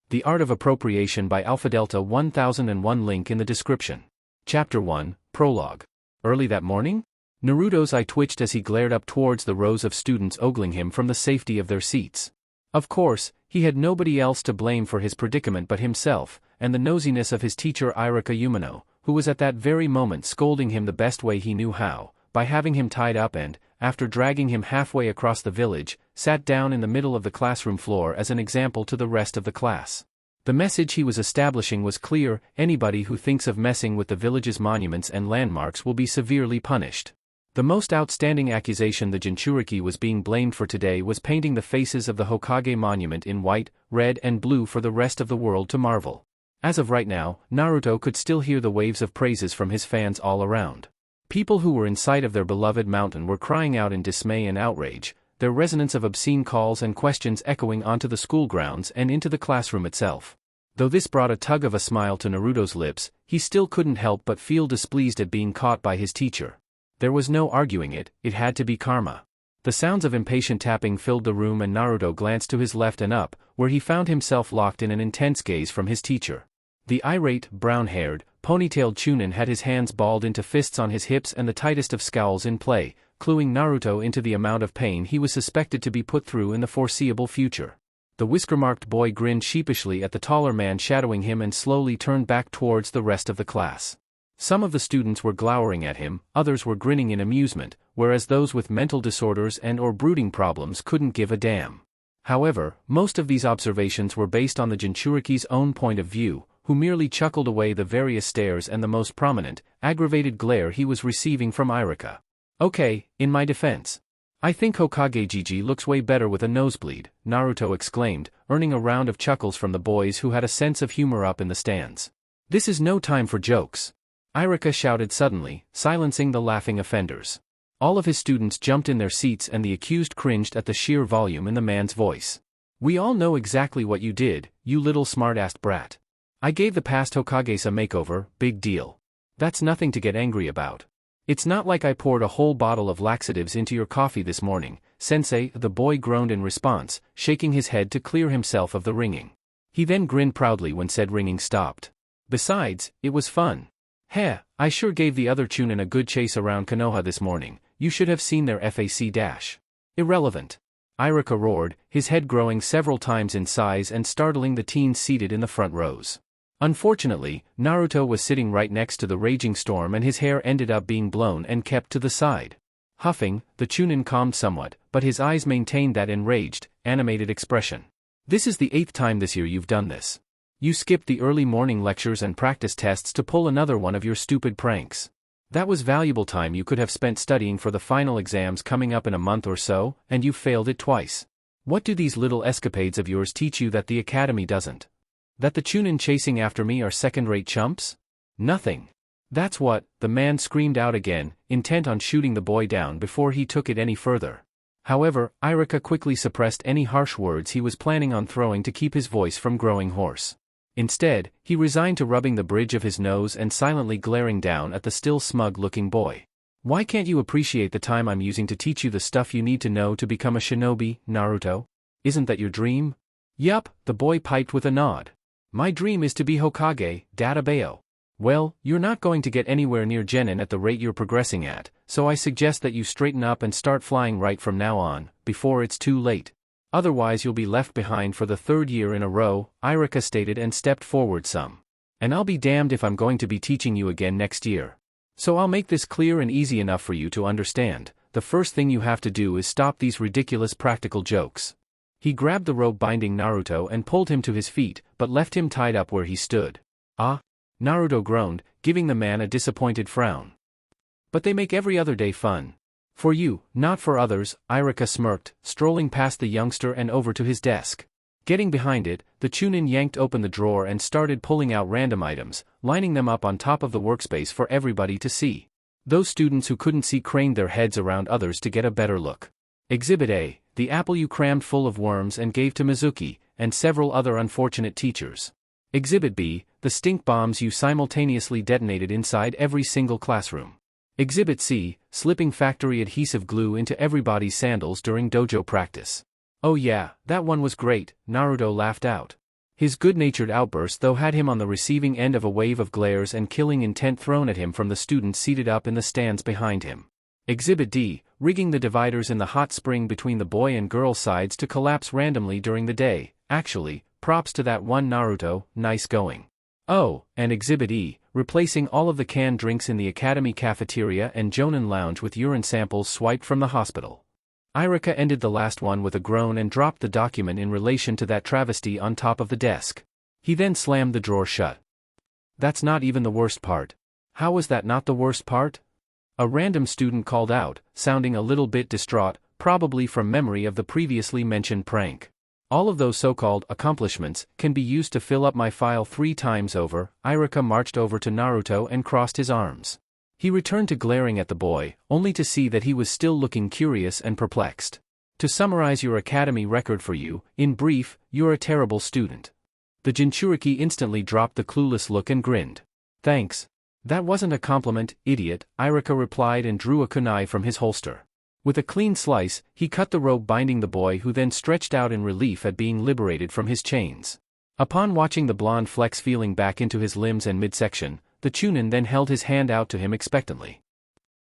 The Art of Appropriation by Alpha Delta 1001, link in the description. Chapter 1, Prologue. Early that morning? Naruto's eye twitched as he glared up towards the rows of students ogling him from the safety of their seats. Of course, he had nobody else to blame for his predicament but himself, and the nosiness of his teacher Irika Umino, who was at that very moment scolding him the best way he knew how, by having him tied up and, after dragging him halfway across the village, sat down in the middle of the classroom floor as an example to the rest of the class. The message he was establishing was clear: anybody who thinks of messing with the village's monuments and landmarks will be severely punished. The most outstanding accusation the jinchuriki was being blamed for today was painting the faces of the Hokage monument in white, red and blue for the rest of the world to marvel. As of right now, Naruto could still hear the waves of praises from his fans all around. People who were in sight of their beloved mountain were crying out in dismay and outrage, their resonance of obscene calls and questions echoing onto the school grounds and into the classroom itself. Though this brought a tug of a smile to Naruto's lips, he still couldn't help but feel displeased at being caught by his teacher. There was no arguing it had to be karma. The sounds of impatient tapping filled the room and Naruto glanced to his left and up, where he found himself locked in an intense gaze from his teacher. The irate, brown-haired, ponytailed Chunin had his hands balled into fists on his hips and the tightest of scowls in play, cluing Naruto into the amount of pain he was suspected to be put through in the foreseeable future. The whisker-marked boy grinned sheepishly at the taller man shadowing him and slowly turned back towards the rest of the class. Some of the students were glowering at him, others were grinning in amusement, whereas those with mental disorders and/or brooding problems couldn't give a damn. However, most of these observations were based on the jinchuriki's own point of view, who merely chuckled away the various stares and the most prominent, aggravated glare he was receiving from Irika. Okay, in my defense. I think Hokage Gigi looks way better with a nosebleed, Naruto exclaimed, earning a round of chuckles from the boys who had a sense of humor up in the stands. This is no time for jokes, Irika shouted suddenly, silencing the laughing offenders. All of his students jumped in their seats and the accused cringed at the sheer volume in the man's voice. We all know exactly what you did, you little smart-assed brat. I gave the past Hokages a makeover, big deal. That's nothing to get angry about. It's not like I poured a whole bottle of laxatives into your coffee this morning, sensei, the boy groaned in response, shaking his head to clear himself of the ringing. He then grinned proudly when said ringing stopped. Besides, it was fun. Heh, I sure gave the other Chunin a good chase around Konoha this morning, you should have seen their FAC. Irrelevant. Irika roared, his head growing several times in size and startling the teens seated in the front rows. Unfortunately, Naruto was sitting right next to the raging storm and his hair ended up being blown and kept to the side. Huffing, the Chunin calmed somewhat, but his eyes maintained that enraged, animated expression. This is the 8th time this year you've done this. You skipped the early morning lectures and practice tests to pull another one of your stupid pranks. That was valuable time you could have spent studying for the final exams coming up in a month or so, and you failed it twice. What do these little escapades of yours teach you that the academy doesn't? That the Chunin chasing after me are second-rate chumps? Nothing. That's what, the man screamed out again, intent on shooting the boy down before he took it any further. However, Irika quickly suppressed any harsh words he was planning on throwing to keep his voice from growing hoarse. Instead, he resigned to rubbing the bridge of his nose and silently glaring down at the still smug-looking boy. Why can't you appreciate the time I'm using to teach you the stuff you need to know to become a shinobi, Naruto? Isn't that your dream? Yup, the boy piped with a nod. My dream is to be Hokage, Databeo. Well, you're not going to get anywhere near Genin at the rate you're progressing at, so I suggest that you straighten up and start flying right from now on, before it's too late. Otherwise you'll be left behind for the 3rd year in a row, Irika stated and stepped forward some. And I'll be damned if I'm going to be teaching you again next year. So I'll make this clear and easy enough for you to understand. The first thing you have to do is stop these ridiculous practical jokes. He grabbed the rope binding Naruto and pulled him to his feet, but left him tied up where he stood. Ah? Naruto groaned, giving the man a disappointed frown. But they make every other day fun. For you, not for others, Irika smirked, strolling past the youngster and over to his desk. Getting behind it, the Chunin yanked open the drawer and started pulling out random items, lining them up on top of the workspace for everybody to see. Those students who couldn't see craned their heads around others to get a better look. Exhibit A, the apple you crammed full of worms and gave to Mizuki, and several other unfortunate teachers. Exhibit B, the stink bombs you simultaneously detonated inside every single classroom. Exhibit C, slipping factory adhesive glue into everybody's sandals during dojo practice. Oh yeah, that one was great, Naruto laughed out. His good-natured outburst though had him on the receiving end of a wave of glares and killing intent thrown at him from the students seated up in the stands behind him. Exhibit D, rigging the dividers in the hot spring between the boy and girl sides to collapse randomly during the day. Actually, props to that one Naruto, nice going. Oh, and Exhibit E, replacing all of the canned drinks in the academy cafeteria and Jonin lounge with urine samples swiped from the hospital. Irika ended the last one with a groan and dropped the document in relation to that travesty on top of the desk. He then slammed the drawer shut. That's not even the worst part. How was that not the worst part? A random student called out, sounding a little bit distraught, probably from memory of the previously mentioned prank. All of those so-called accomplishments can be used to fill up my file 3 times over. Irika marched over to Naruto and crossed his arms. He returned to glaring at the boy, only to see that he was still looking curious and perplexed. To summarize your academy record for you, in brief, you're a terrible student. The jinchuriki instantly dropped the clueless look and grinned. Thanks. That wasn't a compliment, idiot, Irika replied and drew a kunai from his holster. With a clean slice, he cut the rope binding the boy, who then stretched out in relief at being liberated from his chains. Upon watching the blonde flex feeling back into his limbs and midsection, the Chunin then held his hand out to him expectantly.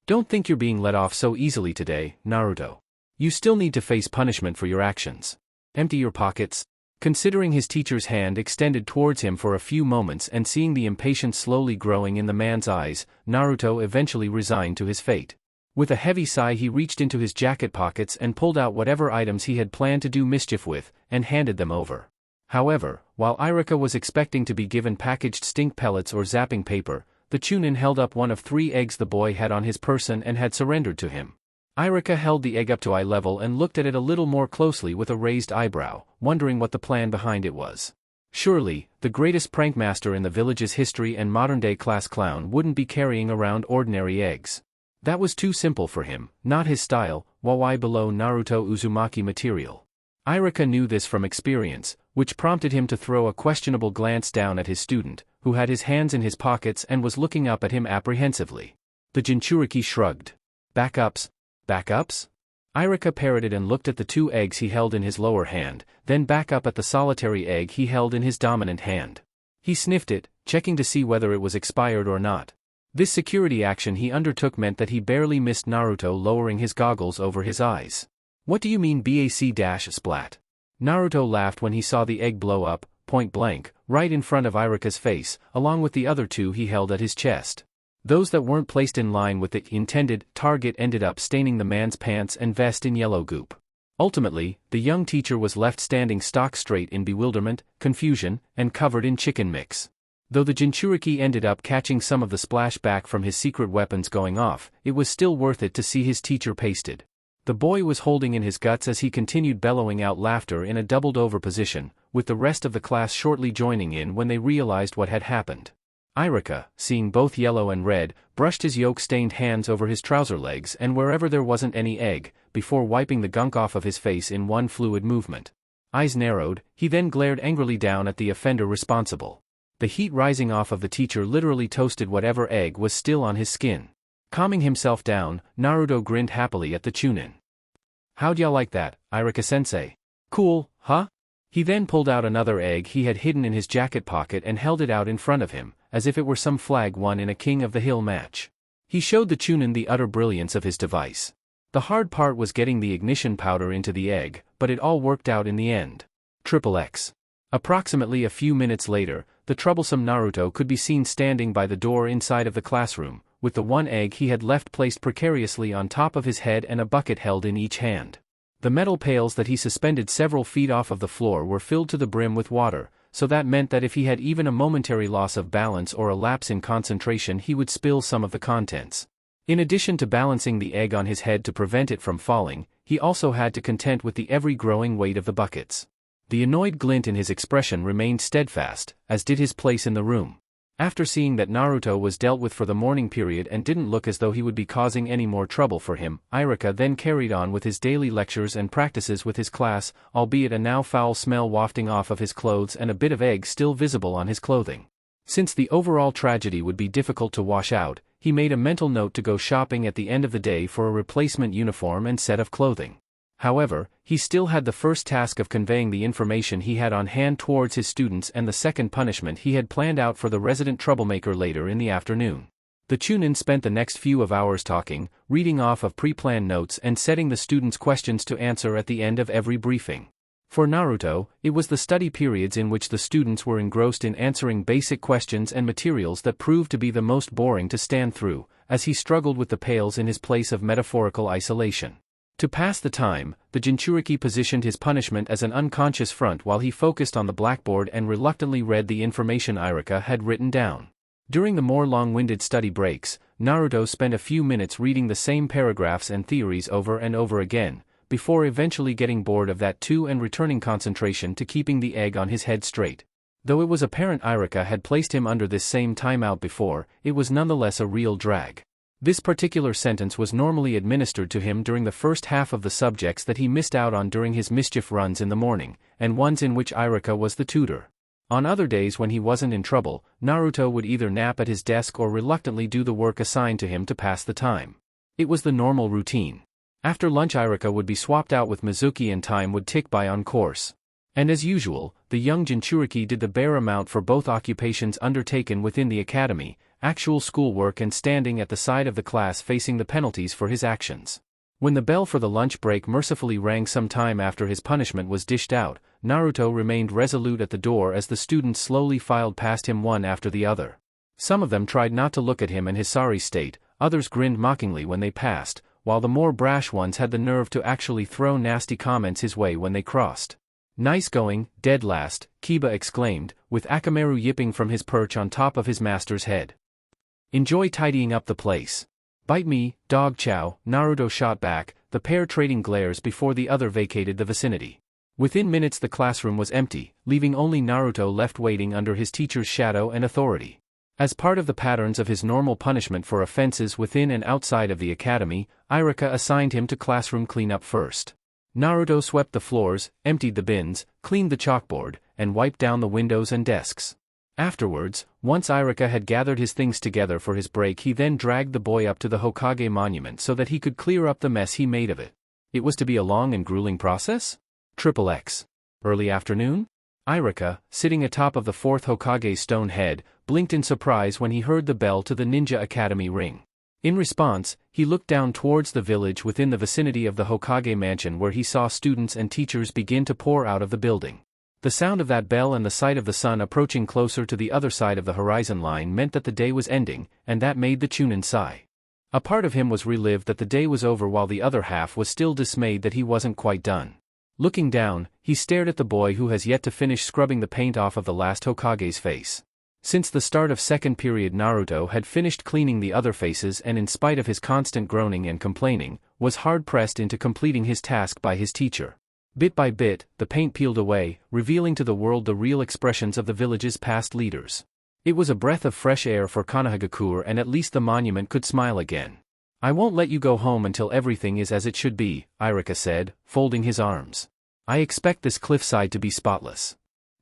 Don't think you're being let off so easily today, Naruto. You still need to face punishment for your actions. Empty your pockets. Considering his teacher's hand extended towards him for a few moments and seeing the impatience slowly growing in the man's eyes, Naruto eventually resigned to his fate. With a heavy sigh he reached into his jacket pockets and pulled out whatever items he had planned to do mischief with, and handed them over. However, while Irika was expecting to be given packaged stink pellets or zapping paper, the Chunin held up one of 3 eggs the boy had on his person and had surrendered to him. Irika held the egg up to eye level and looked at it a little more closely with a raised eyebrow, wondering what the plan behind it was. Surely, the greatest prankmaster in the village's history and modern-day class clown wouldn't be carrying around ordinary eggs. That was too simple for him, not his style, wawaii below Naruto Uzumaki material. Irika knew this from experience, which prompted him to throw a questionable glance down at his student, who had his hands in his pockets and was looking up at him apprehensively. The jinchuriki shrugged. Backups? Backups? Irika parroted and looked at the 2 eggs he held in his lower hand, then back up at the solitary egg he held in his dominant hand. He sniffed it, checking to see whether it was expired or not. This security action he undertook meant that he barely missed Naruto lowering his goggles over his eyes. What do you mean bac-splat? Naruto laughed when he saw the egg blow up, point blank, right in front of Irika's face, along with the other 2 he held at his chest. Those that weren't placed in line with the intended target ended up staining the man's pants and vest in yellow goop. Ultimately, the young teacher was left standing stock straight in bewilderment, confusion, and covered in chicken mix. Though the jinchuriki ended up catching some of the splash back from his secret weapons going off, it was still worth it to see his teacher pasted. The boy was holding in his guts as he continued bellowing out laughter in a doubled-over position, with the rest of the class shortly joining in when they realized what had happened. Irika, seeing both yellow and red, brushed his yolk-stained hands over his trouser legs and wherever there wasn't any egg, before wiping the gunk off of his face in one fluid movement. Eyes narrowed, he then glared angrily down at the offender responsible. The heat rising off of the teacher literally toasted whatever egg was still on his skin. Calming himself down, Naruto grinned happily at the Chunin. How'd y'all like that, Irika-sensei? Cool, huh? He then pulled out another egg he had hidden in his jacket pocket and held it out in front of him, as if it were some flag won in a King of the Hill match. He showed the Chunin the utter brilliance of his device. The hard part was getting the ignition powder into the egg, but it all worked out in the end. XXX. Approximately a few minutes later, the troublesome Naruto could be seen standing by the door inside of the classroom, with the 1 egg he had left placed precariously on top of his head and a bucket held in each hand. The metal pails that he suspended several feet off of the floor were filled to the brim with water, so that meant that if he had even a momentary loss of balance or a lapse in concentration he would spill some of the contents. In addition to balancing the egg on his head to prevent it from falling, he also had to contend with the ever-growing weight of the buckets. The annoyed glint in his expression remained steadfast, as did his place in the room. After seeing that Naruto was dealt with for the morning period and didn't look as though he would be causing any more trouble for him, Irika then carried on with his daily lectures and practices with his class, albeit a now foul smell wafting off of his clothes and a bit of egg still visible on his clothing. Since the overall tragedy would be difficult to wash out, he made a mental note to go shopping at the end of the day for a replacement uniform and set of clothing. However, he still had the first task of conveying the information he had on hand towards his students and the second punishment he had planned out for the resident troublemaker later in the afternoon. The Chunin spent the next few hours talking, reading off of pre-planned notes and setting the students questions to answer at the end of every briefing. For Naruto, it was the study periods in which the students were engrossed in answering basic questions and materials that proved to be the most boring to stand through, as he struggled with the pails in his place of metaphorical isolation. To pass the time, the jinchuriki positioned his punishment as an unconscious front while he focused on the blackboard and reluctantly read the information Irika had written down. During the more long-winded study breaks, Naruto spent a few minutes reading the same paragraphs and theories over and over again, before eventually getting bored of that too and returning concentration to keeping the egg on his head straight. Though it was apparent Irika had placed him under this same timeout before, it was nonetheless a real drag. This particular sentence was normally administered to him during the first half of the subjects that he missed out on during his mischief runs in the morning, and ones in which Irika was the tutor. On other days when he wasn't in trouble, Naruto would either nap at his desk or reluctantly do the work assigned to him to pass the time. It was the normal routine. After lunch Irika would be swapped out with Mizuki and time would tick by on course. And as usual, the young jinchuriki did the bare amount for both occupations undertaken within the academy, actual schoolwork and standing at the side of the class facing the penalties for his actions. When the bell for the lunch break mercifully rang some time after his punishment was dished out, Naruto remained resolute at the door as the students slowly filed past him one after the other. Some of them tried not to look at him in his sorry state, others grinned mockingly when they passed, while the more brash ones had the nerve to actually throw nasty comments his way when they crossed. "Nice going, dead last," Kiba exclaimed, with Akamaru yipping from his perch on top of his master's head. "Enjoy tidying up the place." "Bite me, dog chow," Naruto shot back, the pair trading glares before the other vacated the vicinity. Within minutes the classroom was empty, leaving only Naruto left waiting under his teacher's shadow and authority. As part of the patterns of his normal punishment for offenses within and outside of the academy, Irika assigned him to classroom cleanup first. Naruto swept the floors, emptied the bins, cleaned the chalkboard, and wiped down the windows and desks. Afterwards, once Irika had gathered his things together for his break, he then dragged the boy up to the Hokage monument so that he could clear up the mess he made of it. It was to be a long and grueling process? XXX. Early afternoon? Irika, sitting atop of the fourth Hokage's stone head, blinked in surprise when he heard the bell to the Ninja Academy ring. In response, he looked down towards the village within the vicinity of the Hokage mansion where he saw students and teachers begin to pour out of the building. The sound of that bell and the sight of the sun approaching closer to the other side of the horizon line meant that the day was ending, and that made the Chunin sigh. A part of him was relieved that the day was over while the other half was still dismayed that he wasn't quite done. Looking down, he stared at the boy who has yet to finish scrubbing the paint off of the last Hokage's face. Since the start of second period Naruto had finished cleaning the other faces and in spite of his constant groaning and complaining, was hard-pressed into completing his task by his teacher. Bit by bit, the paint peeled away, revealing to the world the real expressions of the village's past leaders. It was a breath of fresh air for Konohagakure, and at least the monument could smile again. "I won't let you go home until everything is as it should be," Irika said, folding his arms. "I expect this cliffside to be spotless."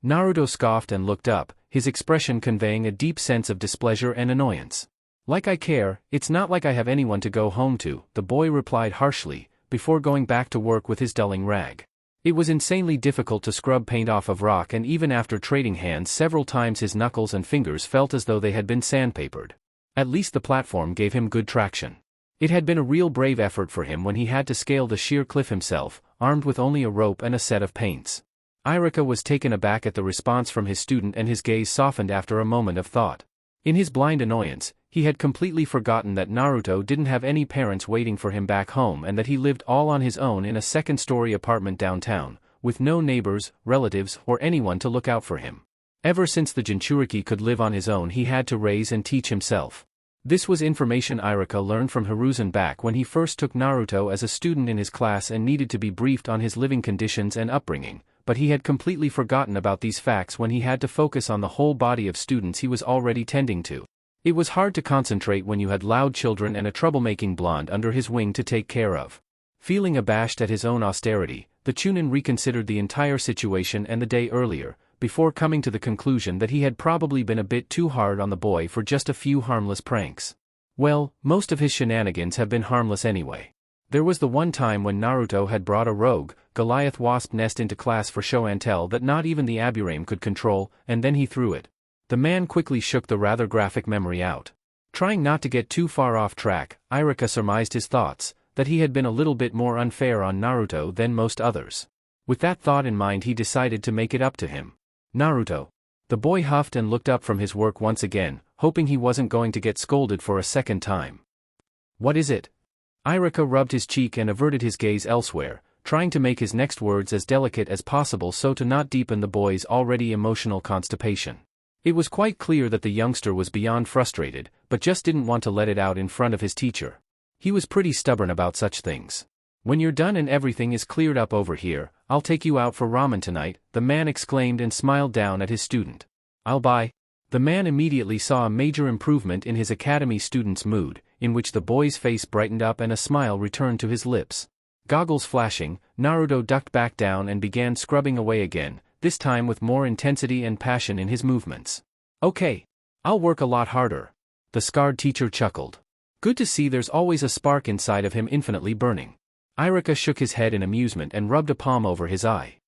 Naruto scoffed and looked up, his expression conveying a deep sense of displeasure and annoyance. "Like I care, it's not like I have anyone to go home to," the boy replied harshly, before going back to work with his dulling rag. It was insanely difficult to scrub paint off of rock, and even after trading hands several times his knuckles and fingers felt as though they had been sandpapered. At least the platform gave him good traction. It had been a real brave effort for him when he had to scale the sheer cliff himself, armed with only a rope and a set of paints. Irika was taken aback at the response from his student, and his gaze softened after a moment of thought. In his blind annoyance, he had completely forgotten that Naruto didn't have any parents waiting for him back home and that he lived all on his own in a second-story apartment downtown, with no neighbors, relatives, or anyone to look out for him. Ever since the Jinchuriki could live on his own, he had to raise and teach himself. This was information Irika learned from Hiruzen back when he first took Naruto as a student in his class and needed to be briefed on his living conditions and upbringing, but he had completely forgotten about these facts when he had to focus on the whole body of students he was already tending to. It was hard to concentrate when you had loud children and a troublemaking blonde under his wing to take care of. Feeling abashed at his own austerity, the Chunin reconsidered the entire situation and the day earlier, before coming to the conclusion that he had probably been a bit too hard on the boy for just a few harmless pranks. Well, most of his shenanigans have been harmless anyway. There was the one time when Naruto had brought a rogue, Goliath wasp nest into class for show and tell that not even the Aburame could control, and then he threw it. The man quickly shook the rather graphic memory out. Trying not to get too far off track, Irika surmised his thoughts, that he had been a little bit more unfair on Naruto than most others. With that thought in mind, he decided to make it up to him. Naruto. The boy huffed and looked up from his work once again, hoping he wasn't going to get scolded for a second time. What is it? Irika rubbed his cheek and averted his gaze elsewhere, trying to make his next words as delicate as possible so to not deepen the boy's already emotional constipation. It was quite clear that the youngster was beyond frustrated, but just didn't want to let it out in front of his teacher. He was pretty stubborn about such things. When you're done and everything is cleared up over here, I'll take you out for ramen tonight, the man exclaimed and smiled down at his student. I'll buy. The man immediately saw a major improvement in his academy student's mood, in which the boy's face brightened up and a smile returned to his lips. Goggles flashing, Naruto ducked back down and began scrubbing away again, this time with more intensity and passion in his movements. Okay. I'll work a lot harder. The scarred teacher chuckled. Good to see there's always a spark inside of him infinitely burning. Irika shook his head in amusement and rubbed a palm over his eye.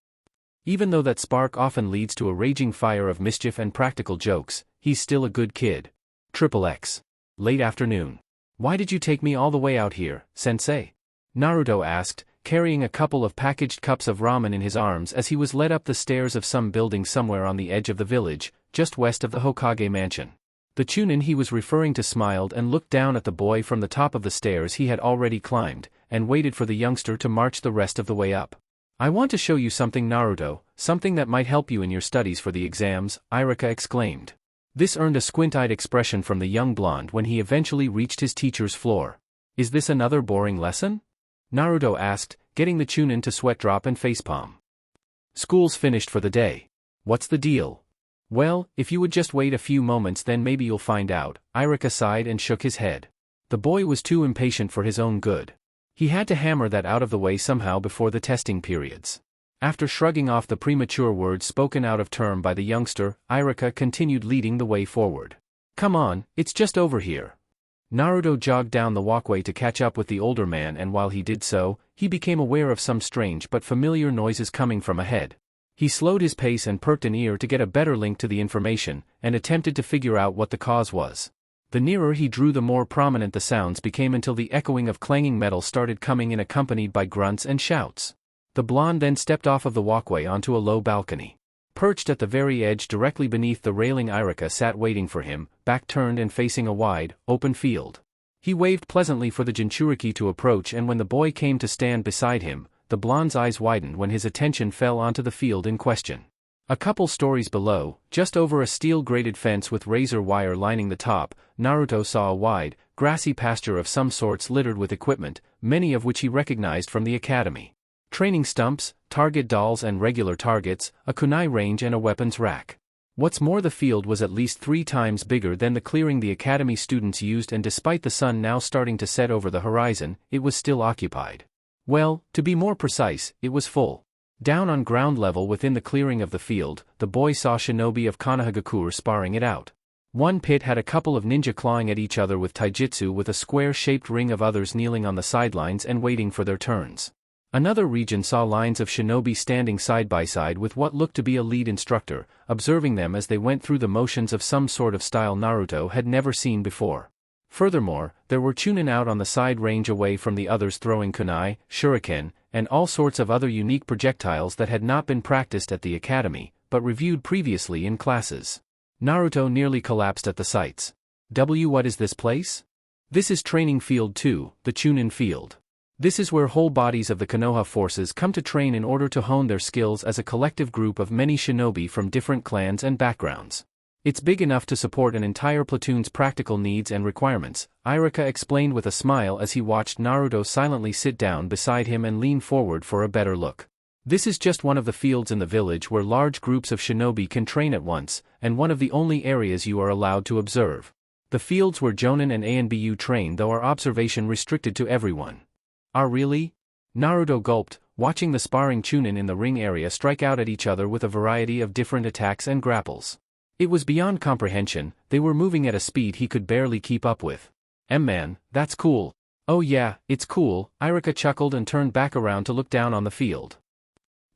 Even though that spark often leads to a raging fire of mischief and practical jokes, he's still a good kid. XXX. Late afternoon. Why did you take me all the way out here, sensei? Naruto asked, carrying a couple of packaged cups of ramen in his arms as he was led up the stairs of some building somewhere on the edge of the village, just west of the Hokage mansion. The Chunin he was referring to smiled and looked down at the boy from the top of the stairs he had already climbed, and waited for the youngster to march the rest of the way up. I want to show you something, Naruto, something that might help you in your studies for the exams, Irika exclaimed. This earned a squint-eyed expression from the young blonde when he eventually reached his teacher's floor. Is this another boring lesson? Naruto asked, getting the Chunin to sweat drop and facepalm. School's finished for the day. What's the deal? Well, if you would just wait a few moments then maybe you'll find out, Irika sighed and shook his head. The boy was too impatient for his own good. He had to hammer that out of the way somehow before the testing periods. After shrugging off the premature words spoken out of term by the youngster, Irika continued leading the way forward. Come on, it's just over here. Naruto jogged down the walkway to catch up with the older man, and while he did so, he became aware of some strange but familiar noises coming from ahead. He slowed his pace and perked an ear to get a better link to the information, and attempted to figure out what the cause was. The nearer he drew the more prominent the sounds became until the echoing of clanging metal started coming in, accompanied by grunts and shouts. The blonde then stepped off of the walkway onto a low balcony. Perched at the very edge directly beneath the railing, Irika sat waiting for him, back turned and facing a wide, open field. He waved pleasantly for the jinchuriki to approach, and when the boy came to stand beside him, the blonde's eyes widened when his attention fell onto the field in question. A couple stories below, just over a steel-grated fence with razor wire lining the top, Naruto saw a wide, grassy pasture of some sorts littered with equipment, many of which he recognized from the academy. Training stumps, target dolls and regular targets, a kunai range and a weapons rack. What's more, the field was at least 3 times bigger than the clearing the academy students used, and despite the sun now starting to set over the horizon, it was still occupied. Well, to be more precise, it was full. Down on ground level within the clearing of the field, the boy saw shinobi of Konohagakure sparring it out. One pit had a couple of ninja clawing at each other with taijutsu, with a square-shaped ring of others kneeling on the sidelines and waiting for their turns. Another region saw lines of shinobi standing side by side with what looked to be a lead instructor, observing them as they went through the motions of some sort of style Naruto had never seen before. Furthermore, there were Chunin out on the side range away from the others throwing kunai, shuriken, and all sorts of other unique projectiles that had not been practiced at the academy, but reviewed previously in classes. Naruto nearly collapsed at the sights. What is this place? This is Training Field 2, the Chunin Field. This is where whole bodies of the Konoha forces come to train in order to hone their skills as a collective group of many shinobi from different clans and backgrounds. It's big enough to support an entire platoon's practical needs and requirements, Irika explained with a smile as he watched Naruto silently sit down beside him and lean forward for a better look. This is just one of the fields in the village where large groups of shinobi can train at once, and one of the only areas you are allowed to observe. The fields where Jonin and Anbu train, though, are observation restricted to everyone. Are really? Naruto gulped, watching the sparring Chunin in the ring area strike out at each other with a variety of different attacks and grapples. It was beyond comprehension, they were moving at a speed he could barely keep up with. Man, that's cool. Oh yeah, it's cool, Irika chuckled and turned back around to look down on the field.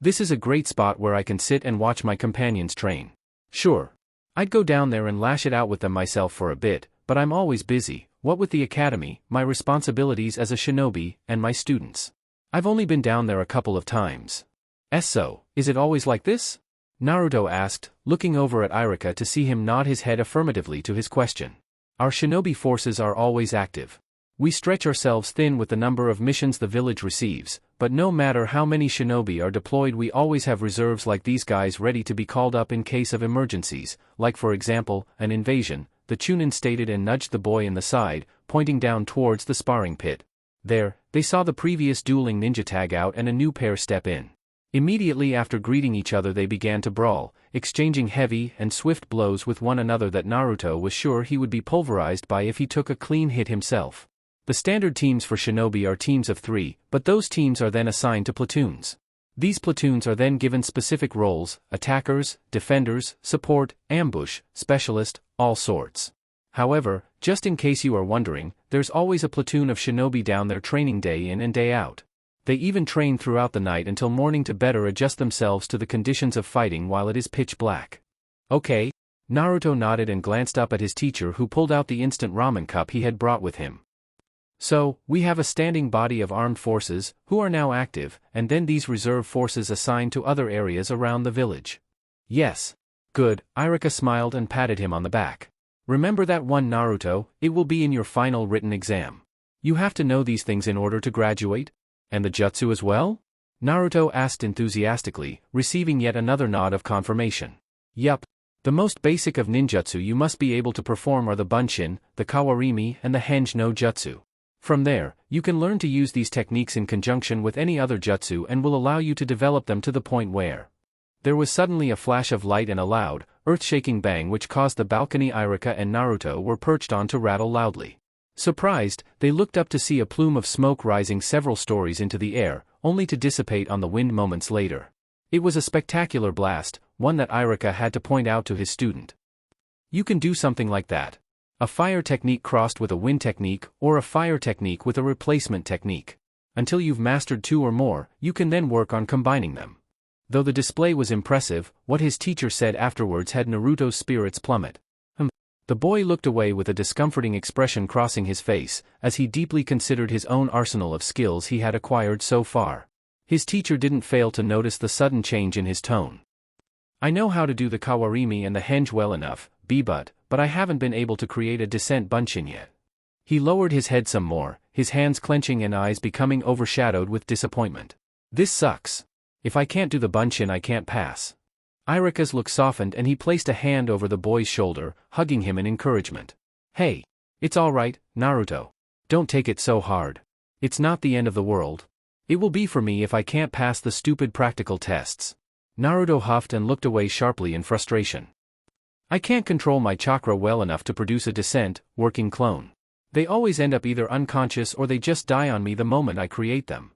This is a great spot where I can sit and watch my companions train. Sure. I'd go down there and lash it out with them myself for a bit, but I'm always busy, what with the academy, my responsibilities as a shinobi, and my students. I've only been down there a couple of times. So, is it always like this? Naruto asked, looking over at Irika to see him nod his head affirmatively to his question. Our shinobi forces are always active. We stretch ourselves thin with the number of missions the village receives, but no matter how many shinobi are deployed, we always have reserves like these guys ready to be called up in case of emergencies, like for example, an invasion, the Chunin stated and nudged the boy in the side, pointing down towards the sparring pit. There, they saw the previous dueling ninja tag out and a new pair step in. Immediately after greeting each other they began to brawl, exchanging heavy and swift blows with one another that Naruto was sure he would be pulverized by if he took a clean hit himself. The standard teams for shinobi are teams of 3, but those teams are then assigned to platoons. These platoons are then given specific roles: attackers, defenders, support, ambush, specialist, all sorts. However, just in case you are wondering, there's always a platoon of shinobi down there training day in and day out. They even train throughout the night until morning to better adjust themselves to the conditions of fighting while it is pitch black. Okay. Naruto nodded and glanced up at his teacher, who pulled out the instant ramen cup he had brought with him. So, we have a standing body of armed forces, who are now active, and then these reserve forces assigned to other areas around the village. Yes. Good, Irika smiled and patted him on the back. Remember that one, Naruto, it will be in your final written exam. You have to know these things in order to graduate? And the jutsu as well? Naruto asked enthusiastically, receiving yet another nod of confirmation. Yup. The most basic of ninjutsu you must be able to perform are the bunshin, the kawarimi, and the henge no jutsu. From there, you can learn to use these techniques in conjunction with any other jutsu and will allow you to develop them to the point where... There was suddenly a flash of light and a loud, earth-shaking bang which caused the balcony Irika and Naruto were perched on to rattle loudly. Surprised, they looked up to see a plume of smoke rising several stories into the air, only to dissipate on the wind moments later. It was a spectacular blast, one that Irika had to point out to his student. You can do something like that. A fire technique crossed with a wind technique, or a fire technique with a replacement technique. Until you've mastered 2 or more, you can then work on combining them. Though the display was impressive, what his teacher said afterwards had Naruto's spirits plummet. The boy looked away with a discomforting expression crossing his face, as he deeply considered his own arsenal of skills he had acquired so far. His teacher didn't fail to notice the sudden change in his tone. I know how to do the kawarimi and the henge well enough, but I haven't been able to create a decent bunshin yet. He lowered his head some more, his hands clenching and eyes becoming overshadowed with disappointment. This sucks. If I can't do the bunshin I can't pass. Irika's look softened and he placed a hand over the boy's shoulder, hugging him in encouragement. Hey. It's alright, Naruto. Don't take it so hard. It's not the end of the world. It will be for me if I can't pass the stupid practical tests. Naruto huffed and looked away sharply in frustration. I can't control my chakra well enough to produce a decent, working clone. They always end up either unconscious or they just die on me the moment I create them.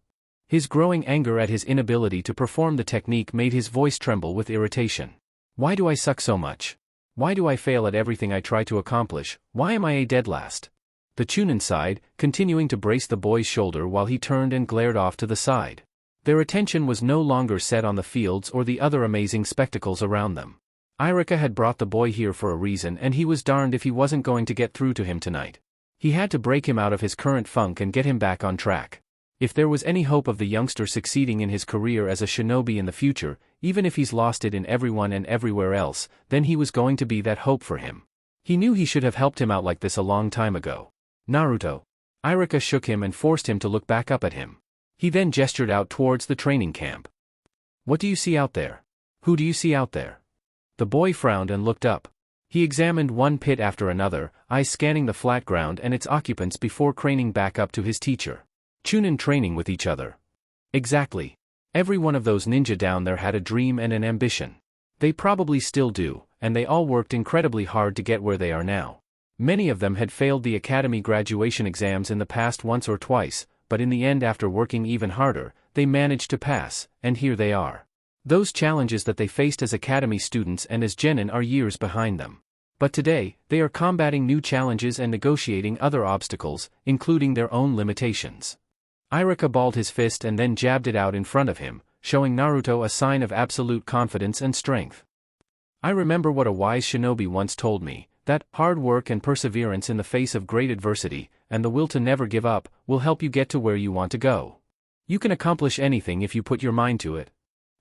His growing anger at his inability to perform the technique made his voice tremble with irritation. Why do I suck so much? Why do I fail at everything I try to accomplish? Why am I a dead last? The Chunin sighed, continuing to brace the boy's shoulder while he turned and glared off to the side. Their attention was no longer set on the fields or the other amazing spectacles around them. Irika had brought the boy here for a reason and he was darned if he wasn't going to get through to him tonight. He had to break him out of his current funk and get him back on track. If there was any hope of the youngster succeeding in his career as a shinobi in the future, even if he's lost it in everyone and everywhere else, then he was going to be that hope for him. He knew he should have helped him out like this a long time ago. Naruto. Irika shook him and forced him to look back up at him. He then gestured out towards the training camp. What do you see out there? Who do you see out there? The boy frowned and looked up. He examined one pit after another, eyes scanning the flat ground and its occupants before craning back up to his teacher. Chunin training with each other. Exactly. Every one of those ninja down there had a dream and an ambition. They probably still do, and they all worked incredibly hard to get where they are now. Many of them had failed the academy graduation exams in the past once or twice, but in the end after working even harder, they managed to pass, and here they are. Those challenges that they faced as academy students and as genin are years behind them. But today, they are combating new challenges and negotiating other obstacles, including their own limitations. Irika balled his fist and then jabbed it out in front of him, showing Naruto a sign of absolute confidence and strength. I remember what a wise shinobi once told me, that hard work and perseverance in the face of great adversity, and the will to never give up, will help you get to where you want to go. You can accomplish anything if you put your mind to it.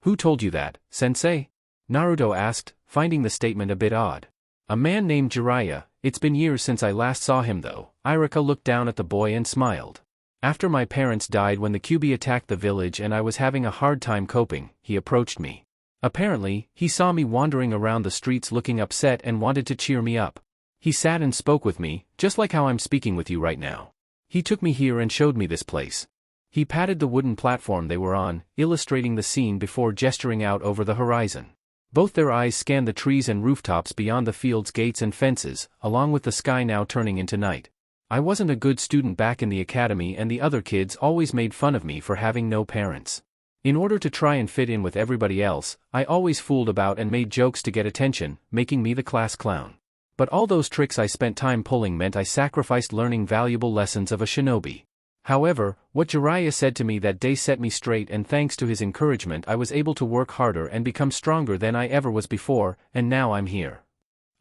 Who told you that, sensei? Naruto asked, finding the statement a bit odd. A man named Jiraiya. It's been years since I last saw him though. Irika looked down at the boy and smiled. After my parents died when the Kyuubi attacked the village and I was having a hard time coping, he approached me. Apparently, he saw me wandering around the streets looking upset and wanted to cheer me up. He sat and spoke with me, just like how I'm speaking with you right now. He took me here and showed me this place. He patted the wooden platform they were on, illustrating the scene before gesturing out over the horizon. Both their eyes scanned the trees and rooftops beyond the field's gates and fences, along with the sky now turning into night. I wasn't a good student back in the academy and the other kids always made fun of me for having no parents. In order to try and fit in with everybody else, I always fooled about and made jokes to get attention, making me the class clown. But all those tricks I spent time pulling meant I sacrificed learning valuable lessons of a shinobi. However, what Jiraiya said to me that day set me straight, and thanks to his encouragement I was able to work harder and become stronger than I ever was before, and now I'm here.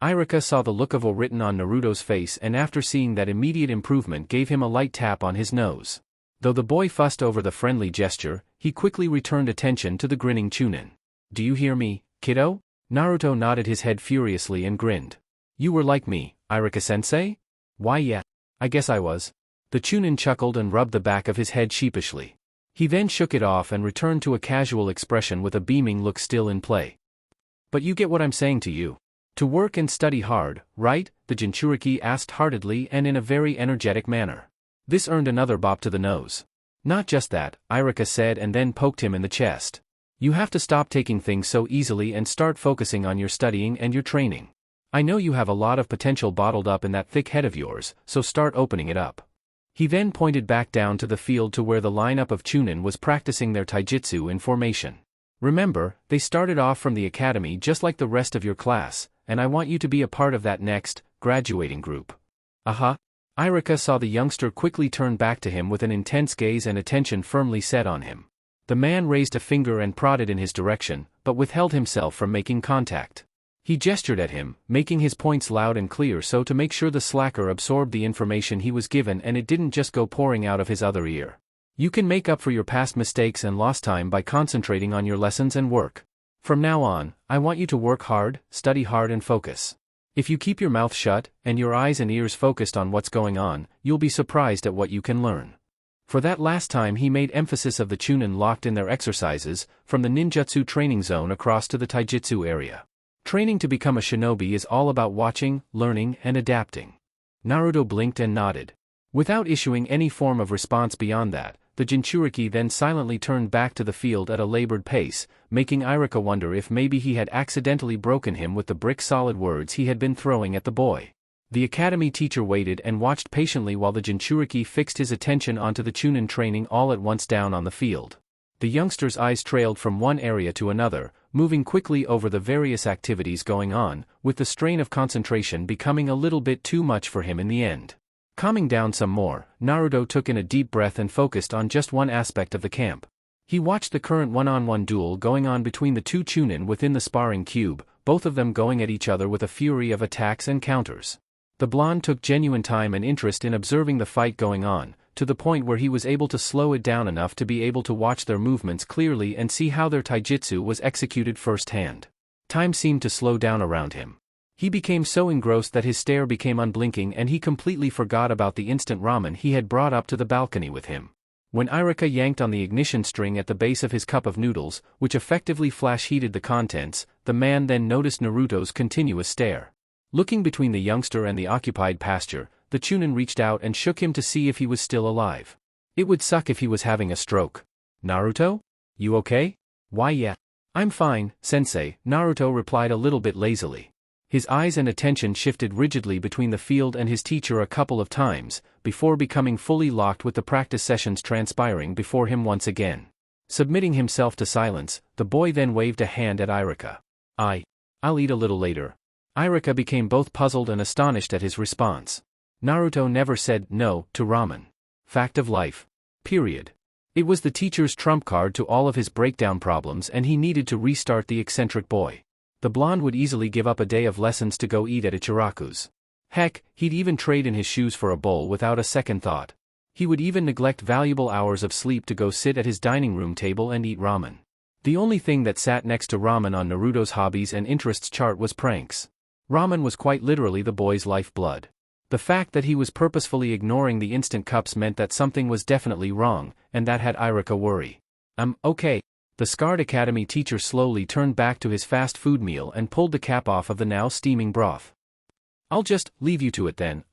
Irika saw the look of awe written on Naruto's face and after seeing that immediate improvement gave him a light tap on his nose. Though the boy fussed over the friendly gesture, he quickly returned attention to the grinning Chunin. Do you hear me, kiddo? Naruto nodded his head furiously and grinned. You were like me, Irika-sensei? Why yeah, I guess I was. The Chunin chuckled and rubbed the back of his head sheepishly. He then shook it off and returned to a casual expression with a beaming look still in play. But you get what I'm saying to you. To work and study hard, right? The jinchuriki asked heartedly and in a very energetic manner. This earned another bop to the nose. Not just that, Irika said and then poked him in the chest. You have to stop taking things so easily and start focusing on your studying and your training. I know you have a lot of potential bottled up in that thick head of yours, so start opening it up. He then pointed back down to the field to where the lineup of Chunin was practicing their taijutsu in formation. Remember, they started off from the academy just like the rest of your class, and I want you to be a part of that next, graduating group. Aha. Irika saw the youngster quickly turn back to him with an intense gaze and attention firmly set on him. The man raised a finger and prodded in his direction, but withheld himself from making contact. He gestured at him, making his points loud and clear so to make sure the slacker absorbed the information he was given and it didn't just go pouring out of his other ear. You can make up for your past mistakes and lost time by concentrating on your lessons and work. From now on, I want you to work hard, study hard and focus. If you keep your mouth shut, and your eyes and ears focused on what's going on, you'll be surprised at what you can learn. For that last time he made emphasis of the Chunin locked in their exercises, from the ninjutsu training zone across to the taijutsu area. Training to become a shinobi is all about watching, learning, and adapting. Naruto blinked and nodded. Without issuing any form of response beyond that, the jinchuriki then silently turned back to the field at a labored pace, making Irika wonder if maybe he had accidentally broken him with the brick-solid words he had been throwing at the boy. The academy teacher waited and watched patiently while the jinchuriki fixed his attention onto the Chunin training all at once down on the field. The youngster's eyes trailed from one area to another, moving quickly over the various activities going on, with the strain of concentration becoming a little bit too much for him in the end. Calming down some more, Naruto took in a deep breath and focused on just one aspect of the camp. He watched the current one-on-one duel going on between the two Chunin within the sparring cube, both of them going at each other with a fury of attacks and counters. The blonde took genuine time and interest in observing the fight going on, to the point where he was able to slow it down enough to be able to watch their movements clearly and see how their taijutsu was executed firsthand. Time seemed to slow down around him. He became so engrossed that his stare became unblinking and he completely forgot about the instant ramen he had brought up to the balcony with him. When Irika yanked on the ignition string at the base of his cup of noodles, which effectively flash-heated the contents, the man then noticed Naruto's continuous stare. Looking between the youngster and the occupied pasture, the Chunin reached out and shook him to see if he was still alive. It would suck if he was having a stroke. Naruto? You okay? Why yeah. I'm fine, sensei, Naruto replied a little bit lazily. His eyes and attention shifted rigidly between the field and his teacher a couple of times, before becoming fully locked with the practice sessions transpiring before him once again. Submitting himself to silence, the boy then waved a hand at Irika. I'll eat a little later. Irika became both puzzled and astonished at his response. Naruto never said no to ramen. Fact of life. Period. It was the teacher's trump card to all of his breakdown problems, and he needed to restart the eccentric boy. The blonde would easily give up a day of lessons to go eat at Ichiraku's. Heck, he'd even trade in his shoes for a bowl without a second thought. He would even neglect valuable hours of sleep to go sit at his dining room table and eat ramen. The only thing that sat next to ramen on Naruto's hobbies and interests chart was pranks. Ramen was quite literally the boy's lifeblood. The fact that he was purposefully ignoring the instant cups meant that something was definitely wrong, and that had Irika worry. Okay. The scarred academy teacher slowly turned back to his fast food meal and pulled the cap off of the now steaming broth. I'll just leave you to it then,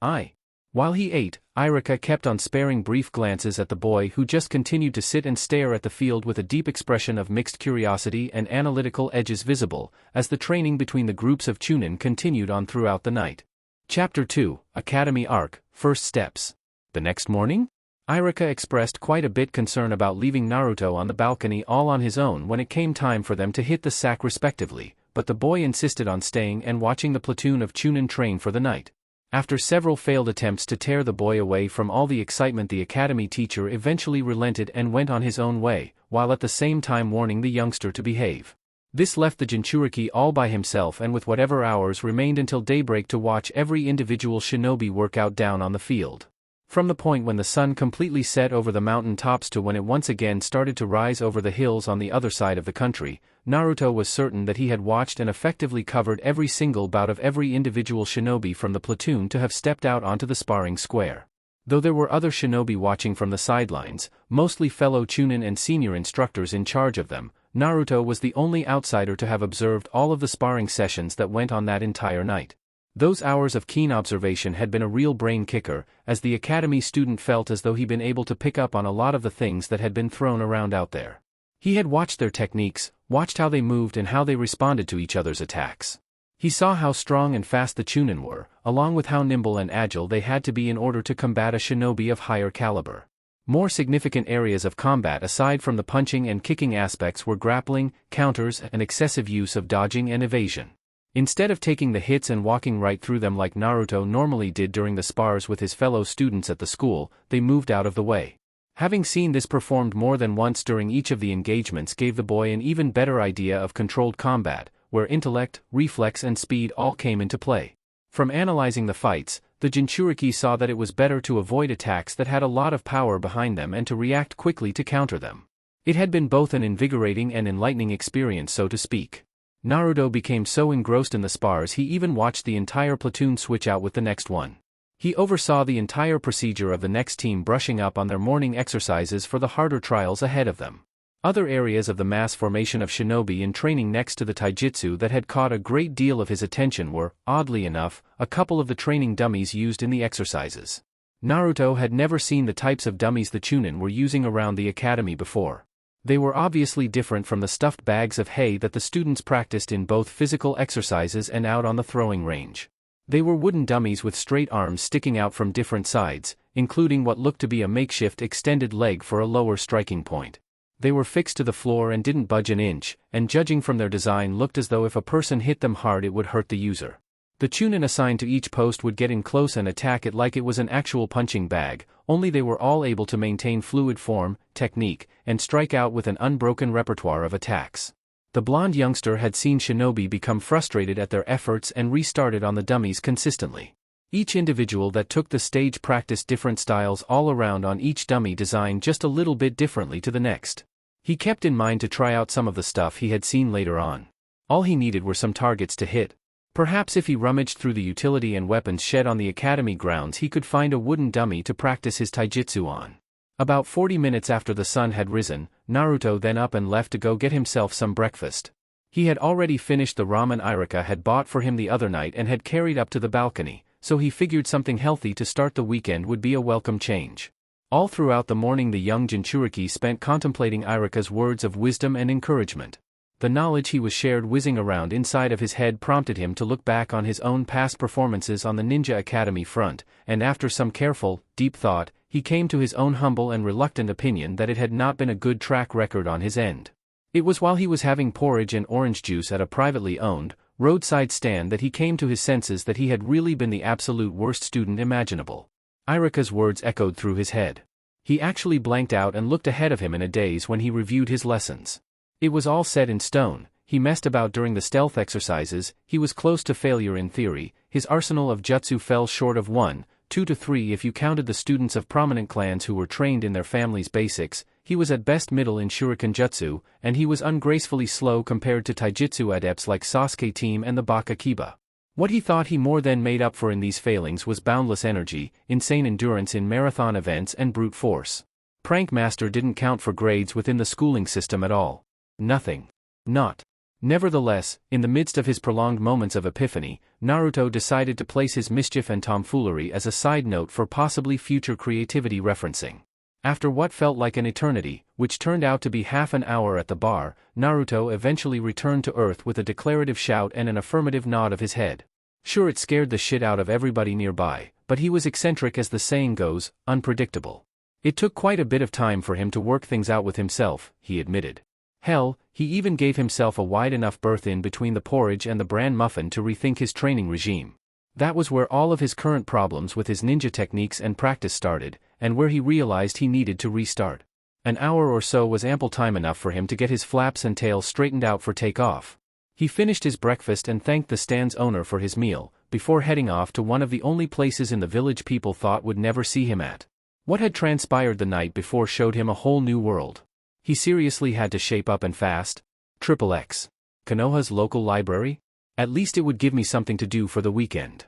While he ate, Irika kept on sparing brief glances at the boy who just continued to sit and stare at the field with a deep expression of mixed curiosity and analytical edges visible, as the training between the groups of Chunin continued on throughout the night. Chapter 2, Academy Arc, First Steps. The next morning? Irika expressed quite a bit concern about leaving Naruto on the balcony all on his own when it came time for them to hit the sack respectively, but the boy insisted on staying and watching the platoon of Chunin train for the night. After several failed attempts to tear the boy away from all the excitement, the academy teacher eventually relented and went on his own way, while at the same time warning the youngster to behave. This left the jinchuriki all by himself and with whatever hours remained until daybreak to watch every individual shinobi work out down on the field. From the point when the sun completely set over the mountain tops to when it once again started to rise over the hills on the other side of the country, Naruto was certain that he had watched and effectively covered every single bout of every individual shinobi from the platoon to have stepped out onto the sparring square. Though there were other shinobi watching from the sidelines, mostly fellow Chunin and senior instructors in charge of them, Naruto was the only outsider to have observed all of the sparring sessions that went on that entire night. Those hours of keen observation had been a real brain kicker, as the academy student felt as though he'd been able to pick up on a lot of the things that had been thrown around out there. He had watched their techniques, watched how they moved and how they responded to each other's attacks. He saw how strong and fast the Chunin were, along with how nimble and agile they had to be in order to combat a shinobi of higher caliber. More significant areas of combat aside from the punching and kicking aspects were grappling, counters, and excessive use of dodging and evasion. Instead of taking the hits and walking right through them like Naruto normally did during the spars with his fellow students at the school, they moved out of the way. Having seen this performed more than once during each of the engagements gave the boy an even better idea of controlled combat, where intellect, reflex and speed all came into play. From analyzing the fights, the jinchuriki saw that it was better to avoid attacks that had a lot of power behind them and to react quickly to counter them. It had been both an invigorating and enlightening experience, so to speak. Naruto became so engrossed in the spars he even watched the entire platoon switch out with the next one. He oversaw the entire procedure of the next team brushing up on their morning exercises for the harder trials ahead of them. Other areas of the mass formation of shinobi in training next to the taijutsu that had caught a great deal of his attention were, oddly enough, a couple of the training dummies used in the exercises. Naruto had never seen the types of dummies the Chunin were using around the academy before. They were obviously different from the stuffed bags of hay that the students practiced in both physical exercises and out on the throwing range. They were wooden dummies with straight arms sticking out from different sides, including what looked to be a makeshift extended leg for a lower striking point. They were fixed to the floor and didn't budge an inch, and judging from their design looked as though if a person hit them hard it would hurt the user. The Chunin assigned to each post would get in close and attack it like it was an actual punching bag, only they were all able to maintain fluid form, technique, and strike out with an unbroken repertoire of attacks. The blonde youngster had seen shinobi become frustrated at their efforts and restarted on the dummies consistently. Each individual that took the stage practiced different styles all around on each dummy designed just a little bit differently to the next. He kept in mind to try out some of the stuff he had seen later on. All he needed were some targets to hit. Perhaps if he rummaged through the utility and weapons shed on the academy grounds he could find a wooden dummy to practice his taijutsu on. About 40 minutes after the sun had risen, Naruto then up and left to go get himself some breakfast. He had already finished the ramen Irika had bought for him the other night and had carried up to the balcony, so he figured something healthy to start the weekend would be a welcome change. All throughout the morning the young jinchuriki spent contemplating Irika's words of wisdom and encouragement. The knowledge he was shared whizzing around inside of his head prompted him to look back on his own past performances on the Ninja Academy front, and after some careful, deep thought, he came to his own humble and reluctant opinion that it had not been a good track record on his end. It was while he was having porridge and orange juice at a privately owned, roadside stand that he came to his senses that he had really been the absolute worst student imaginable. Irika's words echoed through his head. He actually blanked out and looked ahead of him in a daze when he reviewed his lessons. It was all set in stone. He messed about during the stealth exercises, he was close to failure in theory, his arsenal of jutsu fell short of 1, 2 to 3 if you counted the students of prominent clans who were trained in their family's basics, he was at best middle in shuriken jutsu, and he was ungracefully slow compared to taijutsu adepts like Sasuke team and the Baka Kiba. What he thought he more than made up for in these failings was boundless energy, insane endurance in marathon events and brute force. Prank Master didn't count for grades within the schooling system at all. Nothing. Not. Nevertheless, in the midst of his prolonged moments of epiphany, Naruto decided to place his mischief and tomfoolery as a side note for possibly future creativity referencing. After what felt like an eternity, which turned out to be half an hour at the bar, Naruto eventually returned to Earth with a declarative shout and an affirmative nod of his head. Sure, it scared the shit out of everybody nearby, but he was eccentric, as the saying goes, unpredictable. It took quite a bit of time for him to work things out with himself, he admitted. Hell, he even gave himself a wide enough berth in between the porridge and the bran muffin to rethink his training regime. That was where all of his current problems with his ninja techniques and practice started, and where he realized he needed to restart. An hour or so was ample time enough for him to get his flaps and tail straightened out for takeoff. He finished his breakfast and thanked the stand's owner for his meal, before heading off to one of the only places in the village people thought would never see him at. What had transpired the night before showed him a whole new world. He seriously had to shape up and fast. XXX. Konoha's local library? At least it would give me something to do for the weekend.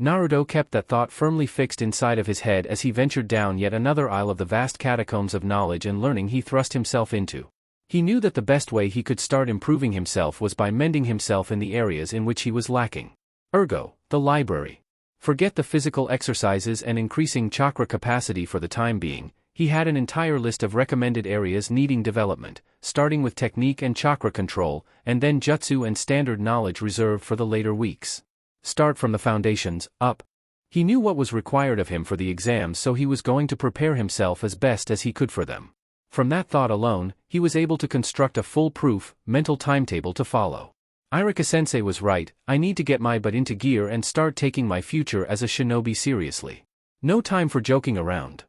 Naruto kept that thought firmly fixed inside of his head as he ventured down yet another aisle of the vast catacombs of knowledge and learning he thrust himself into. He knew that the best way he could start improving himself was by mending himself in the areas in which he was lacking. Ergo, the library. Forget the physical exercises and increasing chakra capacity for the time being. He had an entire list of recommended areas needing development, starting with technique and chakra control, and then jutsu and standard knowledge reserved for the later weeks. Start from the foundations, up. He knew what was required of him for the exams, so he was going to prepare himself as best as he could for them. From that thought alone, he was able to construct a foolproof, mental timetable to follow. Irika-sensei was right, I need to get my butt into gear and start taking my future as a shinobi seriously. No time for joking around.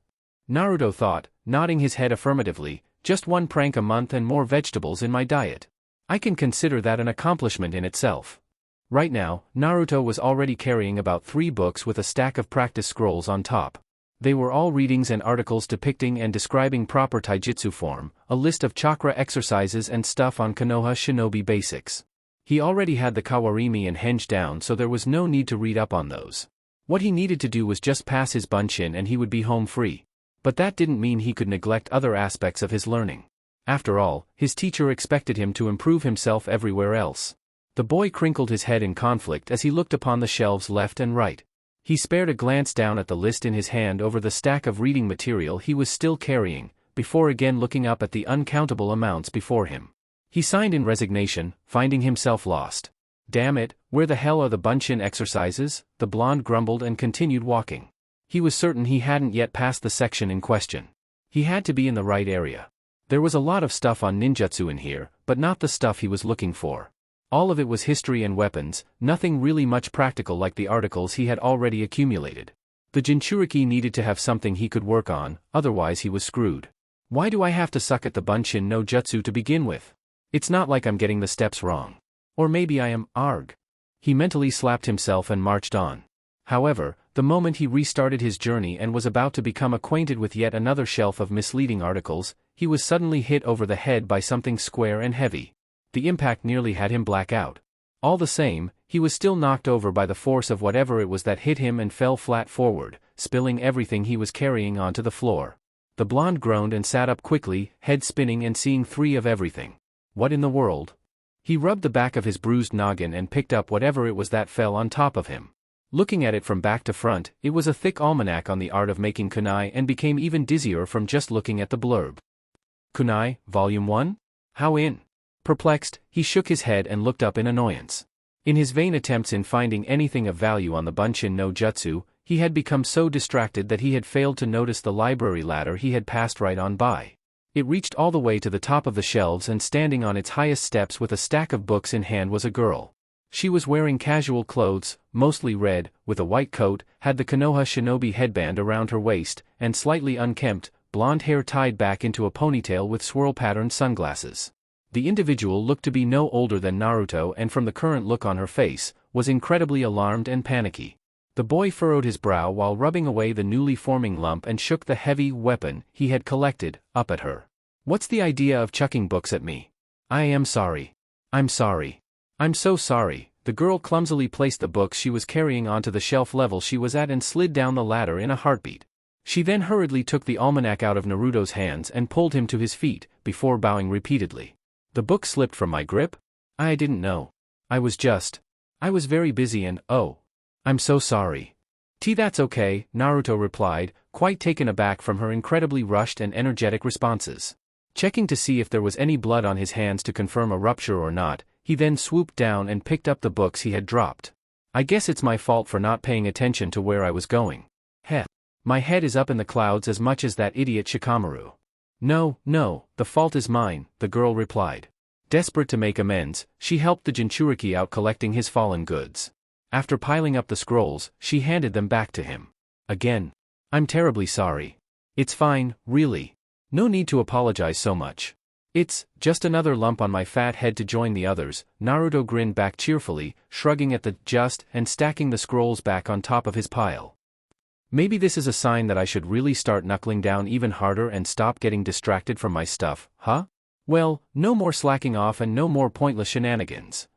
Naruto thought, nodding his head affirmatively, just one prank a month and more vegetables in my diet. I can consider that an accomplishment in itself. Right now, Naruto was already carrying about 3 books with a stack of practice scrolls on top. They were all readings and articles depicting and describing proper taijutsu form, a list of chakra exercises and stuff on Konoha shinobi basics. He already had the kawarimi and henge down, so there was no need to read up on those. What he needed to do was just pass his bunshin and he would be home free. But that didn't mean he could neglect other aspects of his learning. After all, his teacher expected him to improve himself everywhere else. The boy crinkled his head in conflict as he looked upon the shelves left and right. He spared a glance down at the list in his hand over the stack of reading material he was still carrying, before again looking up at the uncountable amounts before him. He signed in resignation, finding himself lost. Damn it, where the hell are the bunshin exercises? The blonde grumbled and continued walking. He was certain he hadn't yet passed the section in question. He had to be in the right area. There was a lot of stuff on ninjutsu in here, but not the stuff he was looking for. All of it was history and weapons, nothing really much practical like the articles he had already accumulated. The jinchuriki needed to have something he could work on, otherwise he was screwed. Why do I have to suck at the bunshin no jutsu to begin with? It's not like I'm getting the steps wrong. Or maybe I am, arg. He mentally slapped himself and marched on. However, the moment he restarted his journey and was about to become acquainted with yet another shelf of misleading articles, he was suddenly hit over the head by something square and heavy. The impact nearly had him black out. All the same, he was still knocked over by the force of whatever it was that hit him and fell flat forward, spilling everything he was carrying onto the floor. The blonde groaned and sat up quickly, head spinning and seeing 3 of everything. What in the world? He rubbed the back of his bruised noggin and picked up whatever it was that fell on top of him. Looking at it from back to front, it was a thick almanac on the art of making kunai and became even dizzier from just looking at the blurb. Kunai, Volume 1? How in? Perplexed, he shook his head and looked up in annoyance. In his vain attempts in finding anything of value on the bunshin no jutsu, he had become so distracted that he had failed to notice the library ladder he had passed right on by. It reached all the way to the top of the shelves, and standing on its highest steps with a stack of books in hand was a girl. She was wearing casual clothes, mostly red, with a white coat, had the Konoha shinobi headband around her waist, and slightly unkempt, blonde hair tied back into a ponytail with swirl-patterned sunglasses. The individual looked to be no older than Naruto, and from the current look on her face, was incredibly alarmed and panicky. The boy furrowed his brow while rubbing away the newly forming lump and shook the heavy weapon he had collected up at her. "What's the idea of chucking books at me? I am sorry. I'm sorry. I'm so sorry." The girl clumsily placed the books she was carrying onto the shelf level she was at and slid down the ladder in a heartbeat. She then hurriedly took the almanac out of Naruto's hands and pulled him to his feet, before bowing repeatedly. "The book slipped from my grip? I didn't know. I was very busy and, oh. I'm so sorry." That's okay," Naruto replied, quite taken aback from her incredibly rushed and energetic responses. Checking to see if there was any blood on his hands to confirm a rupture or not, he then swooped down and picked up the books he had dropped. "I guess it's my fault for not paying attention to where I was going. Heh. My head is up in the clouds as much as that idiot Shikamaru." No, the fault is mine," the girl replied. Desperate to make amends, she helped the jinchuriki out collecting his fallen goods. After piling up the scrolls, she handed them back to him. "Again. I'm terribly sorry. It's fine, really. No need to apologize so much. It's just another lump on my fat head to join the others." Naruto grinned back cheerfully, shrugging at the just and stacking the scrolls back on top of his pile. "Maybe this is a sign that I should really start knuckling down even harder and stop getting distracted from my stuff, huh? Well, no more slacking off and no more pointless shenanigans."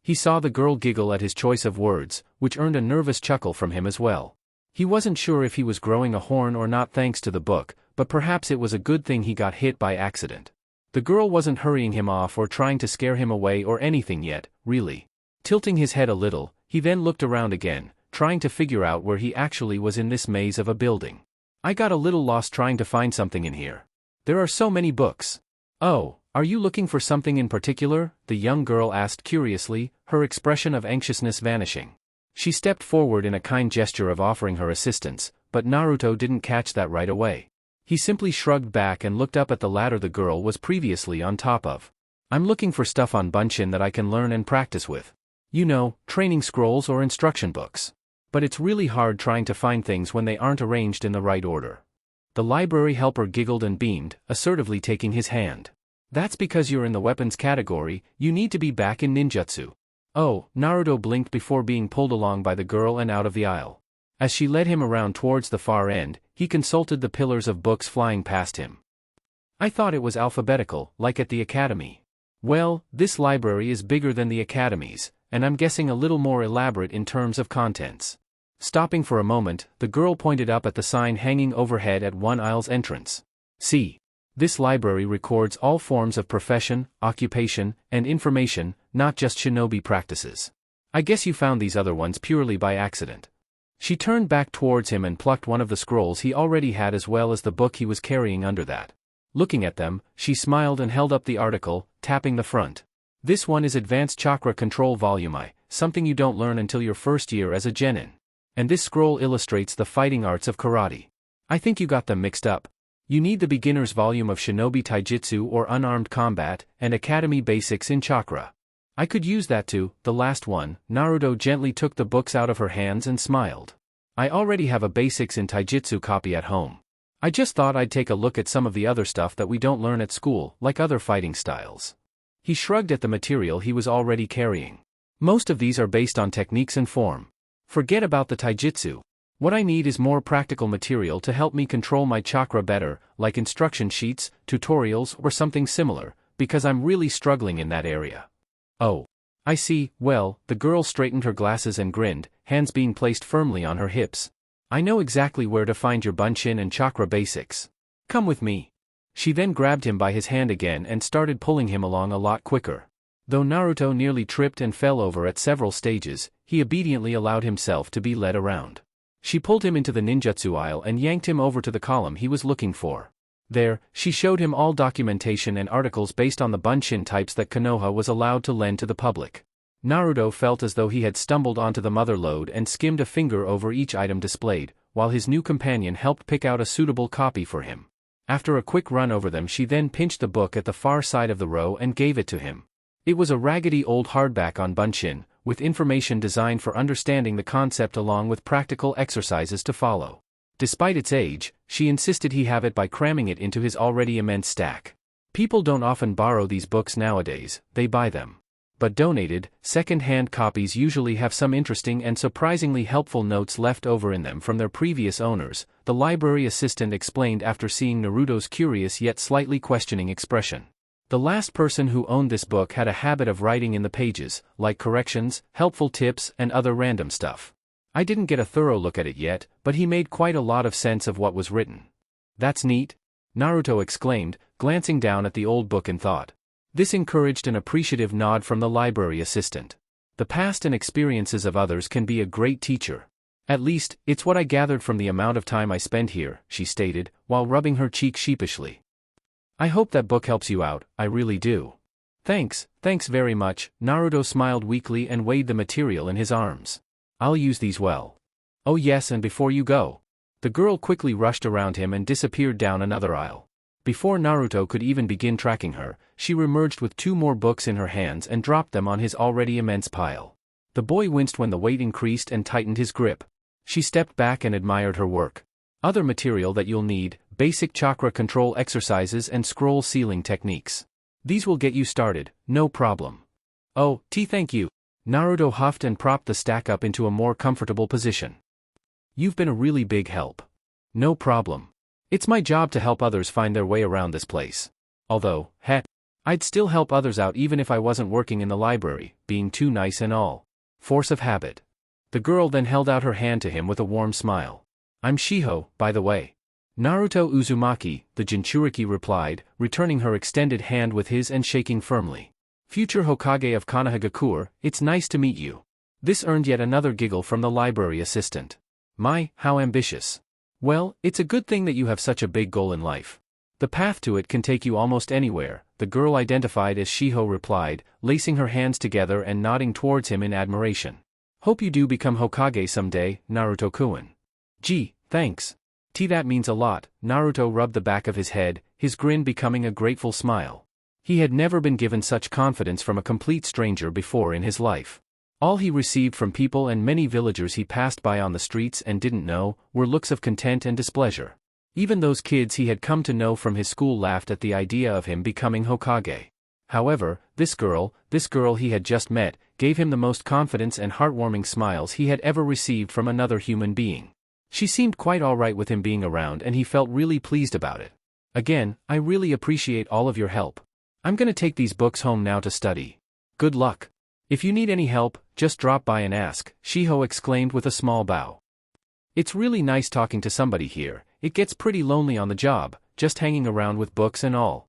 He saw the girl giggle at his choice of words, which earned a nervous chuckle from him as well. He wasn't sure if he was growing a horn or not thanks to the book, but perhaps it was a good thing he got hit by accident. The girl wasn't hurrying him off or trying to scare him away or anything yet, really. Tilting his head a little, he then looked around again, trying to figure out where he actually was in this maze of a building. "I got a little lost trying to find something in here. There are so many books." "Oh, are you looking for something in particular?" the young girl asked curiously, her expression of anxiousness vanishing. She stepped forward in a kind gesture of offering her assistance, but Naruto didn't catch that right away. He simply shrugged back and looked up at the ladder the girl was previously on top of. "I'm looking for stuff on Bunshin that I can learn and practice with. You know, training scrolls or instruction books. But it's really hard trying to find things when they aren't arranged in the right order." The library helper giggled and beamed, assertively taking his hand. "That's because you're in the weapons category, you need to be back in ninjutsu." "Oh," Naruto blinked before being pulled along by the girl and out of the aisle. As she led him around towards the far end, he consulted the pillars of books flying past him. "I thought it was alphabetical, like at the academy." "Well, this library is bigger than the academy's, and I'm guessing a little more elaborate in terms of contents." Stopping for a moment, the girl pointed up at the sign hanging overhead at one aisle's entrance. "See. This library records all forms of profession, occupation, and information, not just shinobi practices. I guess you found these other ones purely by accident." She turned back towards him and plucked one of the scrolls he already had as well as the book he was carrying under that. Looking at them, she smiled and held up the article, tapping the front. "This one is Advanced Chakra Control Volume I, something you don't learn until your first year as a genin. And this scroll illustrates the fighting arts of karate. I think you got them mixed up. You need the beginner's volume of Shinobi Taijutsu or Unarmed Combat, and Academy Basics in Chakra. I could use that too." The last one. Naruto gently took the books out of her hands and smiled. "I already have a Basics in Taijutsu copy at home. I just thought I'd take a look at some of the other stuff that we don't learn at school, like other fighting styles." He shrugged at the material he was already carrying. "Most of these are based on techniques and form. Forget about the Taijutsu. What I need is more practical material to help me control my chakra better, like instruction sheets, tutorials, or something similar, because I'm really struggling in that area." "Oh. I see. Well," the girl straightened her glasses and grinned, hands being placed firmly on her hips. "I know exactly where to find your Bunshin and chakra basics. Come with me." She then grabbed him by his hand again and started pulling him along a lot quicker. Though Naruto nearly tripped and fell over at several stages, he obediently allowed himself to be led around. She pulled him into the ninjutsu aisle and yanked him over to the column he was looking for. There, she showed him all documentation and articles based on the Bunshin types that Konoha was allowed to lend to the public. Naruto felt as though he had stumbled onto the mother lode and skimmed a finger over each item displayed, while his new companion helped pick out a suitable copy for him. After a quick run over them, she then pinched the book at the far side of the row and gave it to him. It was a raggedy old hardback on Bunshin, with information designed for understanding the concept along with practical exercises to follow. Despite its age, she insisted he have it by cramming it into his already immense stack. People don't often borrow these books nowadays, they buy them. But donated, second-hand copies usually have some interesting and surprisingly helpful notes left over in them from their previous owners, the library assistant explained after seeing Naruto's curious yet slightly questioning expression. The last person who owned this book had a habit of writing in the pages, like corrections, helpful tips, and other random stuff. I didn't get a thorough look at it yet, but he made quite a lot of sense of what was written. That's neat, Naruto exclaimed, glancing down at the old book in thought. This encouraged an appreciative nod from the library assistant. The past and experiences of others can be a great teacher. At least, it's what I gathered from the amount of time I spend here, she stated, while rubbing her cheek sheepishly. I hope that book helps you out, I really do. Thanks very much, Naruto smiled weakly and weighed the material in his arms. I'll use these well. Oh yes, and before you go. The girl quickly rushed around him and disappeared down another aisle. Before Naruto could even begin tracking her, she reemerged with 2 more books in her hands and dropped them on his already immense pile. The boy winced when the weight increased and tightened his grip. She stepped back and admired her work. Other material that you'll need, basic chakra control exercises and scroll sealing techniques. These will get you started, no problem. Oh, thank you. Naruto huffed and propped the stack up into a more comfortable position. You've been a really big help. No problem. It's my job to help others find their way around this place. Although, I'd still help others out even if I wasn't working in the library, being too nice and all. Force of habit. The girl then held out her hand to him with a warm smile. I'm Shiho, by the way. Naruto Uzumaki, the Jinchuriki replied, returning her extended hand with his and shaking firmly. Future Hokage of Konohagakure, it's nice to meet you. This earned yet another giggle from the library assistant. My, how ambitious. Well, it's a good thing that you have such a big goal in life. The path to it can take you almost anywhere, the girl identified as Shiho replied, lacing her hands together and nodding towards him in admiration. Hope you do become Hokage someday, Naruto-kun. Gee, thanks. That means a lot, Naruto rubbed the back of his head, his grin becoming a grateful smile. He had never been given such confidence from a complete stranger before in his life. All he received from people and many villagers he passed by on the streets and didn't know, were looks of content and displeasure. Even those kids he had come to know from his school laughed at the idea of him becoming Hokage. However, this girl he had just met, gave him the most confidence and heartwarming smiles he had ever received from another human being. She seemed quite alright with him being around and he felt really pleased about it. Again, I really appreciate all of your help. I'm gonna take these books home now to study. Good luck. If you need any help, just drop by and ask, Shiho exclaimed with a small bow. It's really nice talking to somebody here, it gets pretty lonely on the job, just hanging around with books and all.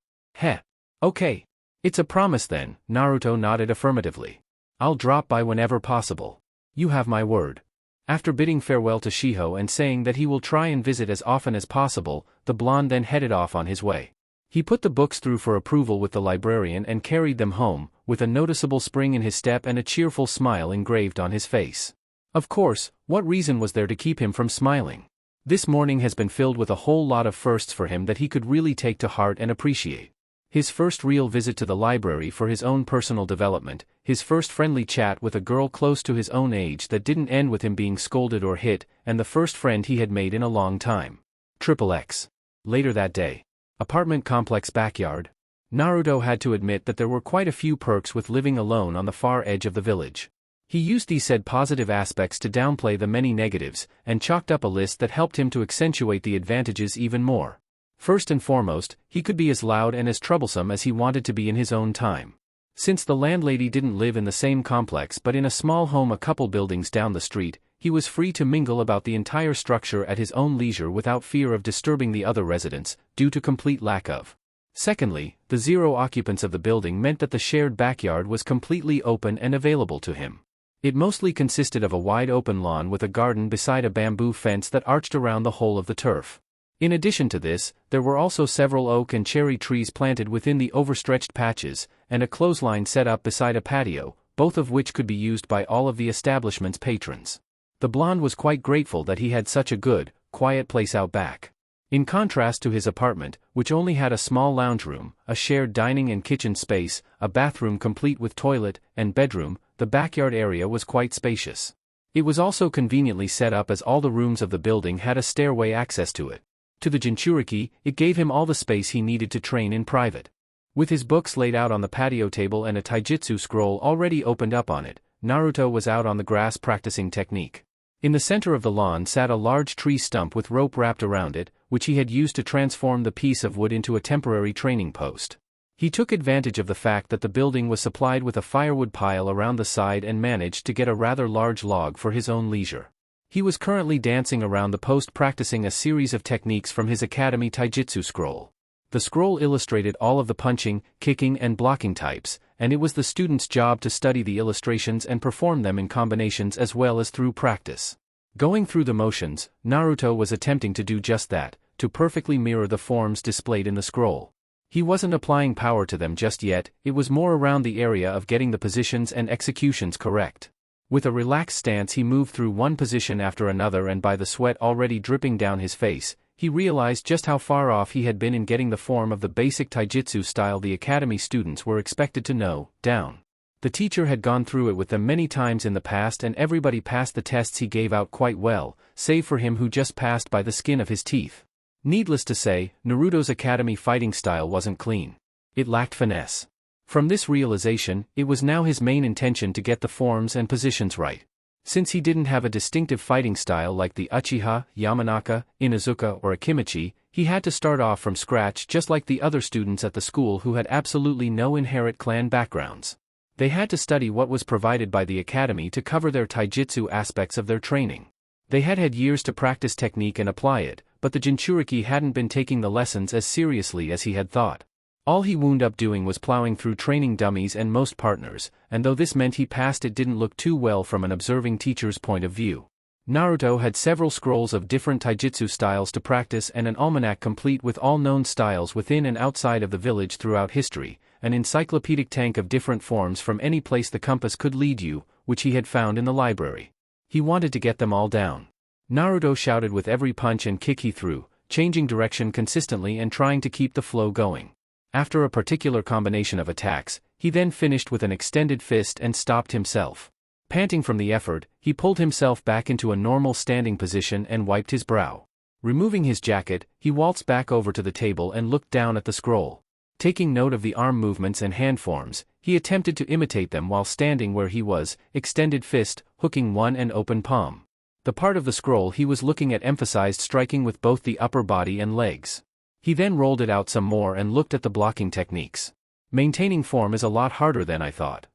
Okay. It's a promise then, Naruto nodded affirmatively. I'll drop by whenever possible. You have my word. After bidding farewell to Shiho and saying that he will try and visit as often as possible, the blonde then headed off on his way. He put the books through for approval with the librarian and carried them home, with a noticeable spring in his step and a cheerful smile engraved on his face. Of course, what reason was there to keep him from smiling? This morning has been filled with a whole lot of firsts for him that he could really take to heart and appreciate. His first real visit to the library for his own personal development, his first friendly chat with a girl close to his own age that didn't end with him being scolded or hit, and the first friend he had made in a long time. XXX. Later that day. Apartment complex backyard. Naruto had to admit that there were quite a few perks with living alone on the far edge of the village. He used these said positive aspects to downplay the many negatives, and chalked up a list that helped him to accentuate the advantages even more. First and foremost, he could be as loud and as troublesome as he wanted to be in his own time. Since the landlady didn't live in the same complex but in a small home a couple buildings down the street, he was free to mingle about the entire structure at his own leisure without fear of disturbing the other residents, due to complete lack of. Secondly, the 0 occupants of the building meant that the shared backyard was completely open and available to him. It mostly consisted of a wide open lawn with a garden beside a bamboo fence that arched around the whole of the turf. In addition to this, there were also several oak and cherry trees planted within the overstretched patches, and a clothesline set up beside a patio, both of which could be used by all of the establishment's patrons. The blonde was quite grateful that he had such a good, quiet place out back. In contrast to his apartment, which only had a small lounge room, a shared dining and kitchen space, a bathroom complete with toilet, and bedroom, the backyard area was quite spacious. It was also conveniently set up as all the rooms of the building had a stairway access to it. To the jinchuriki, it gave him all the space he needed to train in private. With his books laid out on the patio table and a taijutsu scroll already opened up on it, Naruto was out on the grass practicing technique. In the center of the lawn sat a large tree stump with rope wrapped around it, which he had used to transform the piece of wood into a temporary training post. He took advantage of the fact that the building was supplied with a firewood pile around the side and managed to get a rather large log for his own leisure. He was currently dancing around the post practicing a series of techniques from his academy taijutsu scroll. The scroll illustrated all of the punching, kicking and blocking types, and it was the student's job to study the illustrations and perform them in combinations as well as through practice. Going through the motions, Naruto was attempting to do just that, to perfectly mirror the forms displayed in the scroll. He wasn't applying power to them just yet, it was more around the area of getting the positions and executions correct. With a relaxed stance he moved through one position after another, and by the sweat already dripping down his face, he realized just how far off he had been in getting the form of the basic taijutsu style the academy students were expected to know, down. The teacher had gone through it with them many times in the past and everybody passed the tests he gave out quite well, save for him who just passed by the skin of his teeth. Needless to say, Naruto's academy fighting style wasn't clean. It lacked finesse. From this realization, it was now his main intention to get the forms and positions right. Since he didn't have a distinctive fighting style like the Uchiha, Yamanaka, Inuzuka or Akimichi, he had to start off from scratch just like the other students at the school who had absolutely no inherent clan backgrounds. They had to study what was provided by the academy to cover their taijutsu aspects of their training. They had had years to practice technique and apply it, but the jinchuriki hadn't been taking the lessons as seriously as he had thought. All he wound up doing was plowing through training dummies and most partners, and though this meant he passed, it didn't look too well from an observing teacher's point of view. Naruto had several scrolls of different taijutsu styles to practice and an almanac complete with all known styles within and outside of the village throughout history, an encyclopedic tank of different forms from any place the compass could lead you, which he had found in the library. He wanted to get them all down. Naruto shouted with every punch and kick he threw, changing direction consistently and trying to keep the flow going. After a particular combination of attacks, he then finished with an extended fist and stopped himself. Panting from the effort, he pulled himself back into a normal standing position and wiped his brow. Removing his jacket, he waltzed back over to the table and looked down at the scroll. Taking note of the arm movements and hand forms, he attempted to imitate them while standing where he was, extended fist, hooking one and open palm. The part of the scroll he was looking at emphasized striking with both the upper body and legs. He then rolled it out some more and looked at the blocking techniques. Maintaining form is a lot harder than I thought.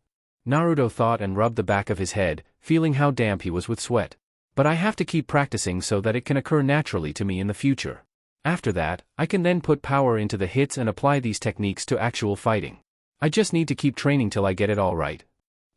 Naruto thought and rubbed the back of his head, feeling how damp he was with sweat. But I have to keep practicing so that it can occur naturally to me in the future. After that, I can then put power into the hits and apply these techniques to actual fighting. I just need to keep training till I get it all right.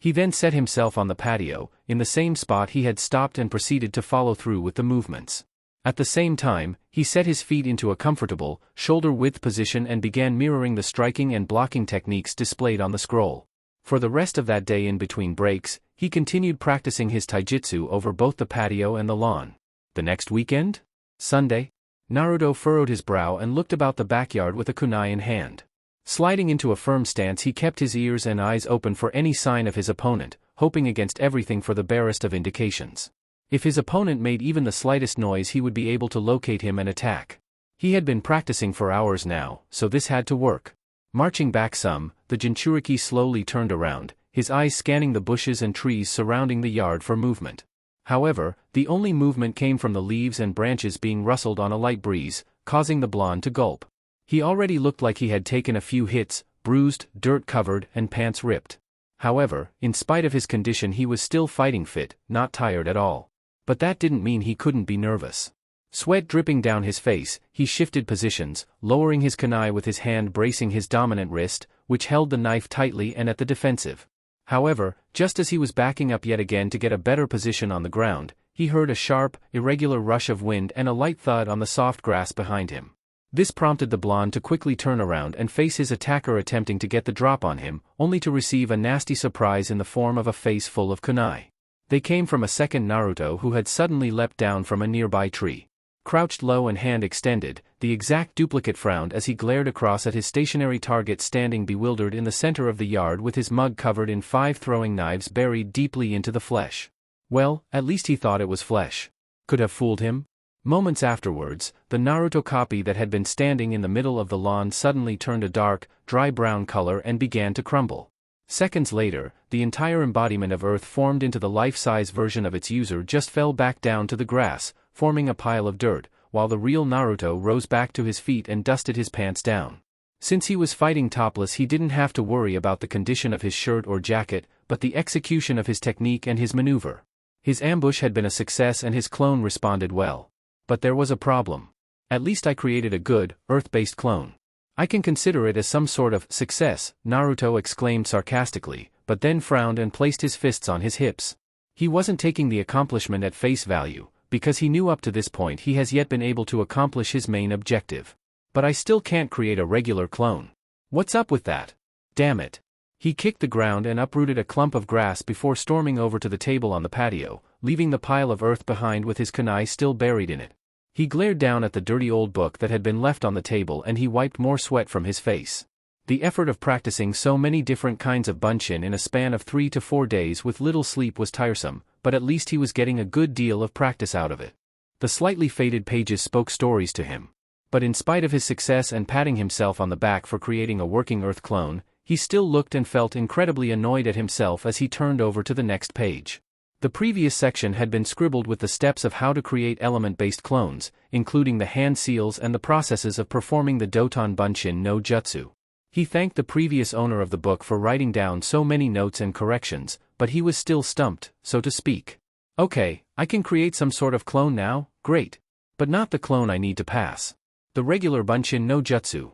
He then set himself on the patio, in the same spot he had stopped, and proceeded to follow through with the movements. At the same time, he set his feet into a comfortable, shoulder-width position and began mirroring the striking and blocking techniques displayed on the scroll. For the rest of that day in between breaks, he continued practicing his taijutsu over both the patio and the lawn. The next weekend? Sunday? Naruto furrowed his brow and looked about the backyard with a kunai in hand. Sliding into a firm stance, he kept his ears and eyes open for any sign of his opponent, hoping against everything for the barest of indications. If his opponent made even the slightest noise, he would be able to locate him and attack. He had been practicing for hours now, so this had to work. Marching back some, the jinchuriki slowly turned around, his eyes scanning the bushes and trees surrounding the yard for movement. However, the only movement came from the leaves and branches being rustled on a light breeze, causing the blonde to gulp. He already looked like he had taken a few hits, bruised, dirt-covered, and pants ripped. However, in spite of his condition, he was still fighting fit, not tired at all. But that didn't mean he couldn't be nervous. Sweat dripping down his face, he shifted positions, lowering his kunai with his hand bracing his dominant wrist, which held the knife tightly and at the defensive. However, just as he was backing up yet again to get a better position on the ground, he heard a sharp, irregular rush of wind and a light thud on the soft grass behind him. This prompted the blonde to quickly turn around and face his attacker attempting to get the drop on him, only to receive a nasty surprise in the form of a face full of kunai. They came from a second Naruto who had suddenly leapt down from a nearby tree. Crouched low and hand extended, the exact duplicate frowned as he glared across at his stationary target standing bewildered in the center of the yard with his mug covered in 5 throwing knives buried deeply into the flesh. Well, at least he thought it was flesh. Could have fooled him? Moments afterwards, the Naruto copy that had been standing in the middle of the lawn suddenly turned a dark, dry brown color and began to crumble. Seconds later, the entire embodiment of Earth formed into the life-size version of its user just fell back down to the grass, forming a pile of dirt, while the real Naruto rose back to his feet and dusted his pants down. Since he was fighting topless, he didn't have to worry about the condition of his shirt or jacket, but the execution of his technique and his maneuver. His ambush had been a success and his clone responded well. But there was a problem. At least I created a good, Earth-based clone. I can consider it as some sort of success, Naruto exclaimed sarcastically, but then frowned and placed his fists on his hips. He wasn't taking the accomplishment at face value, because he knew up to this point he has yet been able to accomplish his main objective. But I still can't create a regular clone. What's up with that? Damn it. He kicked the ground and uprooted a clump of grass before storming over to the table on the patio, leaving the pile of earth behind with his kunai still buried in it. He glared down at the dirty old book that had been left on the table and he wiped more sweat from his face. The effort of practicing so many different kinds of bunshin in a span of 3 to 4 days with little sleep was tiresome, but at least he was getting a good deal of practice out of it. The slightly faded pages spoke stories to him. But in spite of his success and patting himself on the back for creating a working Earth clone, he still looked and felt incredibly annoyed at himself as he turned over to the next page. The previous section had been scribbled with the steps of how to create element-based clones, including the hand seals and the processes of performing the Doton Bunshin no Jutsu. He thanked the previous owner of the book for writing down so many notes and corrections, but he was still stumped, so to speak. Okay, I can create some sort of clone now, great. But not the clone I need to pass. The regular Bunshin no Jutsu.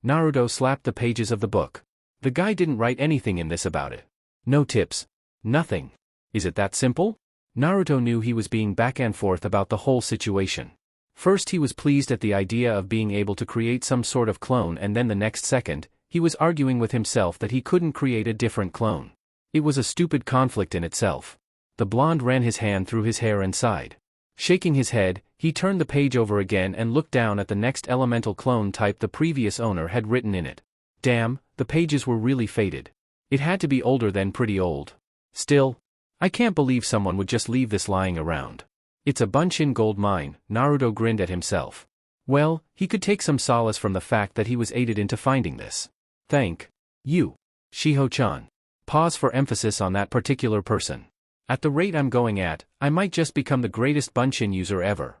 Naruto slapped the pages of the book. The guy didn't write anything in this about it. No tips. Nothing. Is it that simple? Naruto knew he was being back and forth about the whole situation. First he was pleased at the idea of being able to create some sort of clone, and then the next second, he was arguing with himself that he couldn't create a different clone. It was a stupid conflict in itself. The blonde ran his hand through his hair and sighed. Shaking his head, he turned the page over again and looked down at the next elemental clone type the previous owner had written in it. Damn, the pages were really faded. It had to be older than pretty old. Still, I can't believe someone would just leave this lying around. It's a Bunshin gold mine, Naruto grinned at himself. Well, he could take some solace from the fact that he was aided into finding this. Thank you, Shiho-chan. Pause for emphasis on that particular person. At the rate I'm going at, I might just become the greatest Bunshin user ever.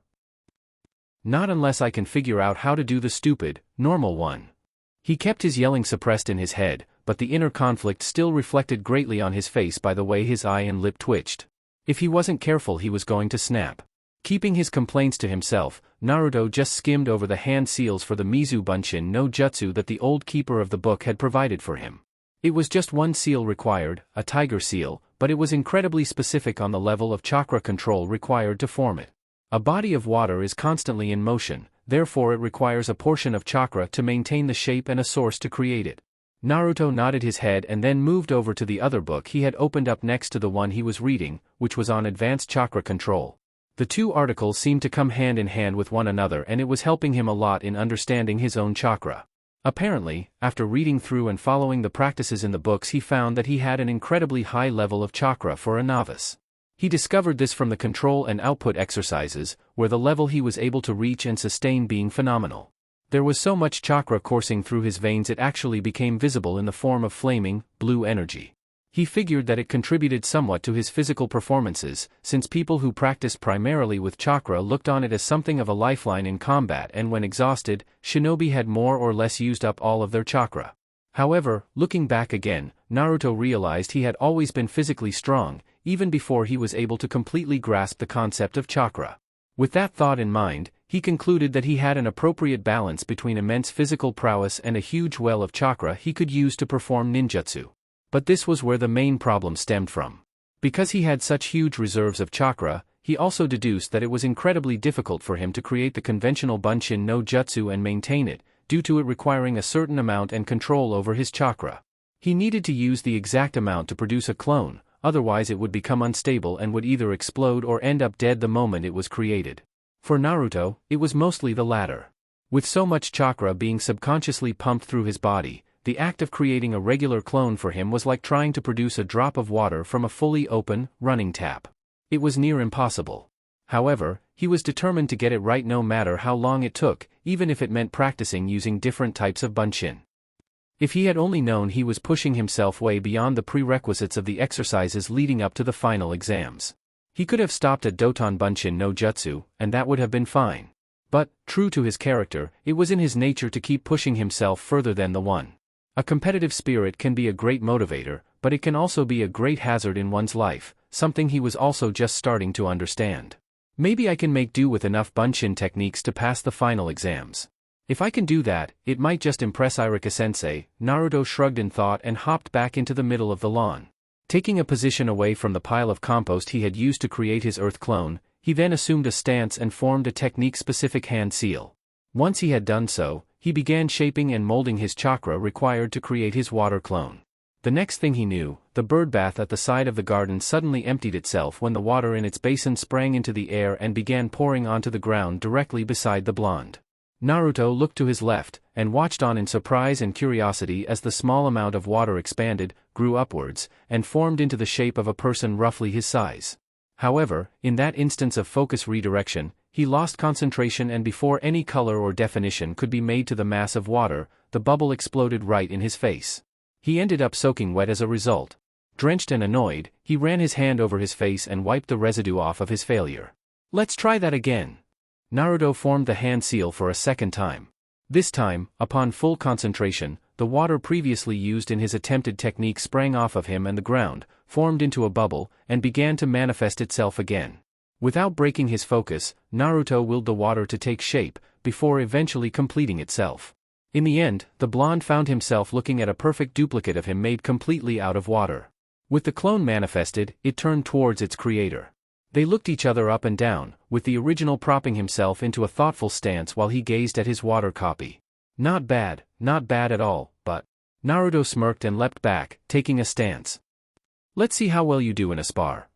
Not unless I can figure out how to do the stupid, normal one. He kept his yelling suppressed in his head, but the inner conflict still reflected greatly on his face by the way his eye and lip twitched. If he wasn't careful he was going to snap. Keeping his complaints to himself, Naruto just skimmed over the hand seals for the Mizu Bunshin no Jutsu that the old keeper of the book had provided for him. It was just one seal required, a tiger seal, but it was incredibly specific on the level of chakra control required to form it. A body of water is constantly in motion, therefore it requires a portion of chakra to maintain the shape and a source to create it. Naruto nodded his head and then moved over to the other book he had opened up next to the one he was reading, which was on advanced chakra control. The two articles seemed to come hand in hand with one another and it was helping him a lot in understanding his own chakra. Apparently, after reading through and following the practices in the books he found that he had an incredibly high level of chakra for a novice. He discovered this from the control and output exercises, where the level he was able to reach and sustain being phenomenal. There was so much chakra coursing through his veins it actually became visible in the form of flaming, blue energy. He figured that it contributed somewhat to his physical performances, since people who practiced primarily with chakra looked on it as something of a lifeline in combat, and when exhausted, shinobi had more or less used up all of their chakra. However, looking back again, Naruto realized he had always been physically strong, even before he was able to completely grasp the concept of chakra. With that thought in mind, he concluded that he had an appropriate balance between immense physical prowess and a huge well of chakra he could use to perform ninjutsu. But this was where the main problem stemmed from. Because he had such huge reserves of chakra, he also deduced that it was incredibly difficult for him to create the conventional Bunshin no Jutsu and maintain it, due to it requiring a certain amount and control over his chakra. He needed to use the exact amount to produce a clone, otherwise it would become unstable and would either explode or end up dead the moment it was created. For Naruto, it was mostly the latter. With so much chakra being subconsciously pumped through his body, the act of creating a regular clone for him was like trying to produce a drop of water from a fully open, running tap. It was near impossible. However, he was determined to get it right no matter how long it took, even if it meant practicing using different types of bunshin. If he had only known he was pushing himself way beyond the prerequisites of the exercises leading up to the final exams. He could have stopped at Doton Bunshin no Jutsu, and that would have been fine. But, true to his character, it was in his nature to keep pushing himself further than the one. A competitive spirit can be a great motivator, but it can also be a great hazard in one's life, something he was also just starting to understand. Maybe I can make do with enough bunshin techniques to pass the final exams. If I can do that, it might just impress Iruka-sensei. Naruto shrugged in thought and hopped back into the middle of the lawn. Taking a position away from the pile of compost he had used to create his earth clone, he then assumed a stance and formed a technique-specific hand seal. Once he had done so, he began shaping and molding his chakra required to create his water clone. The next thing he knew, the birdbath at the side of the garden suddenly emptied itself when the water in its basin sprang into the air and began pouring onto the ground directly beside the blonde. Naruto looked to his left, and watched on in surprise and curiosity as the small amount of water expanded, grew upwards, and formed into the shape of a person roughly his size. However, in that instance of focus redirection, he lost concentration, and before any color or definition could be made to the mass of water, the bubble exploded right in his face. He ended up soaking wet as a result. Drenched and annoyed, he ran his hand over his face and wiped the residue off of his failure. "Let's try that again." Naruto formed the hand seal for a second time. This time, upon full concentration, the water previously used in his attempted technique sprang off of him and the ground, formed into a bubble, and began to manifest itself again. Without breaking his focus, Naruto willed the water to take shape, before eventually completing itself. In the end, the blonde found himself looking at a perfect duplicate of him made completely out of water. With the clone manifested, it turned towards its creator. They looked each other up and down, with the original propping himself into a thoughtful stance while he gazed at his water copy. Not bad at all, but... Naruto smirked and leapt back, taking a stance. "Let's see how well you do in a spar."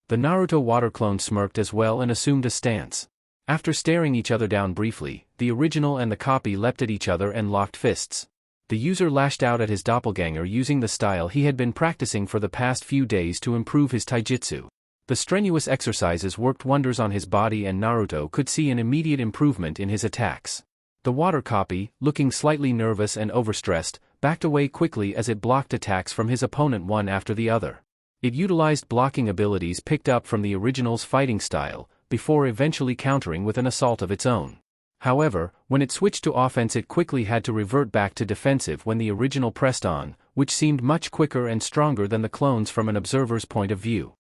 The Naruto water clone smirked as well and assumed a stance. After staring each other down briefly, the original and the copy leapt at each other and locked fists. The user lashed out at his doppelganger using the style he had been practicing for the past few days to improve his taijutsu. The strenuous exercises worked wonders on his body, and Naruto could see an immediate improvement in his attacks. The water copy, looking slightly nervous and overstressed, backed away quickly as it blocked attacks from his opponent one after the other. It utilized blocking abilities picked up from the original's fighting style, before eventually countering with an assault of its own. However, when it switched to offense, it quickly had to revert back to defensive when the original pressed on, which seemed much quicker and stronger than the clones from an observer's point of view.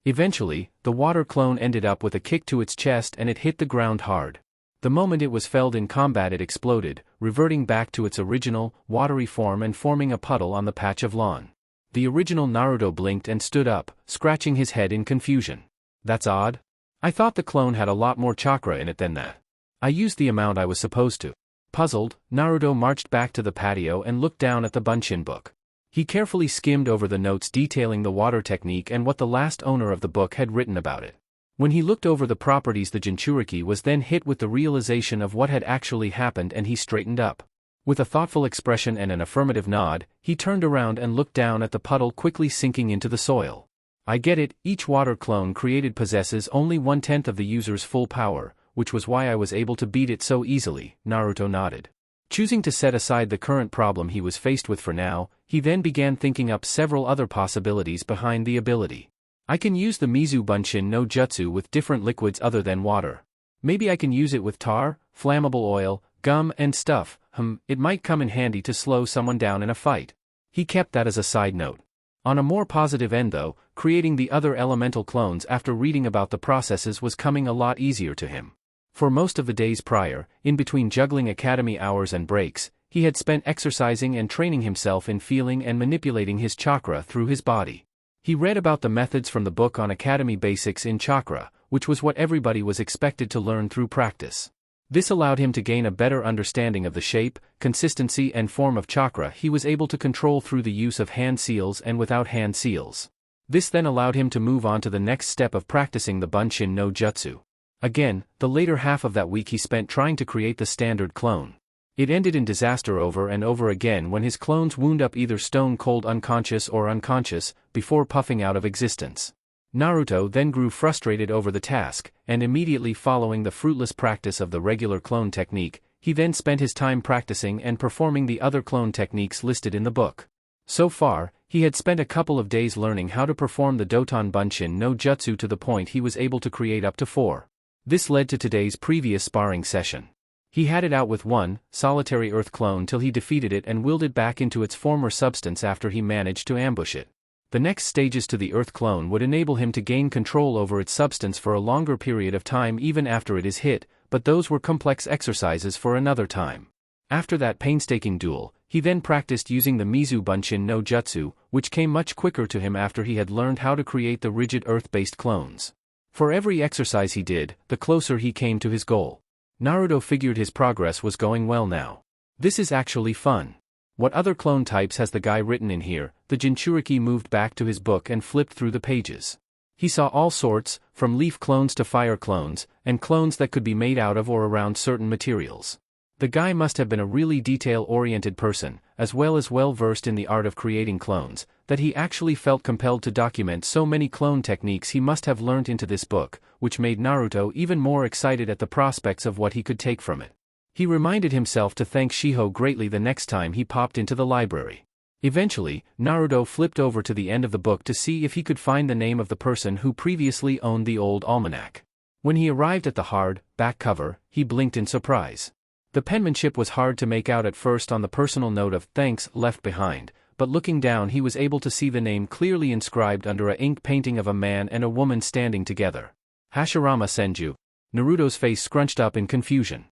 Eventually, the water clone ended up with a kick to its chest and it hit the ground hard. The moment it was felled in combat, it exploded, reverting back to its original, watery form and forming a puddle on the patch of lawn. The original Naruto blinked and stood up, scratching his head in confusion. "That's odd. I thought the clone had a lot more chakra in it than that. I used the amount I was supposed to." Puzzled, Naruto marched back to the patio and looked down at the bunshin book. He carefully skimmed over the notes detailing the water technique and what the last owner of the book had written about it. When he looked over the properties, the jinchuriki was then hit with the realization of what had actually happened, and he straightened up. With a thoughtful expression and an affirmative nod, he turned around and looked down at the puddle quickly sinking into the soil. "I get it, each water clone created possesses only 1/10 of the user's full power, which was why I was able to beat it so easily," Naruto nodded. Choosing to set aside the current problem he was faced with for now, he then began thinking up several other possibilities behind the ability. "I can use the Mizu Bunshin no Jutsu with different liquids other than water. Maybe I can use it with tar, flammable oil, gum and stuff. It might come in handy to slow someone down in a fight." He kept that as a side note. On a more positive end though, creating the other elemental clones after reading about the processes was coming a lot easier to him. For most of the days prior, in between juggling academy hours and breaks, he had spent exercising and training himself in feeling and manipulating his chakra through his body. He read about the methods from the book on Academy Basics in Chakra, which was what everybody was expected to learn through practice. This allowed him to gain a better understanding of the shape, consistency and form of chakra he was able to control through the use of hand seals and without hand seals. This then allowed him to move on to the next step of practicing the Bunshin no Jutsu. Again, the later half of that week he spent trying to create the standard clone. It ended in disaster over and over again when his clones wound up either stone-cold unconscious or unconscious, before puffing out of existence. Naruto then grew frustrated over the task, and immediately following the fruitless practice of the regular clone technique, he then spent his time practicing and performing the other clone techniques listed in the book. So far, he had spent a couple of days learning how to perform the Doton Bunshin no Jutsu to the point he was able to create up to 4. This led to today's previous sparring session. He had it out with one solitary earth clone till he defeated it and willed it back into its former substance after he managed to ambush it. The next stages to the earth clone would enable him to gain control over its substance for a longer period of time even after it is hit, but those were complex exercises for another time. After that painstaking duel, he then practiced using the Mizu Bunshin no Jutsu, which came much quicker to him after he had learned how to create the rigid earth-based clones. For every exercise he did, the closer he came to his goal. Naruto figured his progress was going well now. This is actually fun. What other clone types has the guy written in here? The Jinchuriki moved back to his book and flipped through the pages. He saw all sorts, from leaf clones to fire clones, and clones that could be made out of or around certain materials. The guy must have been a really detail-oriented person, as well as well-versed in the art of creating clones, that he actually felt compelled to document so many clone techniques he must have learned into this book, which made Naruto even more excited at the prospects of what he could take from it. He reminded himself to thank Shiho greatly the next time he popped into the library. Eventually, Naruto flipped over to the end of the book to see if he could find the name of the person who previously owned the old almanac. When he arrived at the hard back cover, he blinked in surprise. The penmanship was hard to make out at first on the personal note of thanks left behind, but looking down he was able to see the name clearly inscribed under a ink painting of a man and a woman standing together. Hashirama Senju. Naruto's face scrunched up in confusion.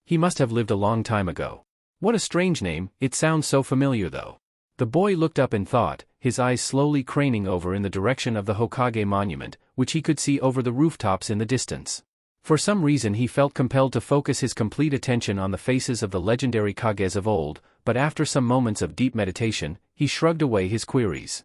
He must have lived a long time ago. What a strange name, it sounds so familiar though. The boy looked up in thought, his eyes slowly craning over in the direction of the Hokage monument, which he could see over the rooftops in the distance. For some reason he felt compelled to focus his complete attention on the faces of the legendary Kages of old, but after some moments of deep meditation, he shrugged away his queries.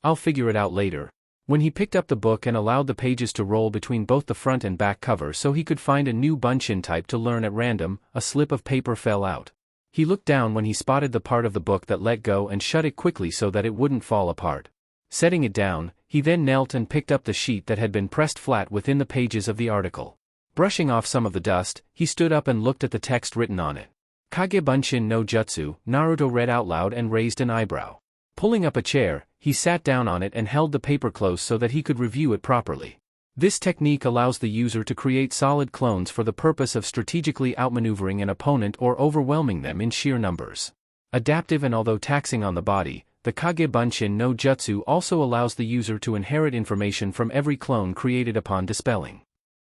I'll figure it out later. When he picked up the book and allowed the pages to roll between both the front and back cover so he could find a new Bunshin type to learn at random, a slip of paper fell out. He looked down when he spotted the part of the book that let go and shut it quickly so that it wouldn't fall apart. Setting it down, he then knelt and picked up the sheet that had been pressed flat within the pages of the article. Brushing off some of the dust, he stood up and looked at the text written on it. Kage Bunshin no Jutsu, Naruto read out loud and raised an eyebrow. Pulling up a chair, he sat down on it and held the paper close so that he could review it properly. This technique allows the user to create solid clones for the purpose of strategically outmaneuvering an opponent or overwhelming them in sheer numbers. Adaptive and although taxing on the body, the Kage Bunshin no Jutsu also allows the user to inherit information from every clone created upon dispelling.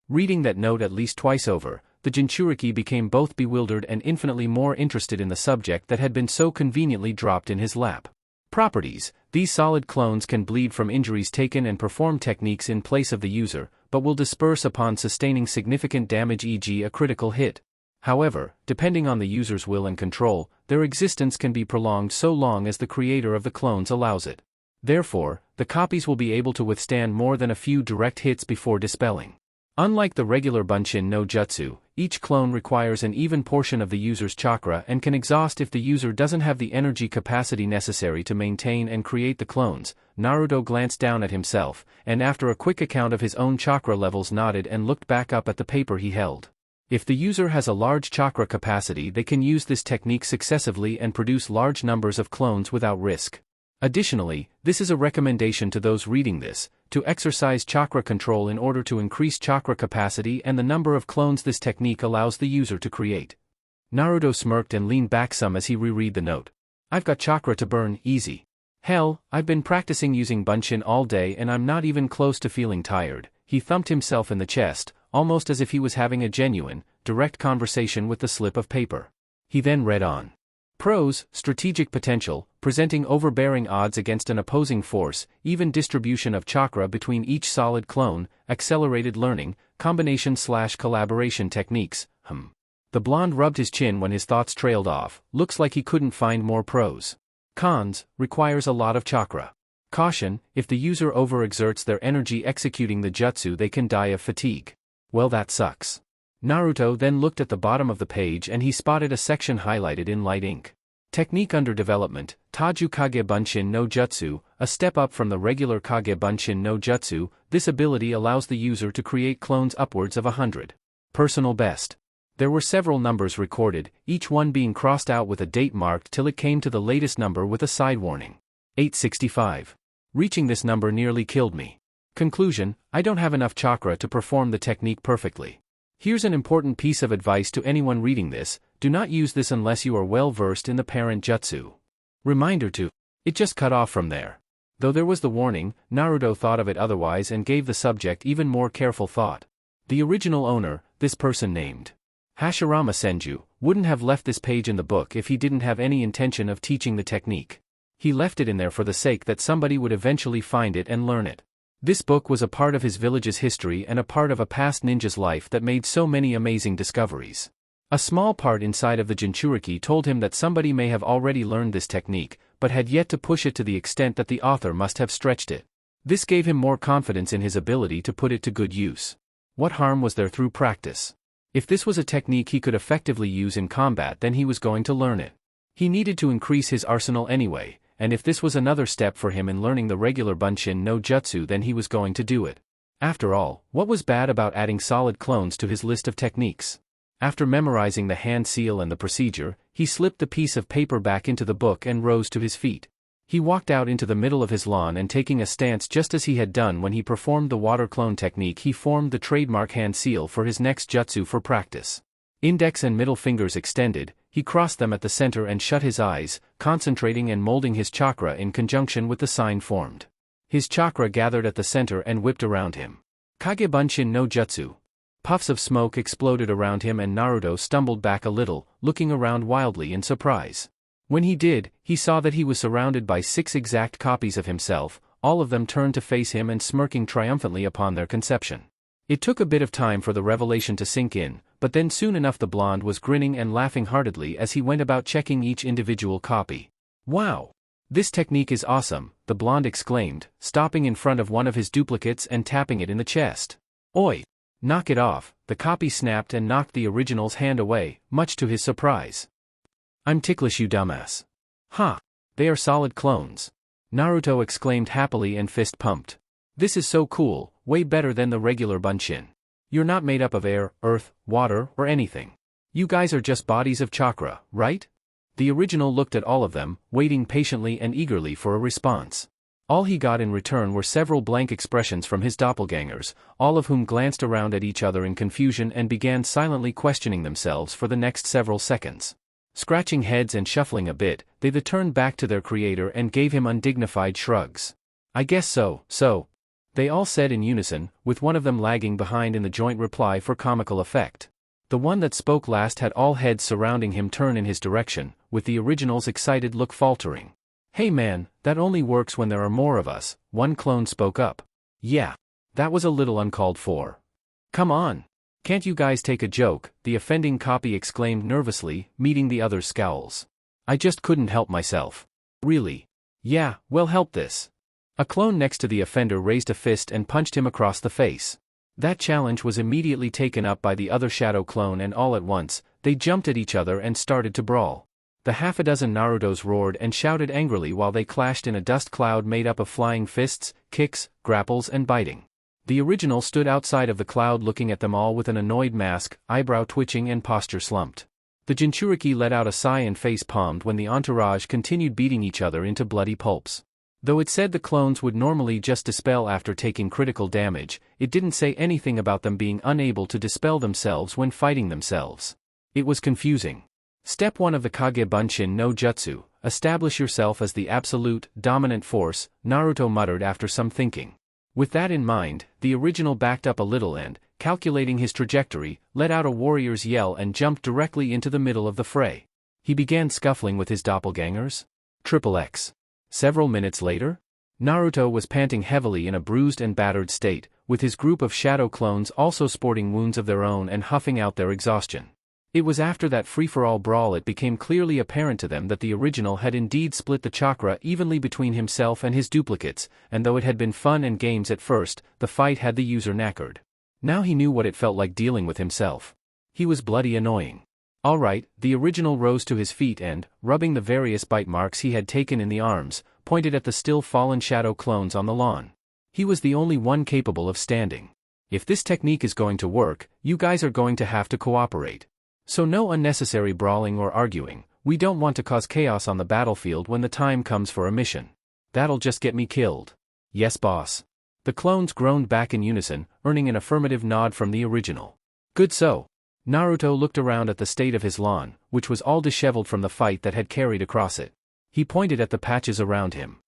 Reading that note at least twice over, the Jinchuriki became both bewildered and infinitely more interested in the subject that had been so conveniently dropped in his lap. Properties: these solid clones can bleed from injuries taken and perform techniques in place of the user, but will disperse upon sustaining significant damage, e.g. a critical hit. However, depending on the user's will and control, their existence can be prolonged so long as the creator of the clones allows it. Therefore, the copies will be able to withstand more than a few direct hits before dispelling. Unlike the regular Bunshin no Jutsu, each clone requires an even portion of the user's chakra and can exhaust if the user doesn't have the energy capacity necessary to maintain and create the clones. Naruto glanced down at himself, and after a quick account of his own chakra levels nodded and looked back up at the paper he held. If the user has a large chakra capacity, they can use this technique successively and produce large numbers of clones without risk. Additionally, this is a recommendation to those reading this, to exercise chakra control in order to increase chakra capacity and the number of clones this technique allows the user to create. Naruto smirked and leaned back some as he reread the note. I've got chakra to burn, easy. Hell, I've been practicing using Bunshin all day and I'm not even close to feeling tired. He thumped himself in the chest, almost as if he was having a genuine, direct conversation with the slip of paper. He then read on. Pros: strategic potential, presenting overbearing odds against an opposing force, even distribution of chakra between each solid clone, accelerated learning, combination/collaboration techniques. The blonde rubbed his chin when his thoughts trailed off. Looks like he couldn't find more pros. Cons: requires a lot of chakra. Caution: if the user overexerts their energy executing the jutsu, they can die of fatigue. Well, that sucks. Naruto then looked at the bottom of the page and he spotted a section highlighted in light ink. Technique under development, Taju Kage Bunshin no Jutsu, a step up from the regular Kage Bunshin no Jutsu. This ability allows the user to create clones upwards of 100. Personal best. There were several numbers recorded, each one being crossed out with a date marked till it came to the latest number with a side warning. 865. Reaching this number nearly killed me. Conclusion, I don't have enough chakra to perform the technique perfectly. Here's an important piece of advice to anyone reading this: do not use this unless you are well versed in the parent jutsu. Reminder to. It just cut off from there. Though there was the warning, Naruto thought of it otherwise and gave the subject even more careful thought. The original owner, this person named Hashirama Senju, wouldn't have left this page in the book if he didn't have any intention of teaching the technique. He left it in there for the sake that somebody would eventually find it and learn it. This book was a part of his village's history and a part of a past ninja's life that made so many amazing discoveries. A small part inside of the jinchuriki told him that somebody may have already learned this technique, but had yet to push it to the extent that the author must have stretched it. This gave him more confidence in his ability to put it to good use. What harm was there through practice? If this was a technique he could effectively use in combat, then he was going to learn it. He needed to increase his arsenal anyway, and if this was another step for him in learning the regular Bunshin no Jutsu, then he was going to do it. After all, what was bad about adding solid clones to his list of techniques? After memorizing the hand seal and the procedure, he slipped the piece of paper back into the book and rose to his feet. He walked out into the middle of his lawn and, taking a stance just as he had done when he performed the water clone technique, he formed the trademark hand seal for his next jutsu for practice. Index and middle fingers extended, he crossed them at the center and shut his eyes, concentrating and molding his chakra in conjunction with the sign formed. His chakra gathered at the center and whipped around him. Kage Bunshin no Jutsu. Puffs of smoke exploded around him and Naruto stumbled back a little, looking around wildly in surprise. When he did, he saw that he was surrounded by 6 exact copies of himself, all of them turned to face him and smirking triumphantly upon their conception. It took a bit of time for the revelation to sink in, but then soon enough the blonde was grinning and laughing heartedly as he went about checking each individual copy. Wow! This technique is awesome, the blonde exclaimed, stopping in front of one of his duplicates and tapping it in the chest. Oi! Knock it off, the copy snapped and knocked the original's hand away, much to his surprise. I'm ticklish, you dumbass. Ha! They are solid clones. Naruto exclaimed happily and fist pumped. This is so cool, way better than the regular Bunshin. You're not made up of air, earth, water, or anything. You guys are just bodies of chakra, right? The original looked at all of them, waiting patiently and eagerly for a response. All he got in return were several blank expressions from his doppelgangers, all of whom glanced around at each other in confusion and began silently questioning themselves for the next several seconds. Scratching heads and shuffling a bit, they turned back to their creator and gave him undignified shrugs. I guess so, they all said in unison, with one of them lagging behind in the joint reply for comical effect. The one that spoke last had all heads surrounding him turn in his direction, with the original's excited look faltering. Hey man, that only works when there are more of us, one clone spoke up. Yeah. That was a little uncalled for. Come on. Can't you guys take a joke, the offending copy exclaimed nervously, meeting the other's scowls. I just couldn't help myself. Really? Yeah, well, help this. A clone next to the offender raised a fist and punched him across the face. That challenge was immediately taken up by the other shadow clone and all at once, they jumped at each other and started to brawl. The half a dozen Narutos roared and shouted angrily while they clashed in a dust cloud made up of flying fists, kicks, grapples and biting. The original stood outside of the cloud looking at them all with an annoyed mask, eyebrow twitching and posture slumped. The jinchuriki let out a sigh and face palmed when the entourage continued beating each other into bloody pulps. Though it said the clones would normally just dispel after taking critical damage, it didn't say anything about them being unable to dispel themselves when fighting themselves. It was confusing. Step 1 of the Kage Bunshin no Jutsu, establish yourself as the absolute, dominant force, Naruto muttered after some thinking. With that in mind, the original backed up a little and, calculating his trajectory, let out a warrior's yell and jumped directly into the middle of the fray. He began scuffling with his doppelgangers. XXX. Several minutes later, Naruto was panting heavily in a bruised and battered state, with his group of shadow clones also sporting wounds of their own and huffing out their exhaustion. It was after that free-for-all brawl it became clearly apparent to them that the original had indeed split the chakra evenly between himself and his duplicates, and though it had been fun and games at first, the fight had the user knackered. Now he knew what it felt like dealing with himself. He was bloody annoying. Alright, the original rose to his feet and, rubbing the various bite marks he had taken in the arms, pointed at the still fallen shadow clones on the lawn. He was the only one capable of standing. If this technique is going to work, you guys are going to have to cooperate. So no unnecessary brawling or arguing. We don't want to cause chaos on the battlefield when the time comes for a mission. That'll just get me killed. Yes, boss. The clones groaned back in unison, earning an affirmative nod from the original. Good so. Naruto looked around at the state of his lawn, which was all disheveled from the fight that had carried across it. He pointed at the patches around him.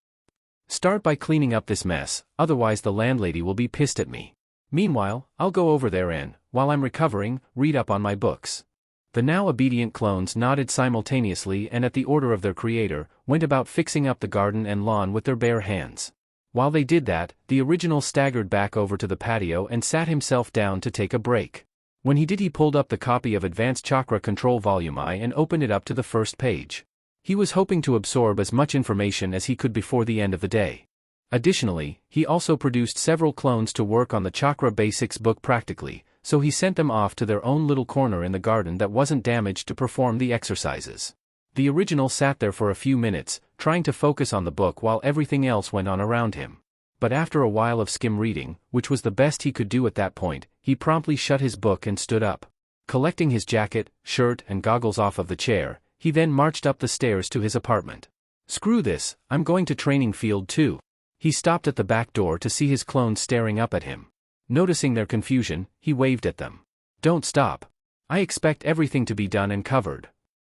Start by cleaning up this mess, otherwise the landlady will be pissed at me. Meanwhile, I'll go over there and, while I'm recovering, read up on my books. The now obedient clones nodded simultaneously and at the order of their creator, went about fixing up the garden and lawn with their bare hands. While they did that, the original staggered back over to the patio and sat himself down to take a break. When he did, he pulled up the copy of Advanced Chakra Control Volume I and opened it up to the first page. He was hoping to absorb as much information as he could before the end of the day. Additionally, he also produced several clones to work on the Chakra Basics book practically, so he sent them off to their own little corner in the garden that wasn't damaged to perform the exercises. The original sat there for a few minutes, trying to focus on the book while everything else went on around him. But after a while of skim reading, which was the best he could do at that point, he promptly shut his book and stood up. Collecting his jacket, shirt, and goggles off of the chair, he then marched up the stairs to his apartment. Screw this, I'm going to training field too. He stopped at the back door to see his clones staring up at him. Noticing their confusion, he waved at them. Don't stop. I expect everything to be done and covered.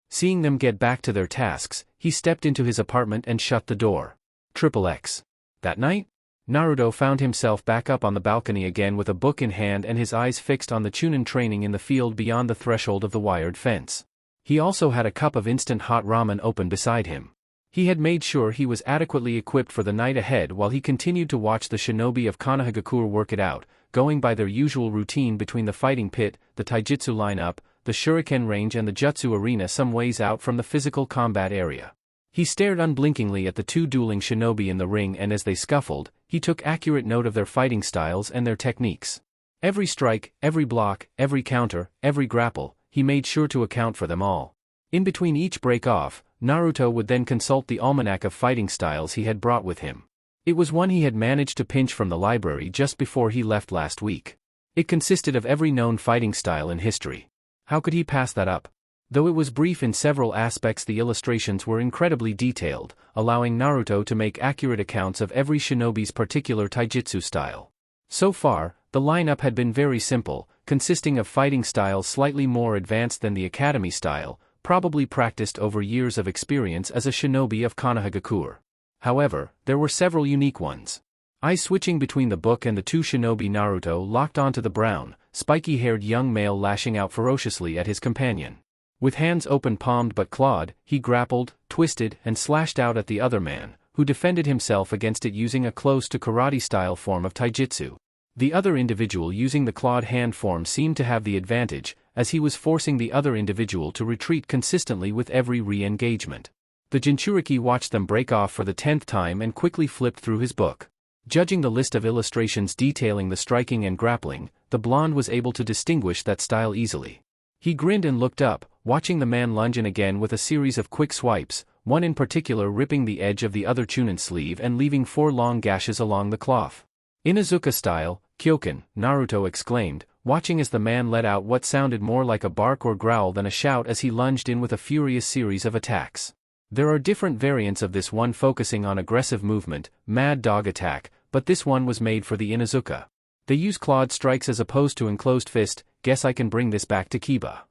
Seeing them get back to their tasks, he stepped into his apartment and shut the door. XXX. That night, Naruto found himself back up on the balcony again with a book in hand and his eyes fixed on the Chunin training in the field beyond the threshold of the wired fence. He also had a cup of instant hot ramen open beside him. He had made sure he was adequately equipped for the night ahead while he continued to watch the shinobi of Konohagakure work it out, going by their usual routine between the fighting pit, the taijutsu lineup, the shuriken range and the jutsu arena some ways out from the physical combat area. He stared unblinkingly at the two dueling shinobi in the ring and as they scuffled, he took accurate note of their fighting styles and their techniques. Every strike, every block, every counter, every grapple, he made sure to account for them all. In between each break-off, Naruto would then consult the almanac of fighting styles he had brought with him. It was one he had managed to pinch from the library just before he left last week. It consisted of every known fighting style in history. How could he pass that up? Though it was brief in several aspects, the illustrations were incredibly detailed, allowing Naruto to make accurate accounts of every shinobi's particular taijutsu style. So far, the lineup had been very simple, consisting of fighting styles slightly more advanced than the academy style, probably practiced over years of experience as a shinobi of Konohagakure. However, there were several unique ones. Eyes switching between the book and the two shinobi, Naruto locked onto the brown, spiky-haired young male lashing out ferociously at his companion. With hands open-palmed but clawed, he grappled, twisted, and slashed out at the other man, who defended himself against it using a close-to-karate-style form of taijutsu. The other individual using the clawed hand form seemed to have the advantage, as he was forcing the other individual to retreat consistently with every re-engagement. The jinchuriki watched them break off for the 10th time and quickly flipped through his book. Judging the list of illustrations detailing the striking and grappling, the blonde was able to distinguish that style easily. He grinned and looked up, watching the man lunge in again with a series of quick swipes, one in particular ripping the edge of the other Chunin sleeve and leaving 4 long gashes along the cloth. Inuzuka style, Kyoken, Naruto exclaimed, watching as the man let out what sounded more like a bark or growl than a shout as he lunged in with a furious series of attacks. There are different variants of this one focusing on aggressive movement, mad dog attack, but this one was made for the Inuzuka. They use clawed strikes as opposed to enclosed fist. Guess I can bring this back to Kiba.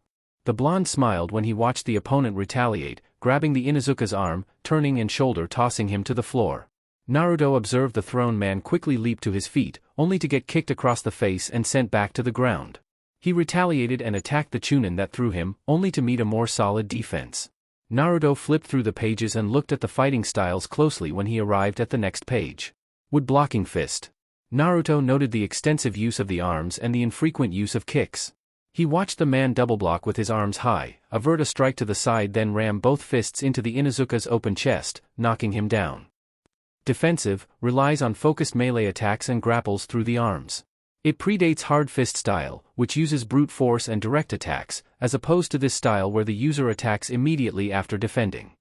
The blonde smiled when he watched the opponent retaliate, grabbing the Inuzuka's arm, turning and shoulder tossing him to the floor. Naruto observed the thrown man quickly leap to his feet, only to get kicked across the face and sent back to the ground. He retaliated and attacked the Chunin that threw him, only to meet a more solid defense. Naruto flipped through the pages and looked at the fighting styles closely when he arrived at the next page. Wood blocking fist. Naruto noted the extensive use of the arms and the infrequent use of kicks. He watched the man double block with his arms high, avert a strike to the side, then ram both fists into the Inuzuka's open chest, knocking him down. Defensive, relies on focused melee attacks and grapples through the arms. It predates hard fist style, which uses brute force and direct attacks, as opposed to this style where the user attacks immediately after defending.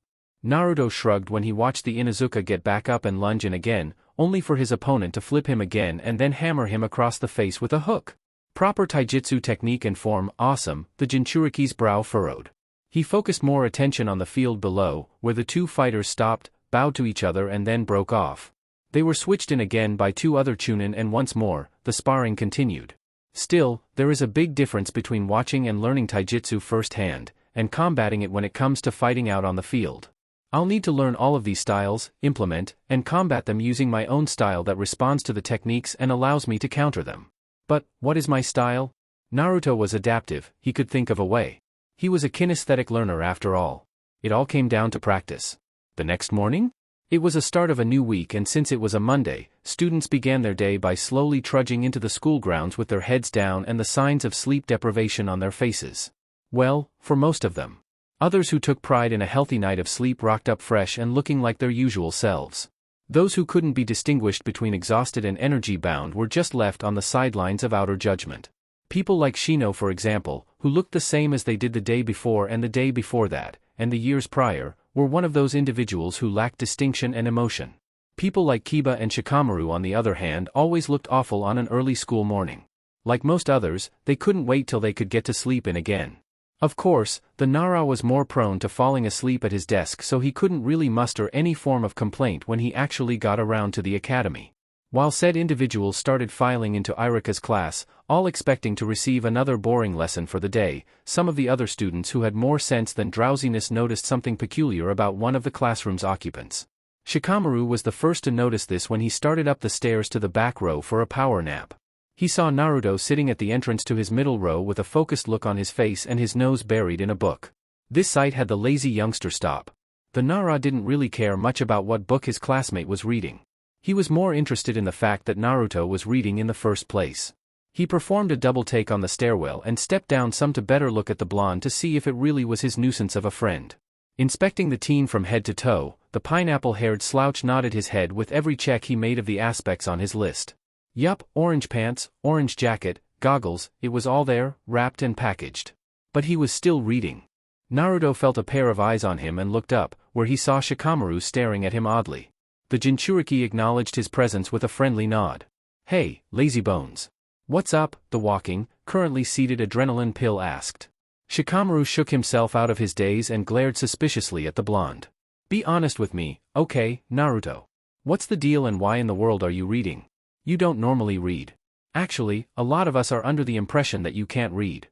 Naruto shrugged when he watched the Inuzuka get back up and lunge in again, only for his opponent to flip him again and then hammer him across the face with a hook. Proper taijutsu technique and form, awesome, the jinchuriki's brow furrowed. He focused more attention on the field below, where the two fighters stopped, bowed to each other and then broke off. They were switched in again by two other chunin and once more, the sparring continued. Still, there is a big difference between watching and learning taijutsu firsthand, and combating it when it comes to fighting out on the field. I'll need to learn all of these styles, implement, and combat them using my own style that responds to the techniques and allows me to counter them. But, what is my style? Naruto was adaptive, he could think of a way. He was a kinesthetic learner after all. It all came down to practice. The next morning? It was a start of a new week, and since it was a Monday, students began their day by slowly trudging into the school grounds with their heads down and the signs of sleep deprivation on their faces. Well, for most of them. Others who took pride in a healthy night of sleep rocked up fresh and looking like their usual selves. Those who couldn't be distinguished between exhausted and energy-bound were just left on the sidelines of outer judgment. People like Shino, for example, who looked the same as they did the day before and the day before that, and the years prior, were one of those individuals who lacked distinction and emotion. People like Kiba and Shikamaru, on the other hand, always looked awful on an early school morning. Like most others, they couldn't wait till they could get to sleep in again. Of course, the Nara was more prone to falling asleep at his desk, so he couldn't really muster any form of complaint when he actually got around to the academy. While said individuals started filing into Irika's class, all expecting to receive another boring lesson for the day, some of the other students who had more sense than drowsiness noticed something peculiar about one of the classroom's occupants. Shikamaru was the first to notice this when he started up the stairs to the back row for a power nap. He saw Naruto sitting at the entrance to his middle row with a focused look on his face and his nose buried in a book. This sight had the lazy youngster stop. The Nara didn't really care much about what book his classmate was reading. He was more interested in the fact that Naruto was reading in the first place. He performed a double take on the stairwell and stepped down some to better look at the blonde to see if it really was his nuisance of a friend. Inspecting the teen from head to toe, the pineapple-haired slouch nodded his head with every check he made of the aspects on his list. Yup, orange pants, orange jacket, goggles, it was all there, wrapped and packaged. But he was still reading. Naruto felt a pair of eyes on him and looked up, where he saw Shikamaru staring at him oddly. The jinchuriki acknowledged his presence with a friendly nod. Hey, lazy bones. What's up? The walking, currently seated adrenaline pill asked. Shikamaru shook himself out of his daze and glared suspiciously at the blonde. Be honest with me, okay, Naruto. What's the deal and why in the world are you reading? You don't normally read. Actually, a lot of us are under the impression that you can't read.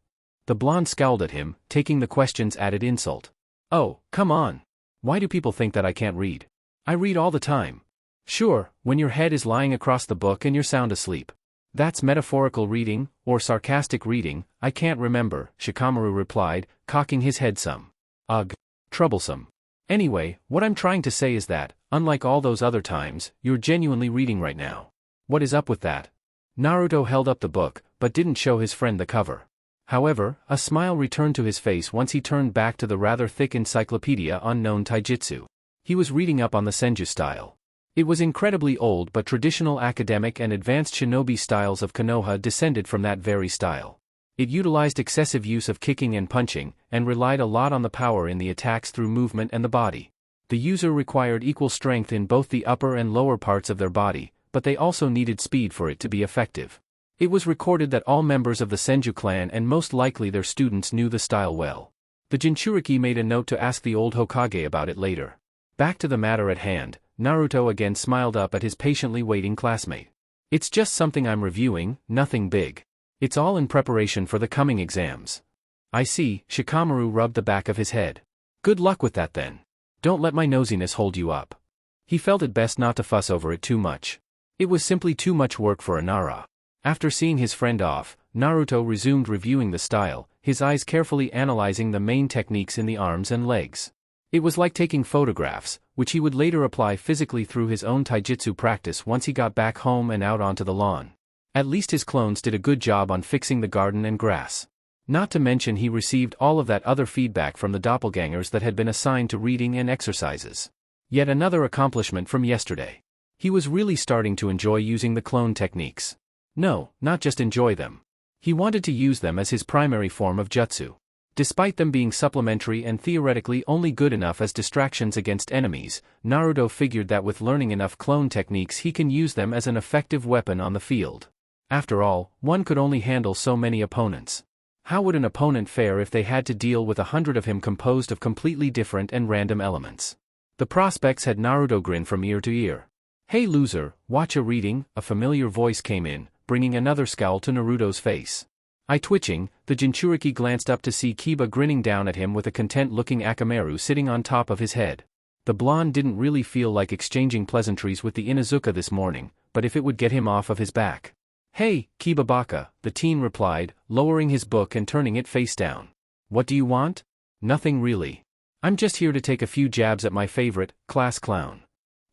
The blonde scowled at him, taking the question's added insult. Oh, come on. Why do people think that I can't read? I read all the time. Sure, when your head is lying across the book and you're sound asleep. That's metaphorical reading, or sarcastic reading, I can't remember, Shikamaru replied, cocking his head some. Ugh. Troublesome. Anyway, what I'm trying to say is that, unlike all those other times, you're genuinely reading right now. What is up with that? Naruto held up the book, but didn't show his friend the cover. However, a smile returned to his face once he turned back to the rather thick encyclopedia on known taijutsu. He was reading up on the senju style. It was incredibly old, but traditional academic and advanced shinobi styles of Konoha descended from that very style. It utilized excessive use of kicking and punching, and relied a lot on the power in the attacks through movement and the body. The user required equal strength in both the upper and lower parts of their body, but they also needed speed for it to be effective. It was recorded that all members of the Senju clan and most likely their students knew the style well. The Jinchuriki made a note to ask the old Hokage about it later. Back to the matter at hand, Naruto again smiled up at his patiently waiting classmate. It's just something I'm reviewing, nothing big. It's all in preparation for the coming exams. I see, Shikamaru rubbed the back of his head. Good luck with that then. Don't let my nosiness hold you up. He felt it best not to fuss over it too much. It was simply too much work for a Nara. After seeing his friend off, Naruto resumed reviewing the style, his eyes carefully analyzing the main techniques in the arms and legs. It was like taking photographs, which he would later apply physically through his own taijutsu practice once he got back home and out onto the lawn. At least his clones did a good job on fixing the garden and grass. Not to mention he received all of that other feedback from the doppelgangers that had been assigned to reading and exercises. Yet another accomplishment from yesterday. He was really starting to enjoy using the clone techniques. No, not just enjoy them. He wanted to use them as his primary form of jutsu. Despite them being supplementary and theoretically only good enough as distractions against enemies, Naruto figured that with learning enough clone techniques he can use them as an effective weapon on the field. After all, one could only handle so many opponents. How would an opponent fare if they had to deal with 100 of him composed of completely different and random elements? The prospects had Naruto grin from ear to ear. "Hey loser, watch a reading," a familiar voice came in, bringing another scowl to Naruto's face. Eye twitching, the Jinchuriki glanced up to see Kiba grinning down at him with a content-looking Akamaru sitting on top of his head. The blonde didn't really feel like exchanging pleasantries with the Inuzuka this morning, but if it would get him off of his back. "Hey, Kiba Baka," the teen replied, lowering his book and turning it face down. "What do you want?" "Nothing really. I'm just here to take a few jabs at my favorite, class clown."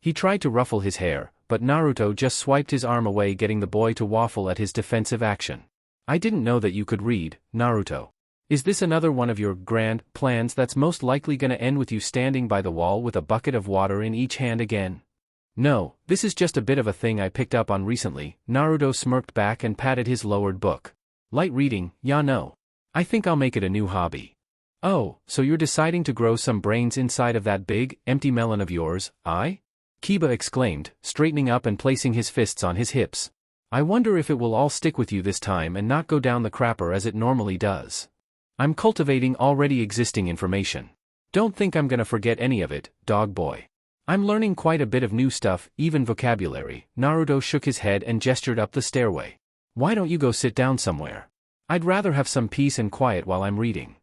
He tried to ruffle his hair, but Naruto just swiped his arm away, getting the boy to waffle at his defensive action. "I didn't know that you could read, Naruto. Is this another one of your grand plans that's most likely gonna end with you standing by the wall with a bucket of water in each hand again?" "No, this is just a bit of a thing I picked up on recently," Naruto smirked back and patted his lowered book. "Light reading, ya no. I think I'll make it a new hobby." "Oh, so you're deciding to grow some brains inside of that big, empty melon of yours, aye?" Kiba exclaimed, straightening up and placing his fists on his hips. "I wonder if it will all stick with you this time and not go down the crapper as it normally does. I'm cultivating already existing information. Don't think I'm gonna forget any of it, dog boy. I'm learning quite a bit of new stuff, even vocabulary." Naruto shook his head and gestured up the stairway. "Why don't you go sit down somewhere? I'd rather have some peace and quiet while I'm reading."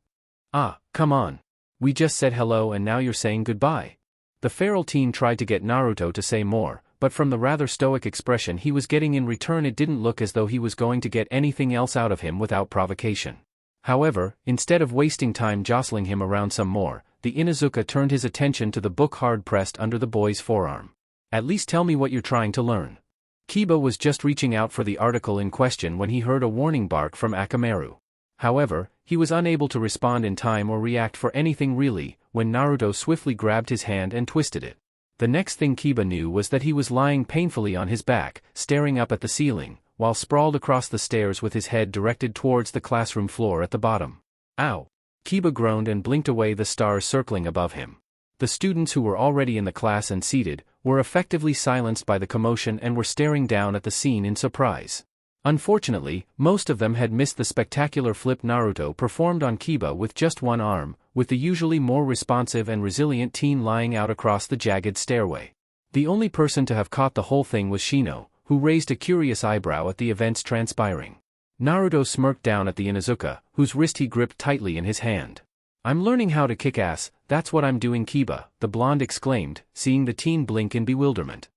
"Ah, come on. We just said hello and now you're saying goodbye." The feral teen tried to get Naruto to say more, but from the rather stoic expression he was getting in return it didn't look as though he was going to get anything else out of him without provocation. However, instead of wasting time jostling him around some more, the Inuzuka turned his attention to the book hard pressed under the boy's forearm. "At least tell me what you're trying to learn." Kiba was just reaching out for the article in question when he heard a warning bark from Akamaru. However, he was unable to respond in time or react for anything really, when Naruto swiftly grabbed his hand and twisted it. The next thing Kiba knew was that he was lying painfully on his back, staring up at the ceiling, while sprawled across the stairs with his head directed towards the classroom floor at the bottom. "Ow!" Kiba groaned and blinked away, the stars circling above him. The students who were already in the class and seated, were effectively silenced by the commotion and were staring down at the scene in surprise. Unfortunately, most of them had missed the spectacular flip Naruto performed on Kiba with just one arm, with the usually more responsive and resilient teen lying out across the jagged stairway. The only person to have caught the whole thing was Shino, who raised a curious eyebrow at the events transpiring. Naruto smirked down at the Inuzuka, whose wrist he gripped tightly in his hand. "I'm learning how to kick ass, that's what I'm doing, Kiba," the blonde exclaimed, seeing the teen blink in bewilderment.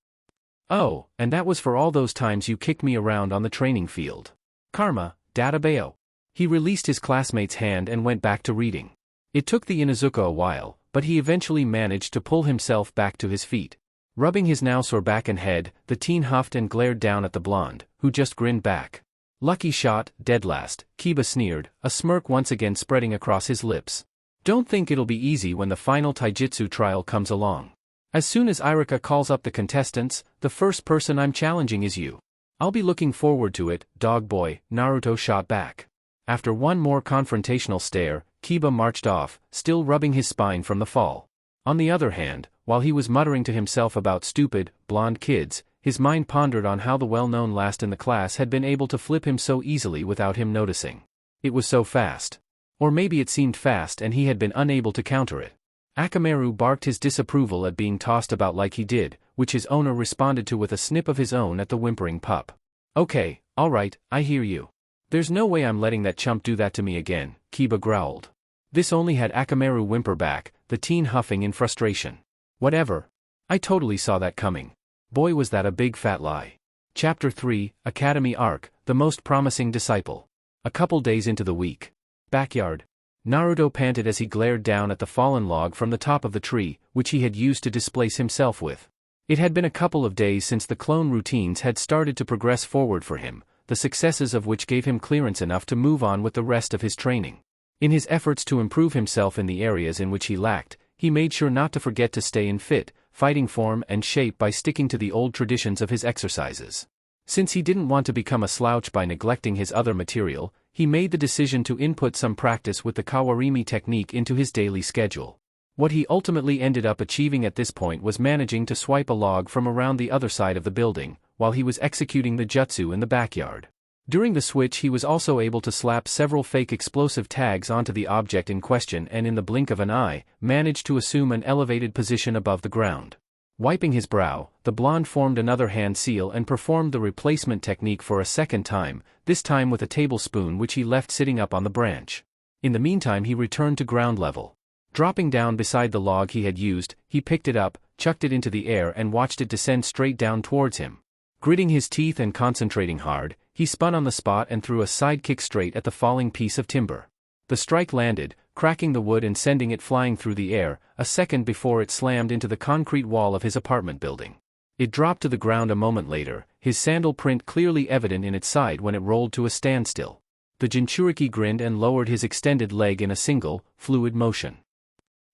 "Oh, and that was for all those times you kicked me around on the training field. Karma, databao." He released his classmate's hand and went back to reading. It took the Inuzuka a while, but he eventually managed to pull himself back to his feet. Rubbing his now sore back and head, the teen huffed and glared down at the blonde, who just grinned back. "Lucky shot, dead last," Kiba sneered, a smirk once again spreading across his lips. "Don't think it'll be easy when the final taijutsu trial comes along. As soon as Irika calls up the contestants, the first person I'm challenging is you. I'll be looking forward to it, dog boy," Naruto shot back. After one more confrontational stare, Kiba marched off, still rubbing his spine from the fall. On the other hand, while he was muttering to himself about stupid, blonde kids, his mind pondered on how the well-known last in the class had been able to flip him so easily without him noticing. It was so fast. Or maybe it seemed fast and he had been unable to counter it. Akamaru barked his disapproval at being tossed about like he did, which his owner responded to with a snip of his own at the whimpering pup. "Okay, alright, I hear you. There's no way I'm letting that chump do that to me again," Kiba growled. This only had Akamaru whimper back, the teen huffing in frustration. "Whatever. I totally saw that coming. Boy, was that a big fat lie." Chapter 3, Academy Arc, The Most Promising Disciple. A couple days into the week. Backyard. Naruto panted as he glared down at the fallen log from the top of the tree, which he had used to displace himself with. It had been a couple of days since the clone routines had started to progress forward for him, the successes of which gave him clearance enough to move on with the rest of his training. In his efforts to improve himself in the areas in which he lacked, he made sure not to forget to stay in fit, fighting form and shape by sticking to the old traditions of his exercises. Since he didn't want to become a slouch by neglecting his other material, he made the decision to input some practice with the kawarimi technique into his daily schedule. What he ultimately ended up achieving at this point was managing to swipe a log from around the other side of the building, while he was executing the jutsu in the backyard. During the switch, he was also able to slap several fake explosive tags onto the object in question and in the blink of an eye, managed to assume an elevated position above the ground. Wiping his brow, the blonde formed another hand seal and performed the replacement technique for a second time, this time with a tablespoon which he left sitting up on the branch. In the meantime, he returned to ground level. Dropping down beside the log he had used, he picked it up, chucked it into the air and watched it descend straight down towards him. Gritting his teeth and concentrating hard, he spun on the spot and threw a side kick straight at the falling piece of timber. The strike landed, cracking the wood and sending it flying through the air, a second before it slammed into the concrete wall of his apartment building. It dropped to the ground a moment later, his sandal print clearly evident in its side when it rolled to a standstill. The jinchuriki grinned and lowered his extended leg in a single, fluid motion.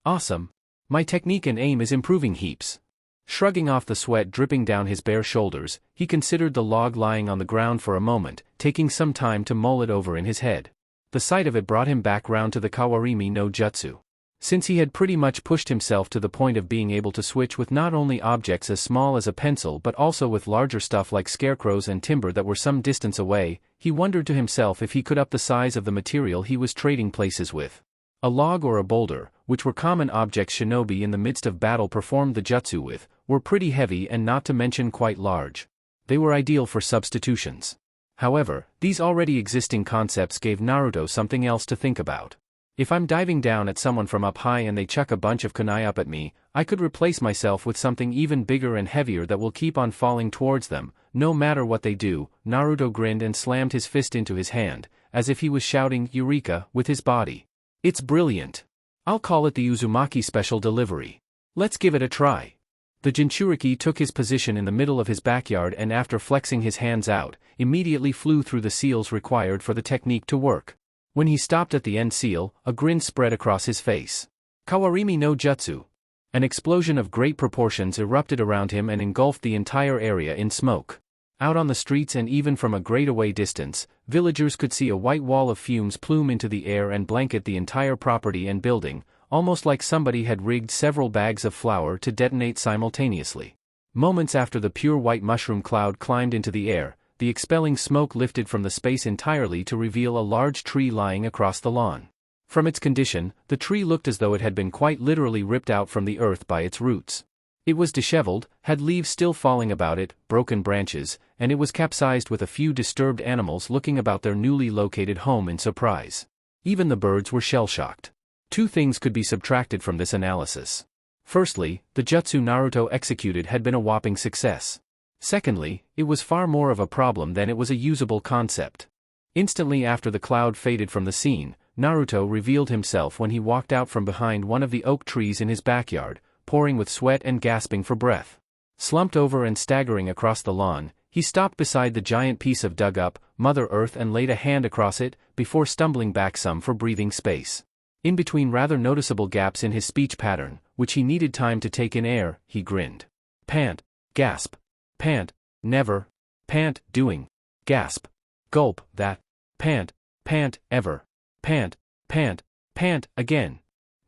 Awesome. My technique and aim is improving heaps. Shrugging off the sweat dripping down his bare shoulders, he considered the log lying on the ground for a moment, taking some time to mull it over in his head. The sight of it brought him back round to the kawarimi no jutsu. Since he had pretty much pushed himself to the point of being able to switch with not only objects as small as a pencil but also with larger stuff like scarecrows and timber that were some distance away, he wondered to himself if he could up the size of the material he was trading places with. A log or a boulder, which were common objects shinobi in the midst of battle performed the jutsu with, were pretty heavy and not to mention quite large. They were ideal for substitutions. However, these already existing concepts gave Naruto something else to think about. If I'm diving down at someone from up high and they chuck a bunch of kunai up at me, I could replace myself with something even bigger and heavier that will keep on falling towards them, no matter what they do. Naruto grinned and slammed his fist into his hand, as if he was shouting Eureka with his body. It's brilliant. I'll call it the Uzumaki special delivery. Let's give it a try. The jinchuriki took his position in the middle of his backyard and after flexing his hands out, immediately flew through the seals required for the technique to work. When he stopped at the end seal, a grin spread across his face. Kawarimi no jutsu. An explosion of great proportions erupted around him and engulfed the entire area in smoke. Out on the streets and even from a great away distance, villagers could see a white wall of fumes plume into the air and blanket the entire property and building, almost like somebody had rigged several bags of flour to detonate simultaneously. Moments after the pure white mushroom cloud climbed into the air, the expelling smoke lifted from the space entirely to reveal a large tree lying across the lawn. From its condition, the tree looked as though it had been quite literally ripped out from the earth by its roots. It was disheveled, had leaves still falling about it, broken branches, and it was capsized with a few disturbed animals looking about their newly located home in surprise. Even the birds were shell-shocked. Two things could be subtracted from this analysis. Firstly, the jutsu Naruto executed had been a whopping success. Secondly, it was far more of a problem than it was a usable concept. Instantly after the cloud faded from the scene, Naruto revealed himself when he walked out from behind one of the oak trees in his backyard, pouring with sweat and gasping for breath. Slumped over and staggering across the lawn, he stopped beside the giant piece of dug-up, Mother Earth and laid a hand across it, before stumbling back some for breathing space. In between rather noticeable gaps in his speech pattern, which he needed time to take in air, he grinned. Pant. Gasp. Pant. Never. Pant. Doing. Gasp. Gulp. That. Pant. Pant. Ever. Pant. Pant. Pant. Again.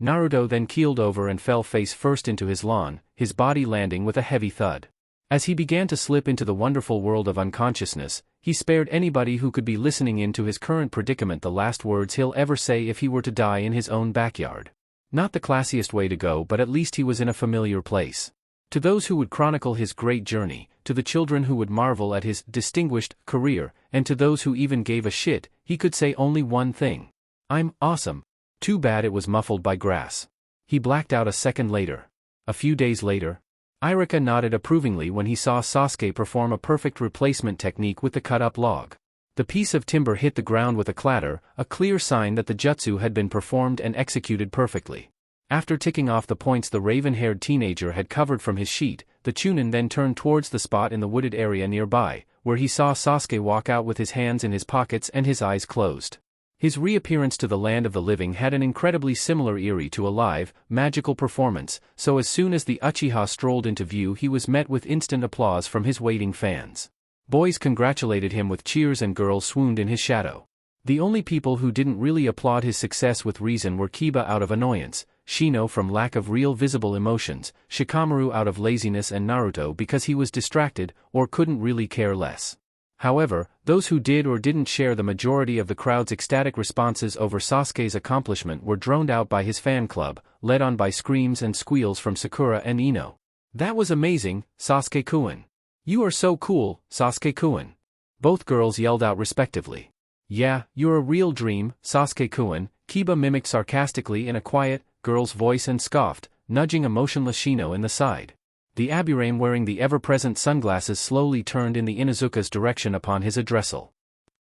Naruto then keeled over and fell face first into his lawn, his body landing with a heavy thud. As he began to slip into the wonderful world of unconsciousness, he spared anybody who could be listening in to his current predicament the last words he'll ever say if he were to die in his own backyard. Not the classiest way to go, but at least he was in a familiar place. To those who would chronicle his great journey, to the children who would marvel at his distinguished career, and to those who even gave a shit, he could say only one thing. I'm awesome. Too bad it was muffled by grass. He blacked out a second later. A few days later, Irika nodded approvingly when he saw Sasuke perform a perfect replacement technique with the cut-up log. The piece of timber hit the ground with a clatter, a clear sign that the jutsu had been performed and executed perfectly. After ticking off the points the raven-haired teenager had covered from his sheet, the Chunin then turned towards the spot in the wooded area nearby, where he saw Sasuke walk out with his hands in his pockets and his eyes closed. His reappearance to the land of the living had an incredibly similar eerie to a live, magical performance, so as soon as the Uchiha strolled into view he was met with instant applause from his waiting fans. Boys congratulated him with cheers and girls swooned in his shadow. The only people who didn't really applaud his success with reason were Kiba out of annoyance, Shino from lack of real visible emotions, Shikamaru out of laziness and Naruto because he was distracted or couldn't really care less. However, those who did or didn't share the majority of the crowd's ecstatic responses over Sasuke's accomplishment were droned out by his fan club, led on by screams and squeals from Sakura and Ino. "That was amazing, Sasuke-kun. You are so cool, Sasuke-kun." Both girls yelled out respectively. "Yeah, you're a real dream, Sasuke-kun," Kiba mimicked sarcastically in a quiet, girl's voice and scoffed, nudging a motionless Shino in the side. The Aburame wearing the ever-present sunglasses slowly turned in the Inuzuka's direction upon his addressal.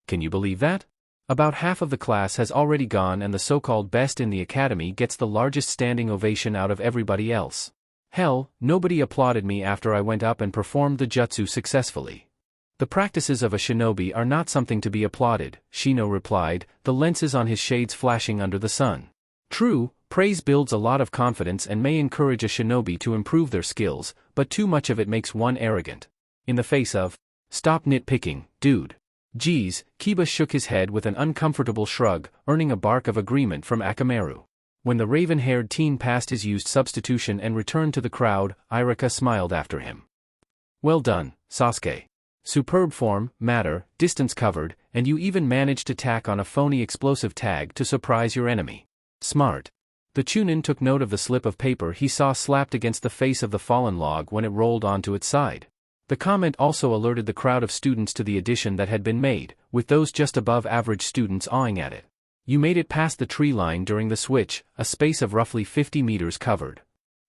"Can you believe that? About half of the class has already gone and the so-called best in the academy gets the largest standing ovation out of everybody else. Hell, nobody applauded me after I went up and performed the jutsu successfully." "The practices of a shinobi are not something to be applauded," Shino replied, the lenses on his shades flashing under the sun. "True, praise builds a lot of confidence and may encourage a shinobi to improve their skills, but too much of it makes one arrogant. In the face of, stop nitpicking, dude. Geez," Kiba shook his head with an uncomfortable shrug, earning a bark of agreement from Akamaru. When the raven-haired teen passed his used substitution and returned to the crowd, Irika smiled after him. "Well done, Sasuke. Superb form, matter, distance covered, and you even managed to tack on a phony explosive tag to surprise your enemy. Smart." The Chunin took note of the slip of paper he saw slapped against the face of the fallen log when it rolled onto its side. The comment also alerted the crowd of students to the addition that had been made, with those just above average students awing at it. "You made it past the tree line during the switch, a space of roughly 50 meters covered."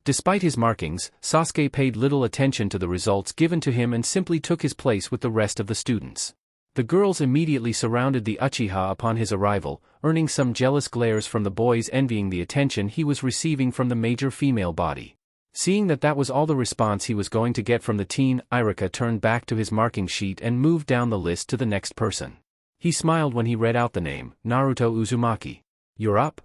Despite his markings, Sasuke paid little attention to the results given to him and simply took his place with the rest of the students. The girls immediately surrounded the Uchiha upon his arrival, earning some jealous glares from the boys envying the attention he was receiving from the major female body. Seeing that was all the response he was going to get from the teen, Irika turned back to his marking sheet and moved down the list to the next person. He smiled when he read out the name, Naruto Uzumaki. "You're up?"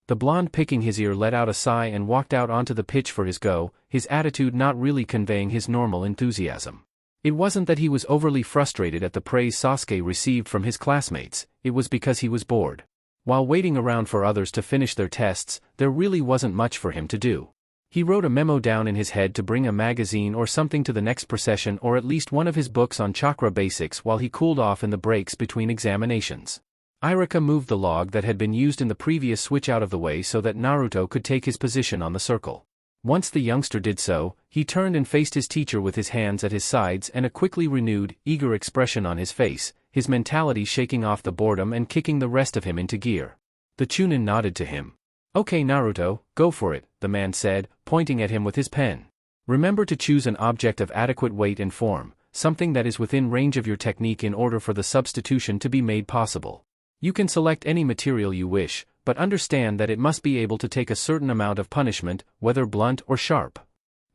The blonde picking his ear let out a sigh and walked out onto the pitch for his go, his attitude not really conveying his normal enthusiasm. It wasn't that he was overly frustrated at the praise Sasuke received from his classmates, it was because he was bored. While waiting around for others to finish their tests, there really wasn't much for him to do. He wrote a memo down in his head to bring a magazine or something to the next procession or at least one of his books on chakra basics while he cooled off in the breaks between examinations. Irika moved the log that had been used in the previous switch out of the way so that Naruto could take his position on the circle. Once the youngster did so, he turned and faced his teacher with his hands at his sides and a quickly renewed, eager expression on his face, his mentality shaking off the boredom and kicking the rest of him into gear. The Chunin nodded to him. "Okay Naruto, go for it," the man said, pointing at him with his pen. "Remember to choose an object of adequate weight and form, something that is within range of your technique in order for the substitution to be made possible. You can select any material you wish, but understand that it must be able to take a certain amount of punishment, whether blunt or sharp."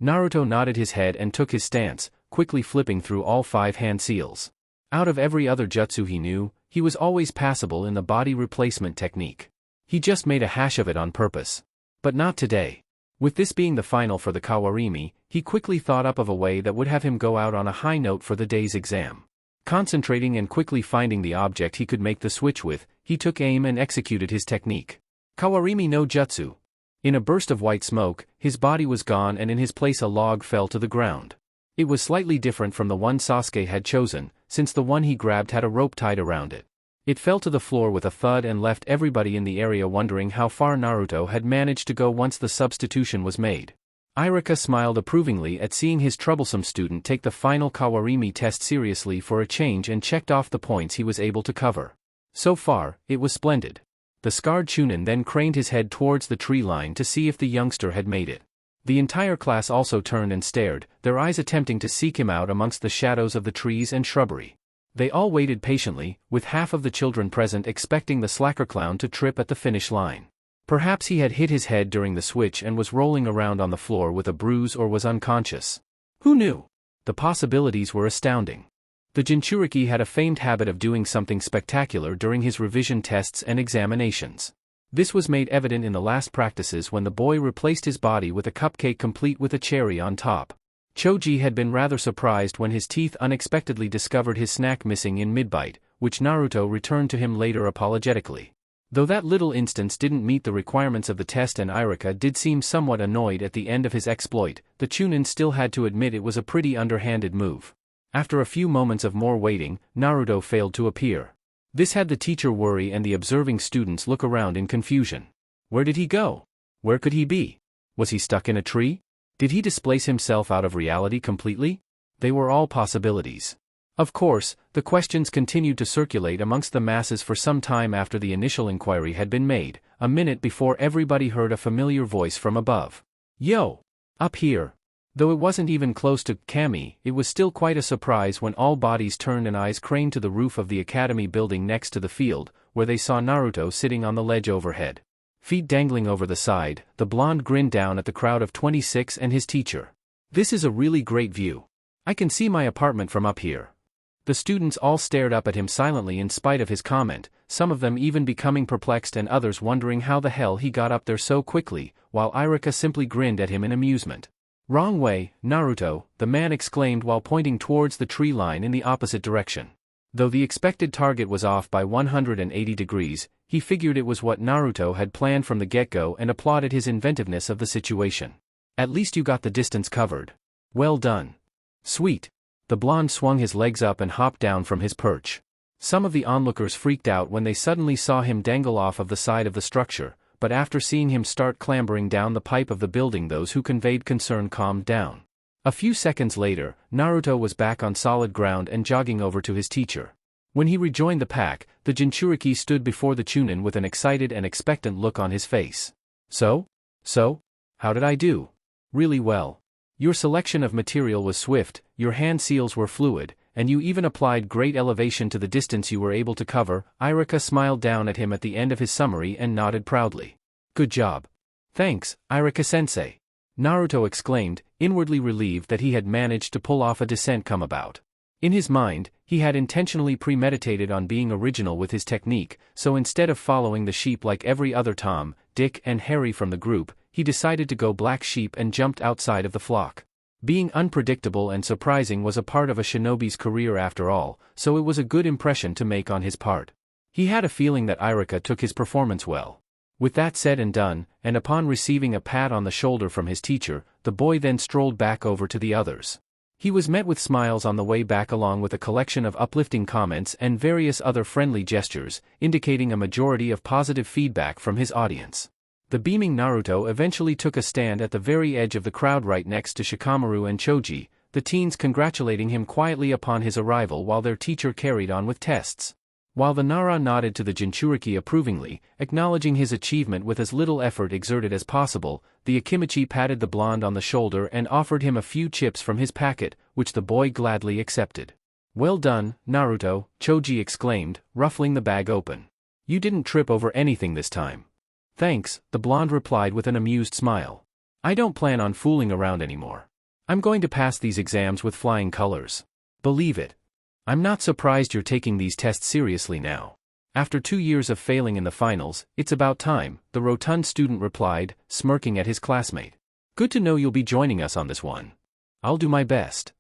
Naruto nodded his head and took his stance, quickly flipping through all 5 hand seals. Out of every other jutsu he knew, he was always passable in the body replacement technique. He just made a hash of it on purpose. But not today. With this being the final for the Kawarimi, he quickly thought up of a way that would have him go out on a high note for the day's exam. Concentrating and quickly finding the object he could make the switch with, he took aim and executed his technique. Kawarimi no Jutsu. In a burst of white smoke, his body was gone and in his place a log fell to the ground. It was slightly different from the one Sasuke had chosen, since the one he grabbed had a rope tied around it. It fell to the floor with a thud and left everybody in the area wondering how far Naruto had managed to go once the substitution was made. Irika smiled approvingly at seeing his troublesome student take the final Kawarimi test seriously for a change and checked off the points he was able to cover. So far, it was splendid. The scarred Chunin then craned his head towards the tree line to see if the youngster had made it. The entire class also turned and stared, their eyes attempting to seek him out amongst the shadows of the trees and shrubbery. They all waited patiently, with half of the children present expecting the slacker clown to trip at the finish line. Perhaps he had hit his head during the switch and was rolling around on the floor with a bruise or was unconscious. Who knew? The possibilities were astounding. The jinchuriki had a famed habit of doing something spectacular during his revision tests and examinations. This was made evident in the last practices when the boy replaced his body with a cupcake complete with a cherry on top. Choji had been rather surprised when his teeth unexpectedly discovered his snack missing in mid-bite, which Naruto returned to him later apologetically. Though that little instance didn't meet the requirements of the test and Irika did seem somewhat annoyed at the end of his exploit, the Chunin still had to admit it was a pretty underhanded move. After a few moments of more waiting, Naruto failed to appear. This had the teacher worry and the observing students look around in confusion. Where did he go? Where could he be? Was he stuck in a tree? Did he displace himself out of reality completely? They were all possibilities. Of course, the questions continued to circulate amongst the masses for some time after the initial inquiry had been made, a minute before everybody heard a familiar voice from above. Yo! Up here! Though it wasn't even close to Kami, it was still quite a surprise when all bodies turned and eyes craned to the roof of the academy building next to the field, where they saw Naruto sitting on the ledge overhead. Feet dangling over the side, the blonde grinned down at the crowd of 26 and his teacher. This is a really great view. I can see my apartment from up here. The students all stared up at him silently in spite of his comment, some of them even becoming perplexed and others wondering how the hell he got up there so quickly, while Irika simply grinned at him in amusement. Wrong way, Naruto, the man exclaimed while pointing towards the tree line in the opposite direction. Though the expected target was off by 180 degrees, he figured it was what Naruto had planned from the get-go and applauded his inventiveness of the situation. At least you got the distance covered. Well done. Sweet. The blonde swung his legs up and hopped down from his perch. Some of the onlookers freaked out when they suddenly saw him dangle off of the side of the structure, but after seeing him start clambering down the pipe of the building, those who conveyed concern calmed down. A few seconds later, Naruto was back on solid ground and jogging over to his teacher. When he rejoined the pack, the jinchuriki stood before the Chunin with an excited and expectant look on his face. So? How did I do? Really well. Your selection of material was swift, your hand seals were fluid, and you even applied great elevation to the distance you were able to cover. Irika smiled down at him at the end of his summary and nodded proudly. Good job. Thanks, Irika-sensei. Naruto exclaimed, inwardly relieved that he had managed to pull off a descent come about. In his mind, he had intentionally premeditated on being original with his technique, so instead of following the sheep like every other Tom, Dick and Harry from the group, he decided to go black sheep and jumped outside of the flock. Being unpredictable and surprising was a part of a shinobi's career after all, so it was a good impression to make on his part. He had a feeling that Irika took his performance well. With that said and done, and upon receiving a pat on the shoulder from his teacher, the boy then strolled back over to the others. He was met with smiles on the way back along with a collection of uplifting comments and various other friendly gestures, indicating a majority of positive feedback from his audience. The beaming Naruto eventually took a stand at the very edge of the crowd right next to Shikamaru and Choji, the teens congratulating him quietly upon his arrival while their teacher carried on with tests. While the Nara nodded to the jinchuriki approvingly, acknowledging his achievement with as little effort exerted as possible, the Akimichi patted the blonde on the shoulder and offered him a few chips from his packet, which the boy gladly accepted. Well done, Naruto, Choji exclaimed, ruffling the bag open. You didn't trip over anything this time. Thanks, the blonde replied with an amused smile. I don't plan on fooling around anymore. I'm going to pass these exams with flying colors. Believe it. I'm not surprised you're taking these tests seriously now. After 2 years of failing in the finals, it's about time, the rotund student replied, smirking at his classmate. Good to know you'll be joining us on this one. I'll do my best.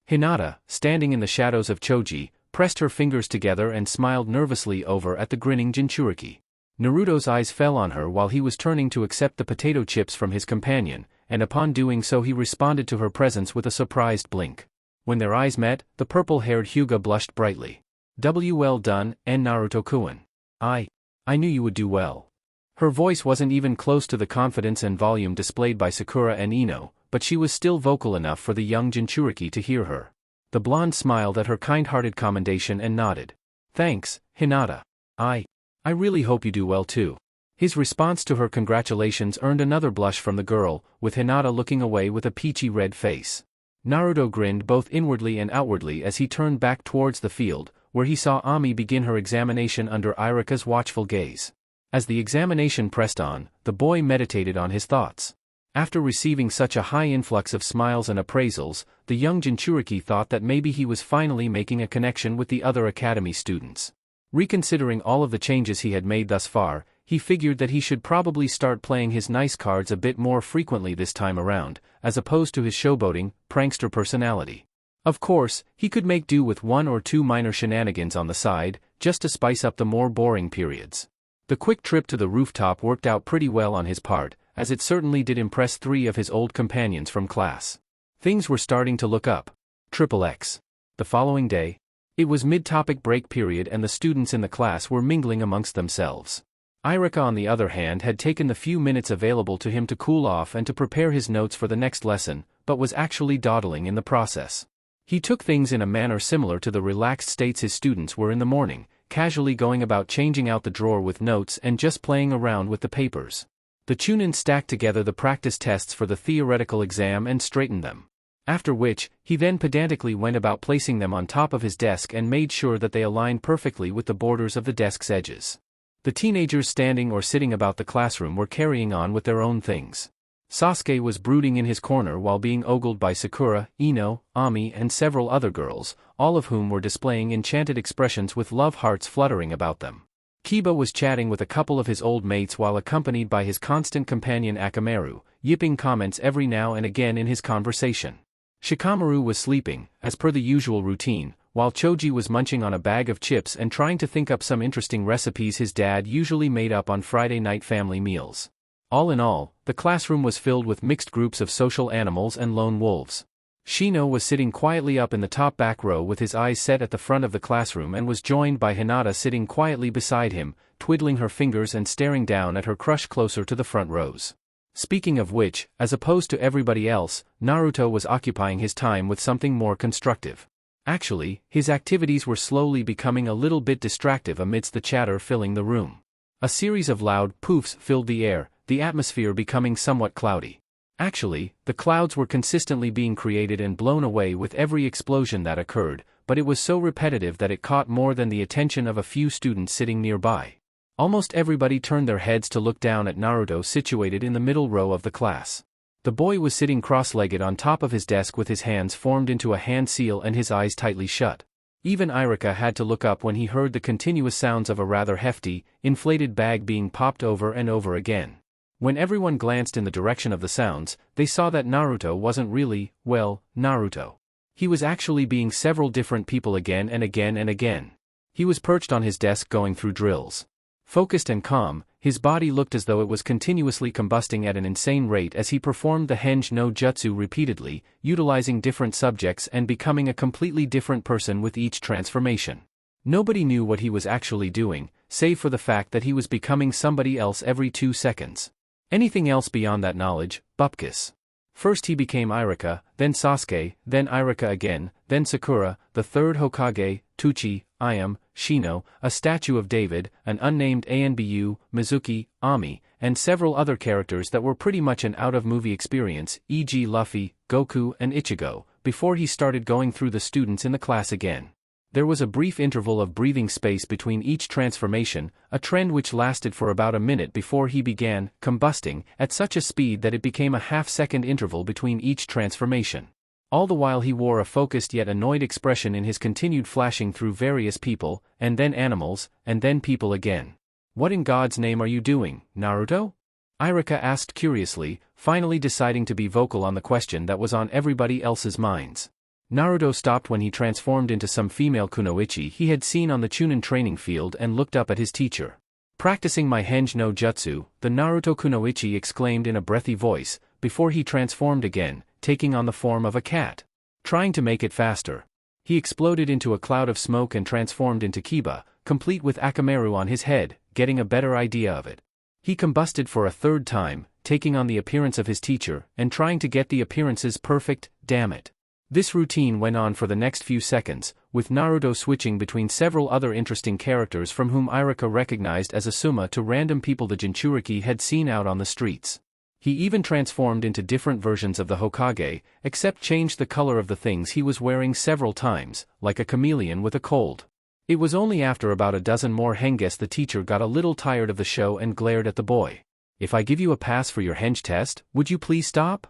Hinata, standing in the shadows of Choji, pressed her fingers together and smiled nervously over at the grinning jinchuriki. Naruto's eyes fell on her while he was turning to accept the potato chips from his companion, and upon doing so he responded to her presence with a surprised blink. When their eyes met, the purple-haired Hyuga blushed brightly. Well done, and Naruto-kun. I knew you would do well. Her voice wasn't even close to the confidence and volume displayed by Sakura and Ino, but she was still vocal enough for the young jinchuriki to hear her. The blonde smiled at her kind-hearted commendation and nodded. Thanks, Hinata. I really hope you do well too. His response to her congratulations earned another blush from the girl, with Hinata looking away with a peachy red face. Naruto grinned both inwardly and outwardly as he turned back towards the field, where he saw Ami begin her examination under Irika's watchful gaze. As the examination pressed on, the boy meditated on his thoughts. After receiving such a high influx of smiles and appraisals, the young jinchuriki thought that maybe he was finally making a connection with the other academy students. Reconsidering all of the changes he had made thus far, he figured that he should probably start playing his nice cards a bit more frequently this time around, as opposed to his showboating, prankster personality. Of course, he could make do with one or two minor shenanigans on the side, just to spice up the more boring periods. The quick trip to the rooftop worked out pretty well on his part, as it certainly did impress 3 of his old companions from class. Things were starting to look up. XXX. The following day, it was mid-topic break period and the students in the class were mingling amongst themselves. Irika, on the other hand, had taken the few minutes available to him to cool off and to prepare his notes for the next lesson, but was actually dawdling in the process. He took things in a manner similar to the relaxed states his students were in the morning, casually going about changing out the drawer with notes and just playing around with the papers. The Chunin stacked together the practice tests for the theoretical exam and straightened them. After which, he then pedantically went about placing them on top of his desk and made sure that they aligned perfectly with the borders of the desk's edges. The teenagers standing or sitting about the classroom were carrying on with their own things. Sasuke was brooding in his corner while being ogled by Sakura, Ino, Ami and several other girls, all of whom were displaying enchanted expressions with love hearts fluttering about them. Kiba was chatting with a couple of his old mates while accompanied by his constant companion Akamaru, yipping comments every now and again in his conversation. Shikamaru was sleeping, as per the usual routine, while Choji was munching on a bag of chips and trying to think up some interesting recipes his dad usually made up on Friday night family meals. All in all, the classroom was filled with mixed groups of social animals and lone wolves. Shino was sitting quietly up in the top back row with his eyes set at the front of the classroom and was joined by Hinata sitting quietly beside him, twiddling her fingers and staring down at her crush closer to the front rows. Speaking of which, as opposed to everybody else, Naruto was occupying his time with something more constructive. Actually, his activities were slowly becoming a little bit distractive amidst the chatter filling the room. A series of loud poofs filled the air, the atmosphere becoming somewhat cloudy. Actually, the clouds were consistently being created and blown away with every explosion that occurred, but it was so repetitive that it caught more than the attention of a few students sitting nearby. Almost everybody turned their heads to look down at Naruto situated in the middle row of the class. The boy was sitting cross-legged on top of his desk with his hands formed into a hand seal and his eyes tightly shut. Even Irika had to look up when he heard the continuous sounds of a rather hefty, inflated bag being popped over and over again. When everyone glanced in the direction of the sounds, they saw that Naruto wasn't really, well, Naruto. He was actually being several different people again and again and again. He was perched on his desk going through drills. Focused and calm, his body looked as though it was continuously combusting at an insane rate as he performed the Henge no Jutsu repeatedly, utilizing different subjects and becoming a completely different person with each transformation. Nobody knew what he was actually doing, save for the fact that he was becoming somebody else every 2 seconds. Anything else beyond that knowledge, bupkis. First he became Irika, then Sasuke, then Irika again, then Sakura, the third Hokage, Tuchi, Ayam, Shino, a statue of David, an unnamed Anbu, Mizuki, Ami, and several other characters that were pretty much an out-of-movie experience, e.g. Luffy, Goku and Ichigo, before he started going through the students in the class again. There was a brief interval of breathing space between each transformation, a trend which lasted for about a minute before he began combusting at such a speed that it became a half-second interval between each transformation. All the while he wore a focused yet annoyed expression in his continued flashing through various people, and then animals, and then people again. "What in God's name are you doing, Naruto?" Irika asked curiously, finally deciding to be vocal on the question that was on everybody else's minds. Naruto stopped when he transformed into some female kunoichi he had seen on the Chunin training field and looked up at his teacher. "Practicing my Henge no Jutsu," the Naruto kunoichi exclaimed in a breathy voice, before he transformed again, taking on the form of a cat. Trying to make it faster, he exploded into a cloud of smoke and transformed into Kiba, complete with Akamaru on his head, getting a better idea of it. He combusted for a third time, taking on the appearance of his teacher, and trying to get the appearances perfect, damn it. This routine went on for the next few seconds, with Naruto switching between several other interesting characters from whom Irika recognized as Asuma to random people the jinchuriki had seen out on the streets. He even transformed into different versions of the Hokage, except changed the color of the things he was wearing several times, like a chameleon with a cold. It was only after about a dozen more henges the teacher got a little tired of the show and glared at the boy. "If I give you a pass for your henge test, would you please stop?"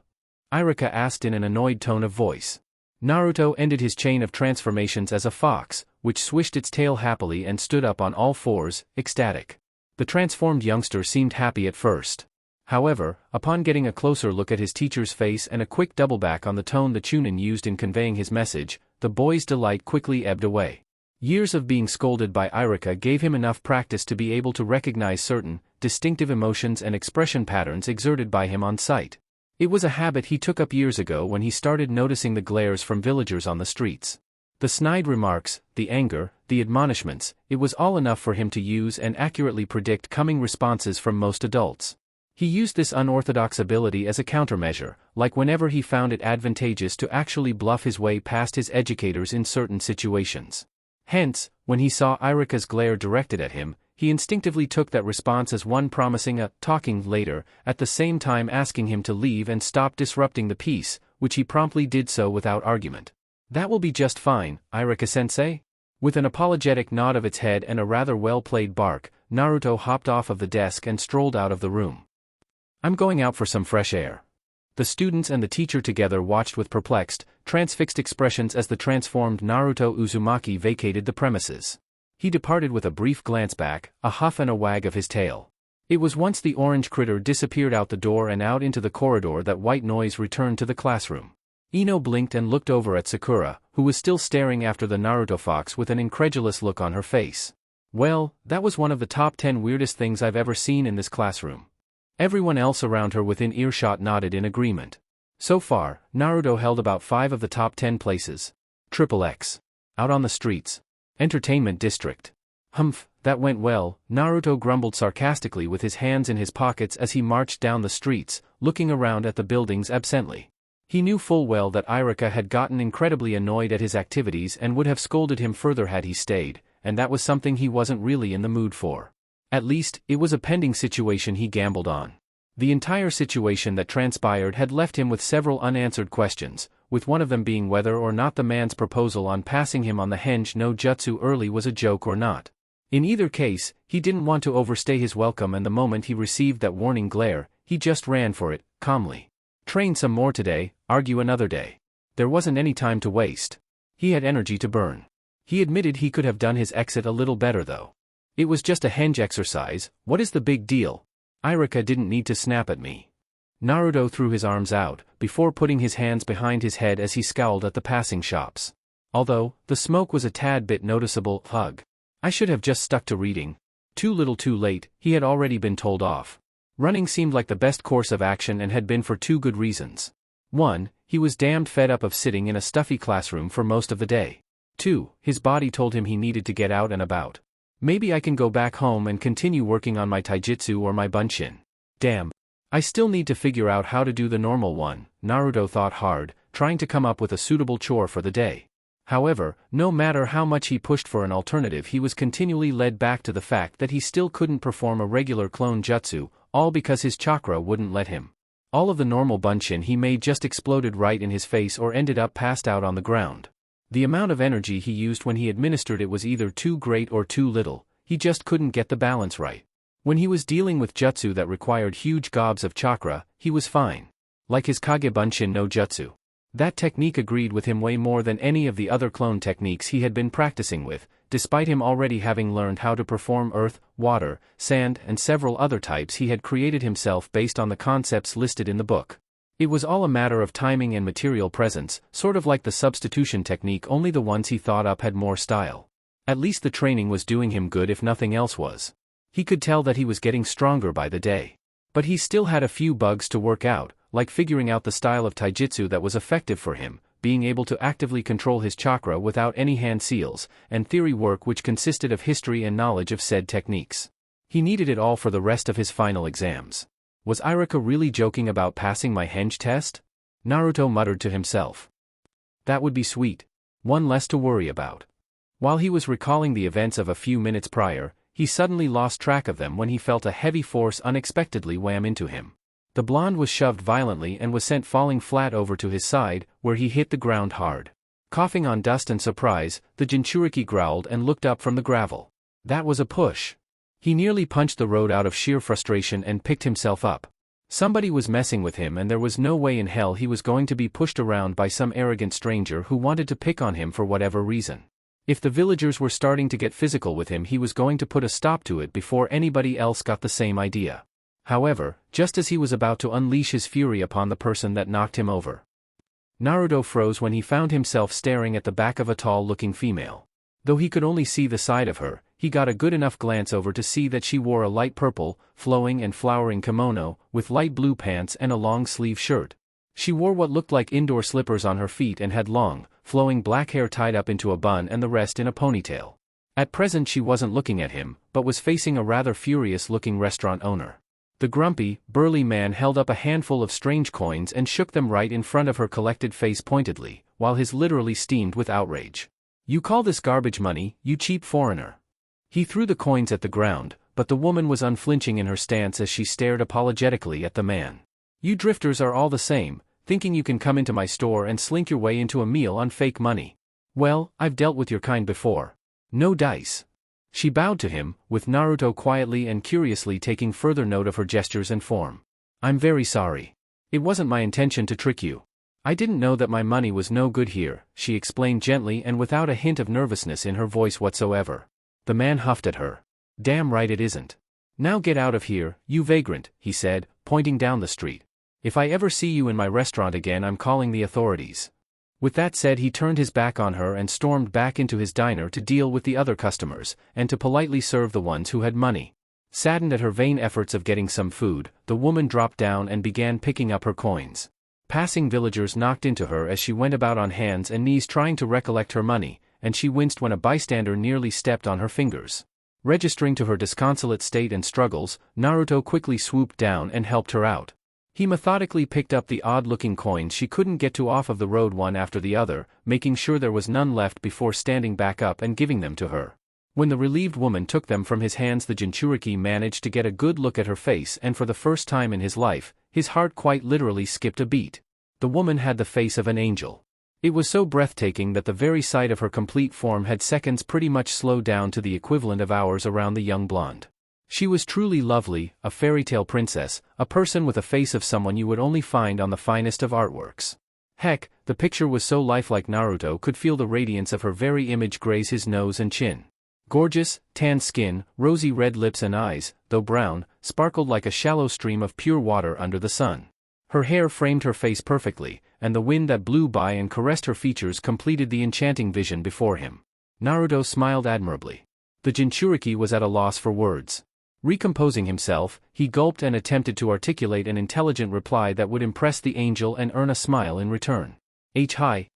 Irika asked in an annoyed tone of voice. Naruto ended his chain of transformations as a fox, which swished its tail happily and stood up on all fours, ecstatic. The transformed youngster seemed happy at first. However, upon getting a closer look at his teacher's face and a quick doubleback on the tone the Chunin used in conveying his message, the boy's delight quickly ebbed away. Years of being scolded by Irika gave him enough practice to be able to recognize certain, distinctive emotions and expression patterns exerted by him on sight. It was a habit he took up years ago when he started noticing the glares from villagers on the streets. The snide remarks, the anger, the admonishments, it was all enough for him to use and accurately predict coming responses from most adults. He used this unorthodox ability as a countermeasure, like whenever he found it advantageous to actually bluff his way past his educators in certain situations. Hence, when he saw Irika's glare directed at him, he instinctively took that response as one promising a talking later, at the same time asking him to leave and stop disrupting the peace, which he promptly did so without argument. "That will be just fine, Irika-sensei?" With an apologetic nod of its head and a rather well-played bark, Naruto hopped off of the desk and strolled out of the room. "I'm going out for some fresh air." The students and the teacher together watched with perplexed, transfixed expressions as the transformed Naruto Uzumaki vacated the premises. He departed with a brief glance back, a huff and a wag of his tail. It was once the orange critter disappeared out the door and out into the corridor that white noise returned to the classroom. Ino blinked and looked over at Sakura, who was still staring after the Naruto fox with an incredulous look on her face. "Well, that was one of the top 10 weirdest things I've ever seen in this classroom." Everyone else around her within earshot nodded in agreement. So far, Naruto held about 5 of the top 10 places. XXX. Out on the streets. Entertainment district. Humph, that went well, Naruto grumbled sarcastically with his hands in his pockets as he marched down the streets, looking around at the buildings absently. He knew full well that Irika had gotten incredibly annoyed at his activities and would have scolded him further had he stayed, and that was something he wasn't really in the mood for. At least, it was a pending situation he gambled on. The entire situation that transpired had left him with several unanswered questions, with one of them being whether or not the man's proposal on passing him on the henge no jutsu early was a joke or not. In either case, he didn't want to overstay his welcome, and the moment he received that warning glare, he just ran for it, calmly. Train some more today, argue another day. There wasn't any time to waste. He had energy to burn. He admitted he could have done his exit a little better though. "It was just a henge exercise, what is the big deal? Irika didn't need to snap at me." Naruto threw his arms out, before putting his hands behind his head as he scowled at the passing shops. Although, the smoke was a tad bit noticeable. Ugh. I should have just stuck to reading. Too little too late, he had already been told off. Running seemed like the best course of action and had been for 2 good reasons. 1, he was damned fed up of sitting in a stuffy classroom for most of the day. 2, his body told him he needed to get out and about. Maybe I can go back home and continue working on my taijutsu or my bunshin. Damn. I still need to figure out how to do the normal one, Naruto thought hard, trying to come up with a suitable chore for the day. However, no matter how much he pushed for an alternative, he was continually led back to the fact that he still couldn't perform a regular clone jutsu, all because his chakra wouldn't let him. All of the normal bunshin he made just exploded right in his face or ended up passed out on the ground. The amount of energy he used when he administered it was either too great or too little, he just couldn't get the balance right. When he was dealing with jutsu that required huge gobs of chakra, he was fine. Like his Kage Bunshin no Jutsu. That technique agreed with him way more than any of the other clone techniques he had been practicing with, despite him already having learned how to perform earth, water, sand and several other types he had created himself based on the concepts listed in the book. It was all a matter of timing and material presence, sort of like the substitution technique, only the ones he thought up had more style. At least the training was doing him good if nothing else was. He could tell that he was getting stronger by the day. But he still had a few bugs to work out, like figuring out the style of taijutsu that was effective for him, being able to actively control his chakra without any hand seals, and theory work which consisted of history and knowledge of said techniques. He needed it all for the rest of his final exams. Was Irika really joking about passing my henge test? Naruto muttered to himself. That would be sweet. One less to worry about. While he was recalling the events of a few minutes prior, he suddenly lost track of them when he felt a heavy force unexpectedly wham into him. The blonde was shoved violently and was sent falling flat over to his side, where he hit the ground hard. Coughing on dust and surprise, the jinchuriki growled and looked up from the gravel. That was a push. He nearly punched the road out of sheer frustration and picked himself up. Somebody was messing with him, and there was no way in hell he was going to be pushed around by some arrogant stranger who wanted to pick on him for whatever reason. If the villagers were starting to get physical with him, he was going to put a stop to it before anybody else got the same idea. However, just as he was about to unleash his fury upon the person that knocked him over, Naruto froze when he found himself staring at the back of a tall-looking female. Though he could only see the side of her, he got a good enough glance over to see that she wore a light purple, flowing and flowering kimono, with light blue pants and a long-sleeve shirt. She wore what looked like indoor slippers on her feet and had long, flowing black hair tied up into a bun and the rest in a ponytail. At present she wasn't looking at him, but was facing a rather furious-looking restaurant owner. The grumpy, burly man held up a handful of strange coins and shook them right in front of her collected face pointedly, while his literally steamed with outrage. "You call this garbage money, you cheap foreigner?" He threw the coins at the ground, but the woman was unflinching in her stance as she stared apologetically at the man. "You drifters are all the same, thinking you can come into my store and slink your way into a meal on fake money. Well, I've dealt with your kind before. No dice." She bowed to him, with Naruto quietly and curiously taking further note of her gestures and form. "I'm very sorry. It wasn't my intention to trick you. I didn't know that my money was no good here," she explained gently and without a hint of nervousness in her voice whatsoever. The man huffed at her. "Damn right it isn't. Now get out of here, you vagrant," he said, pointing down the street. "If I ever see you in my restaurant again, I'm calling the authorities." With that said, he turned his back on her and stormed back into his diner to deal with the other customers, and to politely serve the ones who had money. Saddened at her vain efforts of getting some food, the woman dropped down and began picking up her coins. Passing villagers knocked into her as she went about on hands and knees trying to recollect her money, and she winced when a bystander nearly stepped on her fingers. Registering to her disconsolate state and struggles, Naruto quickly swooped down and helped her out. He methodically picked up the odd-looking coins she couldn't get to off of the road one after the other, making sure there was none left before standing back up and giving them to her. When the relieved woman took them from his hands, the jinchuriki managed to get a good look at her face, and for the first time in his life, his heart quite literally skipped a beat. The woman had the face of an angel. It was so breathtaking that the very sight of her complete form had seconds pretty much slowed down to the equivalent of hours around the young blonde. She was truly lovely, a fairy tale princess, a person with a face of someone you would only find on the finest of artworks. Heck, the picture was so lifelike Naruto could feel the radiance of her very image graze his nose and chin. Gorgeous, tan skin, rosy red lips and eyes, though brown, sparkled like a shallow stream of pure water under the sun. Her hair framed her face perfectly, and the wind that blew by and caressed her features completed the enchanting vision before him. Naruto smiled admirably. The jinchuriki was at a loss for words. Recomposing himself, he gulped and attempted to articulate an intelligent reply that would impress the angel and earn a smile in return. Hi.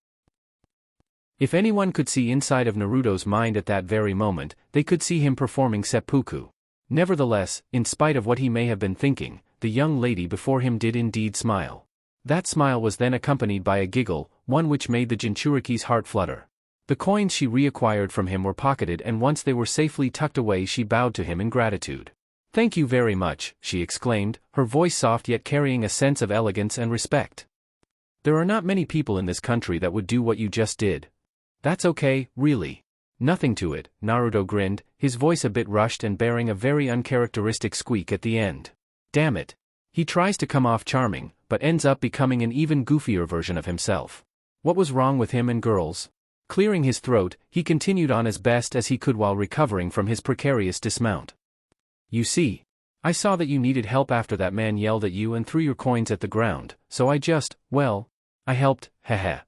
If anyone could see inside of Naruto's mind at that very moment, they could see him performing seppuku. Nevertheless, in spite of what he may have been thinking, the young lady before him did indeed smile. That smile was then accompanied by a giggle, one which made the jinchuriki's heart flutter. The coins she reacquired from him were pocketed, and once they were safely tucked away, she bowed to him in gratitude. "Thank you very much," she exclaimed, her voice soft yet carrying a sense of elegance and respect. "There are not many people in this country that would do what you just did." "That's okay, really. Nothing to it," Naruto grinned, his voice a bit rushed and bearing a very uncharacteristic squeak at the end. Damn it. He tries to come off charming, but ends up becoming an even goofier version of himself. What was wrong with him and girls? Clearing his throat, he continued on as best as he could while recovering from his precarious dismount. "You see, I saw that you needed help after that man yelled at you and threw your coins at the ground, so I helped, heh.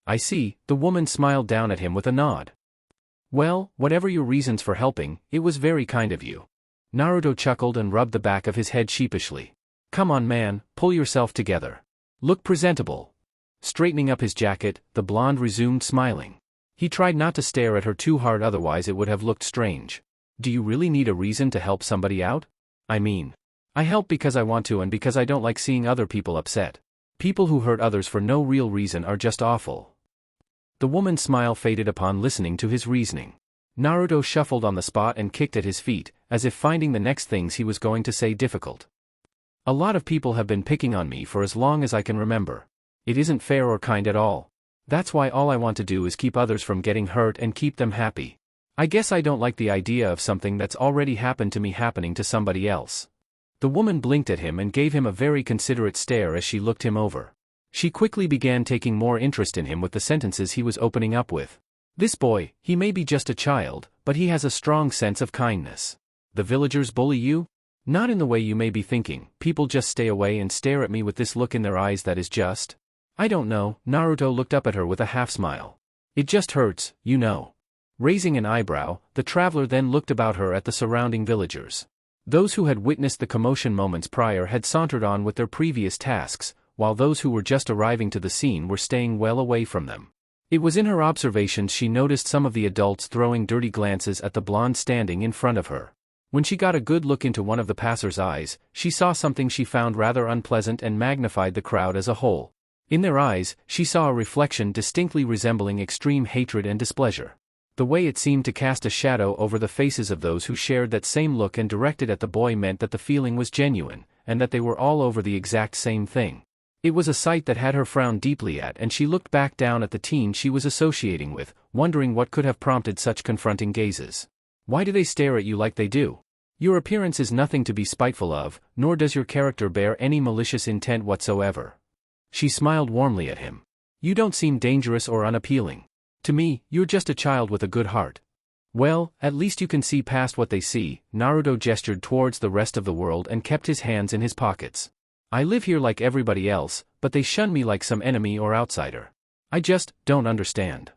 I see," the woman smiled down at him with a nod. "Well, whatever your reasons for helping, it was very kind of you." Naruto chuckled and rubbed the back of his head sheepishly. "Come on man, pull yourself together. Look presentable." Straightening up his jacket, the blonde resumed smiling. He tried not to stare at her too hard, otherwise it would have looked strange. "Do you really need a reason to help somebody out? I mean, I help because I want to and because I don't like seeing other people upset. People who hurt others for no real reason are just awful." The woman's smile faded upon listening to his reasoning. Naruto shuffled on the spot and kicked at his feet, as if finding the next things he was going to say difficult. "A lot of people have been picking on me for as long as I can remember. It isn't fair or kind at all. That's why all I want to do is keep others from getting hurt and keep them happy. I guess I don't like the idea of something that's already happened to me happening to somebody else." The woman blinked at him and gave him a very considerate stare as she looked him over. She quickly began taking more interest in him with the sentences he was opening up with. This boy, he may be just a child, but he has a strong sense of kindness. The villagers bully you? Not in the way you may be thinking. People just stay away and stare at me with this look in their eyes that is just. I don't know. Naruto looked up at her with a half-smile. It just hurts, you know. Raising an eyebrow, the traveler then looked about her at the surrounding villagers. Those who had witnessed the commotion moments prior had sauntered on with their previous tasks, while those who were just arriving to the scene were staying well away from them. It was in her observations she noticed some of the adults throwing dirty glances at the blonde standing in front of her. When she got a good look into one of the passers' eyes, she saw something she found rather unpleasant and magnified the crowd as a whole. In their eyes, she saw a reflection distinctly resembling extreme hatred and displeasure. The way it seemed to cast a shadow over the faces of those who shared that same look and directed at the boy meant that the feeling was genuine, and that they were all over the exact same thing. It was a sight that had her frown deeply at, and she looked back down at the teen she was associating with, wondering what could have prompted such confronting gazes. Why do they stare at you like they do? Your appearance is nothing to be spiteful of, nor does your character bear any malicious intent whatsoever. She smiled warmly at him. You don't seem dangerous or unappealing. To me, you're just a child with a good heart. Well, at least you can see past what they see. Naruto gestured towards the rest of the world and kept his hands in his pockets. I live here like everybody else, but they shun me like some enemy or outsider. I just don't understand.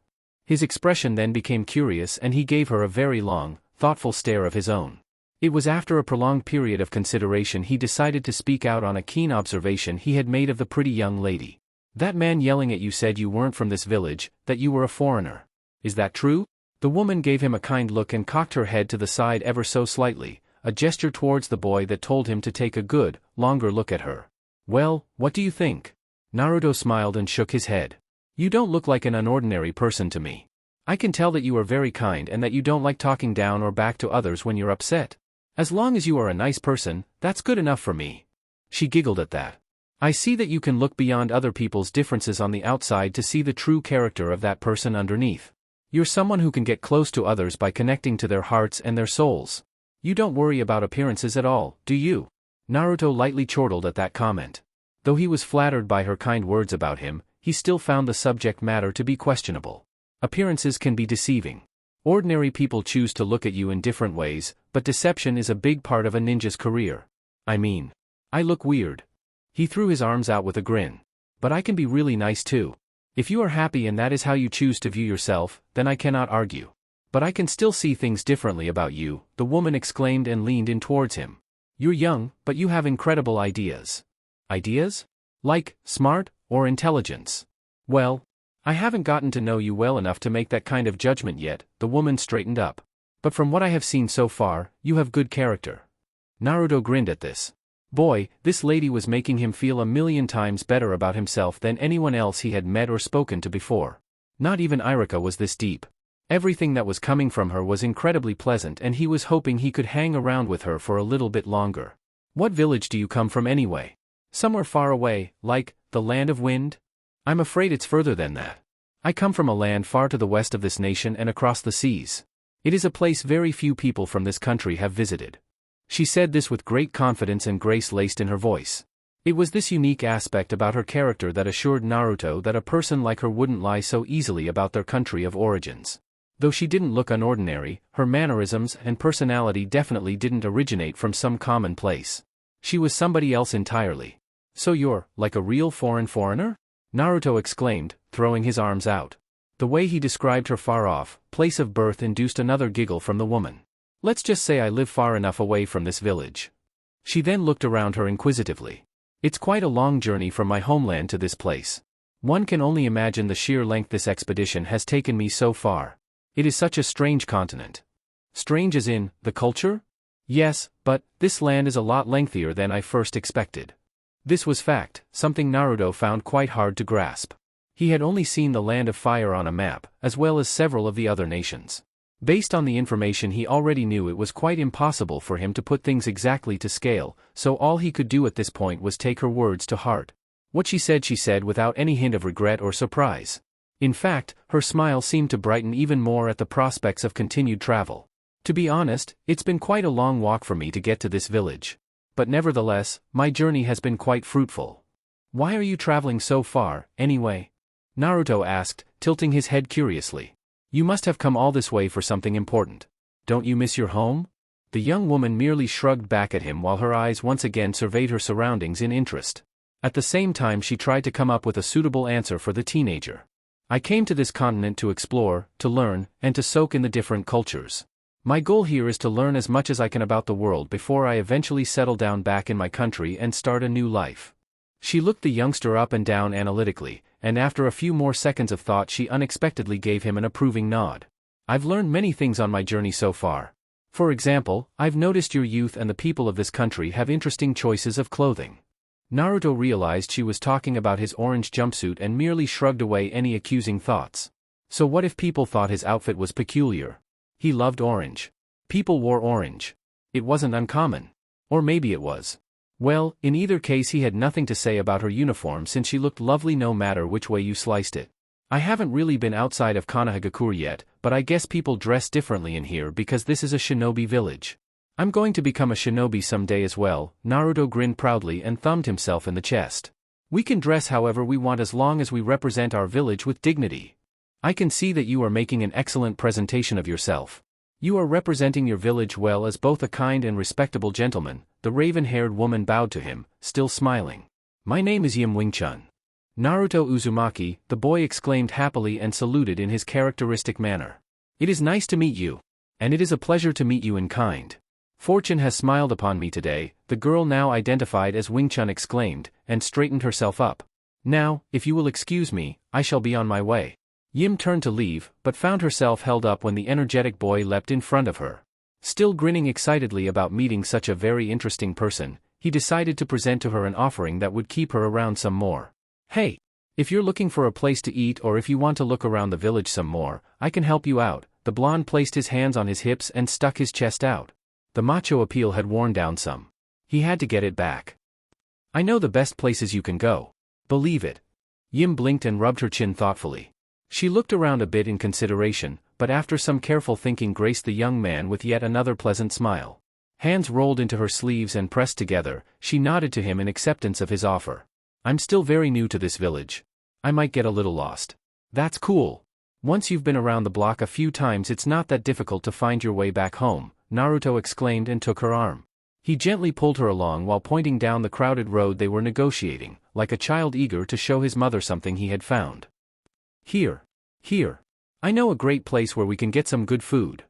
His expression then became curious and he gave her a very long, thoughtful stare of his own. It was after a prolonged period of consideration he decided to speak out on a keen observation he had made of the pretty young lady. That man yelling at you said you weren't from this village, that you were a foreigner. Is that true? The woman gave him a kind look and cocked her head to the side ever so slightly, a gesture towards the boy that told him to take a good, longer look at her. Well, what do you think? Naruto smiled and shook his head. You don't look like an unordinary person to me. I can tell that you are very kind and that you don't like talking down or back to others when you're upset. As long as you are a nice person, that's good enough for me. She giggled at that. I see that you can look beyond other people's differences on the outside to see the true character of that person underneath. You're someone who can get close to others by connecting to their hearts and their souls. You don't worry about appearances at all, do you? Naruto lightly chortled at that comment. Though he was flattered by her kind words about him, he still found the subject matter to be questionable. Appearances can be deceiving. Ordinary people choose to look at you in different ways, but deception is a big part of a ninja's career. I mean, I look weird. He threw his arms out with a grin. But I can be really nice too. If you are happy and that is how you choose to view yourself, then I cannot argue. But I can still see things differently about you, the woman exclaimed and leaned in towards him. You're young, but you have incredible ideas. Ideas? Like, smart, or intelligence? Well, I haven't gotten to know you well enough to make that kind of judgment yet, the woman straightened up. But from what I have seen so far, you have good character. Naruto grinned at this. Boy, this lady was making him feel a million times better about himself than anyone else he had met or spoken to before. Not even Irika was this deep. Everything that was coming from her was incredibly pleasant and he was hoping he could hang around with her for a little bit longer. What village do you come from anyway? Somewhere far away, like, the Land of Wind? I'm afraid it's further than that. I come from a land far to the west of this nation and across the seas. It is a place very few people from this country have visited. She said this with great confidence and grace laced in her voice. It was this unique aspect about her character that assured Naruto that a person like her wouldn't lie so easily about their country of origins. Though she didn't look unordinary, her mannerisms and personality definitely didn't originate from some common place. She was somebody else entirely. So you're, like a real foreigner? Naruto exclaimed, throwing his arms out. The way he described her far-off place of birth induced another giggle from the woman. Let's just say I live far enough away from this village. She then looked around her inquisitively. It's quite a long journey from my homeland to this place. One can only imagine the sheer length this expedition has taken me so far. It is such a strange continent. Strange as in, the culture? Yes, but this land is a lot lengthier than I first expected. This was fact, something Naruto found quite hard to grasp. He had only seen the Land of Fire on a map, as well as several of the other nations. Based on the information he already knew, it was quite impossible for him to put things exactly to scale, so all he could do at this point was take her words to heart. What she said without any hint of regret or surprise. In fact, her smile seemed to brighten even more at the prospects of continued travel. To be honest, it's been quite a long walk for me to get to this village. But nevertheless, my journey has been quite fruitful. Why are you traveling so far, anyway? Naruto asked, tilting his head curiously. You must have come all this way for something important. Don't you miss your home? The young woman merely shrugged back at him while her eyes once again surveyed her surroundings in interest. At the same time she tried to come up with a suitable answer for the teenager. I came to this continent to explore, to learn, and to soak in the different cultures. My goal here is to learn as much as I can about the world before I eventually settle down back in my country and start a new life. She looked the youngster up and down analytically, and after a few more seconds of thought she unexpectedly gave him an approving nod. I've learned many things on my journey so far. For example, I've noticed your youth and the people of this country have interesting choices of clothing. Naruto realized she was talking about his orange jumpsuit and merely shrugged away any accusing thoughts. So what if people thought his outfit was peculiar? He loved orange. People wore orange. It wasn't uncommon. Or maybe it was. Well, in either case he had nothing to say about her uniform since she looked lovely no matter which way you sliced it. I haven't really been outside of Konohagakure yet, but I guess people dress differently in here because this is a shinobi village. I'm going to become a shinobi someday as well. Naruto grinned proudly and thumbed himself in the chest. We can dress however we want as long as we represent our village with dignity. I can see that you are making an excellent presentation of yourself. You are representing your village well as both a kind and respectable gentleman. The raven-haired woman bowed to him, still smiling. My name is Yim Wing-chun. Naruto Uzumaki, the boy exclaimed happily and saluted in his characteristic manner. It is nice to meet you. And it is a pleasure to meet you in kind. Fortune has smiled upon me today, the girl now identified as Wing-chun exclaimed, and straightened herself up. Now, if you will excuse me, I shall be on my way. Yim turned to leave, but found herself held up when the energetic boy leapt in front of her. Still grinning excitedly about meeting such a very interesting person, he decided to present to her an offering that would keep her around some more. Hey! If you're looking for a place to eat or if you want to look around the village some more, I can help you out. The blonde placed his hands on his hips and stuck his chest out. The macho appeal had worn down some. He had to get it back. I know the best places you can go. Believe it. Yim blinked and rubbed her chin thoughtfully. She looked around a bit in consideration, but after some careful thinking graced the young man with yet another pleasant smile. Hands rolled into her sleeves and pressed together, she nodded to him in acceptance of his offer. I'm still very new to this village. I might get a little lost. That's cool. Once you've been around the block a few times it's not that difficult to find your way back home, Naruto exclaimed and took her arm. He gently pulled her along while pointing down the crowded road they were negotiating, like a child eager to show his mother something he had found. Here. I know a great place where we can get some good food.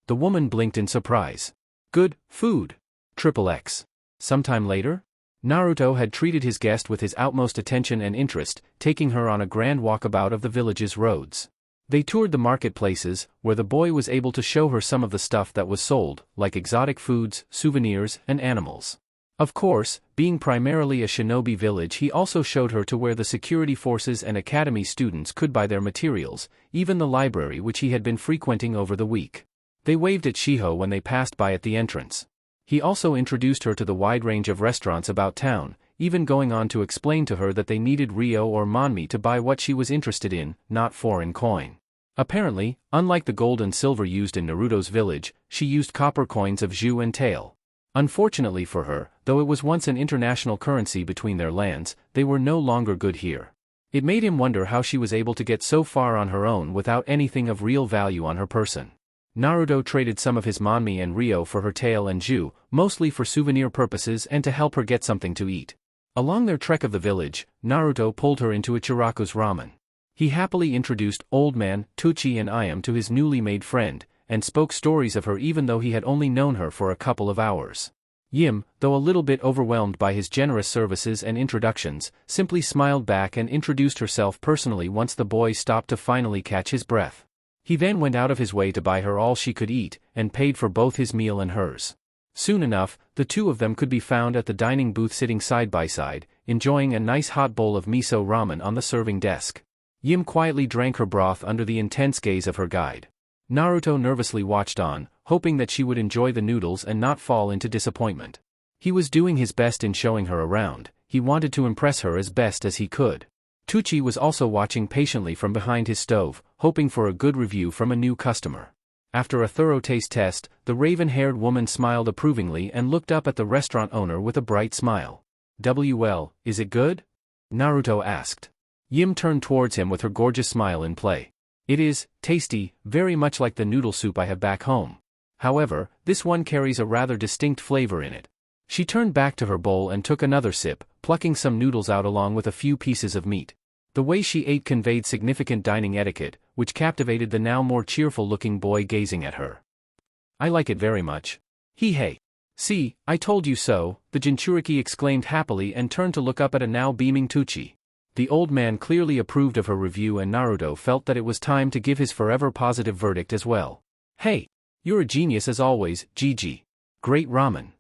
The woman blinked in surprise. Good food. XXX. Sometime later? Naruto had treated his guest with his utmost attention and interest, taking her on a grand walkabout of the village's roads. They toured the marketplaces, where the boy was able to show her some of the stuff that was sold, like exotic foods, souvenirs, and animals. Of course, being primarily a shinobi village, he also showed her to where the security forces and academy students could buy their materials, even the library which he had been frequenting over the week. They waved at Shiho when they passed by at the entrance. He also introduced her to the wide range of restaurants about town, even going on to explain to her that they needed ryo or manmi to buy what she was interested in, not foreign coin. Apparently, unlike the gold and silver used in Naruto's village, she used copper coins of Zhu and tael. Unfortunately for her, though it was once an international currency between their lands, they were no longer good here. It made him wonder how she was able to get so far on her own without anything of real value on her person. Naruto traded some of his manmi and ryo for her tael and Zhu, mostly for souvenir purposes and to help her get something to eat. Along their trek of the village, Naruto pulled her into Ichiraku's ramen. He happily introduced Old Man, Tuchi and Ayam to his newly made friend, and spoke stories of her even though he had only known her for a couple of hours. Yim, though a little bit overwhelmed by his generous services and introductions, simply smiled back and introduced herself personally once the boy stopped to finally catch his breath. He then went out of his way to buy her all she could eat, and paid for both his meal and hers. Soon enough, the two of them could be found at the dining booth sitting side by side, enjoying a nice hot bowl of miso ramen on the serving desk. Yim quietly drank her broth under the intense gaze of her guide. Naruto nervously watched on, hoping that she would enjoy the noodles and not fall into disappointment. He was doing his best in showing her around, he wanted to impress her as best as he could. Tucci was also watching patiently from behind his stove, hoping for a good review from a new customer. After a thorough taste test, the raven-haired woman smiled approvingly and looked up at the restaurant owner with a bright smile. "Well, is it good?" Naruto asked. Yim turned towards him with her gorgeous smile in play. It is tasty, very much like the noodle soup I have back home. However, this one carries a rather distinct flavor in it. She turned back to her bowl and took another sip, plucking some noodles out along with a few pieces of meat. The way she ate conveyed significant dining etiquette, which captivated the now more cheerful-looking boy gazing at her. I like it very much. Hey. See, I told you so, the jinchuriki exclaimed happily and turned to look up at a now beaming Tucci. The old man clearly approved of her review and Naruto felt that it was time to give his forever positive verdict as well. Hey, you're a genius as always, Gigi. Great ramen.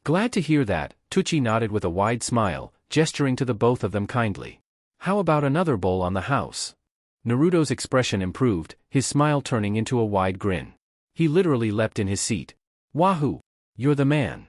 Glad to hear that, Tucci nodded with a wide smile, gesturing to the both of them kindly. How about another bowl on the house? Naruto's expression improved, his smile turning into a wide grin. He literally leapt in his seat. Wahoo! You're the man.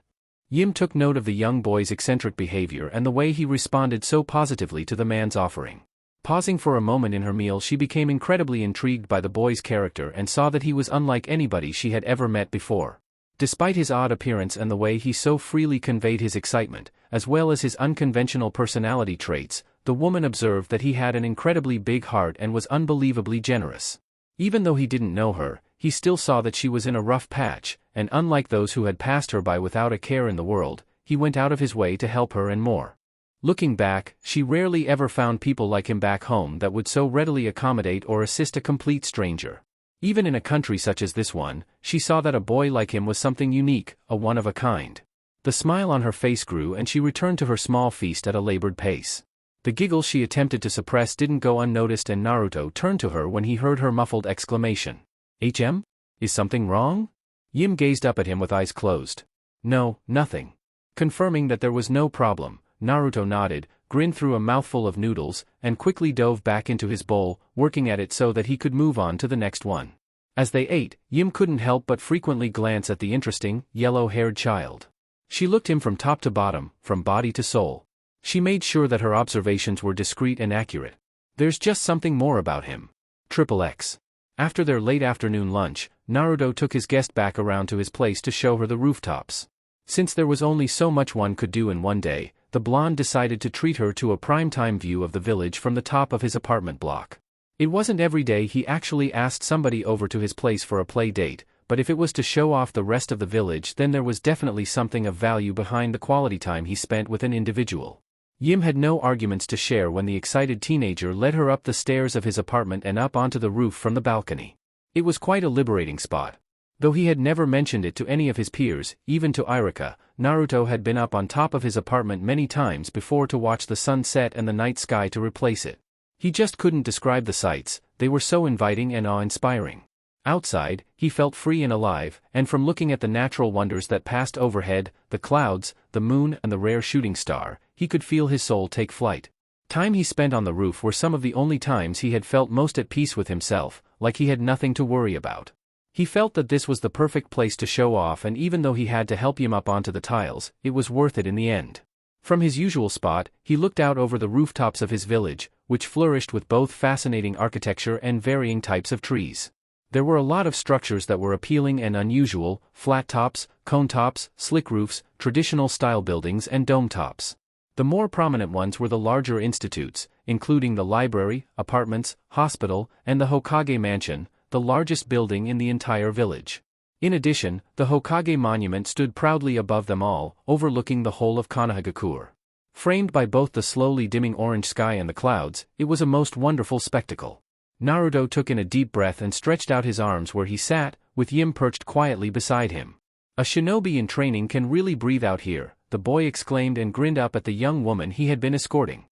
Yim took note of the young boy's eccentric behavior and the way he responded so positively to the man's offering. Pausing for a moment in her meal, she became incredibly intrigued by the boy's character and saw that he was unlike anybody she had ever met before. Despite his odd appearance and the way he so freely conveyed his excitement, as well as his unconventional personality traits, the woman observed that he had an incredibly big heart and was unbelievably generous. Even though he didn't know her, he still saw that she was in a rough patch, and unlike those who had passed her by without a care in the world, he went out of his way to help her and more. Looking back, she rarely ever found people like him back home that would so readily accommodate or assist a complete stranger. Even in a country such as this one, she saw that a boy like him was something unique, a one of a kind. The smile on her face grew and she returned to her small feast at a labored pace. The giggle she attempted to suppress didn't go unnoticed and Naruto turned to her when he heard her muffled exclamation. HM? Is something wrong? Yim gazed up at him with eyes closed. No, nothing. Confirming that there was no problem, Naruto nodded, grinned through a mouthful of noodles, and quickly dove back into his bowl, working at it so that he could move on to the next one. As they ate, Yim couldn't help but frequently glance at the interesting, yellow-haired child. She looked him from top to bottom, from body to soul. She made sure that her observations were discreet and accurate. There's just something more about him. XXX. After their late afternoon lunch, Naruto took his guest back around to his place to show her the rooftops. Since there was only so much one could do in one day, the blonde decided to treat her to a prime-time view of the village from the top of his apartment block. It wasn't every day he actually asked somebody over to his place for a play date, but if it was to show off the rest of the village then there was definitely something of value behind the quality time he spent with an individual. Yim had no arguments to share when the excited teenager led her up the stairs of his apartment and up onto the roof from the balcony. It was quite a liberating spot. Though he had never mentioned it to any of his peers, even to Irika, Naruto had been up on top of his apartment many times before to watch the sun set and the night sky to replace it. He just couldn't describe the sights, they were so inviting and awe-inspiring. Outside, he felt free and alive, and from looking at the natural wonders that passed overhead, the clouds, the moon and the rare shooting star, he could feel his soul take flight. Time he spent on the roof were some of the only times he had felt most at peace with himself, like he had nothing to worry about. He felt that this was the perfect place to show off and even though he had to help him up onto the tiles, it was worth it in the end. From his usual spot, he looked out over the rooftops of his village, which flourished with both fascinating architecture and varying types of trees. There were a lot of structures that were appealing and unusual, flat tops, cone tops, slick roofs, traditional style buildings and dome tops. The more prominent ones were the larger institutes, including the library, apartments, hospital, and the Hokage mansion, the largest building in the entire village. In addition, the Hokage monument stood proudly above them all, overlooking the whole of Konohagakure. Framed by both the slowly dimming orange sky and the clouds, it was a most wonderful spectacle. Naruto took in a deep breath and stretched out his arms where he sat, with Yim perched quietly beside him. A shinobi in training can really breathe out here, the boy exclaimed and grinned up at the young woman he had been escorting.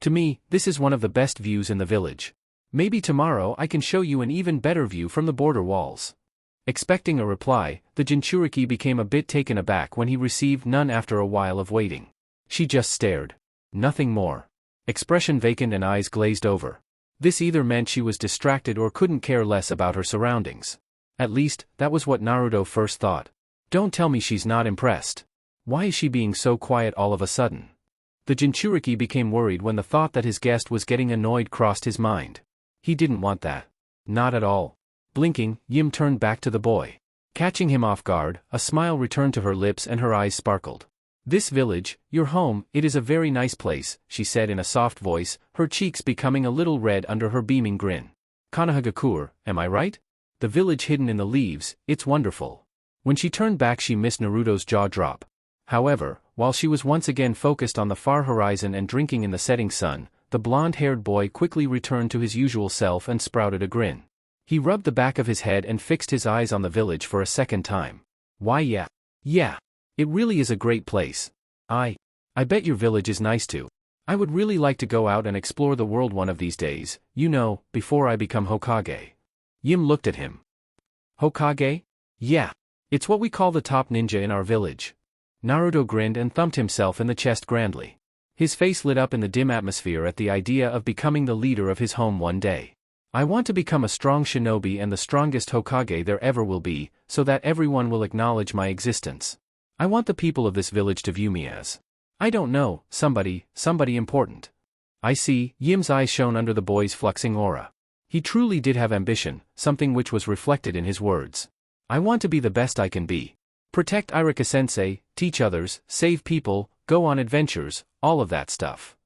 To me, this is one of the best views in the village. Maybe tomorrow I can show you an even better view from the border walls. Expecting a reply, the jinchuriki became a bit taken aback when he received none after a while of waiting. She just stared. Nothing more. Expression vacant and eyes glazed over. This either meant she was distracted or couldn't care less about her surroundings. At least, that was what Naruto first thought. Don't tell me she's not impressed. Why is she being so quiet all of a sudden? The jinchuriki became worried when the thought that his guest was getting annoyed crossed his mind. He didn't want that. Not at all. Blinking, Yim turned back to the boy. Catching him off guard, a smile returned to her lips and her eyes sparkled. This village, your home, it is a very nice place, she said in a soft voice, her cheeks becoming a little red under her beaming grin. Konohagakure, am I right? The village hidden in the leaves, it's wonderful. When she turned back she missed Naruto's jaw drop. However, while she was once again focused on the far horizon and drinking in the setting sun, the blonde-haired boy quickly returned to his usual self and sprouted a grin. He rubbed the back of his head and fixed his eyes on the village for a second time. Why yeah. Yeah. It really is a great place. I bet your village is nice too. I would really like to go out and explore the world one of these days, you know, before I become Hokage. Yim looked at him. Hokage? Yeah. It's what we call the top ninja in our village. Naruto grinned and thumped himself in the chest grandly. His face lit up in the dim atmosphere at the idea of becoming the leader of his home one day. I want to become a strong shinobi and the strongest Hokage there ever will be, so that everyone will acknowledge my existence. I want the people of this village to view me as, I don't know, somebody important. I see, Yim's eyes shone under the boy's fluxing aura. He truly did have ambition, something which was reflected in his words. I want to be the best I can be. Protect Irika-sensei, teach others, save people, go on adventures, all of that stuff.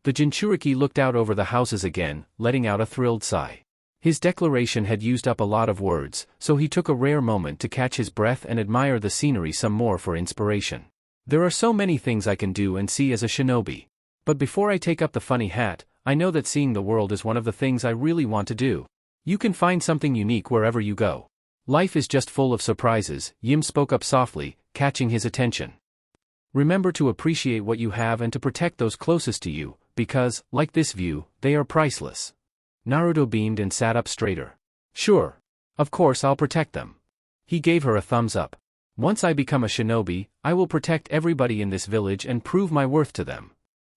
The Jinchuriki looked out over the houses again, letting out a thrilled sigh. His declaration had used up a lot of words, so he took a rare moment to catch his breath and admire the scenery some more for inspiration. There are so many things I can do and see as a shinobi. But before I take up the funny hat, I know that seeing the world is one of the things I really want to do. You can find something unique wherever you go. Life is just full of surprises, Yim spoke up softly, catching his attention. Remember to appreciate what you have and to protect those closest to you, because, like this view, they are priceless. Naruto beamed and sat up straighter. Sure. Of course I'll protect them. He gave her a thumbs up. Once I become a shinobi, I will protect everybody in this village and prove my worth to them.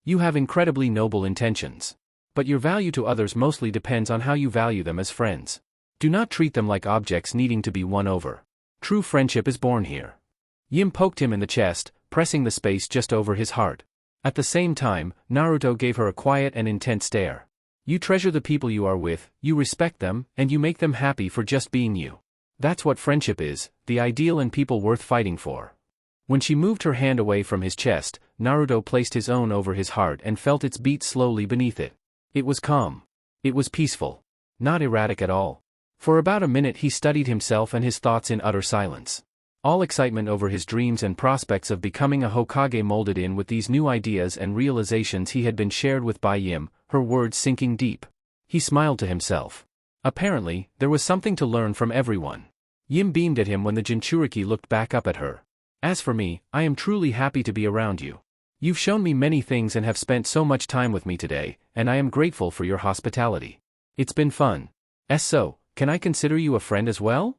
You have incredibly noble intentions. But your value to others mostly depends on how you value them as friends. Do not treat them like objects needing to be won over. True friendship is born here. Yim poked him in the chest, pressing the space just over his heart. At the same time, Naruto gave her a quiet and intense stare. You treasure the people you are with, you respect them, and you make them happy for just being you. That's what friendship is, the ideal and people worth fighting for. When she moved her hand away from his chest, Naruto placed his own over his heart and felt its beat slowly beneath it. It was calm. It was peaceful. Not erratic at all. For about a minute he studied himself and his thoughts in utter silence. All excitement over his dreams and prospects of becoming a Hokage molded in with these new ideas and realizations he had been shared with by Yim, her words sinking deep. He smiled to himself. Apparently, there was something to learn from everyone. Yim beamed at him when the Jinchuriki looked back up at her. As for me, I am truly happy to be around you. You've shown me many things and have spent so much time with me today, and I am grateful for your hospitality. It's been fun. So, can I consider you a friend as well?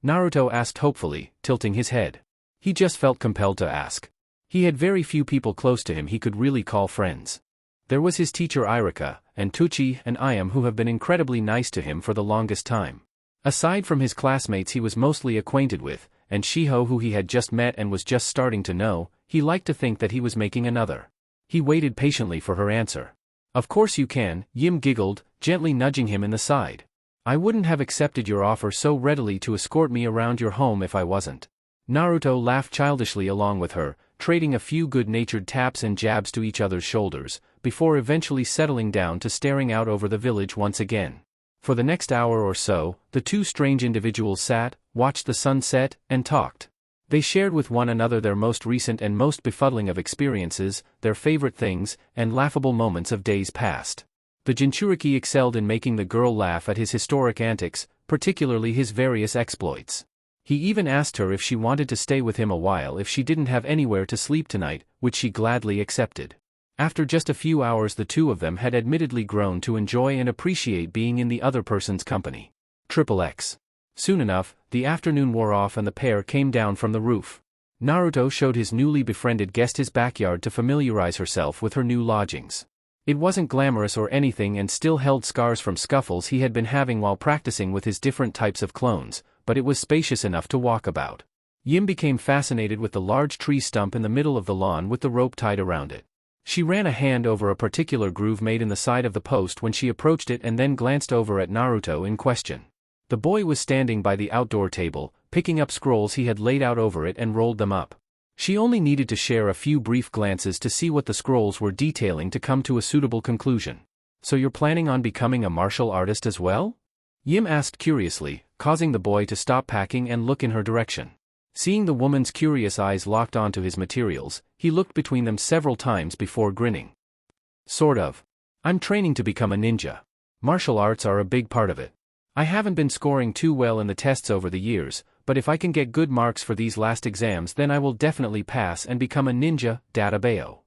Naruto asked hopefully, tilting his head. He just felt compelled to ask. He had very few people close to him he could really call friends. There was his teacher Irika, and Tuchi and Iam who have been incredibly nice to him for the longest time. Aside from his classmates he was mostly acquainted with, and Shiho who he had just met and was just starting to know, he liked to think that he was making another. He waited patiently for her answer. Of course you can, Yim giggled, gently nudging him in the side. I wouldn't have accepted your offer so readily to escort me around your home if I wasn't. Naruto laughed childishly along with her, trading a few good-natured taps and jabs to each other's shoulders, before eventually settling down to staring out over the village once again. For the next hour or so, the two strange individuals sat, watched the sun set, and talked. They shared with one another their most recent and most befuddling of experiences, their favorite things, and laughable moments of days past. The Jinchuriki excelled in making the girl laugh at his historic antics, particularly his various exploits. He even asked her if she wanted to stay with him a while if she didn't have anywhere to sleep tonight, which she gladly accepted. After just a few hours the two of them had admittedly grown to enjoy and appreciate being in the other person's company. XXX. Soon enough, the afternoon wore off and the pair came down from the roof. Naruto showed his newly befriended guest his backyard to familiarize herself with her new lodgings. It wasn't glamorous or anything and still held scars from scuffles he had been having while practicing with his different types of clones, but it was spacious enough to walk about. Yim became fascinated with the large tree stump in the middle of the lawn with the rope tied around it. She ran a hand over a particular groove made in the side of the post when she approached it and then glanced over at Naruto in question. The boy was standing by the outdoor table, picking up scrolls he had laid out over it and rolled them up. She only needed to share a few brief glances to see what the scrolls were detailing to come to a suitable conclusion. So you're planning on becoming a martial artist as well? Yim asked curiously, causing the boy to stop packing and look in her direction. Seeing the woman's curious eyes locked onto his materials, he looked between them several times before grinning. Sort of. I'm training to become a ninja. Martial arts are a big part of it. I haven't been scoring too well in the tests over the years, but if I can get good marks for these last exams then I will definitely pass and become a ninja, Databeo.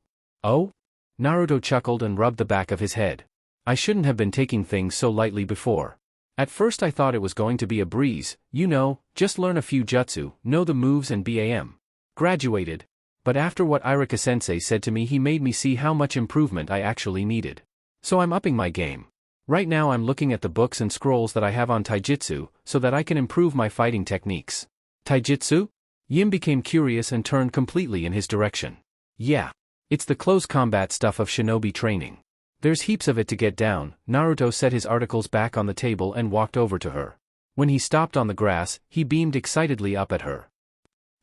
Oh? Naruto chuckled and rubbed the back of his head. I shouldn't have been taking things so lightly before. At first I thought it was going to be a breeze, just learn a few jutsu, know the moves and bam. Graduated. But after what Irika-sensei said to me he made me see how much improvement I actually needed. So I'm upping my game. Right now I'm looking at the books and scrolls that I have on taijutsu, so that I can improve my fighting techniques. Taijutsu? Yim became curious and turned completely in his direction. Yeah. It's the close combat stuff of shinobi training. There's heaps of it to get down. Naruto set his articles back on the table and walked over to her. When he stopped on the grass, he beamed excitedly up at her.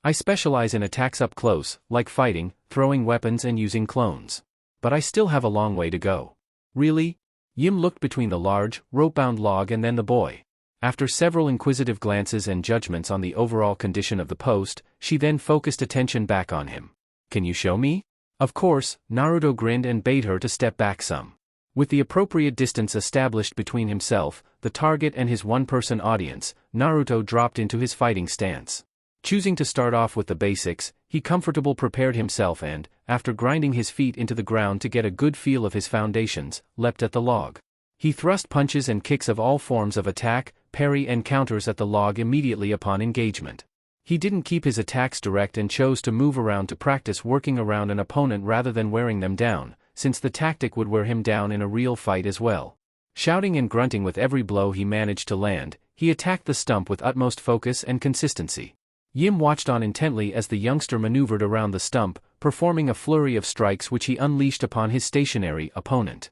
I specialize in attacks up close, like fighting, throwing weapons and using clones. But I still have a long way to go. Really? Yim looked between the large, rope-bound log and then the boy. After several inquisitive glances and judgments on the overall condition of the post, she then focused attention back on him. Can you show me? Of course, Naruto grinned and bade her to step back some. With the appropriate distance established between himself, the target and his one-person audience, Naruto dropped into his fighting stance. Choosing to start off with the basics, he comfortably prepared himself and, after grinding his feet into the ground to get a good feel of his foundations, leapt at the log. He thrust punches and kicks of all forms of attack, parry and counters at the log immediately upon engagement. He didn't keep his attacks direct and chose to move around to practice working around an opponent rather than wearing them down, since the tactic would wear him down in a real fight as well. Shouting and grunting with every blow he managed to land, he attacked the stump with utmost focus and consistency. Yim watched on intently as the youngster maneuvered around the stump, performing a flurry of strikes which he unleashed upon his stationary opponent.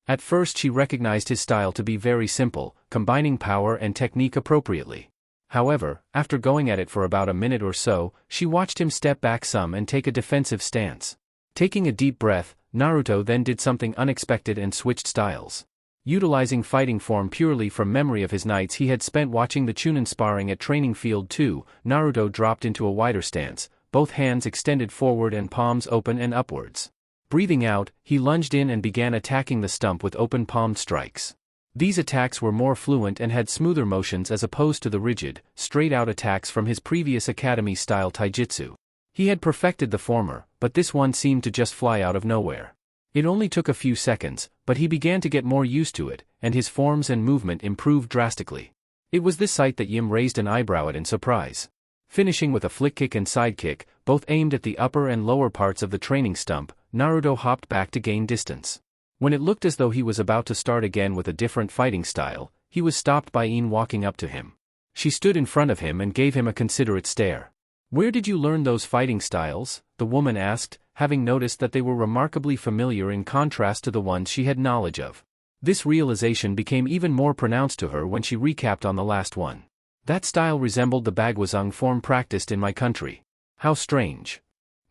At first she recognized his style to be very simple, combining power and technique appropriately. However, after going at it for about a minute or so, she watched him step back some and take a defensive stance. Taking a deep breath, Naruto then did something unexpected and switched styles. Utilizing fighting form purely from memory of his nights he had spent watching the Chunin sparring at Training Field 2, Naruto dropped into a wider stance, both hands extended forward and palms open and upwards. Breathing out, he lunged in and began attacking the stump with open-palmed strikes. These attacks were more fluent and had smoother motions as opposed to the rigid, straight-out attacks from his previous academy-style taijutsu. He had perfected the former, but this one seemed to just fly out of nowhere. It only took a few seconds, but he began to get more used to it, and his forms and movement improved drastically. It was this sight that Yim raised an eyebrow at in surprise. Finishing with a flick kick and side kick, both aimed at the upper and lower parts of the training stump, Naruto hopped back to gain distance. When it looked as though he was about to start again with a different fighting style, he was stopped by Een walking up to him. She stood in front of him and gave him a considerate stare. "Where did you learn those fighting styles?" the woman asked, having noticed that they were remarkably familiar in contrast to the ones she had knowledge of. This realization became even more pronounced to her when she recapped on the last one. "That style resembled the Bagwazung form practiced in my country." "How strange."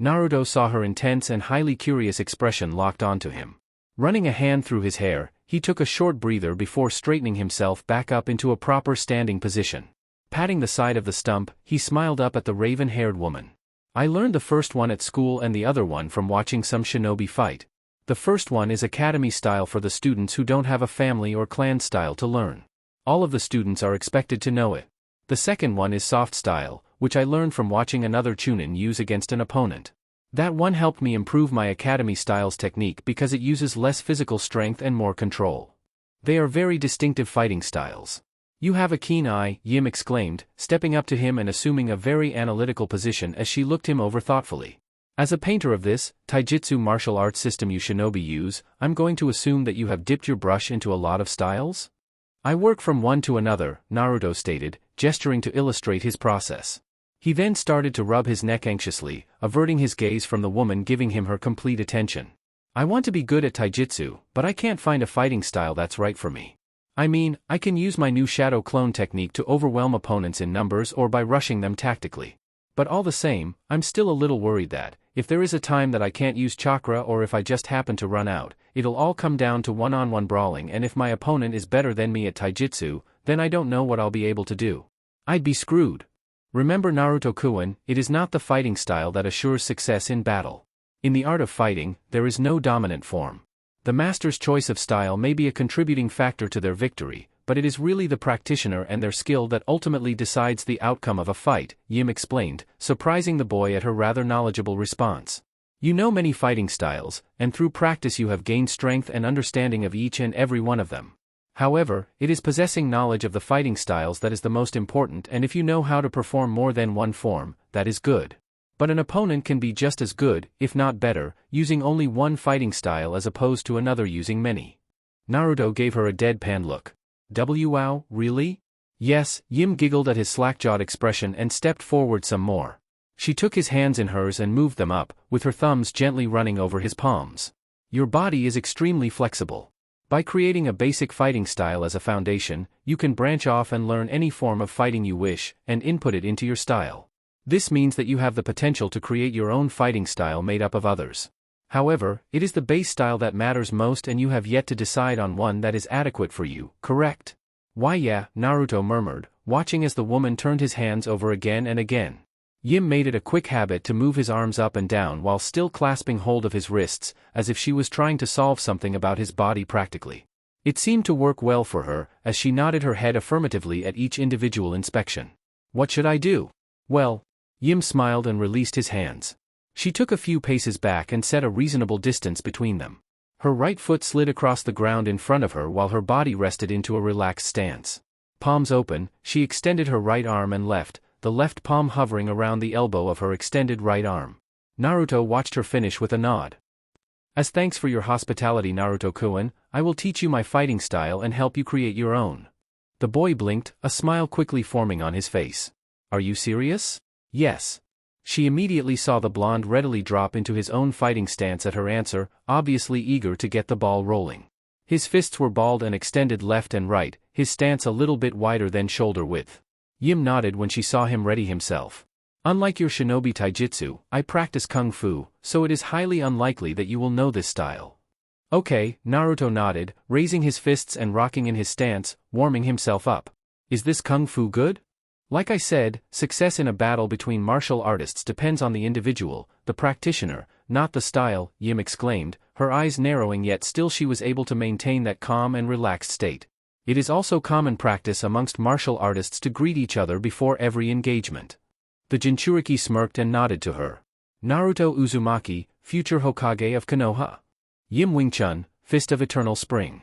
Naruto saw her intense and highly curious expression locked onto him. Running a hand through his hair, he took a short breather before straightening himself back up into a proper standing position. Patting the side of the stump, he smiled up at the raven-haired woman. "I learned the first one at school and the other one from watching some shinobi fight. The first one is academy style for the students who don't have a family or clan style to learn. All of the students are expected to know it. The second one is soft style, which I learned from watching another Chunin use against an opponent. That one helped me improve my academy style's technique because it uses less physical strength and more control. They are very distinctive fighting styles." "You have a keen eye," Yim exclaimed, stepping up to him and assuming a very analytical position as she looked him over thoughtfully. "As a painter of this taijutsu martial arts system you shinobi use, I'm going to assume that you have dipped your brush into a lot of styles?" "I work from one to another," Naruto stated, gesturing to illustrate his process. He then started to rub his neck anxiously, averting his gaze from the woman giving him her complete attention. "I want to be good at taijutsu, but I can't find a fighting style that's right for me. I mean, I can use my new shadow clone technique to overwhelm opponents in numbers or by rushing them tactically. But all the same, I'm still a little worried that, if there is a time that I can't use chakra or if I just happen to run out, it'll all come down to one-on-one brawling, and if my opponent is better than me at taijutsu, then I don't know what I'll be able to do. I'd be screwed. Remember Naruto-kun, it is not the fighting style that assures success in battle. In the art of fighting, there is no dominant form. The master's choice of style may be a contributing factor to their victory, but it is really the practitioner and their skill that ultimately decides the outcome of a fight, Yim explained, surprising the boy at her rather knowledgeable response. You know many fighting styles, and through practice you have gained strength and understanding of each and every one of them. However, it is possessing knowledge of the fighting styles that is the most important, and if you know how to perform more than one form, that is good. But an opponent can be just as good, if not better, using only one fighting style as opposed to another using many. Naruto gave her a deadpan look. Wow, really? Yes, Yim giggled at his slack-jawed expression and stepped forward some more. She took his hands in hers and moved them up, with her thumbs gently running over his palms. Your body is extremely flexible. By creating a basic fighting style as a foundation, you can branch off and learn any form of fighting you wish, and input it into your style. This means that you have the potential to create your own fighting style made up of others. However, it is the base style that matters most and you have yet to decide on one that is adequate for you, correct? Why yeah, Naruto murmured, watching as the woman turned his hands over again and again. Yim made it a quick habit to move his arms up and down while still clasping hold of his wrists, as if she was trying to solve something about his body practically. It seemed to work well for her, as she nodded her head affirmatively at each individual inspection. What should I do? Well, Yim smiled and released his hands. She took a few paces back and set a reasonable distance between them. Her right foot slid across the ground in front of her while her body rested into a relaxed stance. Palms open, she extended her right arm and left, the left palm hovering around the elbow of her extended right arm. Naruto watched her finish with a nod. As thanks for your hospitality, Naruto-kun, I will teach you my fighting style and help you create your own. The boy blinked, a smile quickly forming on his face. Are you serious? Yes. She immediately saw the blonde readily drop into his own fighting stance at her answer, obviously eager to get the ball rolling. His fists were balled and extended left and right, his stance a little bit wider than shoulder width. Yim nodded when she saw him ready himself. Unlike your shinobi taijutsu, I practice kung fu, so it is highly unlikely that you will know this style. Okay, Naruto nodded, raising his fists and rocking in his stance, warming himself up. Is this kung fu good? Like I said, success in a battle between martial artists depends on the individual, the practitioner, not the style, Yim exclaimed, her eyes narrowing, yet still she was able to maintain that calm and relaxed state. It is also common practice amongst martial artists to greet each other before every engagement. The Jinchuriki smirked and nodded to her. Naruto Uzumaki, future Hokage of Konoha. Yim Wing-chun, Fist of Eternal Spring.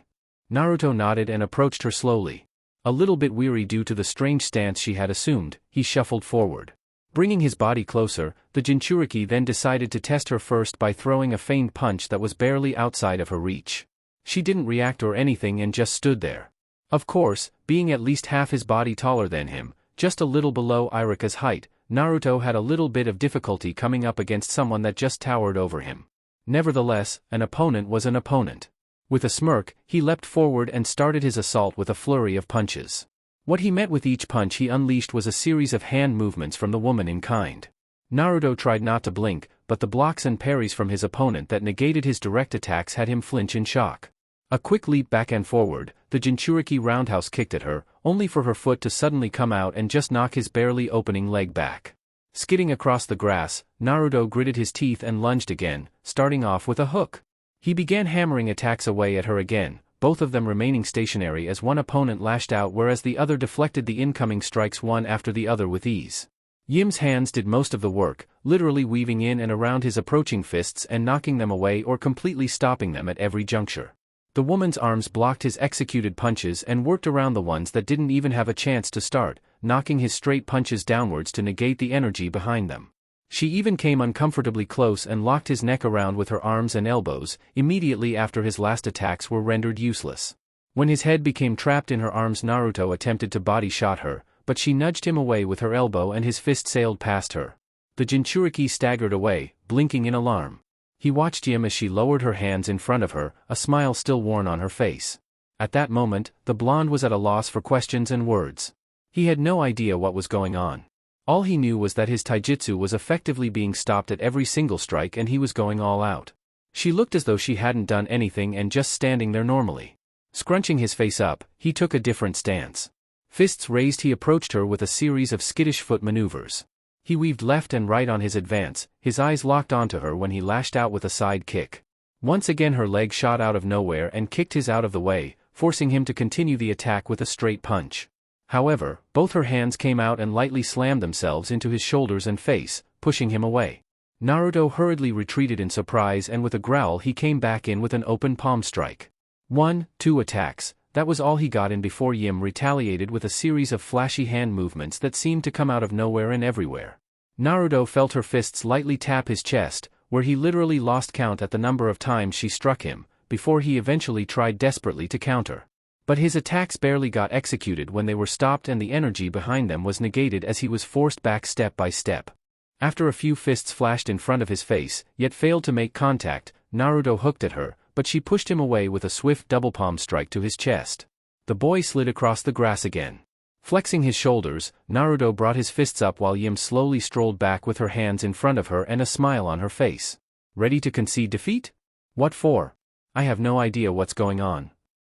Naruto nodded and approached her slowly. A little bit weary due to the strange stance she had assumed, he shuffled forward. Bringing his body closer, the Jinchuriki then decided to test her first by throwing a feigned punch that was barely outside of her reach. She didn't react or anything and just stood there. Of course, being at least half his body taller than him, just a little below Irika's height, Naruto had a little bit of difficulty coming up against someone that just towered over him. Nevertheless, an opponent was an opponent. With a smirk, he leapt forward and started his assault with a flurry of punches. What he meant with each punch he unleashed was a series of hand movements from the woman in kind. Naruto tried not to blink, but the blocks and parries from his opponent that negated his direct attacks had him flinch in shock. A quick leap back and forward, the Jinchuriki roundhouse kicked at her, only for her foot to suddenly come out and just knock his barely opening leg back. Skidding across the grass, Naruto gritted his teeth and lunged again, starting off with a hook. He began hammering attacks away at her again, both of them remaining stationary as one opponent lashed out whereas the other deflected the incoming strikes one after the other with ease. Yim's hands did most of the work, literally weaving in and around his approaching fists and knocking them away or completely stopping them at every juncture. The woman's arms blocked his executed punches and worked around the ones that didn't even have a chance to start, knocking his straight punches downwards to negate the energy behind them. She even came uncomfortably close and locked his neck around with her arms and elbows, immediately after his last attacks were rendered useless. When his head became trapped in her arms, Naruto attempted to body shot her, but she nudged him away with her elbow and his fist sailed past her. The Jinchuriki staggered away, blinking in alarm. He watched Yim as she lowered her hands in front of her, a smile still worn on her face. At that moment, the blonde was at a loss for questions and words. He had no idea what was going on. All he knew was that his taijutsu was effectively being stopped at every single strike and he was going all out. She looked as though she hadn't done anything and just standing there normally. Scrunching his face up, he took a different stance. Fists raised, he approached her with a series of skittish foot maneuvers. He weaved left and right on his advance, his eyes locked onto her when he lashed out with a side kick. Once again her leg shot out of nowhere and kicked his out of the way, forcing him to continue the attack with a straight punch. However, both her hands came out and lightly slammed themselves into his shoulders and face, pushing him away. Naruto hurriedly retreated in surprise, and with a growl he came back in with an open palm strike. 1-2 attacks, that was all he got in before Yim retaliated with a series of flashy hand movements that seemed to come out of nowhere and everywhere. Naruto felt her fists lightly tap his chest, where he literally lost count at the number of times she struck him, before he eventually tried desperately to counter. But his attacks barely got executed when they were stopped, and the energy behind them was negated as he was forced back step by step. After a few fists flashed in front of his face, yet failed to make contact, Naruto hooked at her, but she pushed him away with a swift double palm strike to his chest. The boy slid across the grass again. Flexing his shoulders, Naruto brought his fists up while Yim slowly strolled back with her hands in front of her and a smile on her face. Ready to concede defeat? What for? I have no idea what's going on.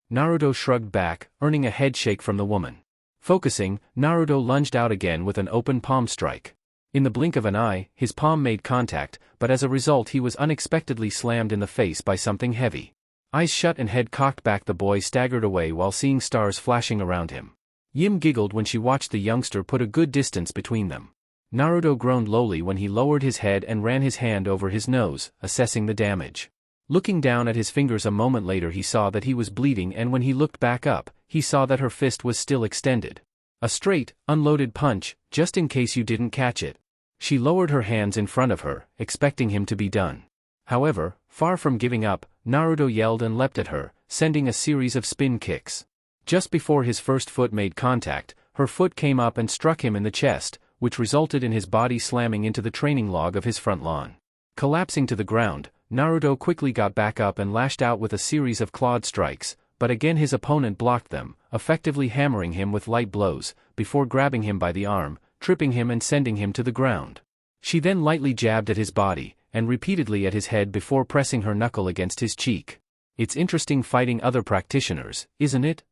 Naruto shrugged back, earning a head shake from the woman. Focusing, Naruto lunged out again with an open palm strike. In the blink of an eye, his palm made contact, but as a result he was unexpectedly slammed in the face by something heavy. Eyes shut and head cocked back, the boy staggered away while seeing stars flashing around him. Yim giggled when she watched the youngster put a good distance between them. Naruto groaned lowly when he lowered his head and ran his hand over his nose, assessing the damage. Looking down at his fingers a moment later, he saw that he was bleeding, and when he looked back up, he saw that her fist was still extended. A straight, unloaded punch, just in case you didn't catch it. She lowered her hands in front of her, expecting him to be done. However, far from giving up, Naruto yelled and leapt at her, sending a series of spin kicks. Just before his first foot made contact, her foot came up and struck him in the chest, which resulted in his body slamming into the training log of his front lawn. Collapsing to the ground, Naruto quickly got back up and lashed out with a series of clawed strikes, but again his opponent blocked them, effectively hammering him with light blows, before grabbing him by the arm, tripping him and sending him to the ground. She then lightly jabbed at his body, and repeatedly at his head before pressing her knuckle against his cheek. It's interesting fighting other practitioners, isn't it?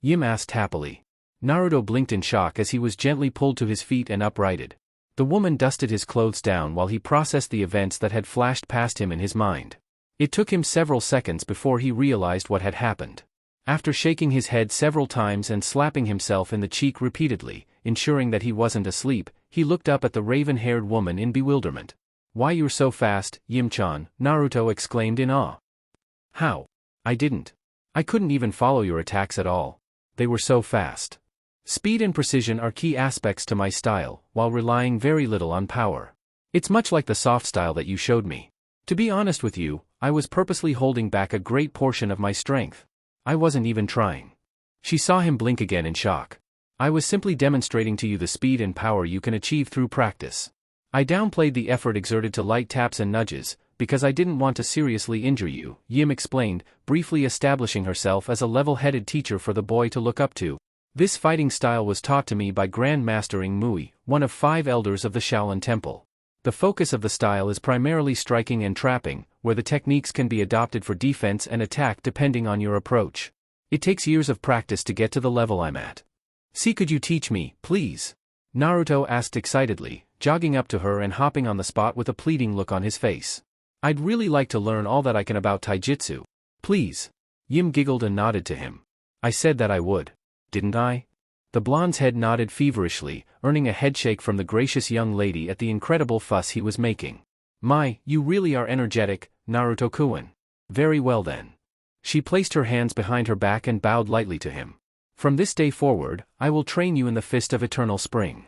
Yim asked happily. Naruto blinked in shock as he was gently pulled to his feet and uprighted. The woman dusted his clothes down while he processed the events that had flashed past him in his mind. It took him several seconds before he realized what had happened. After shaking his head several times and slapping himself in the cheek repeatedly, ensuring that he wasn't asleep, he looked up at the raven-haired woman in bewilderment. "Why, you're so fast, Yim-chan," Naruto exclaimed in awe. "How? I didn't. I couldn't even follow your attacks at all. They were so fast. Speed and precision are key aspects to my style, while relying very little on power. It's much like the soft style that you showed me. To be honest with you, I was purposely holding back a great portion of my strength. I wasn't even trying." She saw him blink again in shock. "I was simply demonstrating to you the speed and power you can achieve through practice. I downplayed the effort exerted to light taps and nudges, because I didn't want to seriously injure you," Yim explained, briefly establishing herself as a level-headed teacher for the boy to look up to. "This fighting style was taught to me by Grand Master Mui, one of 5 elders of the Shaolin Temple. The focus of the style is primarily striking and trapping, where the techniques can be adopted for defense and attack depending on your approach. It takes years of practice to get to the level I'm at. See, could you teach me, please?" Naruto asked excitedly, jogging up to her and hopping on the spot with a pleading look on his face. "I'd really like to learn all that I can about taijutsu. Please." Yim giggled and nodded to him. "I said that I would. Didn't I?" The blonde's head nodded feverishly, earning a headshake from the gracious young lady at the incredible fuss he was making. "My, you really are energetic, Naruto-kun. Very well then." She placed her hands behind her back and bowed lightly to him. "From this day forward, I will train you in the Fist of Eternal Spring.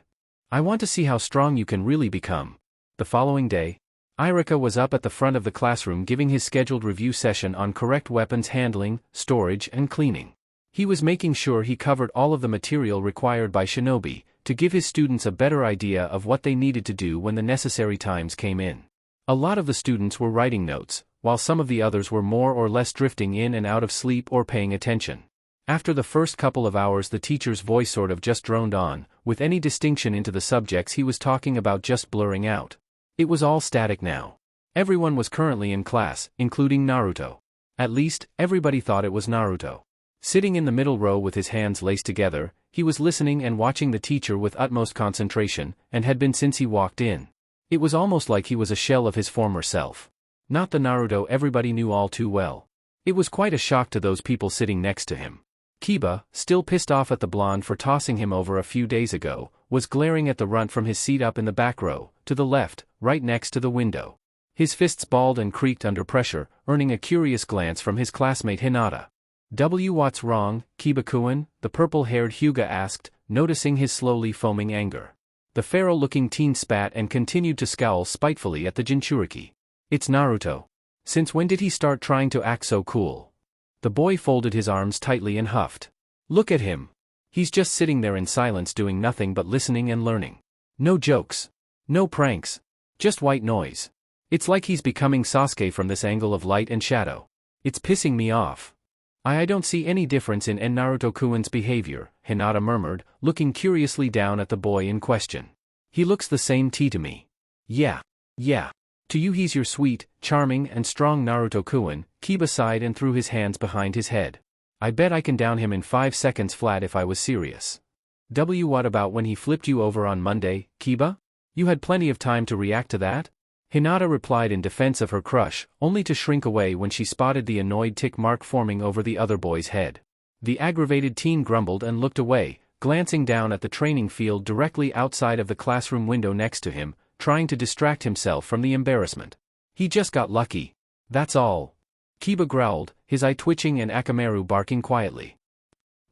I want to see how strong you can really become." The following day, Irika was up at the front of the classroom giving his scheduled review session on correct weapons handling, storage, and cleaning. He was making sure he covered all of the material required by shinobi, to give his students a better idea of what they needed to do when the necessary times came in. A lot of the students were writing notes, while some of the others were more or less drifting in and out of sleep or paying attention. After the first couple of hours, the teacher's voice sort of just droned on, with any distinction into the subjects he was talking about just blurring out. It was all static now. Everyone was currently in class, including Naruto. At least, everybody thought it was Naruto. Sitting in the middle row with his hands laced together, He was listening and watching the teacher with utmost concentration, and had been since he walked in. It was almost like he was a shell of his former self. Not the Naruto everybody knew all too well. It was quite a shock to those people sitting next to him. Kiba, still pissed off at the blonde for tossing him over a few days ago, was glaring at the runt from his seat up in the back row, to the left, right next to the window. His fists balled and creaked under pressure, earning a curious glance from his classmate Hinata. What's wrong, Kiba-kun? The purple-haired Hyuga asked, noticing his slowly foaming anger. The feral-looking teen spat and continued to scowl spitefully at the jinchuriki. It's Naruto. Since when did he start trying to act so cool? The boy folded his arms tightly and huffed. Look at him. He's just sitting there in silence doing nothing but listening and learning. No jokes. No pranks. Just white noise. It's like he's becoming Sasuke from this angle of light and shadow. It's pissing me off. I don't see any difference in Naruto-kun's behavior, Hinata murmured, looking curiously down at the boy in question. He looks the same to me. Yeah. To you he's your sweet, charming and strong Naruto-kun, Kiba sighed and threw his hands behind his head. I bet I can down him in 5 seconds flat if I was serious. What about when he flipped you over on Monday, Kiba? You had plenty of time to react to that? Hinata replied in defense of her crush, only to shrink away when she spotted the annoyed tick mark forming over the other boy's head. The aggravated teen grumbled and looked away, glancing down at the training field directly outside of the classroom window next to him, trying to distract himself from the embarrassment. He just got lucky. That's all. Kiba growled, his eye twitching and Akamaru barking quietly.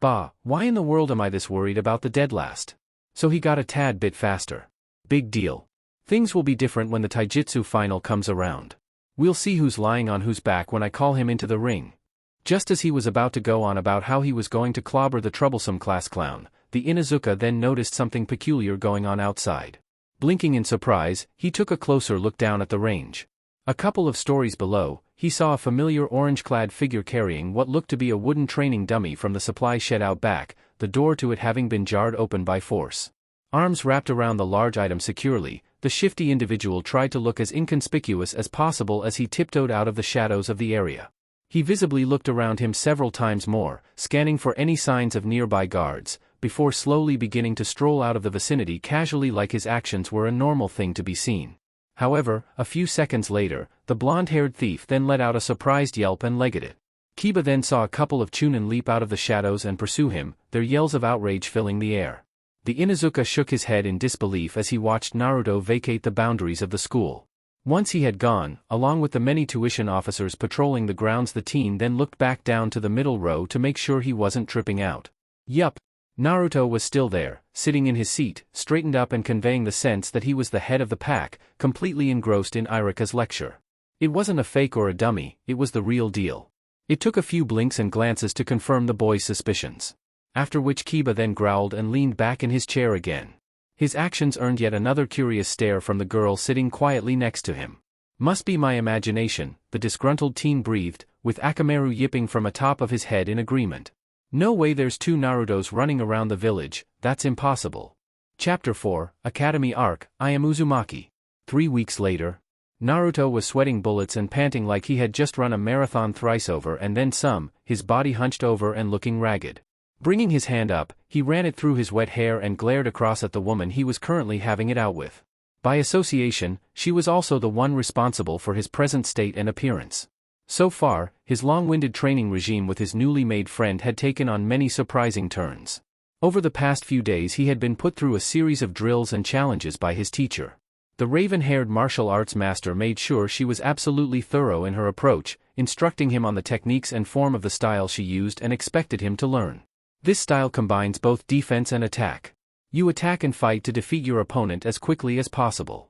Bah, why in the world am I this worried about the dead last? So he got a tad bit faster. Big deal. Things will be different when the taijutsu final comes around. We'll see who's lying on whose back when I call him into the ring. Just as he was about to go on about how he was going to clobber the troublesome class clown, the Inuzuka then noticed something peculiar going on outside. Blinking in surprise, he took a closer look down at the range. A couple of stories below, he saw a familiar orange-clad figure carrying what looked to be a wooden training dummy from the supply shed out back, the door to it having been jarred open by force. Arms wrapped around the large item securely, the shifty individual tried to look as inconspicuous as possible as he tiptoed out of the shadows of the area. He visibly looked around him several times more, scanning for any signs of nearby guards, before slowly beginning to stroll out of the vicinity casually like his actions were a normal thing to be seen. However, a few seconds later, the blonde-haired thief then let out a surprised yelp and legged it. Kiba then saw a couple of Chunin leap out of the shadows and pursue him, their yells of outrage filling the air. The Inuzuka shook his head in disbelief as he watched Naruto vacate the boundaries of the school. Once he had gone, along with the many tuition officers patrolling the grounds, the teen then looked back down to the middle row to make sure he wasn't tripping out. Yup. Naruto was still there, sitting in his seat, straightened up and conveying the sense that he was the head of the pack, completely engrossed in Irika's lecture. It wasn't a fake or a dummy, it was the real deal. It took a few blinks and glances to confirm the boy's suspicions. After which Kiba then growled and leaned back in his chair again. His actions earned yet another curious stare from the girl sitting quietly next to him. Must be my imagination, the disgruntled teen breathed, with Akamaru yipping from atop of his head in agreement. No way, there's 2 Narutos running around the village, that's impossible. Chapter 4, Academy Arc, I am Uzumaki. 3 weeks later. Naruto was sweating bullets and panting like he had just run a marathon thrice over and then some, his body hunched over and looking ragged. Bringing his hand up, he ran it through his wet hair and glared across at the woman he was currently having it out with. By association, she was also the one responsible for his present state and appearance. So far, his long-winded training regime with his newly made friend had taken on many surprising turns. Over the past few days he had been put through a series of drills and challenges by his teacher. The raven-haired martial arts master made sure she was absolutely thorough in her approach, instructing him on the techniques and form of the style she used and expected him to learn. This style combines both defense and attack. You attack and fight to defeat your opponent as quickly as possible.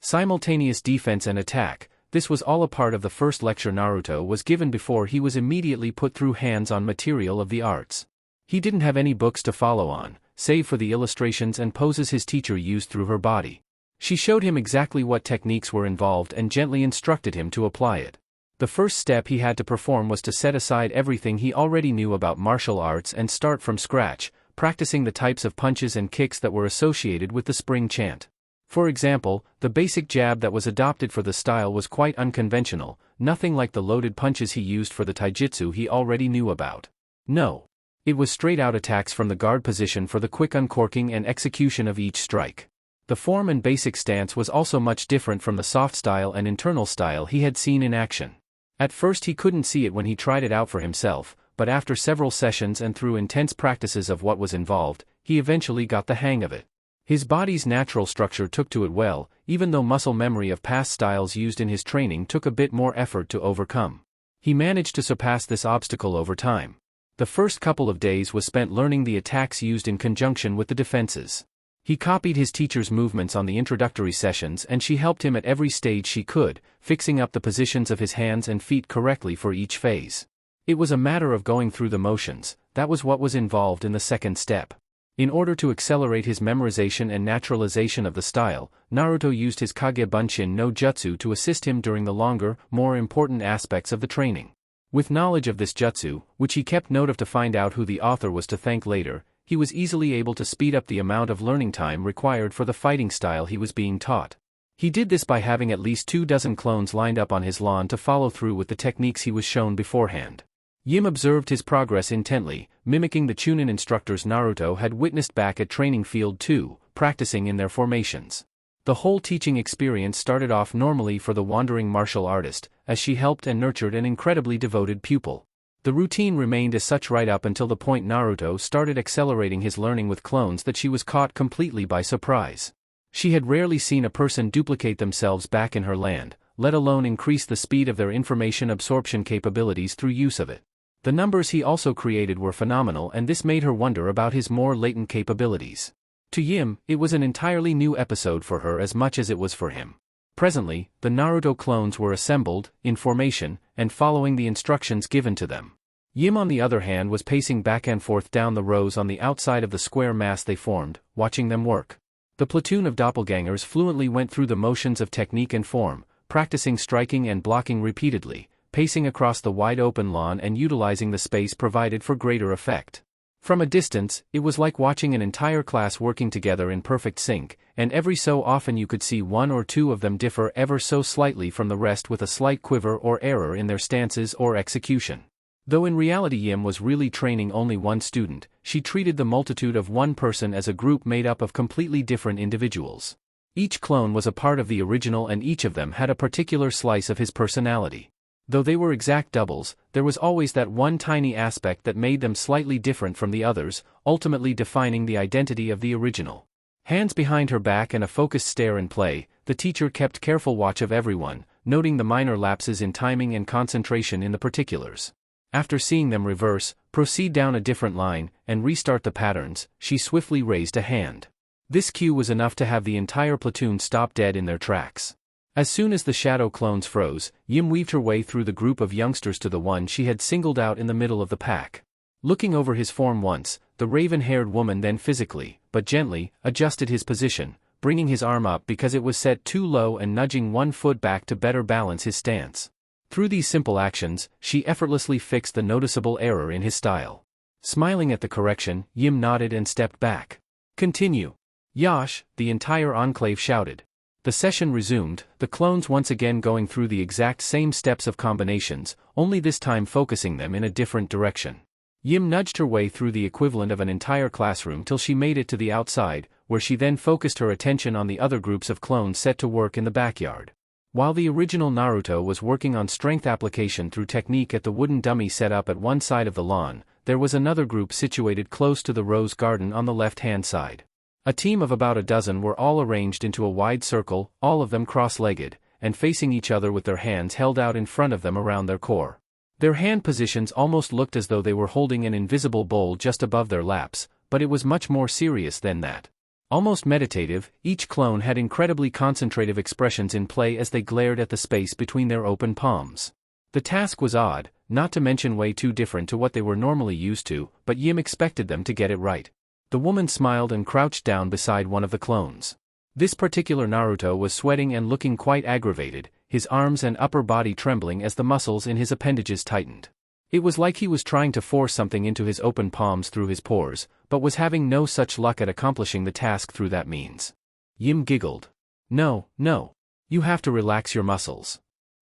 Simultaneous defense and attack. This was all a part of the first lecture Naruto was given before he was immediately put through hands-on material of the arts. He didn't have any books to follow on, save for the illustrations and poses his teacher used through her body. She showed him exactly what techniques were involved and gently instructed him to apply it. The first step he had to perform was to set aside everything he already knew about martial arts and start from scratch, practicing the types of punches and kicks that were associated with the spring chant. For example, the basic jab that was adopted for the style was quite unconventional, nothing like the loaded punches he used for the taijutsu he already knew about. No. It was straight-out attacks from the guard position for the quick uncorking and execution of each strike. The form and basic stance was also much different from the soft style and internal style he had seen in action. At first he couldn't see it when he tried it out for himself, but after several sessions and through intense practices of what was involved, he eventually got the hang of it. His body's natural structure took to it well, even though muscle memory of past styles used in his training took a bit more effort to overcome. He managed to surpass this obstacle over time. The first couple of days was spent learning the attacks used in conjunction with the defenses. He copied his teacher's movements on the introductory sessions and she helped him at every stage she could, fixing up the positions of his hands and feet correctly for each phase. It was a matter of going through the motions, that was what was involved in the second step. In order to accelerate his memorization and naturalization of the style, Naruto used his Kage Bunshin no Jutsu to assist him during the longer, more important aspects of the training. With knowledge of this jutsu, which he kept note of to find out who the author was to thank later, he was easily able to speed up the amount of learning time required for the fighting style he was being taught. He did this by having at least 24 clones lined up on his lawn to follow through with the techniques he was shown beforehand. Yim observed his progress intently, mimicking the Chunin instructors Naruto had witnessed back at Training Field 2, practicing in their formations. The whole teaching experience started off normally for the wandering martial artist, as she helped and nurtured an incredibly devoted pupil. The routine remained as such right up until the point Naruto started accelerating his learning with clones that she was caught completely by surprise. She had rarely seen a person duplicate themselves back in her land, let alone increase the speed of their information absorption capabilities through use of it. The numbers he also created were phenomenal and this made her wonder about his more latent capabilities. To Yim, it was an entirely new episode for her as much as it was for him. Presently, the Naruto clones were assembled, in formation, and following the instructions given to them. Yim on the other hand was pacing back and forth down the rows on the outside of the square mass they formed, watching them work. The platoon of doppelgangers fluently went through the motions of technique and form, practicing striking and blocking repeatedly, pacing across the wide open lawn and utilizing the space provided for greater effect. From a distance, it was like watching an entire class working together in perfect sync, and every so often you could see one or two of them differ ever so slightly from the rest with a slight quiver or error in their stances or execution. Though in reality Yim was really training only one student, she treated the multitude of one person as a group made up of completely different individuals. Each clone was a part of the original and each of them had a particular slice of his personality. Though they were exact doubles, there was always that one tiny aspect that made them slightly different from the others, ultimately defining the identity of the original. Hands behind her back and a focused stare in play, the teacher kept careful watch of everyone, noting the minor lapses in timing and concentration in the particulars. After seeing them reverse, proceed down a different line, and restart the patterns, she swiftly raised a hand. This cue was enough to have the entire platoon stop dead in their tracks. As soon as the shadow clones froze, Yim weaved her way through the group of youngsters to the one she had singled out in the middle of the pack. Looking over his form once, the raven-haired woman then physically, but gently, adjusted his position, bringing his arm up because it was set too low and nudging one foot back to better balance his stance. Through these simple actions, she effortlessly fixed the noticeable error in his style. Smiling at the correction, Yim nodded and stepped back. "Continue. Yash," the entire enclave shouted. The session resumed, the clones once again going through the exact same steps of combinations, only this time focusing them in a different direction. Yim nudged her way through the equivalent of an entire classroom till she made it to the outside, where she then focused her attention on the other groups of clones set to work in the backyard. While the original Naruto was working on strength application through technique at the wooden dummy set up at one side of the lawn, there was another group situated close to the rose garden on the left-hand side. A team of about a dozen were all arranged into a wide circle, all of them cross-legged, and facing each other with their hands held out in front of them around their core. Their hand positions almost looked as though they were holding an invisible bowl just above their laps, but it was much more serious than that. Almost meditative, each clone had incredibly concentrative expressions in play as they glared at the space between their open palms. The task was odd, not to mention way too different to what they were normally used to, but Yim expected them to get it right. The woman smiled and crouched down beside one of the clones. This particular Naruto was sweating and looking quite aggravated, his arms and upper body trembling as the muscles in his appendages tightened. It was like he was trying to force something into his open palms through his pores, but was having no such luck at accomplishing the task through that means. Yim giggled. "No, no. You have to relax your muscles."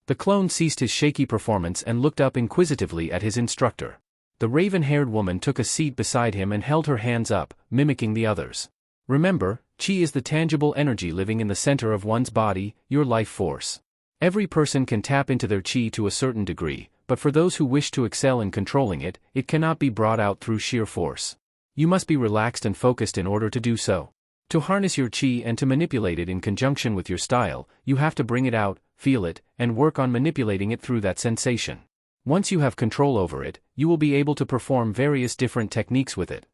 The clone ceased his shaky performance and looked up inquisitively at his instructor. The raven-haired woman took a seat beside him and held her hands up, mimicking the others. Remember, chi is the tangible energy living in the center of one's body, your life force. Every person can tap into their chi to a certain degree, but for those who wish to excel in controlling it, it cannot be brought out through sheer force. You must be relaxed and focused in order to do so. To harness your chi and to manipulate it in conjunction with your style, you have to bring it out, feel it, and work on manipulating it through that sensation. Once you have control over it, you will be able to perform various different techniques with it.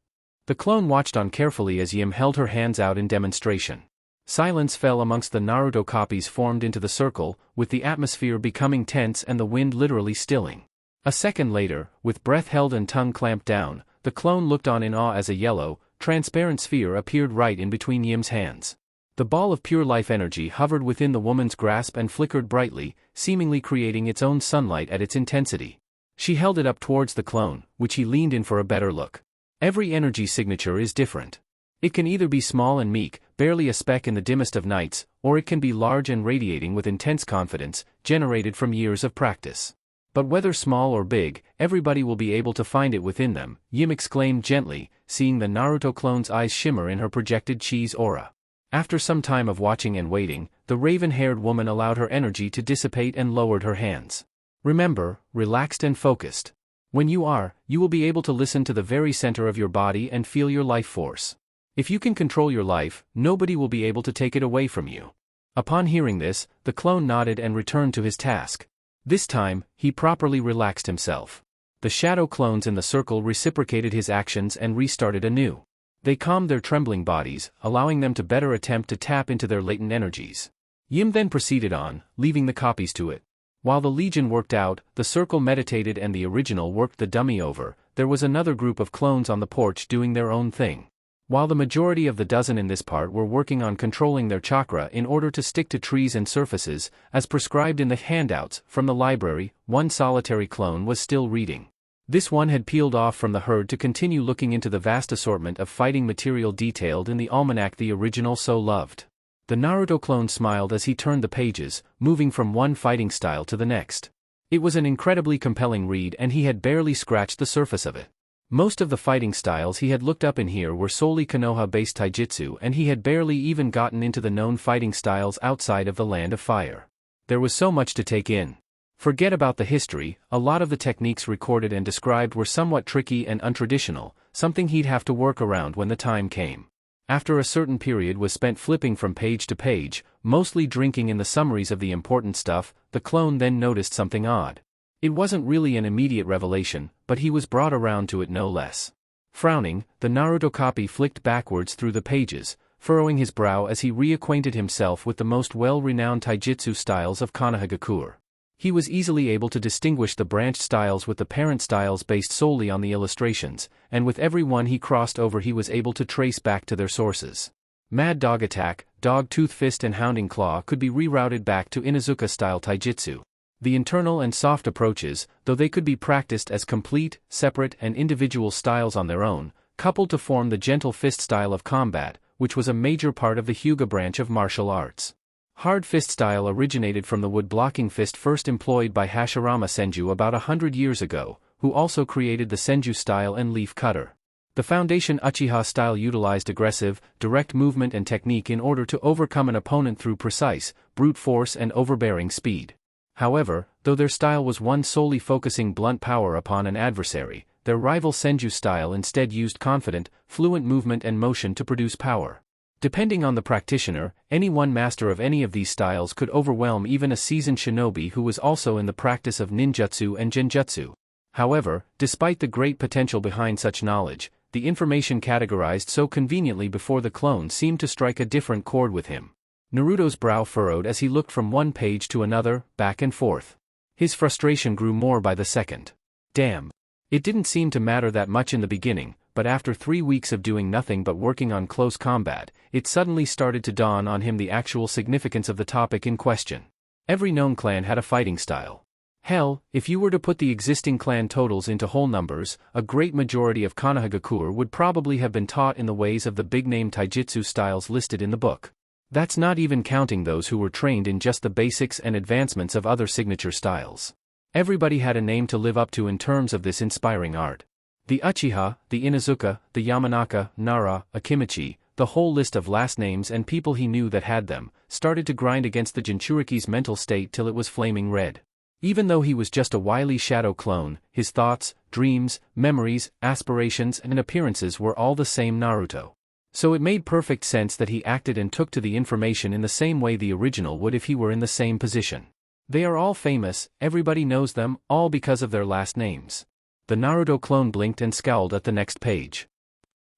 The clone watched on carefully as Yim held her hands out in demonstration. Silence fell amongst the Naruto copies formed into the circle, with the atmosphere becoming tense and the wind literally stilling. A second later, with breath held and tongue clamped down, the clone looked on in awe as a yellow, transparent sphere appeared right in between Yim's hands. The ball of pure life energy hovered within the woman's grasp and flickered brightly, seemingly creating its own sunlight at its intensity. She held it up towards the clone, which he leaned in for a better look. Every energy signature is different. It can either be small and meek, barely a speck in the dimmest of nights, or it can be large and radiating with intense confidence, generated from years of practice. But whether small or big, everybody will be able to find it within them, Yim exclaimed gently, seeing the Naruto clone's eyes shimmer in her projected chi's aura. After some time of watching and waiting, the raven-haired woman allowed her energy to dissipate and lowered her hands. Remember, relaxed and focused. When you are, you will be able to listen to the very center of your body and feel your life force. If you can control your life, nobody will be able to take it away from you. Upon hearing this, the clone nodded and returned to his task. This time, he properly relaxed himself. The shadow clones in the circle reciprocated his actions and restarted anew. They calmed their trembling bodies, allowing them to better attempt to tap into their latent energies. Yim then proceeded on, leaving the copies to it. While the legion worked out, the circle meditated and the original worked the dummy over, there was another group of clones on the porch doing their own thing. While the majority of the dozen in this part were working on controlling their chakra in order to stick to trees and surfaces, as prescribed in the handouts from the library, one solitary clone was still reading. This one had peeled off from the herd to continue looking into the vast assortment of fighting material detailed in the almanac the original so loved. The Naruto clone smiled as he turned the pages, moving from one fighting style to the next. It was an incredibly compelling read and he had barely scratched the surface of it. Most of the fighting styles he had looked up in here were solely Konoha-based taijutsu and he had barely even gotten into the known fighting styles outside of the Land of Fire. There was so much to take in. Forget about the history, a lot of the techniques recorded and described were somewhat tricky and untraditional, something he'd have to work around when the time came. After a certain period was spent flipping from page to page, mostly drinking in the summaries of the important stuff, the clone then noticed something odd. It wasn't really an immediate revelation, but he was brought around to it no less. Frowning, the Naruto copy flicked backwards through the pages, furrowing his brow as he reacquainted himself with the most well-renowned taijutsu styles of Konohagakure. He was easily able to distinguish the branched styles with the parent styles based solely on the illustrations, and with every one he crossed over he was able to trace back to their sources. Mad Dog Attack, Dog Tooth Fist and Hounding Claw could be rerouted back to Inuzuka-style taijutsu. The internal and soft approaches, though they could be practiced as complete, separate and individual styles on their own, coupled to form the gentle fist style of combat, which was a major part of the Hyuga branch of martial arts. Hard fist style originated from the wood-blocking fist first employed by Hashirama Senju about 100 years ago, who also created the Senju style and leaf cutter. The foundation Uchiha style utilized aggressive, direct movement and technique in order to overcome an opponent through precise, brute force and overbearing speed. However, though their style was one solely focusing blunt power upon an adversary, their rival Senju style instead used confident, fluent movement and motion to produce power. Depending on the practitioner, any one master of any of these styles could overwhelm even a seasoned shinobi who was also in the practice of ninjutsu and genjutsu. However, despite the great potential behind such knowledge, the information categorized so conveniently before the clone seemed to strike a different chord with him. Naruto's brow furrowed as he looked from one page to another, back and forth. His frustration grew more by the second. Damn. It didn't seem to matter that much in the beginning, but after 3 weeks of doing nothing but working on close combat, it suddenly started to dawn on him the actual significance of the topic in question. Every known clan had a fighting style. Hell, if you were to put the existing clan totals into whole numbers, a great majority of Konohagakure would probably have been taught in the ways of the big-name taijutsu styles listed in the book. That's not even counting those who were trained in just the basics and advancements of other signature styles. Everybody had a name to live up to in terms of this inspiring art. The Uchiha, the Inuzuka, the Yamanaka, Nara, Akimichi, the whole list of last names and people he knew that had them, started to grind against the Jinchuriki's mental state till it was flaming red. Even though he was just a wily shadow clone, his thoughts, dreams, memories, aspirations and appearances were all the same Naruto. So it made perfect sense that he acted and took to the information in the same way the original would if he were in the same position. They are all famous, everybody knows them, all because of their last names. The Naruto clone blinked and scowled at the next page.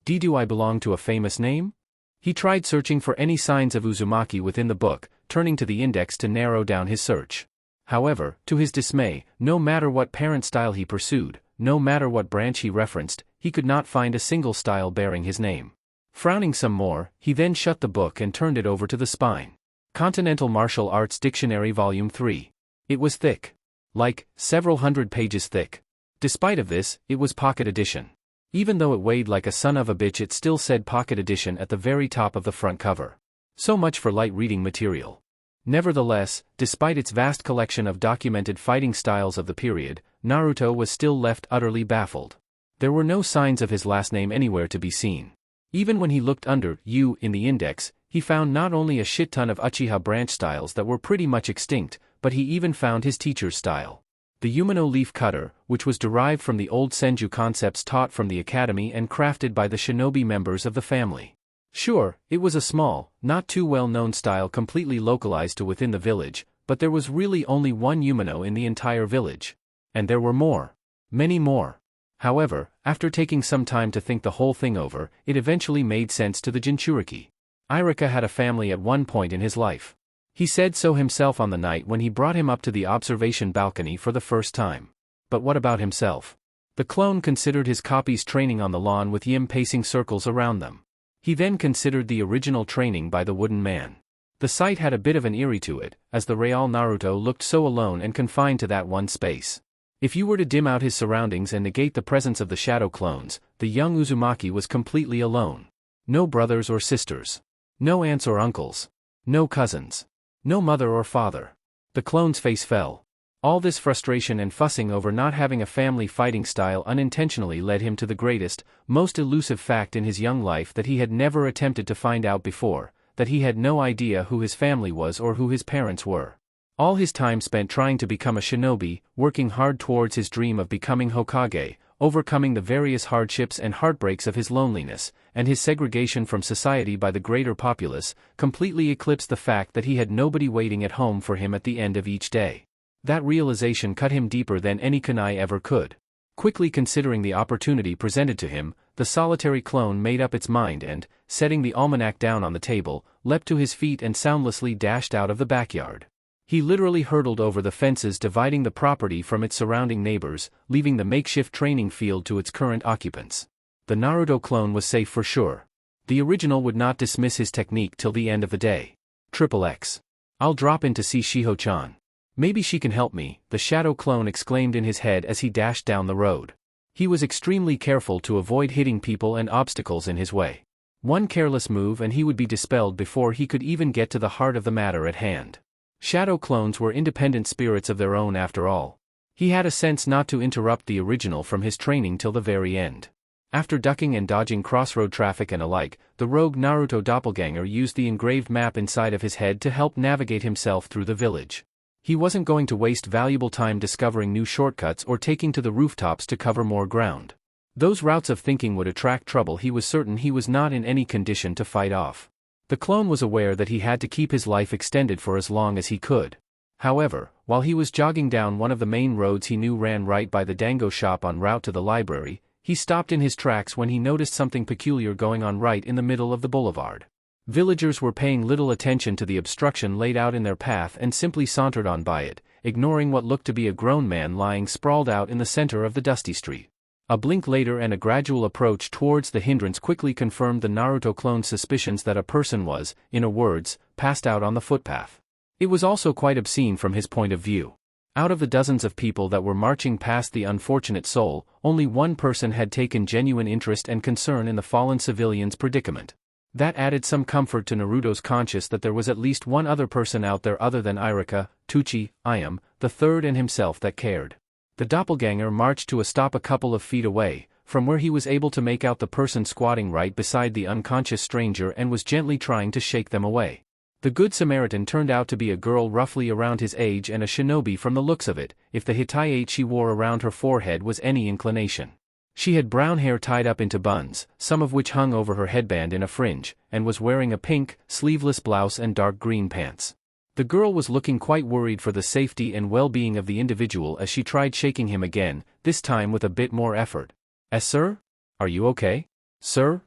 Do I belong to a famous name? He tried searching for any signs of Uzumaki within the book, turning to the index to narrow down his search. However, to his dismay, no matter what parent style he pursued, no matter what branch he referenced, he could not find a single style bearing his name. Frowning some more, he then shut the book and turned it over to the spine. Continental Martial Arts Dictionary Volume 3. It was thick. Like, several hundred pages thick. Despite of this, it was pocket edition. Even though it weighed like a son of a bitch, it still said pocket edition at the very top of the front cover. So much for light reading material. Nevertheless, despite its vast collection of documented fighting styles of the period, Naruto was still left utterly baffled. There were no signs of his last name anywhere to be seen. Even when he looked under U in the index, he found not only a shit ton of Uchiha branch styles that were pretty much extinct, but he even found his teacher's style. The Umino leaf cutter, which was derived from the old Senju concepts taught from the academy and crafted by the shinobi members of the family. Sure, it was a small, not too well-known style completely localized to within the village, but there was really only one Umino in the entire village. And there were more. Many more. However, after taking some time to think the whole thing over, it eventually made sense to the Jinchuriki. Irika had a family at one point in his life. He said so himself on the night when he brought him up to the observation balcony for the first time. But what about himself? The clone considered his copies training on the lawn with Yim pacing circles around them. He then considered the original training by the wooden man. The sight had a bit of an eerie to it, as the real Naruto looked so alone and confined to that one space. If you were to dim out his surroundings and negate the presence of the shadow clones, the young Uzumaki was completely alone. No brothers or sisters. No aunts or uncles. No cousins. No mother or father. The clone's face fell. All this frustration and fussing over not having a family fighting style unintentionally led him to the greatest, most elusive fact in his young life that he had never attempted to find out before, that he had no idea who his family was or who his parents were. All his time spent trying to become a shinobi, working hard towards his dream of becoming Hokage, overcoming the various hardships and heartbreaks of his loneliness, and his segregation from society by the greater populace, completely eclipsed the fact that he had nobody waiting at home for him at the end of each day. That realization cut him deeper than any kunai ever could. Quickly considering the opportunity presented to him, the solitary clone made up its mind and, setting the almanac down on the table, leapt to his feet and soundlessly dashed out of the backyard. He literally hurtled over the fences dividing the property from its surrounding neighbors, leaving the makeshift training field to its current occupants. The Naruto clone was safe for sure. The original would not dismiss his technique till the end of the day. XXX. I'll drop in to see Shiho-chan. Maybe she can help me, the shadow clone exclaimed in his head as he dashed down the road. He was extremely careful to avoid hitting people and obstacles in his way. One careless move and he would be dispelled before he could even get to the heart of the matter at hand. Shadow clones were independent spirits of their own after all. He had a sense not to interrupt the original from his training till the very end. After ducking and dodging crossroad traffic and alike, the rogue Naruto doppelganger used the engraved map inside of his head to help navigate himself through the village. He wasn't going to waste valuable time discovering new shortcuts or taking to the rooftops to cover more ground. Those routes of thinking would attract trouble he was certain he was not in any condition to fight off. The clone was aware that he had to keep his life extended for as long as he could. However, while he was jogging down one of the main roads he knew ran right by the dango shop en route to the library, he stopped in his tracks when he noticed something peculiar going on right in the middle of the boulevard. Villagers were paying little attention to the obstruction laid out in their path and simply sauntered on by it, ignoring what looked to be a grown man lying sprawled out in the center of the dusty street. A blink later and a gradual approach towards the hindrance quickly confirmed the Naruto clone's suspicions that a person was, in other words, passed out on the footpath. It was also quite obscene from his point of view. Out of the dozens of people that were marching past the unfortunate soul, only one person had taken genuine interest and concern in the fallen civilian's predicament. That added some comfort to Naruto's conscience that there was at least one other person out there other than Irika, Tuchi, Iam, the third and himself that cared. The doppelganger marched to a stop a couple of feet away, from where he was able to make out the person squatting right beside the unconscious stranger and was gently trying to shake them away. The Good Samaritan turned out to be a girl roughly around his age and a shinobi from the looks of it, if the hitayate she wore around her forehead was any inclination. She had brown hair tied up into buns, some of which hung over her headband in a fringe, and was wearing a pink, sleeveless blouse and dark green pants. The girl was looking quite worried for the safety and well-being of the individual as she tried shaking him again, this time with a bit more effort. Sir? Are you okay? Sir?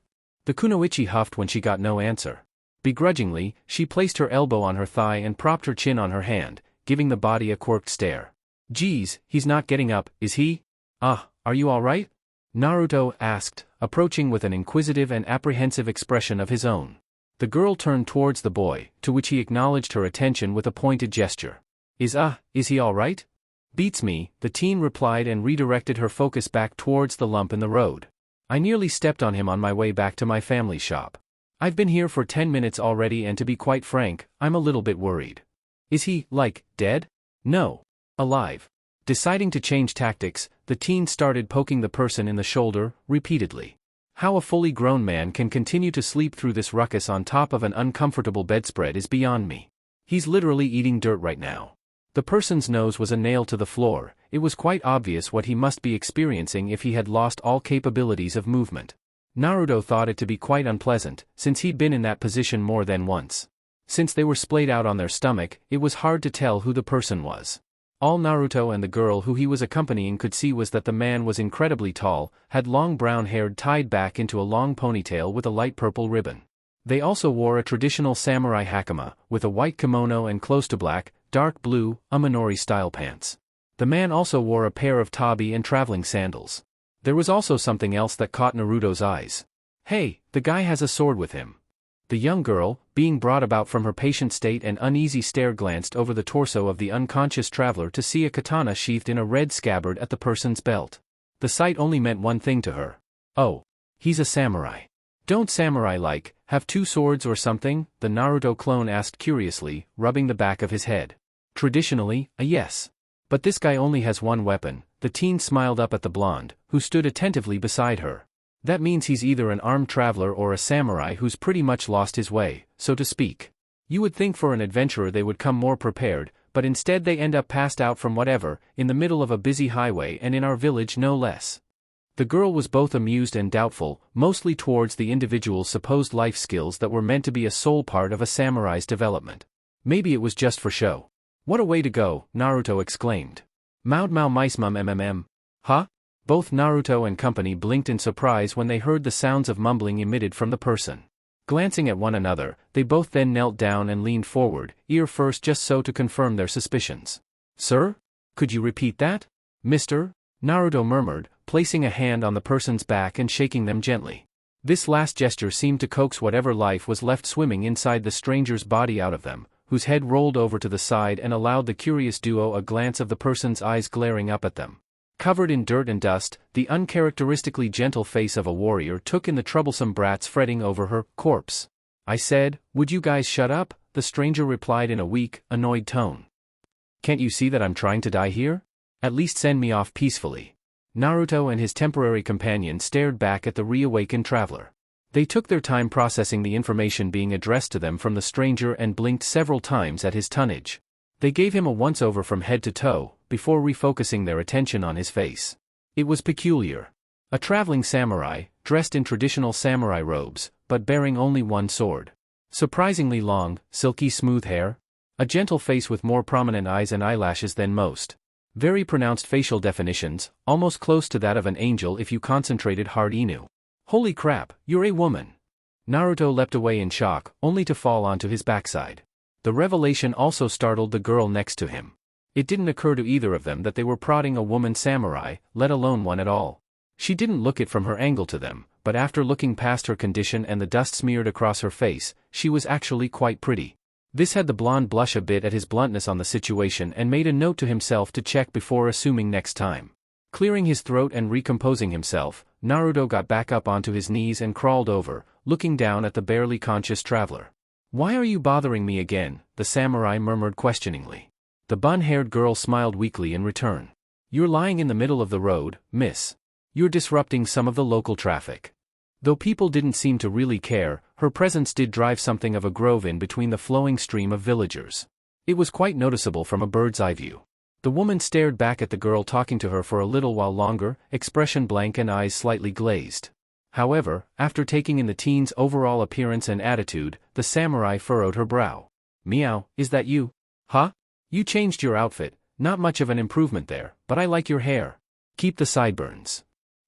The kunoichi huffed when she got no answer. Begrudgingly, she placed her elbow on her thigh and propped her chin on her hand, giving the body a quirked stare. Geez, he's not getting up, is he? Are you all right? Naruto asked, approaching with an inquisitive and apprehensive expression of his own. The girl turned towards the boy, to which he acknowledged her attention with a pointed gesture. Is he all right? Beats me, the teen replied and redirected her focus back towards the lump in the road. I nearly stepped on him on my way back to my family shop. I've been here for 10 minutes already and to be quite frank, I'm a little bit worried. Is he, dead? No. Alive. Deciding to change tactics, the teen started poking the person in the shoulder, repeatedly. How a fully grown man can continue to sleep through this ruckus on top of an uncomfortable bedspread is beyond me. He's literally eating dirt right now. The person's nose was a nail to the floor, it was quite obvious what he must be experiencing if he had lost all capabilities of movement. Naruto thought it to be quite unpleasant, since he'd been in that position more than once. Since they were splayed out on their stomach, it was hard to tell who the person was. All Naruto and the girl who he was accompanying could see was that the man was incredibly tall, had long brown hair tied back into a long ponytail with a light purple ribbon. They also wore a traditional samurai hakama, with a white kimono and close to black, dark blue, Amanori-style pants. The man also wore a pair of tabi and traveling sandals. There was also something else that caught Naruto's eyes. Hey, the guy has a sword with him. The young girl, being brought about from her patient state and uneasy stare, glanced over the torso of the unconscious traveler to see a katana sheathed in a red scabbard at the person's belt. The sight only meant one thing to her. Oh. He's a samurai. Don't samurai have two swords or something? The Naruto clone asked curiously, rubbing the back of his head. Traditionally, a yes. But this guy only has one weapon. The teen smiled up at the blonde, who stood attentively beside her. That means he's either an armed traveler or a samurai who's pretty much lost his way, so to speak. You would think for an adventurer they would come more prepared, but instead they end up passed out from whatever, in the middle of a busy highway and in our village no less. The girl was both amused and doubtful, mostly towards the individual's supposed life skills that were meant to be a sole part of a samurai's development. Maybe it was just for show. What a way to go, Naruto exclaimed. Maud Mao Mice Mum MMM. Huh? Both Naruto and company blinked in surprise when they heard the sounds of mumbling emitted from the person. Glancing at one another, they both then knelt down and leaned forward, ear first, just so to confirm their suspicions. Sir? Could you repeat that? Mister? Naruto murmured, placing a hand on the person's back and shaking them gently. This last gesture seemed to coax whatever life was left swimming inside the stranger's body out of them, whose head rolled over to the side and allowed the curious duo a glance of the person's eyes glaring up at them. Covered in dirt and dust, the uncharacteristically gentle face of a warrior took in the troublesome brats fretting over her corpse. I said, would you guys shut up? The stranger replied in a weak, annoyed tone. Can't you see that I'm trying to die here? At least send me off peacefully. Naruto and his temporary companion stared back at the reawakened traveler. They took their time processing the information being addressed to them from the stranger and blinked several times at his tonnage. They gave him a once-over from head to toe, before refocusing their attention on his face. It was peculiar. A traveling samurai, dressed in traditional samurai robes, but bearing only one sword. Surprisingly long, silky smooth hair. A gentle face with more prominent eyes and eyelashes than most. Very pronounced facial definitions, almost close to that of an angel if you concentrated hard. Inu. Holy crap, you're a woman. Naruto leapt away in shock, only to fall onto his backside. The revelation also startled the girl next to him. It didn't occur to either of them that they were prodding a woman samurai, let alone one at all. She didn't look it from her angle to them, but after looking past her condition and the dust smeared across her face, she was actually quite pretty. This had the blonde blush a bit at his bluntness on the situation and made a note to himself to check before assuming next time. Clearing his throat and recomposing himself, Naruto got back up onto his knees and crawled over, looking down at the barely conscious traveler. Why are you bothering me again? The samurai murmured questioningly. The bun-haired girl smiled weakly in return. You're lying in the middle of the road, miss. You're disrupting some of the local traffic. Though people didn't seem to really care, her presence did drive something of a grove in between the flowing stream of villagers. It was quite noticeable from a bird's eye view. The woman stared back at the girl talking to her for a little while longer, expression blank and eyes slightly glazed. However, after taking in the teen's overall appearance and attitude, the samurai furrowed her brow. Meow, is that you? Huh? You changed your outfit, not much of an improvement there, but I like your hair. Keep the sideburns.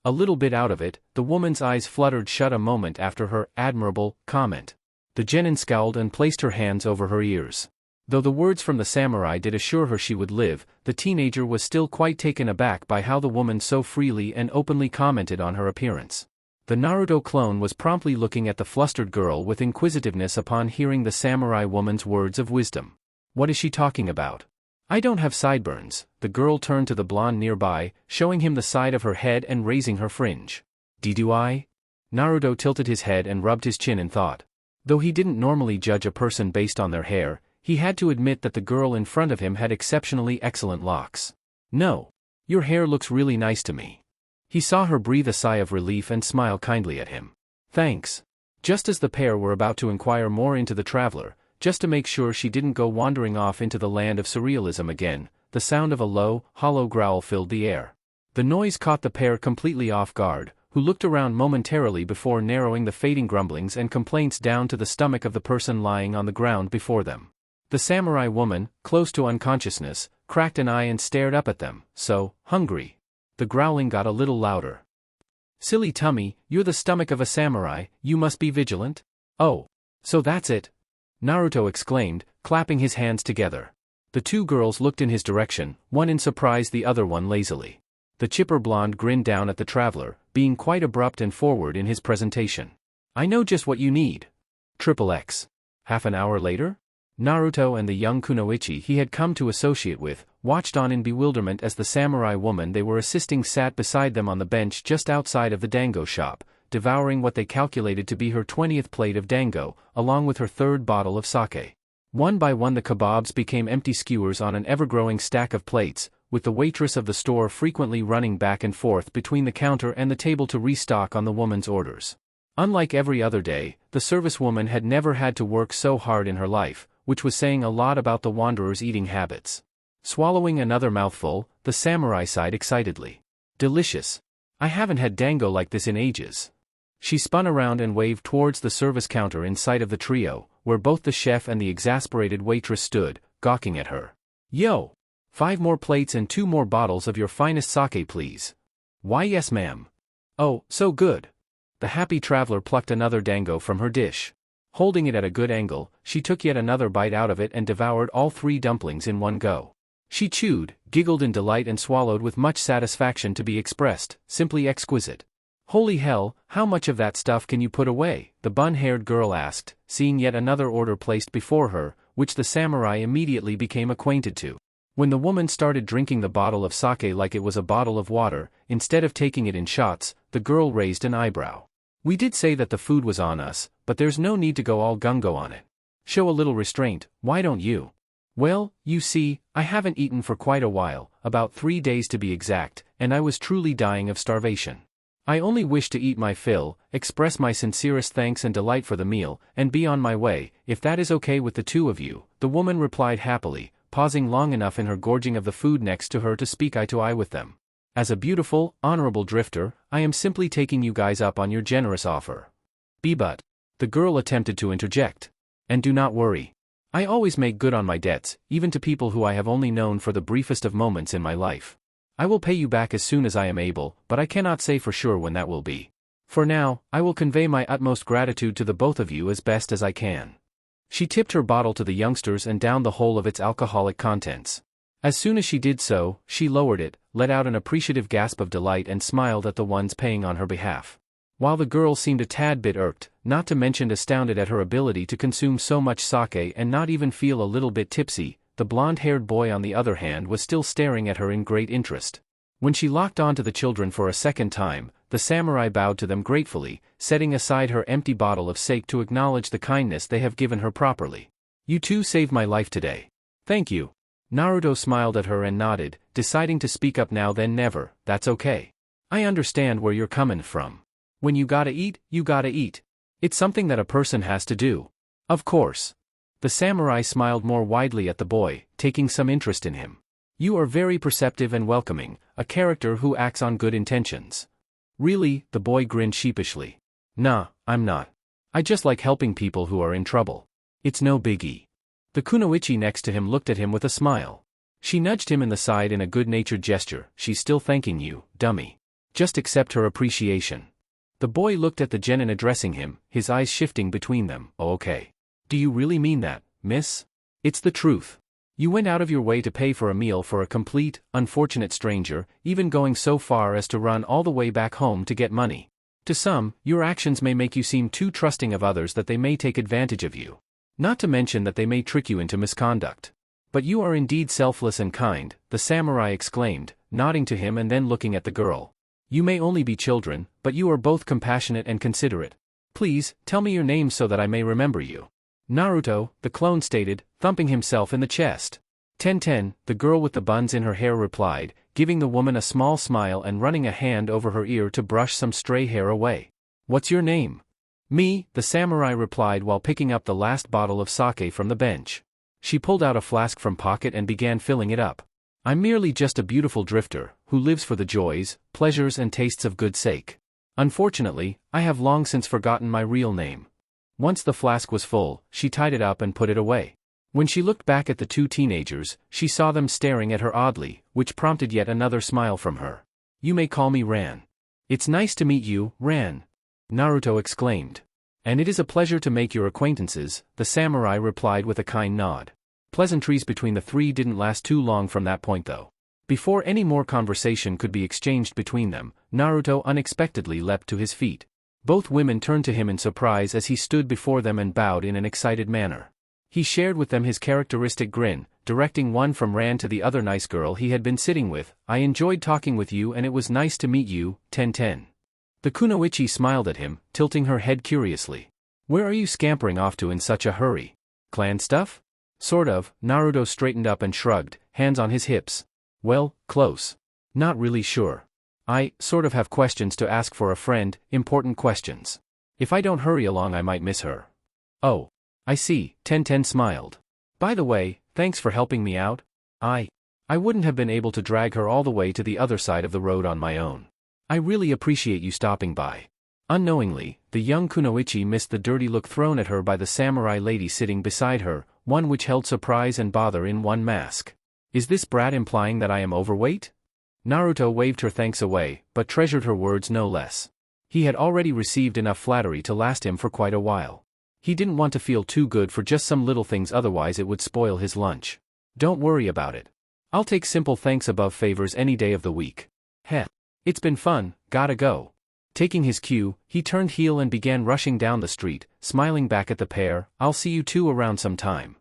A little bit out of it, the woman's eyes fluttered shut a moment after her admirable comment. The genin scowled and placed her hands over her ears. Though the words from the samurai did assure her she would live, the teenager was still quite taken aback by how the woman so freely and openly commented on her appearance. The Naruto clone was promptly looking at the flustered girl with inquisitiveness upon hearing the samurai woman's words of wisdom. What is she talking about? I don't have sideburns. The girl turned to the blonde nearby, showing him the side of her head and raising her fringe. Do I? Naruto tilted his head and rubbed his chin in thought. Though he didn't normally judge a person based on their hair, he had to admit that the girl in front of him had exceptionally excellent locks. No. Your hair looks really nice to me. He saw her breathe a sigh of relief and smile kindly at him. Thanks. Just as the pair were about to inquire more into the traveler, just to make sure she didn't go wandering off into the land of surrealism again, the sound of a low, hollow growl filled the air. The noise caught the pair completely off guard, who looked around momentarily before narrowing the fading grumblings and complaints down to the stomach of the person lying on the ground before them. The samurai woman, close to unconsciousness, cracked an eye and stared up at them. So, hungry. The growling got a little louder. Silly tummy, you're the stomach of a samurai, you must be vigilant? Oh. So that's it? Naruto exclaimed, clapping his hands together. The two girls looked in his direction, one in surprise, the other one lazily. The chipper blonde grinned down at the traveler, being quite abrupt and forward in his presentation. I know just what you need. XXX. Half an hour later? Naruto and the young kunoichi he had come to associate with, watched on in bewilderment as the samurai woman they were assisting sat beside them on the bench just outside of the dango shop, devouring what they calculated to be her 20th plate of dango, along with her 3rd bottle of sake. One by one the kebabs became empty skewers on an ever-growing stack of plates, with the waitress of the store frequently running back and forth between the counter and the table to restock on the woman's orders. Unlike every other day, the servicewoman had never had to work so hard in her life, which was saying a lot about the wanderer's eating habits. Swallowing another mouthful, the samurai sighed excitedly. Delicious. I haven't had dango like this in ages. She spun around and waved towards the service counter in sight of the trio, where both the chef and the exasperated waitress stood, gawking at her. Yo! 5 more plates and 2 more bottles of your finest sake, please. Why, yes, ma'am. Oh, so good. The happy traveler plucked another dango from her dish. Holding it at a good angle, she took yet another bite out of it and devoured all 3 dumplings in one go. She chewed, giggled in delight and swallowed with much satisfaction to be expressed, simply exquisite. Holy hell, how much of that stuff can you put away? The bun-haired girl asked, seeing yet another order placed before her, which the samurai immediately became acquainted to. When the woman started drinking the bottle of sake like it was a bottle of water, instead of taking it in shots, the girl raised an eyebrow. We did say that the food was on us, but there's no need to go all gung-ho on it. Show a little restraint, why don't you? Well, you see, I haven't eaten for quite a while, about 3 days to be exact, and I was truly dying of starvation. I only wish to eat my fill, express my sincerest thanks and delight for the meal, and be on my way, if that is okay with the two of you, the woman replied happily, pausing long enough in her gorging of the food next to her to speak eye to eye with them. As a beautiful, honorable drifter, I am simply taking you guys up on your generous offer. But the girl attempted to interject. And do not worry. I always make good on my debts, even to people who I have only known for the briefest of moments in my life. I will pay you back as soon as I am able, but I cannot say for sure when that will be. For now, I will convey my utmost gratitude to the both of you as best as I can. She tipped her bottle to the youngsters and downed the whole of its alcoholic contents. As soon as she did so, she lowered it, let out an appreciative gasp of delight and smiled at the ones paying on her behalf. While the girl seemed a tad bit irked, not to mention astounded at her ability to consume so much sake and not even feel a little bit tipsy, the blonde-haired boy on the other hand was still staring at her in great interest. When she locked on to the children for a second time, the samurai bowed to them gratefully, setting aside her empty bottle of sake to acknowledge the kindness they have given her properly. You two saved my life today. Thank you. Naruto smiled at her and nodded, deciding to speak up now then never. That's okay. I understand where you're coming from. When you gotta eat, you gotta eat. It's something that a person has to do. Of course. The samurai smiled more widely at the boy, taking some interest in him. You are very perceptive and welcoming, a character who acts on good intentions. Really? The boy grinned sheepishly. Nah, I'm not. I just like helping people who are in trouble. It's no biggie. The kunoichi next to him looked at him with a smile. She nudged him in the side in a good-natured gesture. She's still thanking you, dummy. Just accept her appreciation. The boy looked at the genin addressing him, his eyes shifting between them. Oh, okay. Do you really mean that, miss? It's the truth. You went out of your way to pay for a meal for a complete, unfortunate stranger, even going so far as to run all the way back home to get money. To some, your actions may make you seem too trusting of others that they may take advantage of you. Not to mention that they may trick you into misconduct. But you are indeed selfless and kind, the samurai exclaimed, nodding to him and then looking at the girl. You may only be children, but you are both compassionate and considerate. Please, tell me your name so that I may remember you. Naruto, the clone stated, thumping himself in the chest. Tenten, the girl with the buns in her hair replied, giving the woman a small smile and running a hand over her ear to brush some stray hair away. What's your name? Me, the samurai replied while picking up the last bottle of sake from the bench. She pulled out a flask from pocket and began filling it up. I'm merely just a beautiful drifter, who lives for the joys, pleasures and tastes of good sake. Unfortunately, I have long since forgotten my real name. Once the flask was full, she tied it up and put it away. When she looked back at the two teenagers, she saw them staring at her oddly, which prompted yet another smile from her. You may call me Ran. It's nice to meet you, Ran. Naruto exclaimed. And it is a pleasure to make your acquaintances, the samurai replied with a kind nod. Pleasantries between the three didn't last too long from that point though. Before any more conversation could be exchanged between them, Naruto unexpectedly leapt to his feet. Both women turned to him in surprise as he stood before them and bowed in an excited manner. He shared with them his characteristic grin, directing one from Ran to the other nice girl he had been sitting with. I enjoyed talking with you and it was nice to meet you, Tenten. The kunoichi smiled at him, tilting her head curiously. Where are you scampering off to in such a hurry? Clan stuff? Sort of, Naruto straightened up and shrugged, hands on his hips. Well, close. Not really sure. I, sort of have questions to ask for a friend, important questions. If I don't hurry along I might miss her. Oh. I see, Tenten smiled. By the way, thanks for helping me out. I wouldn't have been able to drag her all the way to the other side of the road on my own. I really appreciate you stopping by. Unknowingly, the young kunoichi missed the dirty look thrown at her by the samurai lady sitting beside her, one which held surprise and bother in one mask. Is this brat implying that I am overweight? Naruto waved her thanks away, but treasured her words no less. He had already received enough flattery to last him for quite a while. He didn't want to feel too good for just some little things, otherwise it would spoil his lunch. Don't worry about it. I'll take simple thanks above favors any day of the week. Heh. It's been fun, gotta go. Taking his cue, he turned heel and began rushing down the street, smiling back at the pair. I'll see you two around some time.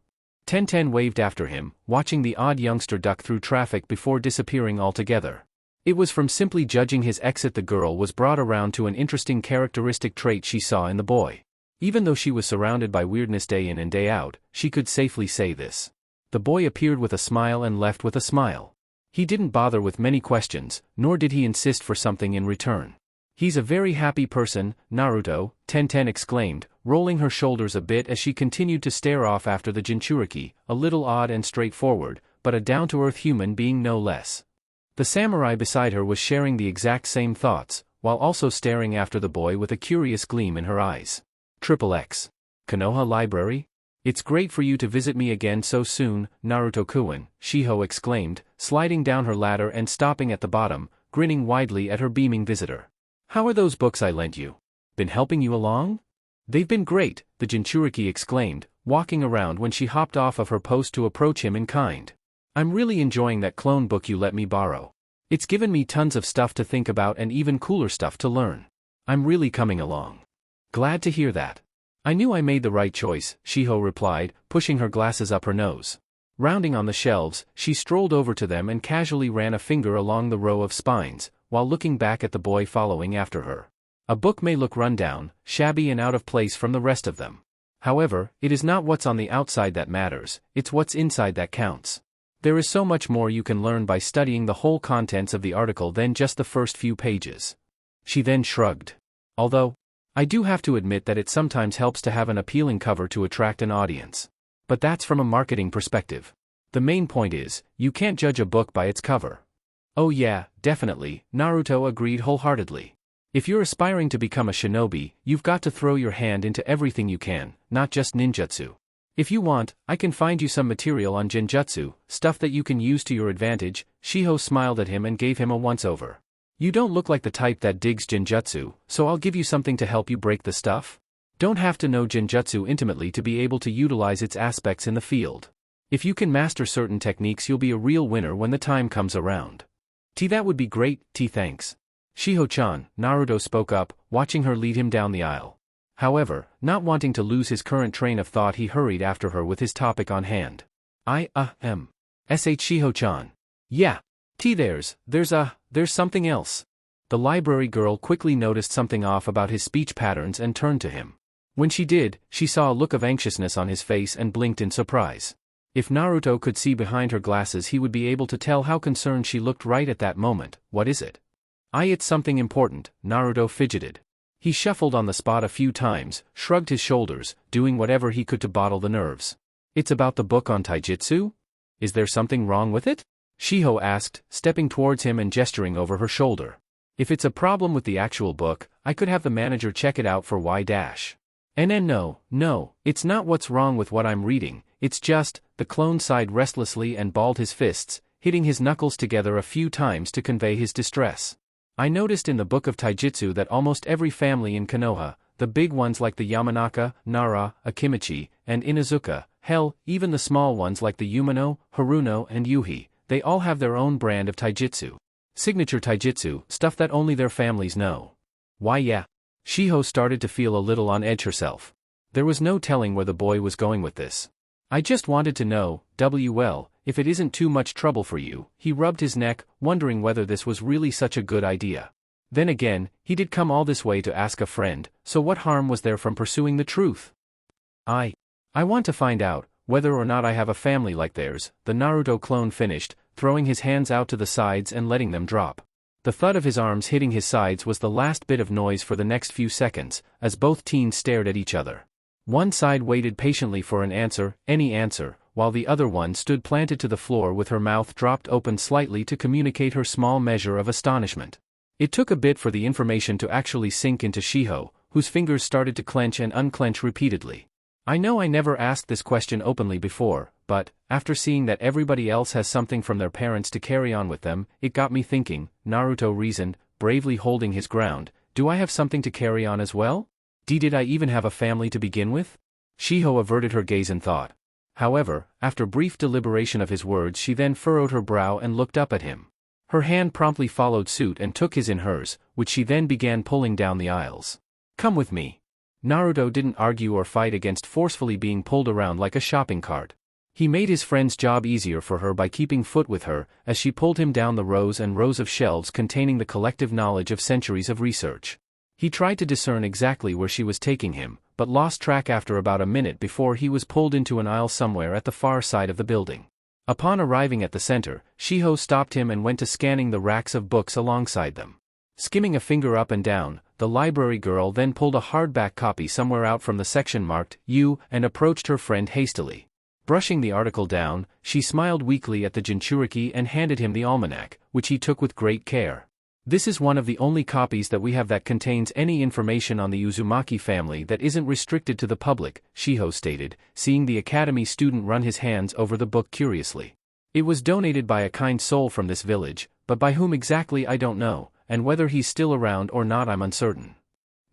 Tenten waved after him, watching the odd youngster duck through traffic before disappearing altogether. It was from simply judging his exit the girl was brought around to an interesting characteristic trait she saw in the boy. Even though she was surrounded by weirdness day in and day out, she could safely say this. The boy appeared with a smile and left with a smile. He didn't bother with many questions, nor did he insist for something in return. He's a very happy person, Naruto, Tenten exclaimed, rolling her shoulders a bit as she continued to stare off after the jinchuriki, a little odd and straightforward, but a down-to-earth human being no less. The samurai beside her was sharing the exact same thoughts, while also staring after the boy with a curious gleam in her eyes. XXX. Konoha Library? It's great for you to visit me again so soon, Naruto-kun, Shiho exclaimed, sliding down her ladder and stopping at the bottom, grinning widely at her beaming visitor. How are those books I lent you? Been helping you along? They've been great, the jinchuriki exclaimed, walking around when she hopped off of her post to approach him in kind. I'm really enjoying that clone book you let me borrow. It's given me tons of stuff to think about and even cooler stuff to learn. I'm really coming along. Glad to hear that. I knew I made the right choice, Shiho replied, pushing her glasses up her nose. Rounding on the shelves, she strolled over to them and casually ran a finger along the row of spines, while looking back at the boy following after her. A book may look run down, shabby and out of place from the rest of them. However, it is not what's on the outside that matters, it's what's inside that counts. There is so much more you can learn by studying the whole contents of the article than just the first few pages. She then shrugged. Although, I do have to admit that it sometimes helps to have an appealing cover to attract an audience. But that's from a marketing perspective. The main point is, you can't judge a book by its cover. Oh yeah, definitely, Naruto agreed wholeheartedly. If you're aspiring to become a shinobi, you've got to throw your hand into everything you can, not just ninjutsu. If you want, I can find you some material on genjutsu, stuff that you can use to your advantage. Shiho smiled at him and gave him a once-over. You don't look like the type that digs genjutsu, so I'll give you something to help you break the stuff. Don't have to know genjutsu intimately to be able to utilize its aspects in the field. If you can master certain techniques, you'll be a real winner when the time comes around. That would be great, thanks. Shiho-chan, Naruto spoke up, watching her lead him down the aisle. However, not wanting to lose his current train of thought, he hurried after her with his topic on hand. Shiho-chan. Yeah. There's something else. The library girl quickly noticed something off about his speech patterns and turned to him. When she did, she saw a look of anxiousness on his face and blinked in surprise. If Naruto could see behind her glasses, he would be able to tell how concerned she looked right at that moment. What is it? It's something important, Naruto fidgeted. He shuffled on the spot a few times, shrugged his shoulders, doing whatever he could to bottle the nerves. It's about the book on taijutsu? Is there something wrong with it? Shiho asked, stepping towards him and gesturing over her shoulder. If it's a problem with the actual book, I could have the manager check it out for No, it's not what's wrong with what I'm reading, it's just, the clone sighed restlessly and balled his fists, hitting his knuckles together a few times to convey his distress. I noticed in the book of taijutsu that almost every family in Konoha, the big ones like the Yamanaka, Nara, Akimichi, and Inuzuka, hell, even the small ones like the Umino, Haruno and Yuhi, they all have their own brand of taijutsu. Signature taijutsu, stuff that only their families know. Why yeah. Shiho started to feel a little on edge herself. There was no telling where the boy was going with this. I just wanted to know, if it isn't too much trouble for you. He rubbed his neck, wondering whether this was really such a good idea. Then again, he did come all this way to ask a friend, so what harm was there from pursuing the truth? I want to find out whether or not I have a family like theirs, the Naruto clone finished, throwing his hands out to the sides and letting them drop. The thud of his arms hitting his sides was the last bit of noise for the next few seconds, as both teens stared at each other. One side waited patiently for an answer, any answer, while the other one stood planted to the floor with her mouth dropped open slightly to communicate her small measure of astonishment. It took a bit for the information to actually sink into Shiho, whose fingers started to clench and unclench repeatedly. I know I never asked this question openly before, but, after seeing that everybody else has something from their parents to carry on with them, it got me thinking, Naruto reasoned, bravely holding his ground, do I have something to carry on as well? Did I even have a family to begin with? Shiho averted her gaze in thought. However, after brief deliberation of his words, she then furrowed her brow and looked up at him. Her hand promptly followed suit and took his in hers, which she then began pulling down the aisles. Come with me. Naruto didn't argue or fight against forcefully being pulled around like a shopping cart. He made his friend's job easier for her by keeping foot with her, as she pulled him down the rows and rows of shelves containing the collective knowledge of centuries of research. He tried to discern exactly where she was taking him, but lost track after about a minute before he was pulled into an aisle somewhere at the far side of the building. Upon arriving at the center, Shiho stopped him and went to scanning the racks of books alongside them. Skimming a finger up and down, the library girl then pulled a hardback copy somewhere out from the section marked U and approached her friend hastily. Brushing the article down, she smiled weakly at the jinchuriki and handed him the almanac, which he took with great care. This is one of the only copies that we have that contains any information on the Uzumaki family that isn't restricted to the public, Shiho stated, seeing the academy student run his hands over the book curiously. It was donated by a kind soul from this village, but by whom exactly I don't know, and whether he's still around or not I'm uncertain.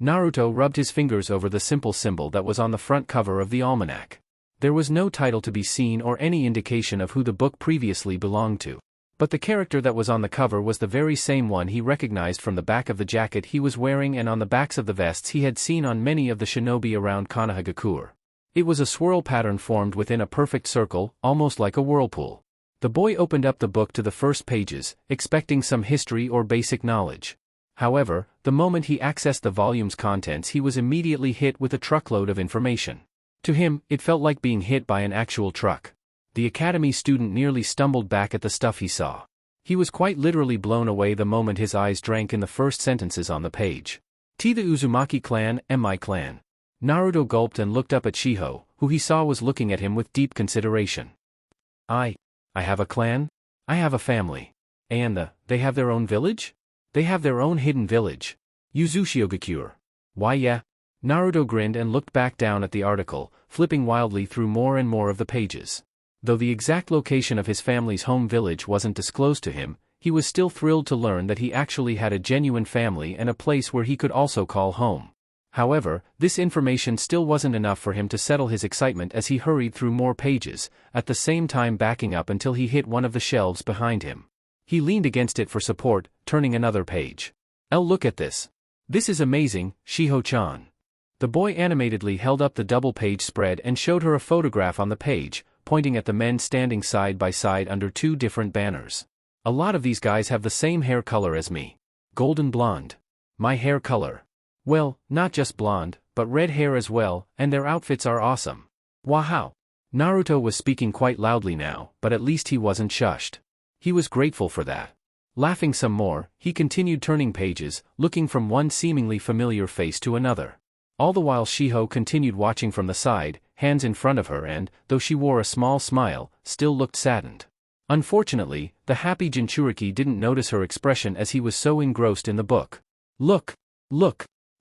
Naruto rubbed his fingers over the simple symbol that was on the front cover of the almanac. There was no title to be seen or any indication of who the book previously belonged to. But the character that was on the cover was the very same one he recognized from the back of the jacket he was wearing and on the backs of the vests he had seen on many of the shinobi around Konohagakure. It was a swirl pattern formed within a perfect circle, almost like a whirlpool. The boy opened up the book to the first pages, expecting some history or basic knowledge. However, the moment he accessed the volume's contents he was immediately hit with a truckload of information. To him, it felt like being hit by an actual truck. The academy student nearly stumbled back at the stuff he saw. He was quite literally blown away the moment his eyes drank in the first sentences on the page. "T the Uzumaki clan, and my clan." Naruto gulped and looked up at Shiho, who he saw was looking at him with deep consideration. I have a clan? I have a family. And they have their own village? They have their own hidden village. Uzushiogakure. Why yeah. Naruto grinned and looked back down at the article, flipping wildly through more and more of the pages. Though the exact location of his family's home village wasn't disclosed to him, he was still thrilled to learn that he actually had a genuine family and a place where he could also call home. However, this information still wasn't enough for him to settle his excitement as he hurried through more pages, at the same time backing up until he hit one of the shelves behind him. He leaned against it for support, turning another page. Look at this. This is amazing, Shiho-chan." The boy animatedly held up the double-page spread and showed her a photograph on the page, pointing at the men standing side by side under two different banners. "A lot of these guys have the same hair color as me. Golden blonde. My hair color. Well, not just blonde, but red hair as well, and their outfits are awesome. Wow." Naruto was speaking quite loudly now, but at least he wasn't shushed. He was grateful for that. Laughing some more, he continued turning pages, looking from one seemingly familiar face to another. All the while Shiho continued watching from the side, hands in front of her and, though she wore a small smile, still looked saddened. Unfortunately, the happy Jinchuriki didn't notice her expression as he was so engrossed in the book. Look!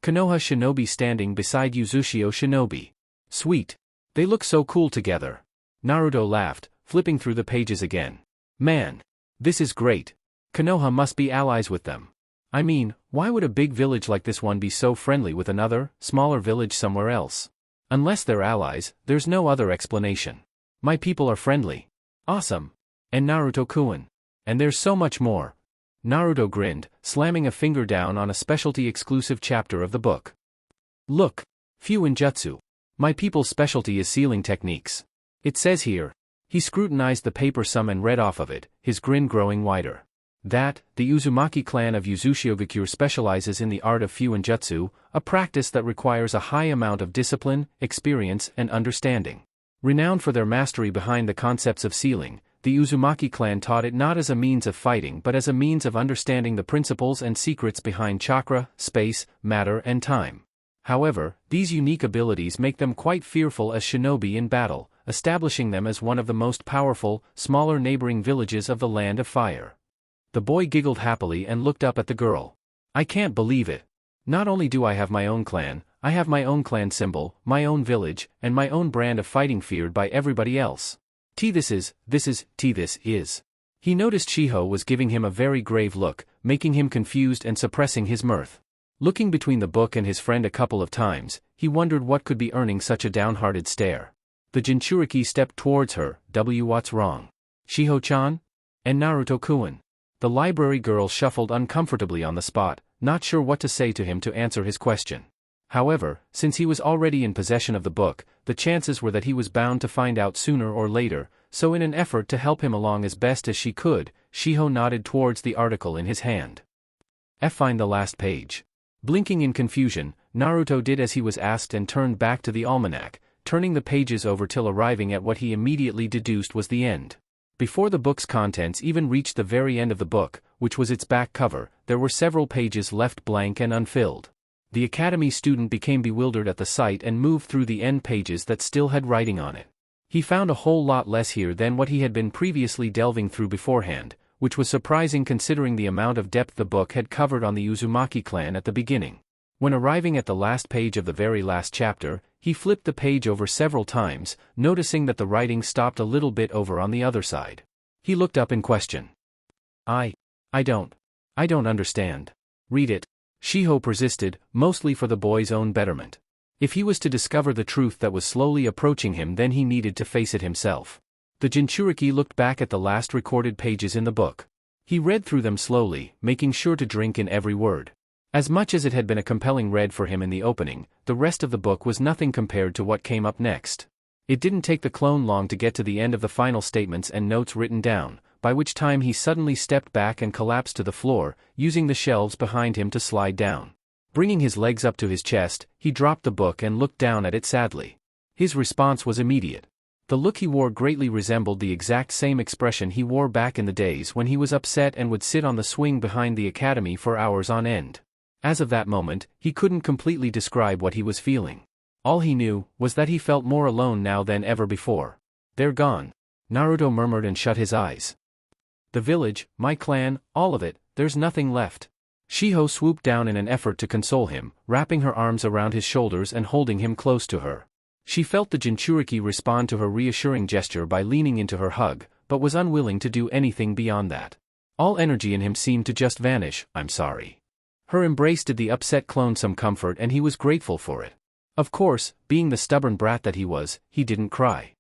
Konoha Shinobi standing beside Uzushio Shinobi. Sweet. They look so cool together. Naruto laughed, flipping through the pages again. Man! This is great. Konoha must be allies with them. I mean, why would a big village like this one be so friendly with another, smaller village somewhere else? Unless they're allies, there's no other explanation. My people are friendly. Awesome. And Naruto-kun. And there's so much more. Naruto grinned, slamming a finger down on a specialty-exclusive chapter of the book. Look. Fuinjutsu. My people's specialty is sealing techniques. It says here. He scrutinized the paper some and read off of it, his grin growing wider. That, the Uzumaki clan of Uzushiogakure specializes in the art of Fuinjutsu, a practice that requires a high amount of discipline, experience, and understanding. Renowned for their mastery behind the concepts of sealing, the Uzumaki clan taught it not as a means of fighting but as a means of understanding the principles and secrets behind chakra, space, matter and time. However, these unique abilities make them quite fearful as shinobi in battle, establishing them as one of the most powerful, smaller neighboring villages of the Land of Fire. The boy giggled happily and looked up at the girl. I can't believe it. Not only do I have my own clan, I have my own clan symbol, my own village, and my own brand of fighting feared by everybody else. This is. He noticed Shiho was giving him a very grave look, making him confused and suppressing his mirth. Looking between the book and his friend a couple of times, he wondered what could be earning such a downhearted stare. The Jinchuriki stepped towards her. What's wrong? Shiho-chan? And Naruto-kun. The library girl shuffled uncomfortably on the spot, not sure what to say to him to answer his question. However, since he was already in possession of the book, the chances were that he was bound to find out sooner or later, so in an effort to help him along as best as she could, Shiho nodded towards the article in his hand. Find the last page. Blinking in confusion, Naruto did as he was asked and turned back to the almanac, turning the pages over till arriving at what he immediately deduced was the end. Before the book's contents even reached the very end of the book, which was its back cover, there were several pages left blank and unfilled. The academy student became bewildered at the sight and moved through the end pages that still had writing on it. He found a whole lot less here than what he had been previously delving through beforehand, which was surprising considering the amount of depth the book had covered on the Uzumaki clan at the beginning. When arriving at the last page of the very last chapter, he flipped the page over several times, noticing that the writing stopped a little bit over on the other side. He looked up in question. I don't understand. Read it. Shiho persisted, mostly for the boy's own betterment. If he was to discover the truth that was slowly approaching him, then he needed to face it himself. The Jinchuriki looked back at the last recorded pages in the book. He read through them slowly, making sure to drink in every word. As much as it had been a compelling read for him in the opening, the rest of the book was nothing compared to what came up next. It didn't take the clone long to get to the end of the final statements and notes written down, by which time he suddenly stepped back and collapsed to the floor, using the shelves behind him to slide down. Bringing his legs up to his chest, he dropped the book and looked down at it sadly. His response was immediate. The look he wore greatly resembled the exact same expression he wore back in the days when he was upset and would sit on the swing behind the academy for hours on end. As of that moment, he couldn't completely describe what he was feeling. All he knew was that he felt more alone now than ever before. "They're gone," Naruto murmured and shut his eyes. "The village, my clan, all of it, there's nothing left." Shiho swooped down in an effort to console him, wrapping her arms around his shoulders and holding him close to her. She felt the jinchuriki respond to her reassuring gesture by leaning into her hug, but was unwilling to do anything beyond that. All energy in him seemed to just vanish. "I'm sorry." Her embrace did the upset clone some comfort and he was grateful for it. Of course, being the stubborn brat that he was, he didn't cry.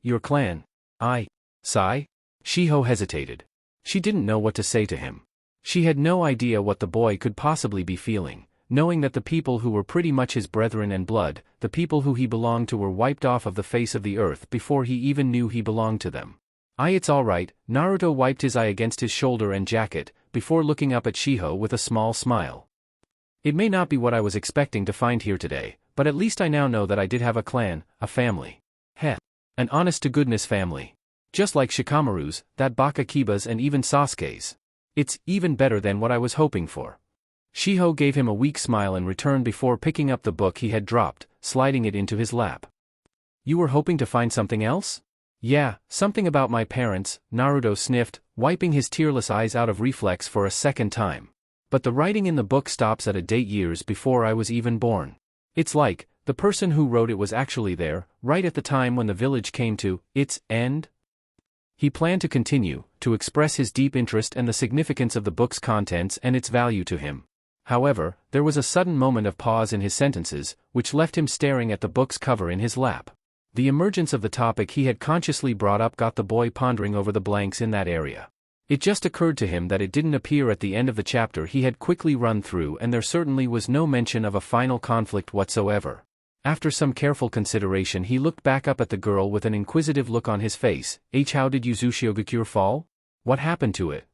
Your clan. Sigh? Shiho hesitated. She didn't know what to say to him. She had no idea what the boy could possibly be feeling, knowing that the people who were pretty much his brethren and blood, the people who he belonged to, were wiped off of the face of the earth before he even knew he belonged to them. It's alright." Naruto wiped his eye against his shoulder and jacket, before looking up at Shiho with a small smile. "It may not be what I was expecting to find here today, but at least I now know that I did have a clan, a family. An honest-to-goodness family. Just like Shikamaru's, that Bakakiba's and even Sasuke's. It's even better than what I was hoping for." Shiho gave him a weak smile and returned before picking up the book he had dropped, sliding it into his lap. "You were hoping to find something else?" "Yeah, something about my parents," Naruto sniffed, wiping his tearless eyes out of reflex for a second time. "But the writing in the book stops at a date years before I was even born. It's like, the person who wrote it was actually there, right at the time when the village came to its end." He planned to continue, to express his deep interest and the significance of the book's contents and its value to him. However, there was a sudden moment of pause in his sentences, which left him staring at the book's cover in his lap. The emergence of the topic he had consciously brought up got the boy pondering over the blanks in that area. It just occurred to him that it didn't appear at the end of the chapter he had quickly run through, and there certainly was no mention of a final conflict whatsoever. After some careful consideration, he looked back up at the girl with an inquisitive look on his face. "How did Uzushiogakure fall? What happened to it?"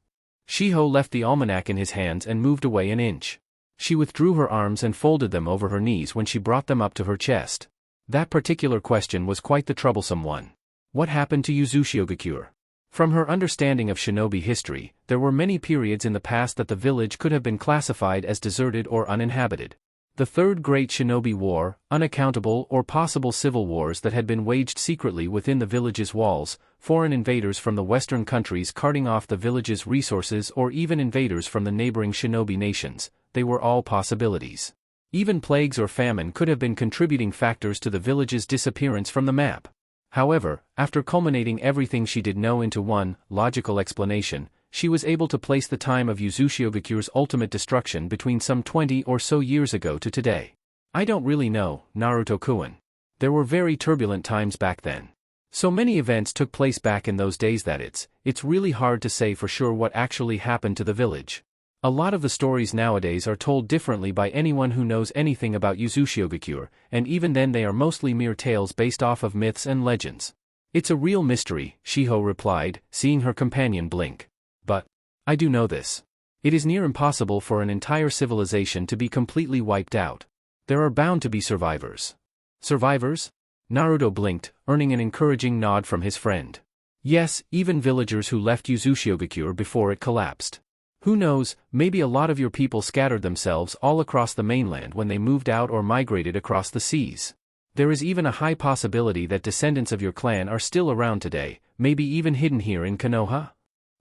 Shiho left the almanac in his hands and moved away an inch. She withdrew her arms and folded them over her knees when she brought them up to her chest. That particular question was quite the troublesome one. What happened to Uzushiogakure? From her understanding of shinobi history, there were many periods in the past that the village could have been classified as deserted or uninhabited. The Third Great Shinobi War, unaccountable or possible civil wars that had been waged secretly within the village's walls, foreign invaders from the western countries carting off the village's resources, or even invaders from the neighboring shinobi nations, they were all possibilities. Even plagues or famine could have been contributing factors to the village's disappearance from the map. However, after culminating everything she did know into one logical explanation, she was able to place the time of Uzushiogakures' ultimate destruction between some 20 or so years ago to today. "I don't really know, Naruto-kun. There were very turbulent times back then. So many events took place back in those days that it's really hard to say for sure what actually happened to the village. A lot of the stories nowadays are told differently by anyone who knows anything about Uzushiogakure, and even then they are mostly mere tales based off of myths and legends." "It's a real mystery," Shiho replied, seeing her companion blink. "But I do know this. It is near impossible for an entire civilization to be completely wiped out. There are bound to be survivors." "Survivors?" Naruto blinked, earning an encouraging nod from his friend. "Yes, even villagers who left Uzushiogakure before it collapsed. Who knows, maybe a lot of your people scattered themselves all across the mainland when they moved out or migrated across the seas. There is even a high possibility that descendants of your clan are still around today, maybe even hidden here in Konoha."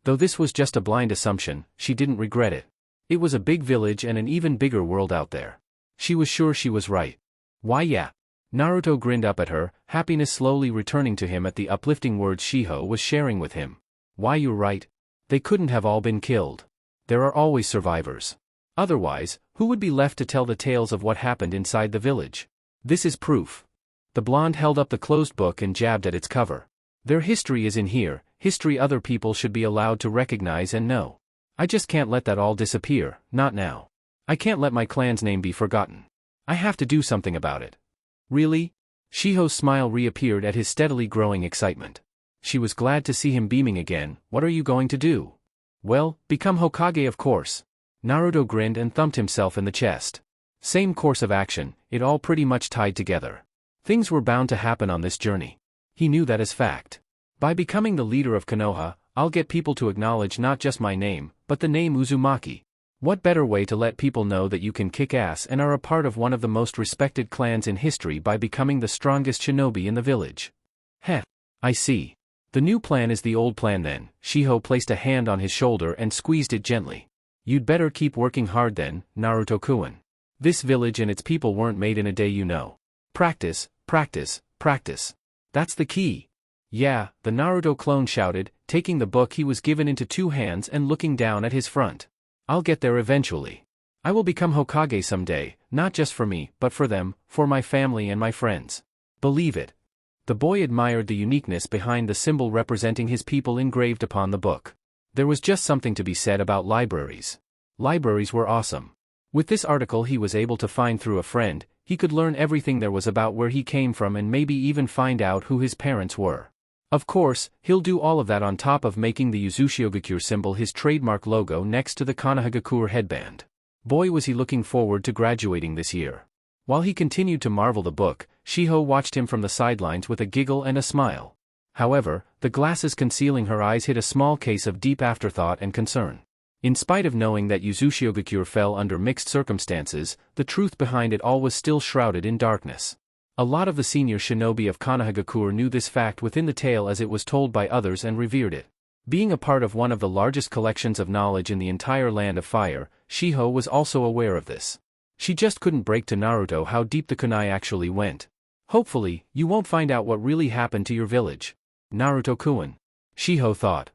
Though this was just a blind assumption, she didn't regret it. It was a big village and an even bigger world out there. She was sure she was right. "Why yeah." Naruto grinned up at her, happiness slowly returning to him at the uplifting words Shiho was sharing with him. "Why you're right. They couldn't have all been killed. There are always survivors. Otherwise, who would be left to tell the tales of what happened inside the village? This is proof." The blonde held up the closed book and jabbed at its cover. "Their history is in here, history other people should be allowed to recognize and know. I just can't let that all disappear, not now. I can't let my clan's name be forgotten. I have to do something about it." "Really?" Shiho's smile reappeared at his steadily growing excitement. She was glad to see him beaming again. "What are you going to do?" "Well, become Hokage of course." Naruto grinned and thumped himself in the chest. Same course of action, it all pretty much tied together. Things were bound to happen on this journey. He knew that as fact. By becoming the leader of Konoha, I'll get people to acknowledge not just my name, but the name Uzumaki. What better way to let people know that you can kick ass and are a part of one of the most respected clans in history by becoming the strongest shinobi in the village? Heh. I see. The new plan is the old plan then. Shiho placed a hand on his shoulder and squeezed it gently. You'd better keep working hard then, Naruto-kun. This village and its people weren't made in a day, you know. Practice, practice, practice. That's the key. Yeah, the Naruto clone shouted, taking the book he was given into two hands and looking down at his front. I'll get there eventually. I will become Hokage someday, not just for me, but for them, for my family and my friends. Believe it. The boy admired the uniqueness behind the symbol representing his people engraved upon the book. There was just something to be said about libraries. Libraries were awesome. With this article he was able to find through a friend, he could learn everything there was about where he came from and maybe even find out who his parents were. Of course, he'll do all of that on top of making the Uzushiogakure symbol his trademark logo next to the Konohagakure headband. Boy, was he looking forward to graduating this year. While he continued to marvel the book, Shiho watched him from the sidelines with a giggle and a smile. However, the glasses concealing her eyes hid a small case of deep afterthought and concern. In spite of knowing that Uzushiogakure fell under mixed circumstances, the truth behind it all was still shrouded in darkness. A lot of the senior shinobi of Konohagakure knew this fact within the tale as it was told by others and revered it. Being a part of one of the largest collections of knowledge in the entire Land of Fire, Shiho was also aware of this. She just couldn't break to Naruto how deep the kunai actually went. Hopefully, you won't find out what really happened to your village, Naruto-kun. Shiho thought.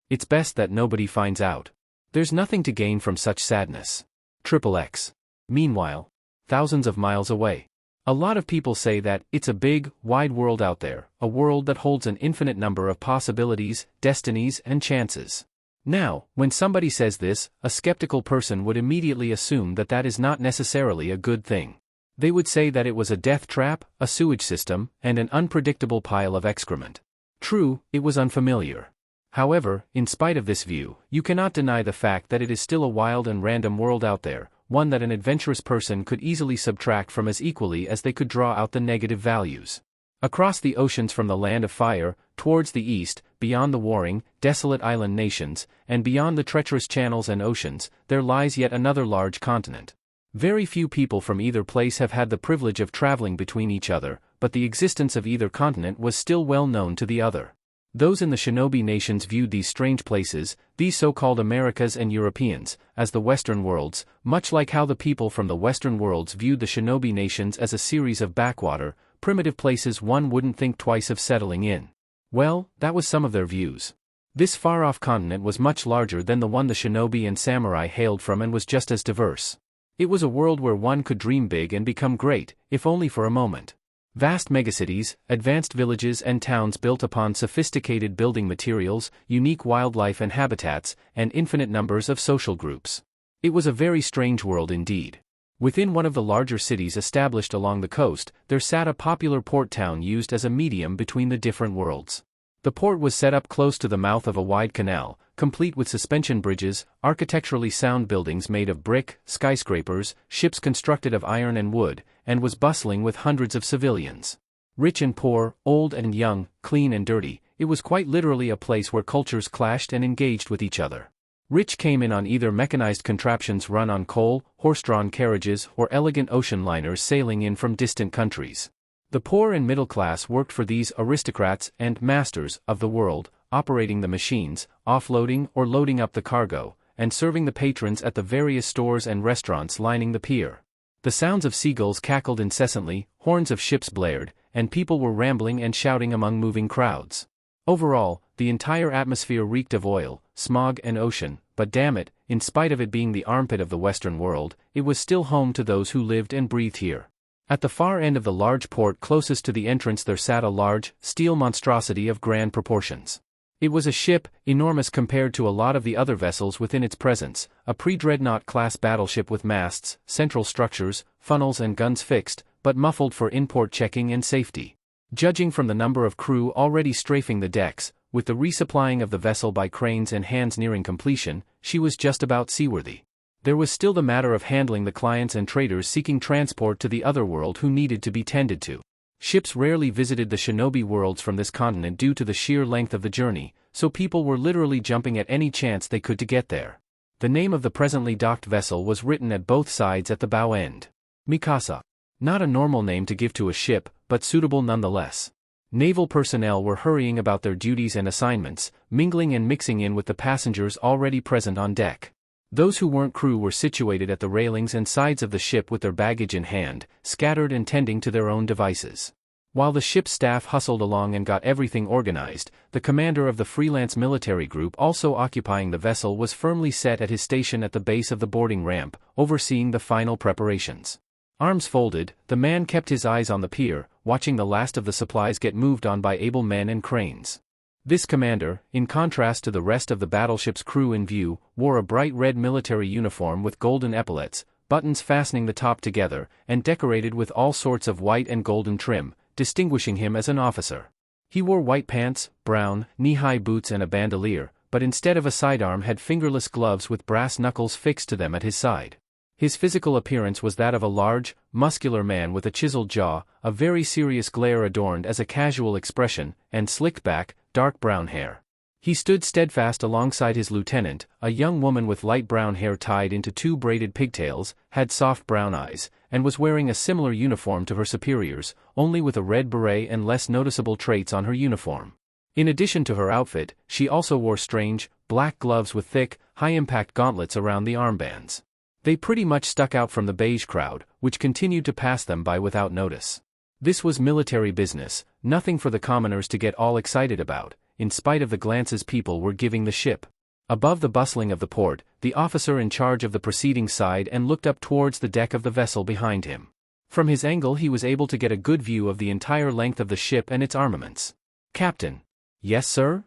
It's best that nobody finds out. There's nothing to gain from such sadness. XXX. Meanwhile, thousands of miles away. A lot of people say that it's a big, wide world out there, a world that holds an infinite number of possibilities, destinies, and chances. Now, when somebody says this, a skeptical person would immediately assume that that is not necessarily a good thing. They would say that it was a death trap, a sewage system, and an unpredictable pile of excrement. True, it was unfamiliar. However, in spite of this view, you cannot deny the fact that it is still a wild and random world out there, one that an adventurous person could easily subtract from as equally as they could draw out the negative values. Across the oceans from the Land of Fire, towards the east, beyond the warring, desolate island nations, and beyond the treacherous channels and oceans, there lies yet another large continent. Very few people from either place have had the privilege of traveling between each other, but the existence of either continent was still well known to the other. Those in the shinobi nations viewed these strange places, these so-called Americas and Europeans, as the Western worlds, much like how the people from the Western worlds viewed the shinobi nations as a series of backwater, primitive places one wouldn't think twice of settling in. Well, that was some of their views. This far-off continent was much larger than the one the shinobi and samurai hailed from and was just as diverse. It was a world where one could dream big and become great, if only for a moment. Vast megacities, advanced villages and towns built upon sophisticated building materials, unique wildlife and habitats, and infinite numbers of social groups. It was a very strange world indeed. Within one of the larger cities established along the coast, there sat a popular port town used as a medium between the different worlds. The port was set up close to the mouth of a wide canal, complete with suspension bridges, architecturally sound buildings made of brick, skyscrapers, ships constructed of iron and wood, and was bustling with hundreds of civilians. Rich and poor, old and young, clean and dirty, it was quite literally a place where cultures clashed and engaged with each other. Rich came in on either mechanized contraptions run on coal, horse-drawn carriages, or elegant ocean liners sailing in from distant countries. The poor and middle class worked for these aristocrats and masters of the world, operating the machines, offloading or loading up the cargo, and serving the patrons at the various stores and restaurants lining the pier. The sounds of seagulls cackled incessantly, horns of ships blared, and people were rambling and shouting among moving crowds. Overall, the entire atmosphere reeked of oil, smog and ocean, but damn it, in spite of it being the armpit of the Western world, it was still home to those who lived and breathed here. At the far end of the large port closest to the entrance there sat a large, steel monstrosity of grand proportions. It was a ship, enormous compared to a lot of the other vessels within its presence, a pre-dreadnought-class battleship with masts, central structures, funnels and guns fixed, but muffled for import checking and safety. Judging from the number of crew already strafing the decks, with the resupplying of the vessel by cranes and hands nearing completion, she was just about seaworthy. There was still the matter of handling the clients and traders seeking transport to the other world who needed to be tended to. Ships rarely visited the shinobi worlds from this continent due to the sheer length of the journey, so people were literally jumping at any chance they could to get there. The name of the presently docked vessel was written at both sides at the bow end. Mikasa. Not a normal name to give to a ship, but suitable nonetheless. Naval personnel were hurrying about their duties and assignments, mingling and mixing in with the passengers already present on deck. Those who weren't crew were situated at the railings and sides of the ship with their baggage in hand, scattered and tending to their own devices. While the ship's staff hustled along and got everything organized, the commander of the freelance military group also occupying the vessel was firmly set at his station at the base of the boarding ramp, overseeing the final preparations. Arms folded, the man kept his eyes on the pier, watching the last of the supplies get moved on by able men and cranes. This commander, in contrast to the rest of the battleship's crew in view, wore a bright red military uniform with golden epaulets, buttons fastening the top together, and decorated with all sorts of white and golden trim, distinguishing him as an officer. He wore white pants, brown, knee-high boots and a bandolier, but instead of a sidearm had fingerless gloves with brass knuckles fixed to them at his side. His physical appearance was that of a large, muscular man with a chiseled jaw, a very serious glare adorned as a casual expression, and slicked back, dark brown hair. He stood steadfast alongside his lieutenant, a young woman with light brown hair tied into two braided pigtails, had soft brown eyes, and was wearing a similar uniform to her superiors, only with a red beret and less noticeable traits on her uniform. In addition to her outfit, she also wore strange, black gloves with thick, high-impact gauntlets around the armbands. They pretty much stuck out from the beige crowd, which continued to pass them by without notice. This was military business, nothing for the commoners to get all excited about, in spite of the glances people were giving the ship. Above the bustling of the port, the officer in charge of the proceedings sighed and looked up towards the deck of the vessel behind him. From his angle he was able to get a good view of the entire length of the ship and its armaments. "Captain." "Yes, sir?"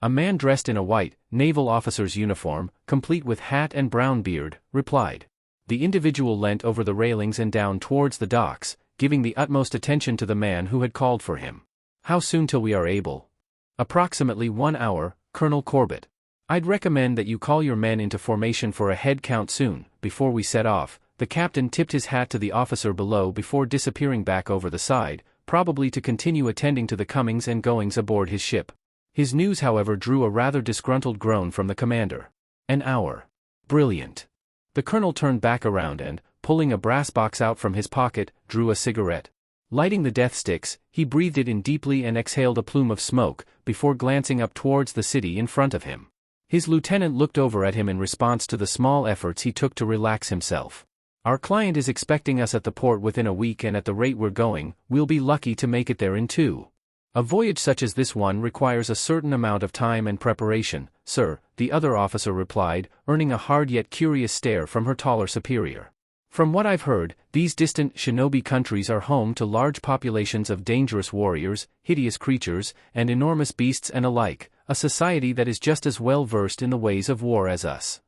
A man dressed in a white, naval officer's uniform, complete with hat and brown beard, replied. The individual leant over the railings and down towards the docks, giving the utmost attention to the man who had called for him. "How soon till we are able?" "Approximately 1 hour, Colonel Corbett. I'd recommend that you call your men into formation for a head count soon, before we set off." The captain tipped his hat to the officer below before disappearing back over the side, probably to continue attending to the comings and goings aboard his ship. His news, however, drew a rather disgruntled groan from the commander. "An hour. Brilliant." The colonel turned back around and, pulling a brass box out from his pocket, drew a cigarette. Lighting the death sticks, he breathed it in deeply and exhaled a plume of smoke, before glancing up towards the city in front of him. His lieutenant looked over at him in response to the small efforts he took to relax himself. "Our client is expecting us at the port within a week, and at the rate we're going, we'll be lucky to make it there in 2. A voyage such as this one requires a certain amount of time and preparation, sir," the other officer replied, earning a hard yet curious stare from her taller superior. "From what I've heard, these distant shinobi countries are home to large populations of dangerous warriors, hideous creatures, and enormous beasts and alike, a society that is just as well versed in the ways of war as us."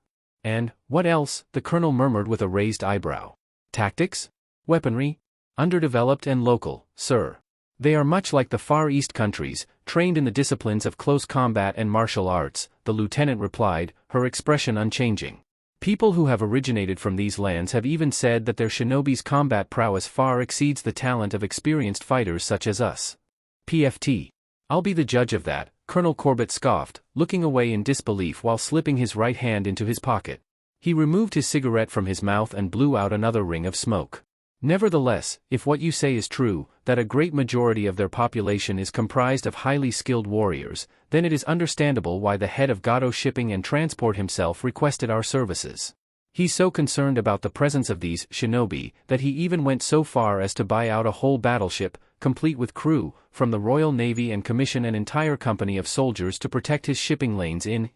"And, what else?" the colonel murmured with a raised eyebrow. "Tactics? Weaponry? Underdeveloped and local, sir. They are much like the Far East countries, trained in the disciplines of close combat and martial arts," the lieutenant replied, her expression unchanging. "People who have originated from these lands have even said that their shinobi's combat prowess far exceeds the talent of experienced fighters such as us." "PFT. I'll be the judge of that," Colonel Corbett scoffed, looking away in disbelief while slipping his right hand into his pocket. He removed his cigarette from his mouth and blew out another ring of smoke. "Nevertheless, if what you say is true, that a great majority of their population is comprised of highly skilled warriors, then it is understandable why the head of Gato Shipping and Transport himself requested our services. He's so concerned about the presence of these shinobi that he even went so far as to buy out a whole battleship, complete with crew, from the Royal Navy and commission an entire company of soldiers to protect his shipping lanes in."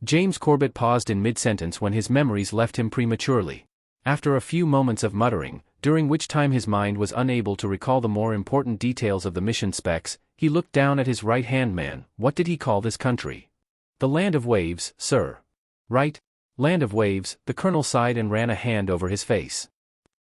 James Corbett paused in mid-sentence when his memories left him prematurely. After a few moments of muttering, during which time his mind was unable to recall the more important details of the mission specs, he looked down at his right-hand man. "What did he call this country?" "The Land of Waves, sir." "Right. Land of Waves," the colonel sighed and ran a hand over his face.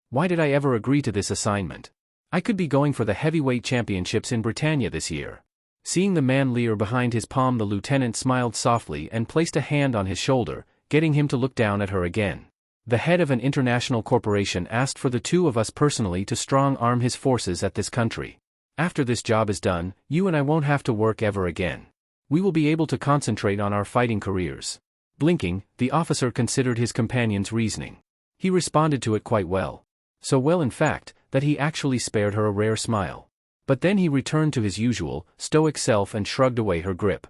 "Why did I ever agree to this assignment? I could be going for the heavyweight championships in Britannia this year." Seeing the man leer behind his palm, the lieutenant smiled softly and placed a hand on his shoulder, getting him to look down at her again. The head of an international corporation asked for the two of us personally to strong-arm his forces at this country. After this job is done, you and I won't have to work ever again. We will be able to concentrate on our fighting careers." Blinking, the officer considered his companion's reasoning. He responded to it quite well. So well in fact, that he actually spared her a rare smile. But then he returned to his usual, stoic self and shrugged away her grip.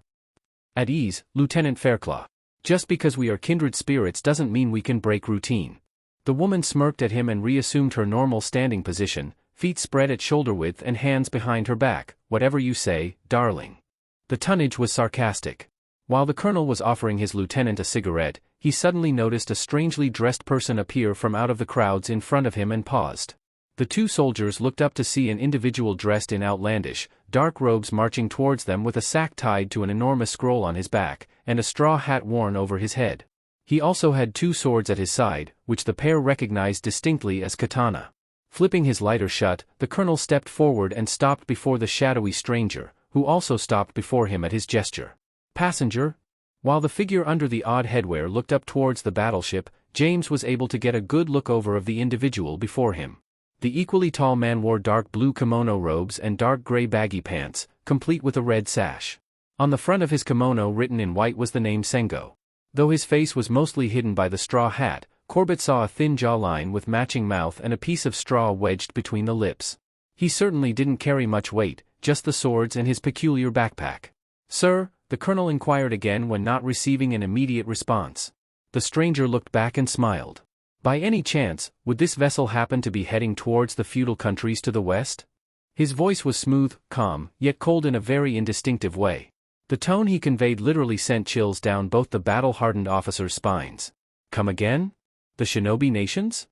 "At ease, Lieutenant Fairclough. Just because we are kindred spirits doesn't mean we can break routine." The woman smirked at him and reassumed her normal standing position, feet spread at shoulder width and hands behind her back. "Whatever you say, darling." The tonnage was sarcastic. While the colonel was offering his lieutenant a cigarette, he suddenly noticed a strangely dressed person appear from out of the crowds in front of him and paused. The two soldiers looked up to see an individual dressed in outlandish, dark robes marching towards them with a sack tied to an enormous scroll on his back, and a straw hat worn over his head. He also had two swords at his side, which the pair recognized distinctly as katana. Flipping his lighter shut, the colonel stepped forward and stopped before the shadowy stranger, who also stopped before him at his gesture. "Passenger?" While the figure under the odd headwear looked up towards the battleship, James was able to get a good look over of the individual before him. The equally tall man wore dark blue kimono robes and dark gray baggy pants, complete with a red sash. On the front of his kimono written in white was the name Sengo. Though his face was mostly hidden by the straw hat, Corbett saw a thin jawline with matching mouth and a piece of straw wedged between the lips. He certainly didn't carry much weight, just the swords and his peculiar backpack. "Sir?" the colonel inquired again when not receiving an immediate response. The stranger looked back and smiled. "By any chance, would this vessel happen to be heading towards the feudal countries to the west?" His voice was smooth, calm, yet cold in a very indistinctive way. The tone he conveyed literally sent chills down both the battle-hardened officers' spines. "Come again? The shinobi nations?"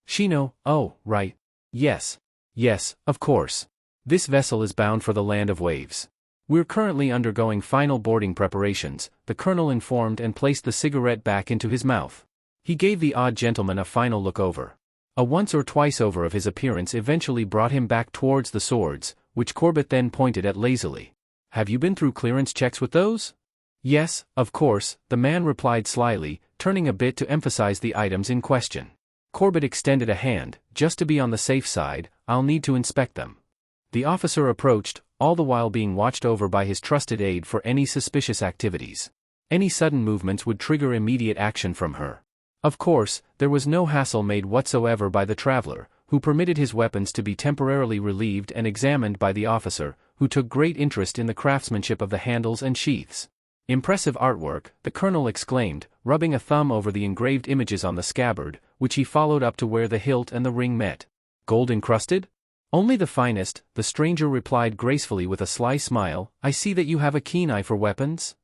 "Shino, oh, right. Yes. Yes, of course. This vessel is bound for the land of waves. We're currently undergoing final boarding preparations," the colonel informed and placed the cigarette back into his mouth. He gave the odd gentleman a final look over. A once or twice over of his appearance eventually brought him back towards the swords, which Corbett then pointed at lazily. "Have you been through clearance checks with those?" "Yes, of course," the man replied slyly, turning a bit to emphasize the items in question. Corbett extended a hand. "Just to be on the safe side, I'll need to inspect them." The officer approached, all the while being watched over by his trusted aide for any suspicious activities. Any sudden movements would trigger immediate action from her. Of course, there was no hassle made whatsoever by the traveler, who permitted his weapons to be temporarily relieved and examined by the officer, who took great interest in the craftsmanship of the handles and sheaths. "Impressive artwork," the colonel exclaimed, rubbing a thumb over the engraved images on the scabbard, which he followed up to where the hilt and the ring met. "Gold encrusted?" "Only the finest," the stranger replied gracefully with a sly smile. "I see that you have a keen eye for weapons."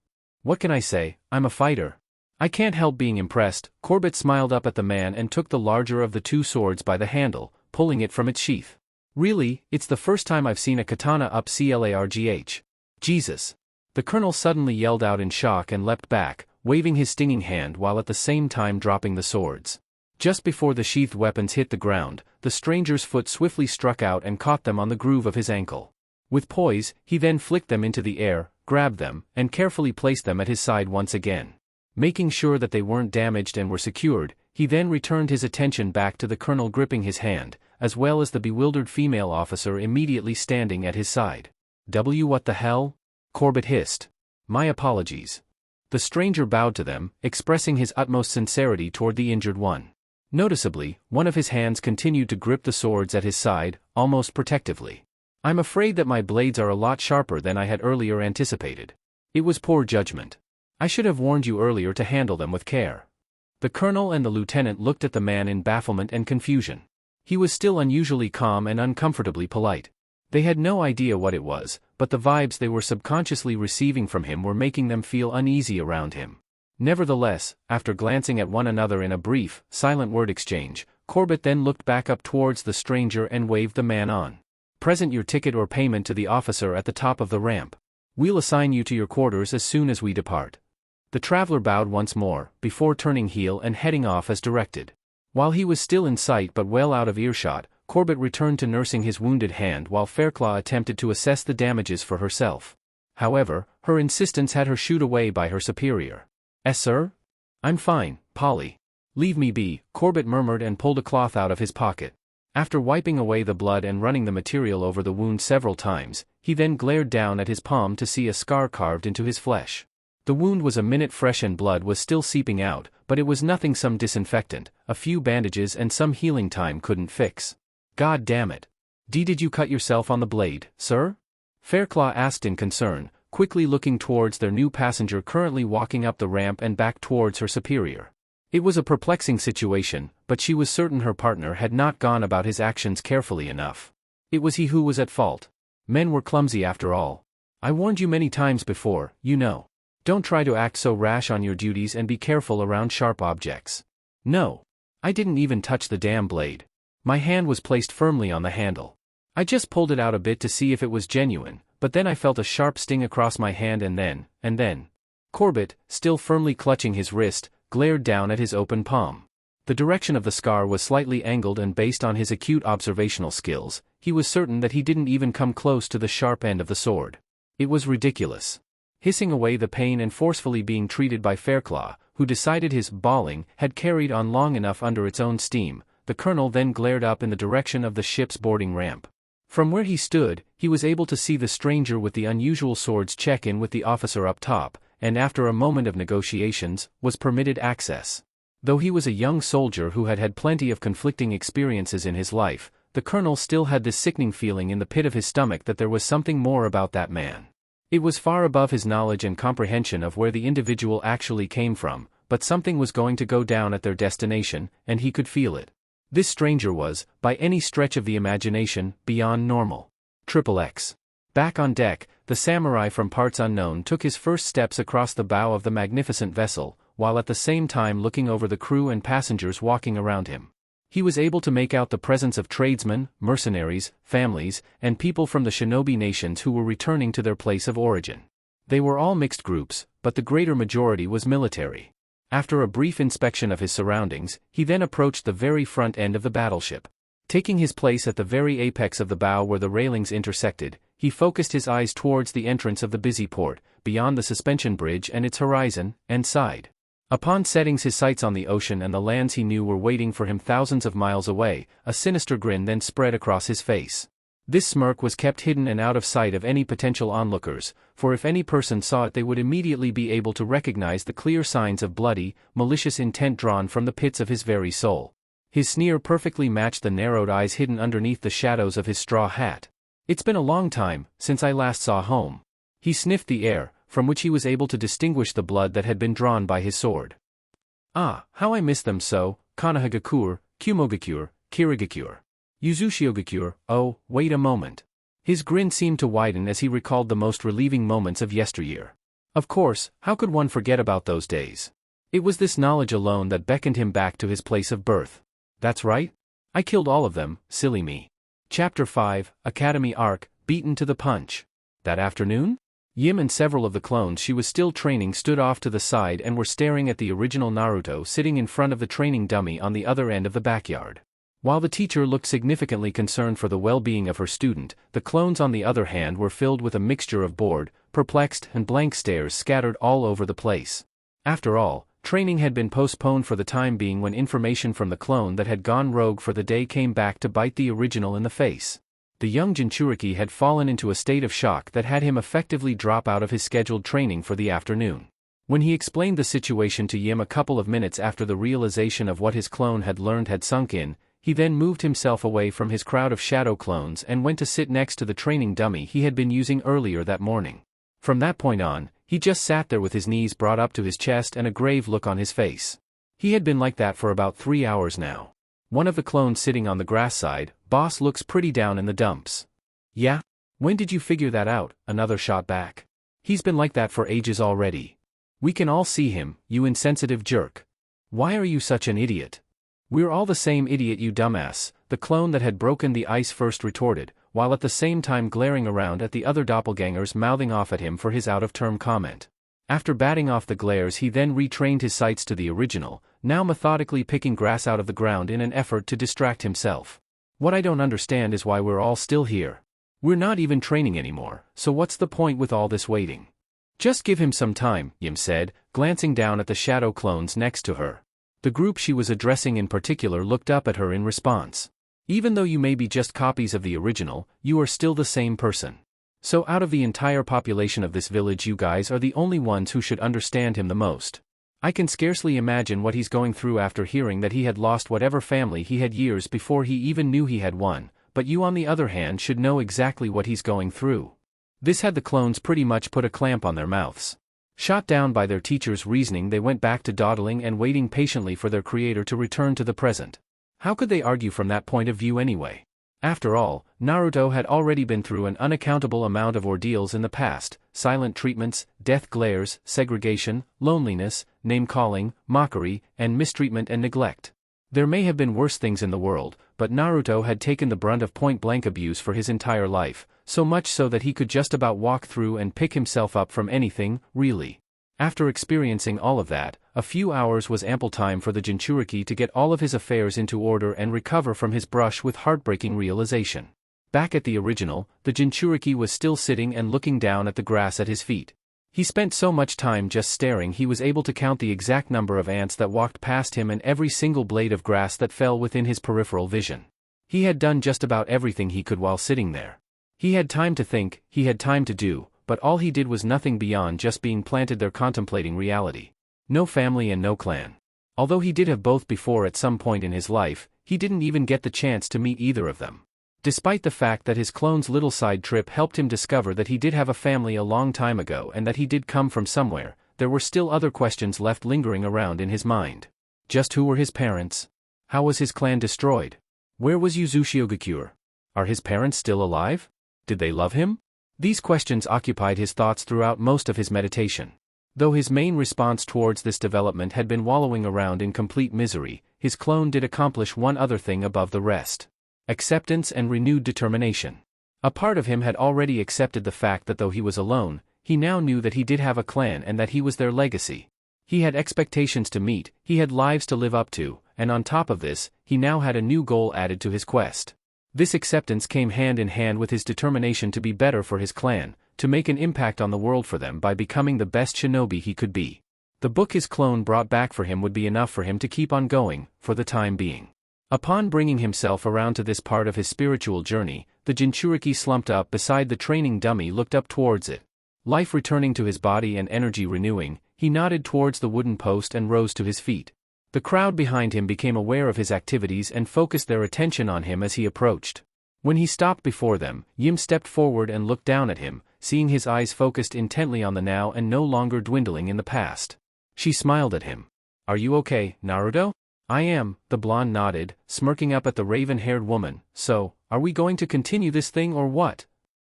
"What can I say, I'm a fighter." "I can't help being impressed." Corbett smiled up at the man and took the larger of the two swords by the handle, pulling it from its sheath. "Really, it's the first time I've seen a katana up clargh. Jesus!" The colonel suddenly yelled out in shock and leapt back, waving his stinging hand while at the same time dropping the swords. Just before the sheathed weapons hit the ground, the stranger's foot swiftly struck out and caught them on the groove of his ankle. With poise, he then flicked them into the air, grabbed them, and carefully placed them at his side once again. Making sure that they weren't damaged and were secured, he then returned his attention back to the colonel gripping his hand, as well as the bewildered female officer immediately standing at his side. What the hell?" Corbett hissed. "My apologies." The stranger bowed to them, expressing his utmost sincerity toward the injured one. Noticeably, one of his hands continued to grip the swords at his side, almost protectively. "I'm afraid that my blades are a lot sharper than I had earlier anticipated. It was poor judgment. I should have warned you earlier to handle them with care." The colonel and the lieutenant looked at the man in bafflement and confusion. He was still unusually calm and uncomfortably polite. They had no idea what it was, but the vibes they were subconsciously receiving from him were making them feel uneasy around him. Nevertheless, after glancing at one another in a brief, silent word exchange, Corbett then looked back up towards the stranger and waved the man on. "Present your ticket or payment to the officer at the top of the ramp. We'll assign you to your quarters as soon as we depart." The traveler bowed once more, before turning heel and heading off as directed. While he was still in sight but well out of earshot, Corbett returned to nursing his wounded hand while Fairclough attempted to assess the damages for herself. However, her insistence had her shooed away by her superior. "Sir? I'm fine, Polly. Leave me be, Corbett murmured and pulled a cloth out of his pocket. After wiping away the blood and running the material over the wound several times, he then glared down at his palm to see a scar carved into his flesh. The wound was a minute fresh and blood was still seeping out, but it was nothing some disinfectant, a few bandages and some healing time couldn't fix. God damn it. Did you cut yourself on the blade, sir? Fairclaw asked in concern, quickly looking towards their new passenger currently walking up the ramp and back towards her superior. It was a perplexing situation, but she was certain her partner had not gone about his actions carefully enough. It was he who was at fault. Men were clumsy after all. I warned you many times before, you know. Don't try to act so rash on your duties and be careful around sharp objects. No. I didn't even touch the damn blade. My hand was placed firmly on the handle. I just pulled it out a bit to see if it was genuine, but then I felt a sharp sting across my hand and then. Corbett, still firmly clutching his wrist, glared down at his open palm. The direction of the scar was slightly angled and based on his acute observational skills, he was certain that he didn't even come close to the sharp end of the sword. It was ridiculous. Hissing away the pain and forcefully being treated by Fairclaw, who decided his bawling had carried on long enough under its own steam, the colonel then glared up in the direction of the ship's boarding ramp. From where he stood, he was able to see the stranger with the unusual swords check in with the officer up top, and after a moment of negotiations, was permitted access. Though he was a young soldier who had had plenty of conflicting experiences in his life, the colonel still had this sickening feeling in the pit of his stomach that there was something more about that man. It was far above his knowledge and comprehension of where the individual actually came from, but something was going to go down at their destination, and he could feel it. This stranger was, by any stretch of the imagination, beyond normal. XXX. Back on deck, the samurai from parts unknown took his first steps across the bow of the magnificent vessel, while at the same time looking over the crew and passengers walking around him. He was able to make out the presence of tradesmen, mercenaries, families, and people from the shinobi nations who were returning to their place of origin. They were all mixed groups, but the greater majority was military. After a brief inspection of his surroundings, he then approached the very front end of the battleship. Taking his place at the very apex of the bow where the railings intersected, he focused his eyes towards the entrance of the busy port, beyond the suspension bridge and its horizon, and sighed. Upon setting his sights on the ocean and the lands he knew were waiting for him thousands of miles away, a sinister grin then spread across his face. This smirk was kept hidden and out of sight of any potential onlookers, for if any person saw it they would immediately be able to recognize the clear signs of bloody, malicious intent drawn from the pits of his very soul. His sneer perfectly matched the narrowed eyes hidden underneath the shadows of his straw hat. It's been a long time since I last saw home. He sniffed the air, from which he was able to distinguish the blood that had been drawn by his sword. Ah, how I miss them so, Konohagakure, Kumogakure, Kirigakure. Yuzushiogakure, oh, wait a moment. His grin seemed to widen as he recalled the most relieving moments of yesteryear. Of course, how could one forget about those days? It was this knowledge alone that beckoned him back to his place of birth. That's right. I killed all of them, silly me. Chapter 5, Academy Arc, Beaten to the Punch. That afternoon? Yim and several of the clones she was still training stood off to the side and were staring at the original Naruto sitting in front of the training dummy on the other end of the backyard. While the teacher looked significantly concerned for the well-being of her student, the clones on the other hand were filled with a mixture of bored, perplexed and blank stares scattered all over the place. After all, training had been postponed for the time being when information from the clone that had gone rogue for the day came back to bite the original in the face. The young jinchuriki had fallen into a state of shock that had him effectively drop out of his scheduled training for the afternoon. When he explained the situation to Yim a couple of minutes after the realization of what his clone had learned had sunk in, he then moved himself away from his crowd of shadow clones and went to sit next to the training dummy he had been using earlier that morning. From that point on, he just sat there with his knees brought up to his chest and a grave look on his face. He had been like that for about 3 hours now. One of the clones sitting on the grass side, "Boss looks pretty down in the dumps." "Yeah? When did you figure that out?" another shot back. "He's been like that for ages already. We can all see him, you insensitive jerk. Why are you such an idiot?" "We're all the same idiot, you dumbass," the clone that had broken the ice first retorted, while at the same time glaring around at the other doppelgangers mouthing off at him for his out-of-term comment. After batting off the glares he then retrained his sights to the original, now methodically picking grass out of the ground in an effort to distract himself. "What I don't understand is why we're all still here. We're not even training anymore, so what's the point with all this waiting?" "Just give him some time," Yim said, glancing down at the shadow clones next to her. The group she was addressing in particular looked up at her in response. Even though you may be just copies of the original, you are still the same person. So out of the entire population of this village, you guys are the only ones who should understand him the most. I can scarcely imagine what he's going through after hearing that he had lost whatever family he had years before he even knew he had one, but you on the other hand should know exactly what he's going through. This had the clones pretty much put a clamp on their mouths. Shot down by their teacher's reasoning, they went back to dawdling and waiting patiently for their creator to return to the present. How could they argue from that point of view anyway? After all, Naruto had already been through an unaccountable amount of ordeals in the past: silent treatments, death glares, segregation, loneliness, name-calling, mockery, and mistreatment and neglect. There may have been worse things in the world, but Naruto had taken the brunt of point-blank abuse for his entire life, so much so that he could just about walk through and pick himself up from anything, really. After experiencing all of that, a few hours was ample time for the Jinchuriki to get all of his affairs into order and recover from his brush with heartbreaking realization. Back at the original, the Jinchuriki was still sitting and looking down at the grass at his feet. He spent so much time just staring he was able to count the exact number of ants that walked past him and every single blade of grass that fell within his peripheral vision. He had done just about everything he could while sitting there. He had time to think, he had time to do, but all he did was nothing beyond just being planted there contemplating reality. No family and no clan. Although he did have both before at some point in his life, he didn't even get the chance to meet either of them. Despite the fact that his clone's little side trip helped him discover that he did have a family a long time ago and that he did come from somewhere, there were still other questions left lingering around in his mind. Just who were his parents? How was his clan destroyed? Where was Uzushiogakure? Are his parents still alive? Did they love him? These questions occupied his thoughts throughout most of his meditation. Though his main response towards this development had been wallowing around in complete misery, his clone did accomplish one other thing above the rest: acceptance and renewed determination. A part of him had already accepted the fact that though he was alone, he now knew that he did have a clan and that he was their legacy. He had expectations to meet, he had lives to live up to, and on top of this, he now had a new goal added to his quest. This acceptance came hand in hand with his determination to be better for his clan, to make an impact on the world for them by becoming the best shinobi he could be. The book his clone brought back for him would be enough for him to keep on going, for the time being. Upon bringing himself around to this part of his spiritual journey, the Jinchuriki slumped up beside the training dummy, looked up towards it. Life returning to his body and energy renewing, he nodded towards the wooden post and rose to his feet. The crowd behind him became aware of his activities and focused their attention on him as he approached. When he stopped before them, Yim stepped forward and looked down at him, seeing his eyes focused intently on the now and no longer dwindling in the past. She smiled at him. "Are you okay, Naruto?" "I am," the blonde nodded, smirking up at the raven-haired woman. "So, are we going to continue this thing or what?"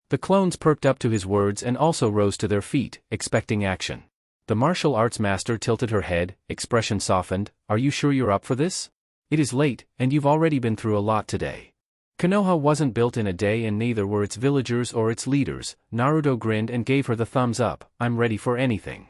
The clones perked up to his words and also rose to their feet, expecting action. The martial arts master tilted her head, expression softened. "Are you sure you're up for this? It is late, and you've already been through a lot today." Konoha wasn't built in a day and neither were its villagers or its leaders. Naruto grinned and gave her the thumbs up. "I'm ready for anything."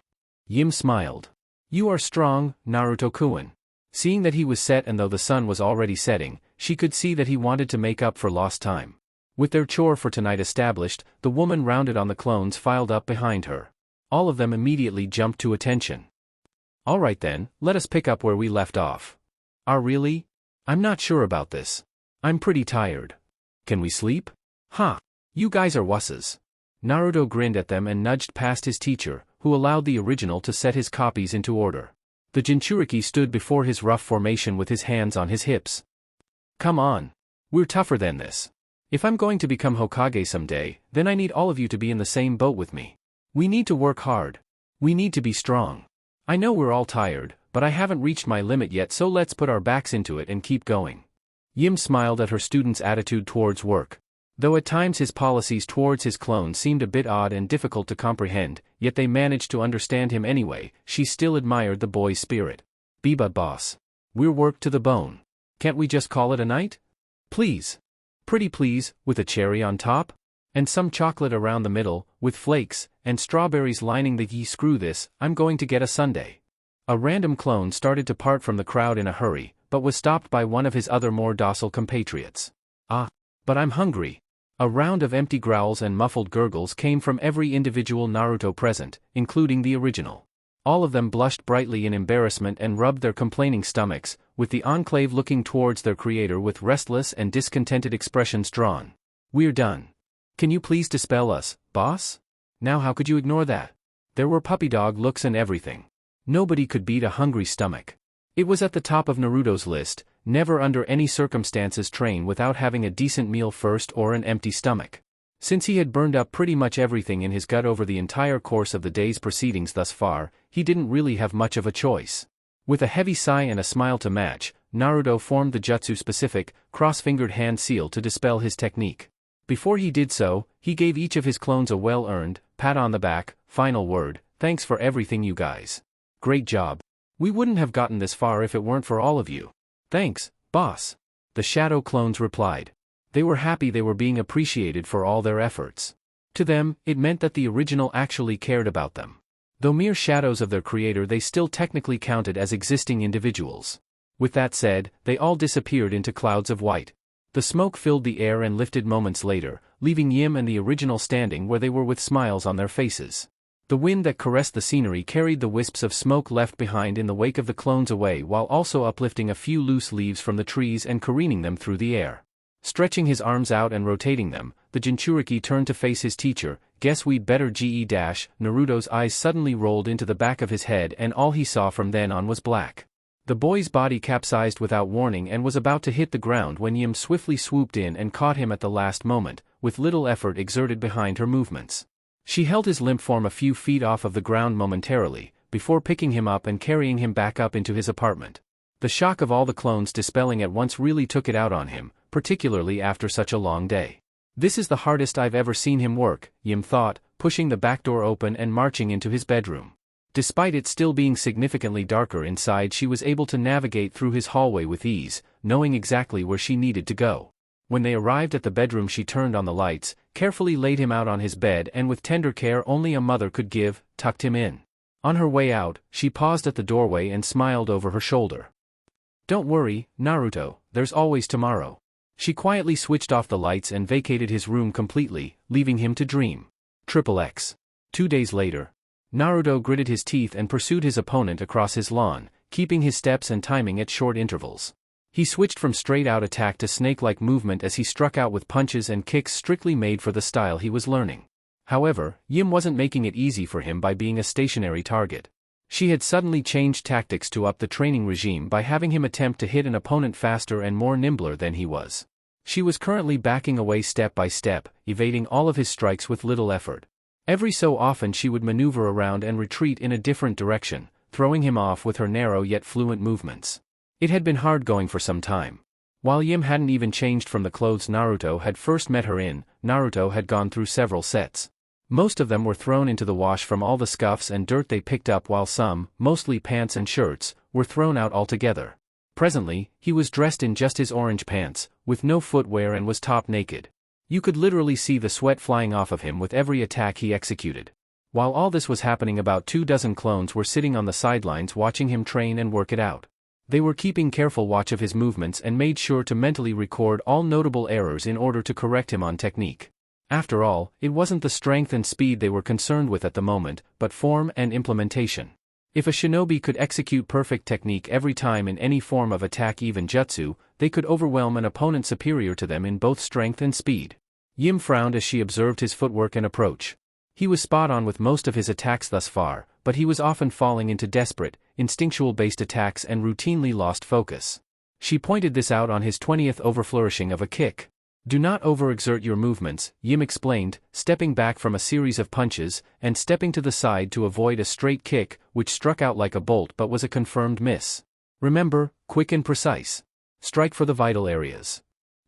Yim smiled. "You are strong, Naruto-kun." Seeing that he was set and though the sun was already setting, she could see that he wanted to make up for lost time. With their chore for tonight established, the woman rounded on the clones filed up behind her. All of them immediately jumped to attention. "All right then, let us pick up where we left off." Really? I'm not sure about this. I'm pretty tired. Can we sleep?" "Huh. You guys are wusses." Naruto grinned at them and nudged past his teacher, who allowed the original to set his copies into order. The Jinchuriki stood before his rough formation with his hands on his hips. "Come on. We're tougher than this. If I'm going to become Hokage someday, then I need all of you to be in the same boat with me. We need to work hard. We need to be strong. I know we're all tired, but I haven't reached my limit yet, so let's put our backs into it and keep going." Yim smiled at her student's attitude towards work. Though at times his policies towards his clone seemed a bit odd and difficult to comprehend, yet they managed to understand him anyway. She still admired the boy's spirit. "But boss. We're worked to the bone. Can't we just call it a night? Please. Pretty please, with a cherry on top? And some chocolate around the middle, with flakes, and strawberries lining the screw this, I'm going to get a sundae." A random clone started to part from the crowd in a hurry, but was stopped by one of his other more docile compatriots. But I'm hungry." A round of empty growls and muffled gurgles came from every individual Naruto present, including the original. All of them blushed brightly in embarrassment and rubbed their complaining stomachs, with the enclave looking towards their creator with restless and discontented expressions drawn. "We're done. Can you please dispel us, boss? Now how could you ignore that?" There were puppy dog looks and everything. Nobody could beat a hungry stomach. It was at the top of Naruto's list: never under any circumstances train without having a decent meal first or an empty stomach. Since he had burned up pretty much everything in his gut over the entire course of the day's proceedings thus far, he didn't really have much of a choice. With a heavy sigh and a smile to match, Naruto formed the jutsu-specific, cross-fingered hand seal to dispel his technique. Before he did so, he gave each of his clones a well-earned pat on the back, final word, "Thanks for everything, you guys. Great job. We wouldn't have gotten this far if it weren't for all of you." "Thanks, boss," the shadow clones replied. They were happy they were being appreciated for all their efforts. To them, it meant that the original actually cared about them. Though mere shadows of their creator, they still technically counted as existing individuals. With that said, they all disappeared into clouds of white. The smoke filled the air and lifted moments later, leaving Yim and the original standing where they were with smiles on their faces. The wind that caressed the scenery carried the wisps of smoke left behind in the wake of the clones away, while also uplifting a few loose leaves from the trees and careening them through the air. Stretching his arms out and rotating them, the jinchuriki turned to face his teacher. "Guess we'd better ge-" Naruto's eyes suddenly rolled into the back of his head, and all he saw from then on was black. The boy's body capsized without warning and was about to hit the ground when Yim swiftly swooped in and caught him at the last moment, with little effort exerted behind her movements. She held his limp form a few feet off of the ground momentarily, before picking him up and carrying him back up into his apartment. The shock of all the clones dispelling at once really took it out on him, particularly after such a long day. "This is the hardest I've ever seen him work," Yim thought, pushing the back door open and marching into his bedroom. Despite it still being significantly darker inside, she was able to navigate through his hallway with ease, knowing exactly where she needed to go. When they arrived at the bedroom, she turned on the lights, carefully laid him out on his bed, and with tender care only a mother could give, tucked him in. On her way out, she paused at the doorway and smiled over her shoulder. "Don't worry, Naruto, there's always tomorrow." She quietly switched off the lights and vacated his room completely, leaving him to dream. XXX. 2 days later. Naruto gritted his teeth and pursued his opponent across his lawn, keeping his steps and timing at short intervals. He switched from straight-out attack to snake-like movement as he struck out with punches and kicks strictly made for the style he was learning. However, Yim wasn't making it easy for him by being a stationary target. She had suddenly changed tactics to up the training regime by having him attempt to hit an opponent faster and more nimbler than he was. She was currently backing away step by step, evading all of his strikes with little effort. Every so often she would maneuver around and retreat in a different direction, throwing him off with her narrow yet fluent movements. It had been hard going for some time. While Yim hadn't even changed from the clothes Naruto had first met her in, Naruto had gone through several sets. Most of them were thrown into the wash from all the scuffs and dirt they picked up, while some, mostly pants and shirts, were thrown out altogether. Presently, he was dressed in just his orange pants, with no footwear, and was top naked. You could literally see the sweat flying off of him with every attack he executed. While all this was happening, about 24 clones were sitting on the sidelines watching him train and work it out. They were keeping careful watch of his movements and made sure to mentally record all notable errors in order to correct him on technique. After all, it wasn't the strength and speed they were concerned with at the moment, but form and implementation. If a shinobi could execute perfect technique every time in any form of attack, even jutsu, they could overwhelm an opponent superior to them in both strength and speed. Yim frowned as she observed his footwork and approach. He was spot on with most of his attacks thus far, but he was often falling into desperate, instinctual-based attacks and routinely lost focus. She pointed this out on his 20th overflourishing of a kick. "Do not overexert your movements," Yim explained, stepping back from a series of punches, and stepping to the side to avoid a straight kick, which struck out like a bolt but was a confirmed miss. "Remember, quick and precise. Strike for the vital areas."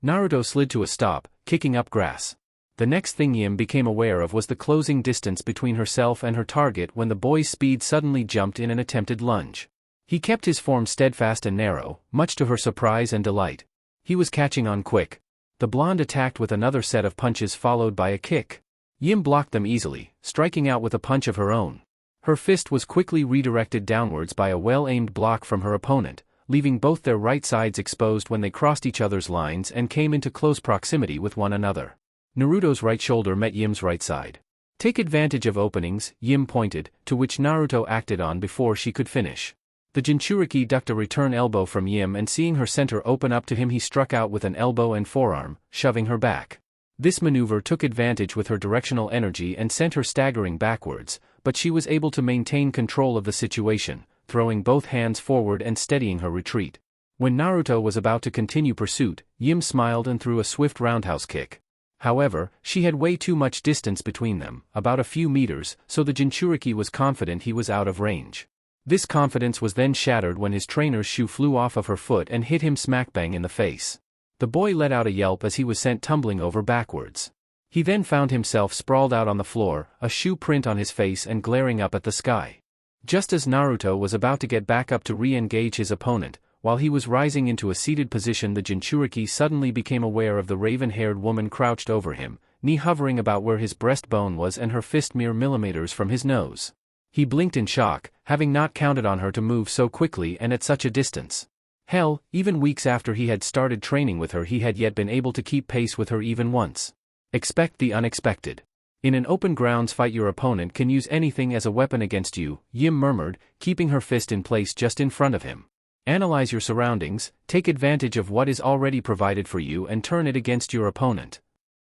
Naruto slid to a stop, kicking up grass. The next thing Yim became aware of was the closing distance between herself and her target when the boy's speed suddenly jumped in an attempted lunge. He kept his form steadfast and narrow, much to her surprise and delight. He was catching on quick. The blonde attacked with another set of punches followed by a kick. Yim blocked them easily, striking out with a punch of her own. Her fist was quickly redirected downwards by a well-aimed block from her opponent, leaving both their right sides exposed when they crossed each other's lines and came into close proximity with one another. Naruto's right shoulder met Yim's right side. Take advantage of openings, Yim pointed, to which Naruto acted on before she could finish. The jinchuriki ducked a return elbow from Yim, and seeing her center open up to him, he struck out with an elbow and forearm, shoving her back. This maneuver took advantage with her directional energy and sent her staggering backwards, but she was able to maintain control of the situation, throwing both hands forward and steadying her retreat. When Naruto was about to continue pursuit, Yim smiled and threw a swift roundhouse kick. However, she had way too much distance between them, about a few meters, so the jinchuriki was confident he was out of range. This confidence was then shattered when his trainer's shoe flew off of her foot and hit him smack bang in the face. The boy let out a yelp as he was sent tumbling over backwards. He then found himself sprawled out on the floor, a shoe print on his face and glaring up at the sky. Just as Naruto was about to get back up to re-engage his opponent, while he was rising into a seated position, the jinchuriki suddenly became aware of the raven-haired woman crouched over him, knee hovering about where his breastbone was and her fist mere millimeters from his nose. He blinked in shock, having not counted on her to move so quickly and at such a distance. Hell, even weeks after he had started training with her, he had yet been able to keep pace with her even once. Expect the unexpected. In an open grounds fight, your opponent can use anything as a weapon against you, Yim murmured, keeping her fist in place just in front of him. Analyze your surroundings, take advantage of what is already provided for you and turn it against your opponent.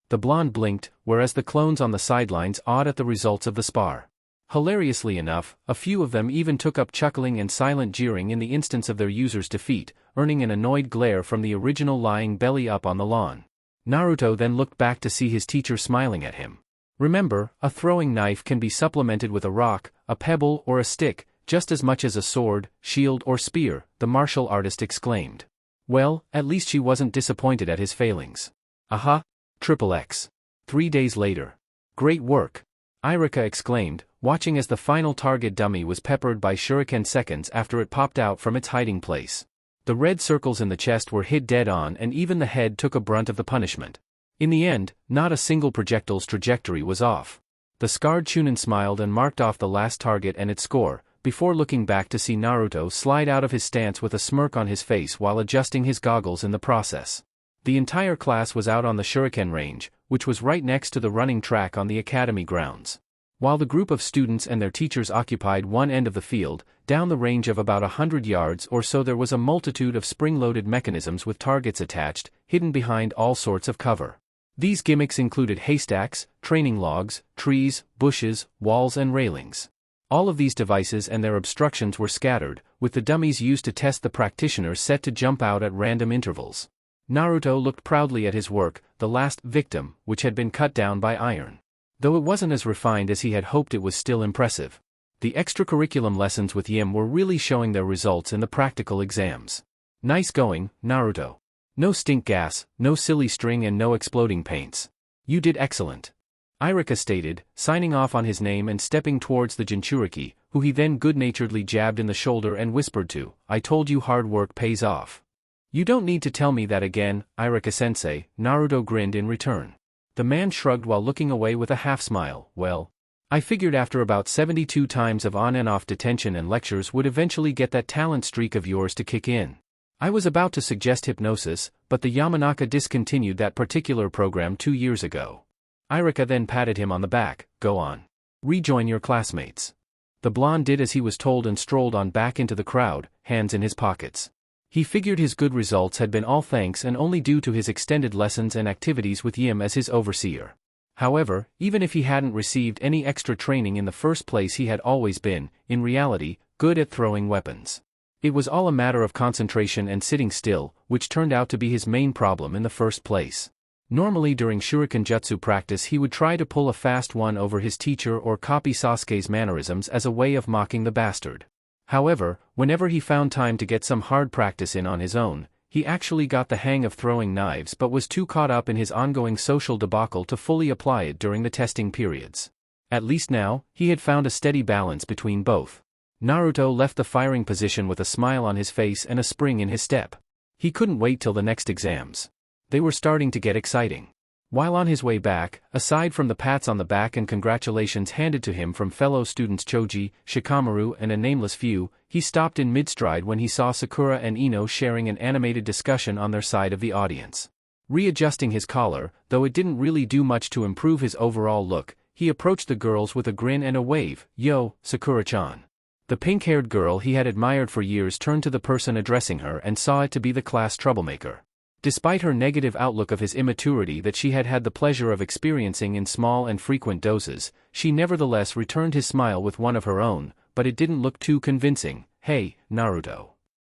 The blonde blinked, whereas the clones on the sidelines awed at the results of the spar. Hilariously enough, a few of them even took up chuckling and silent jeering in the instance of their user's defeat, earning an annoyed glare from the original lying belly up on the lawn. Naruto then looked back to see his teacher smiling at him. Remember, a throwing knife can be supplemented with a rock, a pebble or a stick, just as much as a sword, shield or spear, the martial artist exclaimed. Well, at least she wasn't disappointed at his failings. Aha! XXX. 3 days later. Great work! Irika exclaimed, watching as the final target dummy was peppered by shuriken seconds after it popped out from its hiding place. The red circles in the chest were hit dead on, and even the head took a brunt of the punishment. In the end, not a single projectile's trajectory was off. The scarred Chunin smiled and marked off the last target and its score, before looking back to see Naruto slide out of his stance with a smirk on his face while adjusting his goggles in the process. The entire class was out on the shuriken range, which was right next to the running track on the academy grounds. While the group of students and their teachers occupied one end of the field, down the range of about 100 yards or so there was a multitude of spring-loaded mechanisms with targets attached, hidden behind all sorts of cover. These gimmicks included haystacks, training logs, trees, bushes, walls and railings. All of these devices and their obstructions were scattered, with the dummies used to test the practitioner set to jump out at random intervals. Naruto looked proudly at his work, the last victim, which had been cut down by iron. Though it wasn't as refined as he had hoped, it was still impressive. The extracurriculum lessons with Yim were really showing their results in the practical exams. Nice going, Naruto. No stink gas, no silly string and no exploding paints. You did excellent. Irika stated, signing off on his name and stepping towards the jinchuriki, who he then good-naturedly jabbed in the shoulder and whispered to, I told you hard work pays off. You don't need to tell me that again, Irika-sensei, Naruto grinned in return. The man shrugged while looking away with a half-smile. Well, I figured after about 72 times of on and off detention and lectures would eventually get that talent streak of yours to kick in. I was about to suggest hypnosis, but the Yamanaka discontinued that particular program 2 years ago. Irika then patted him on the back. Go on. Rejoin your classmates. The blonde did as he was told and strolled on back into the crowd, hands in his pockets. He figured his good results had been all thanks and only due to his extended lessons and activities with Yim as his overseer. However, even if he hadn't received any extra training in the first place, he had always been, in reality, good at throwing weapons. It was all a matter of concentration and sitting still, which turned out to be his main problem in the first place. Normally during shuriken jutsu practice he would try to pull a fast one over his teacher or copy Sasuke's mannerisms as a way of mocking the bastard. However, whenever he found time to get some hard practice in on his own, he actually got the hang of throwing knives but was too caught up in his ongoing social debacle to fully apply it during the testing periods. At least now, he had found a steady balance between both. Naruto left the firing position with a smile on his face and a spring in his step. He couldn't wait till the next exams. They were starting to get exciting. While on his way back, aside from the pats on the back and congratulations handed to him from fellow students Choji, Shikamaru and a nameless few, he stopped in mid-stride when he saw Sakura and Ino sharing an animated discussion on their side of the audience. Readjusting his collar, though it didn't really do much to improve his overall look, he approached the girls with a grin and a wave. "Yo, Sakura-chan." The pink-haired girl he had admired for years turned to the person addressing her and saw it to be the class troublemaker. Despite her negative outlook of his immaturity that she had had the pleasure of experiencing in small and frequent doses, she nevertheless returned his smile with one of her own, but it didn't look too convincing. "Hey, Naruto."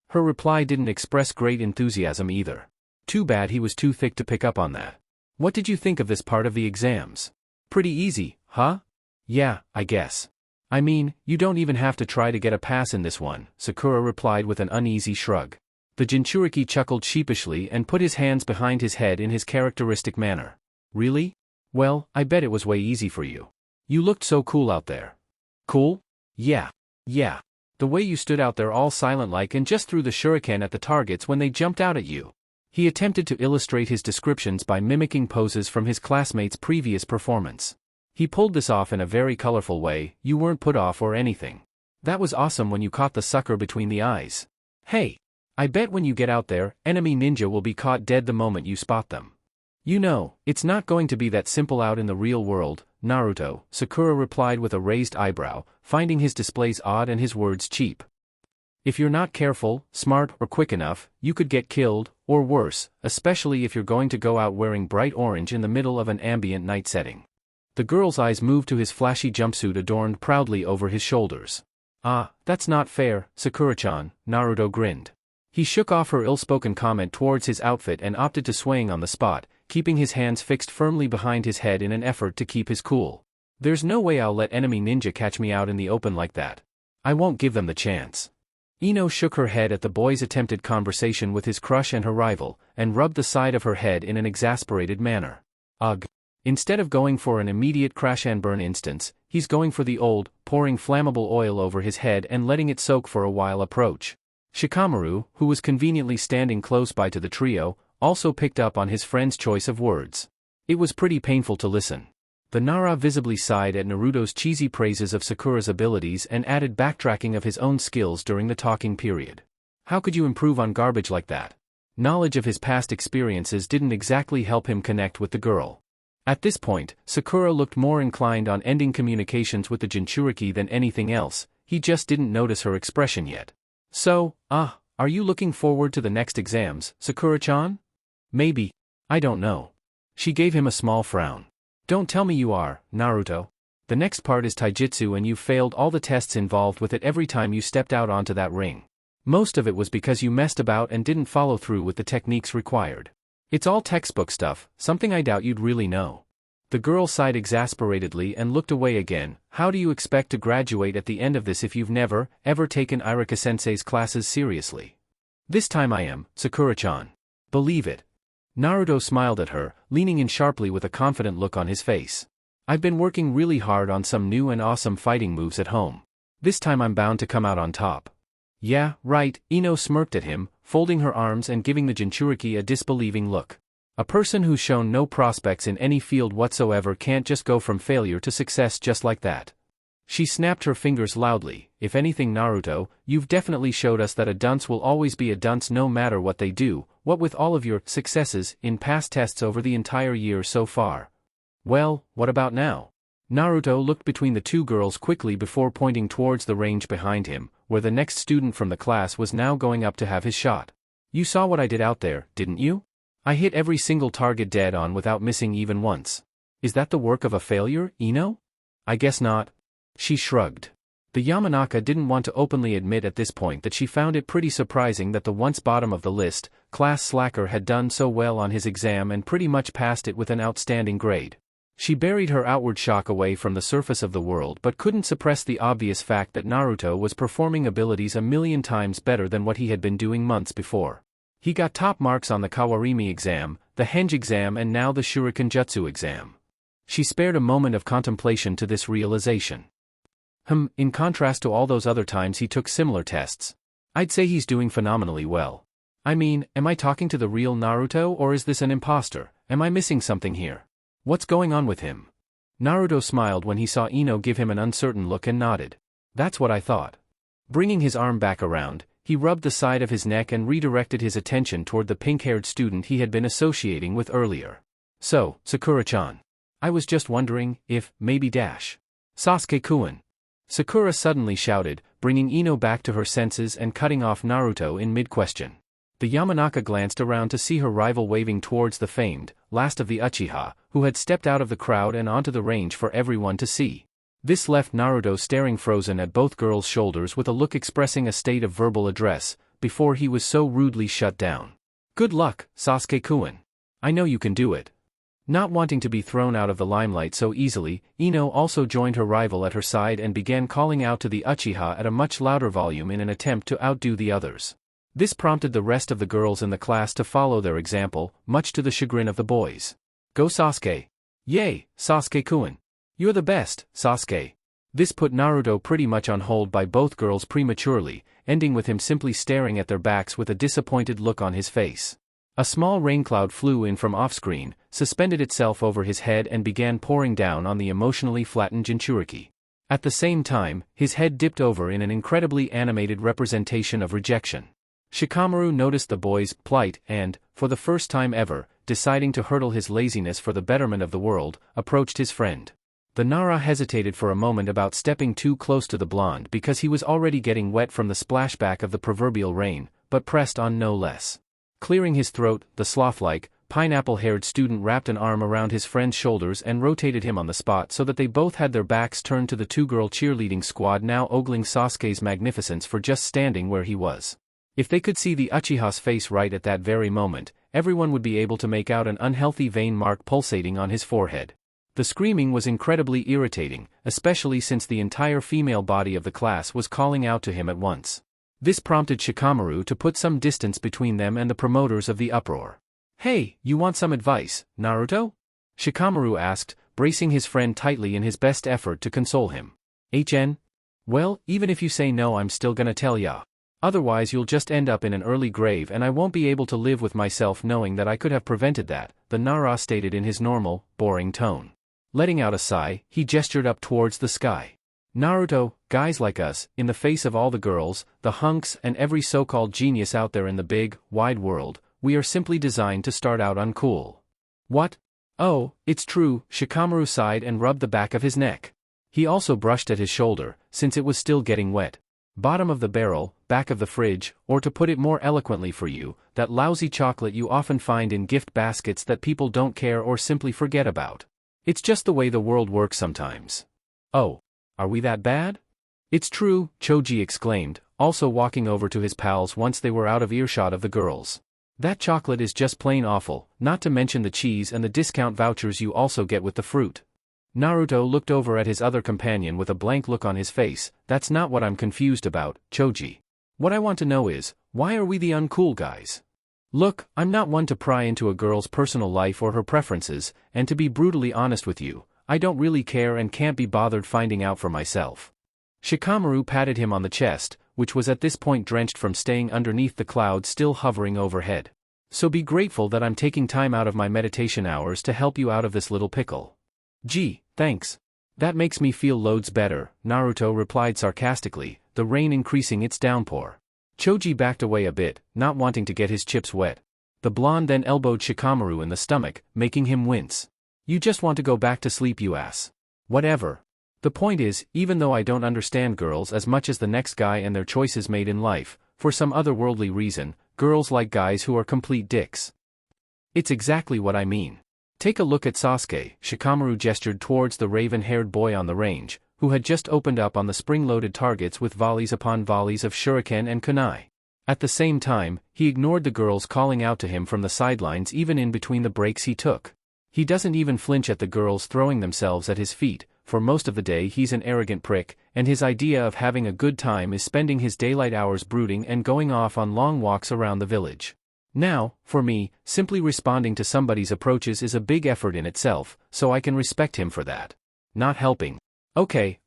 Her reply didn't express great enthusiasm either. Too bad he was too thick to pick up on that. "What did you think of this part of the exams? Pretty easy, huh?" "Yeah, I guess. I mean, you don't even have to try to get a pass in this one," Sakura replied with an uneasy shrug. The jinchuriki chuckled sheepishly and put his hands behind his head in his characteristic manner. "Really? Well, I bet it was way easy for you. You looked so cool out there." "Cool? Yeah. The way you stood out there all silent like and just threw the shuriken at the targets when they jumped out at you." He attempted to illustrate his descriptions by mimicking poses from his classmates' previous performance. He pulled this off in a very colorful way. "You weren't put off or anything. That was awesome when you caught the sucker between the eyes. Hey, I bet when you get out there, enemy ninja will be caught dead the moment you spot them. You know, it's not going to be that simple out in the real world, Naruto," Sakura replied with a raised eyebrow, finding his displays odd and his words cheap. "If you're not careful, smart, or quick enough, you could get killed, or worse, especially if you're going to go out wearing bright orange in the middle of an ambient night setting." The girl's eyes moved to his flashy jumpsuit adorned proudly over his shoulders. "Ah, that's not fair, Sakura-chan," Naruto grinned. He shook off her ill-spoken comment towards his outfit and opted to swaying on the spot, keeping his hands fixed firmly behind his head in an effort to keep his cool. "There's no way I'll let enemy ninja catch me out in the open like that. I won't give them the chance." Ino shook her head at the boy's attempted conversation with his crush and her rival, and rubbed the side of her head in an exasperated manner. "Ugh. Instead of going for an immediate crash and burn instance, he's going for the old, pouring flammable oil over his head and letting it soak for a while approach." Shikamaru, who was conveniently standing close by to the trio, also picked up on his friend's choice of words. It was pretty painful to listen. The Nara visibly sighed at Naruto's cheesy praises of Sakura's abilities and added backtracking of his own skills during the talking period. How could you improve on garbage like that? Knowledge of his past experiences didn't exactly help him connect with the girl. At this point, Sakura looked more inclined on ending communications with the jinchuriki than anything else. He just didn't notice her expression yet. "So, are you looking forward to the next exams, Sakura-chan?" "Maybe. I don't know." She gave him a small frown. "Don't tell me you are, Naruto. The next part is taijutsu and you failed all the tests involved with it every time you stepped out onto that ring. Most of it was because you messed about and didn't follow through with the techniques required. It's all textbook stuff, something I doubt you'd really know." The girl sighed exasperatedly and looked away again. "How do you expect to graduate at the end of this if you've never, ever taken Irika-sensei's classes seriously?" "This time I am, Sakura-chan. Believe it." Naruto smiled at her, leaning in sharply with a confident look on his face. "I've been working really hard on some new and awesome fighting moves at home. This time I'm bound to come out on top." "Yeah, right," Ino smirked at him, folding her arms and giving the jinchuriki a disbelieving look. "A person who's shown no prospects in any field whatsoever can't just go from failure to success just like that." She snapped her fingers loudly. "If anything, Naruto, you've definitely showed us that a dunce will always be a dunce no matter what they do, what with all of your successes in past tests over the entire year so far." "Well, what about now?" Naruto looked between the two girls quickly before pointing towards the range behind him, where the next student from the class was now going up to have his shot. "You saw what I did out there, didn't you? I hit every single target dead on without missing even once. Is that the work of a failure, Ino?" "I guess not." She shrugged. The Yamanaka didn't want to openly admit at this point that she found it pretty surprising that the once bottom of the list, class slacker had done so well on his exam and pretty much passed it with an outstanding grade. She buried her outward shock away from the surface of the world but couldn't suppress the obvious fact that Naruto was performing abilities a million times better than what he had been doing months before. He got top marks on the Kawarimi exam, the Henge exam and now the Shuriken Jutsu exam. She spared a moment of contemplation to this realization. In contrast to all those other times he took similar tests, I'd say he's doing phenomenally well. I mean, am I talking to the real Naruto or is this an imposter? Am I missing something here? What's going on with him?" Naruto smiled when he saw Ino give him an uncertain look and nodded. "That's what I thought." Bringing his arm back around, he rubbed the side of his neck and redirected his attention toward the pink-haired student he had been associating with earlier. "So, Sakura-chan. I was just wondering, if, maybe dash. Sasuke-kun. Sakura suddenly shouted, bringing Ino back to her senses and cutting off Naruto in mid-question. The Yamanaka glanced around to see her rival waving towards the famed, last of the Uchiha, who had stepped out of the crowd and onto the range for everyone to see. This left Naruto staring frozen at both girls' shoulders with a look expressing a state of verbal address, before he was so rudely shut down. Good luck, Sasuke-kun. I know you can do it. Not wanting to be thrown out of the limelight so easily, Ino also joined her rival at her side and began calling out to the Uchiha at a much louder volume in an attempt to outdo the others. This prompted the rest of the girls in the class to follow their example, much to the chagrin of the boys. Go Sasuke! Yay, Sasuke-kun! You're the best, Sasuke! This put Naruto pretty much on hold by both girls prematurely, ending with him simply staring at their backs with a disappointed look on his face. A small rain cloud flew in from off-screen, suspended itself over his head and began pouring down on the emotionally flattened jinchuriki. At the same time, his head dipped over in an incredibly animated representation of rejection. Shikamaru noticed the boy's plight and, for the first time ever, deciding to hurdle his laziness for the betterment of the world, approached his friend. The Nara hesitated for a moment about stepping too close to the blonde because he was already getting wet from the splashback of the proverbial rain, but pressed on no less. Clearing his throat, the sloth-like, pineapple-haired student wrapped an arm around his friend's shoulders and rotated him on the spot so that they both had their backs turned to the two-girl cheerleading squad now ogling Sasuke's magnificence for just standing where he was. If they could see the Uchiha's face right at that very moment, everyone would be able to make out an unhealthy vein mark pulsating on his forehead. The screaming was incredibly irritating, especially since the entire female body of the class was calling out to him at once. This prompted Shikamaru to put some distance between them and the promoters of the uproar. Hey, you want some advice, Naruto? Shikamaru asked, bracing his friend tightly in his best effort to console him. HN? Well, even if you say no, I'm still gonna tell ya. Otherwise you'll just end up in an early grave and I won't be able to live with myself knowing that I could have prevented that, the Nara stated in his normal, boring tone. Letting out a sigh, he gestured up towards the sky. Naruto, guys like us, in the face of all the girls, the hunks and every so-called genius out there in the big, wide world, we are simply designed to start out uncool. What? Oh, it's true, Shikamaru sighed and rubbed the back of his neck. He also brushed at his shoulder, since it was still getting wet. Bottom of the barrel, back of the fridge, or to put it more eloquently for you, that lousy chocolate you often find in gift baskets that people don't care or simply forget about. It's just the way the world works sometimes. Oh. Are we that bad? It's true, Choji exclaimed, also walking over to his pals once they were out of earshot of the girls. That chocolate is just plain awful, not to mention the cheese and the discount vouchers you also get with the fruit. Naruto looked over at his other companion with a blank look on his face. That's not what I'm confused about, Choji. What I want to know is, why are we the uncool guys? Look, I'm not one to pry into a girl's personal life or her preferences, and to be brutally honest with you, I don't really care and can't be bothered finding out for myself. Shikamaru patted him on the chest, which was at this point drenched from staying underneath the clouds still hovering overhead. So be grateful that I'm taking time out of my meditation hours to help you out of this little pickle. Gee, thanks. That makes me feel loads better, Naruto replied sarcastically, the rain increasing its downpour. Choji backed away a bit, not wanting to get his chips wet. The blonde then elbowed Shikamaru in the stomach, making him wince. You just want to go back to sleep, you ass. Whatever. The point is, even though I don't understand girls as much as the next guy and their choices made in life, for some otherworldly reason, girls like guys who are complete dicks. It's exactly what I mean. Take a look at Sasuke, Shikamaru gestured towards the raven-haired boy on the range, who had just opened up on the spring-loaded targets with volleys upon volleys of shuriken and kunai. At the same time, he ignored the girls calling out to him from the sidelines even in between the breaks he took. He doesn't even flinch at the girls throwing themselves at his feet. For most of the day he's an arrogant prick, and his idea of having a good time is spending his daylight hours brooding and going off on long walks around the village. Now, for me, simply responding to somebody's approaches is a big effort in itself, so I can respect him for that. Not helping. Okay,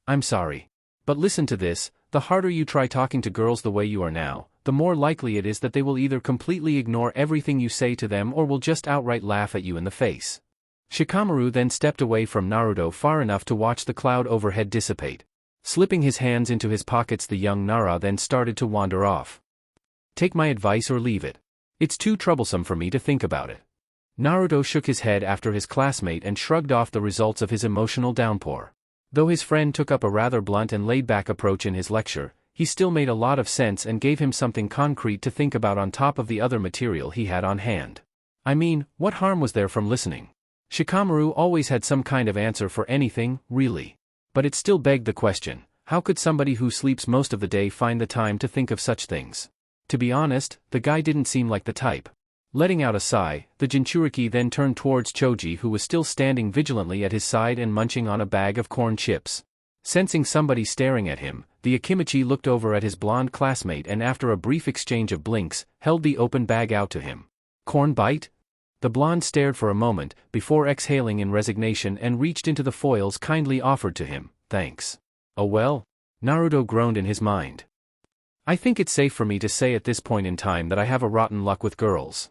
I'm sorry. But listen to this, the harder you try talking to girls the way you are now, the more likely it is that they will either completely ignore everything you say to them or will just outright laugh at you in the face. Shikamaru then stepped away from Naruto far enough to watch the cloud overhead dissipate. Slipping his hands into his pockets, the young Nara then started to wander off. Take my advice or leave it. It's too troublesome for me to think about it. Naruto shook his head after his classmate and shrugged off the results of his emotional downpour. Though his friend took up a rather blunt and laid-back approach in his lecture, he still made a lot of sense and gave him something concrete to think about on top of the other material he had on hand. I mean, what harm was there from listening? Shikamaru always had some kind of answer for anything, really. But it still begged the question, how could somebody who sleeps most of the day find the time to think of such things? To be honest, the guy didn't seem like the type. Letting out a sigh, the jinchuriki then turned towards Choji, who was still standing vigilantly at his side and munching on a bag of corn chips. Sensing somebody staring at him, the Akimichi looked over at his blonde classmate and after a brief exchange of blinks, held the open bag out to him. Corn bite? The blonde stared for a moment, before exhaling in resignation and reached into the foils kindly offered to him. Thanks. Oh well? Naruto groaned in his mind. I think it's safe for me to say at this point in time that I have a rotten luck with girls.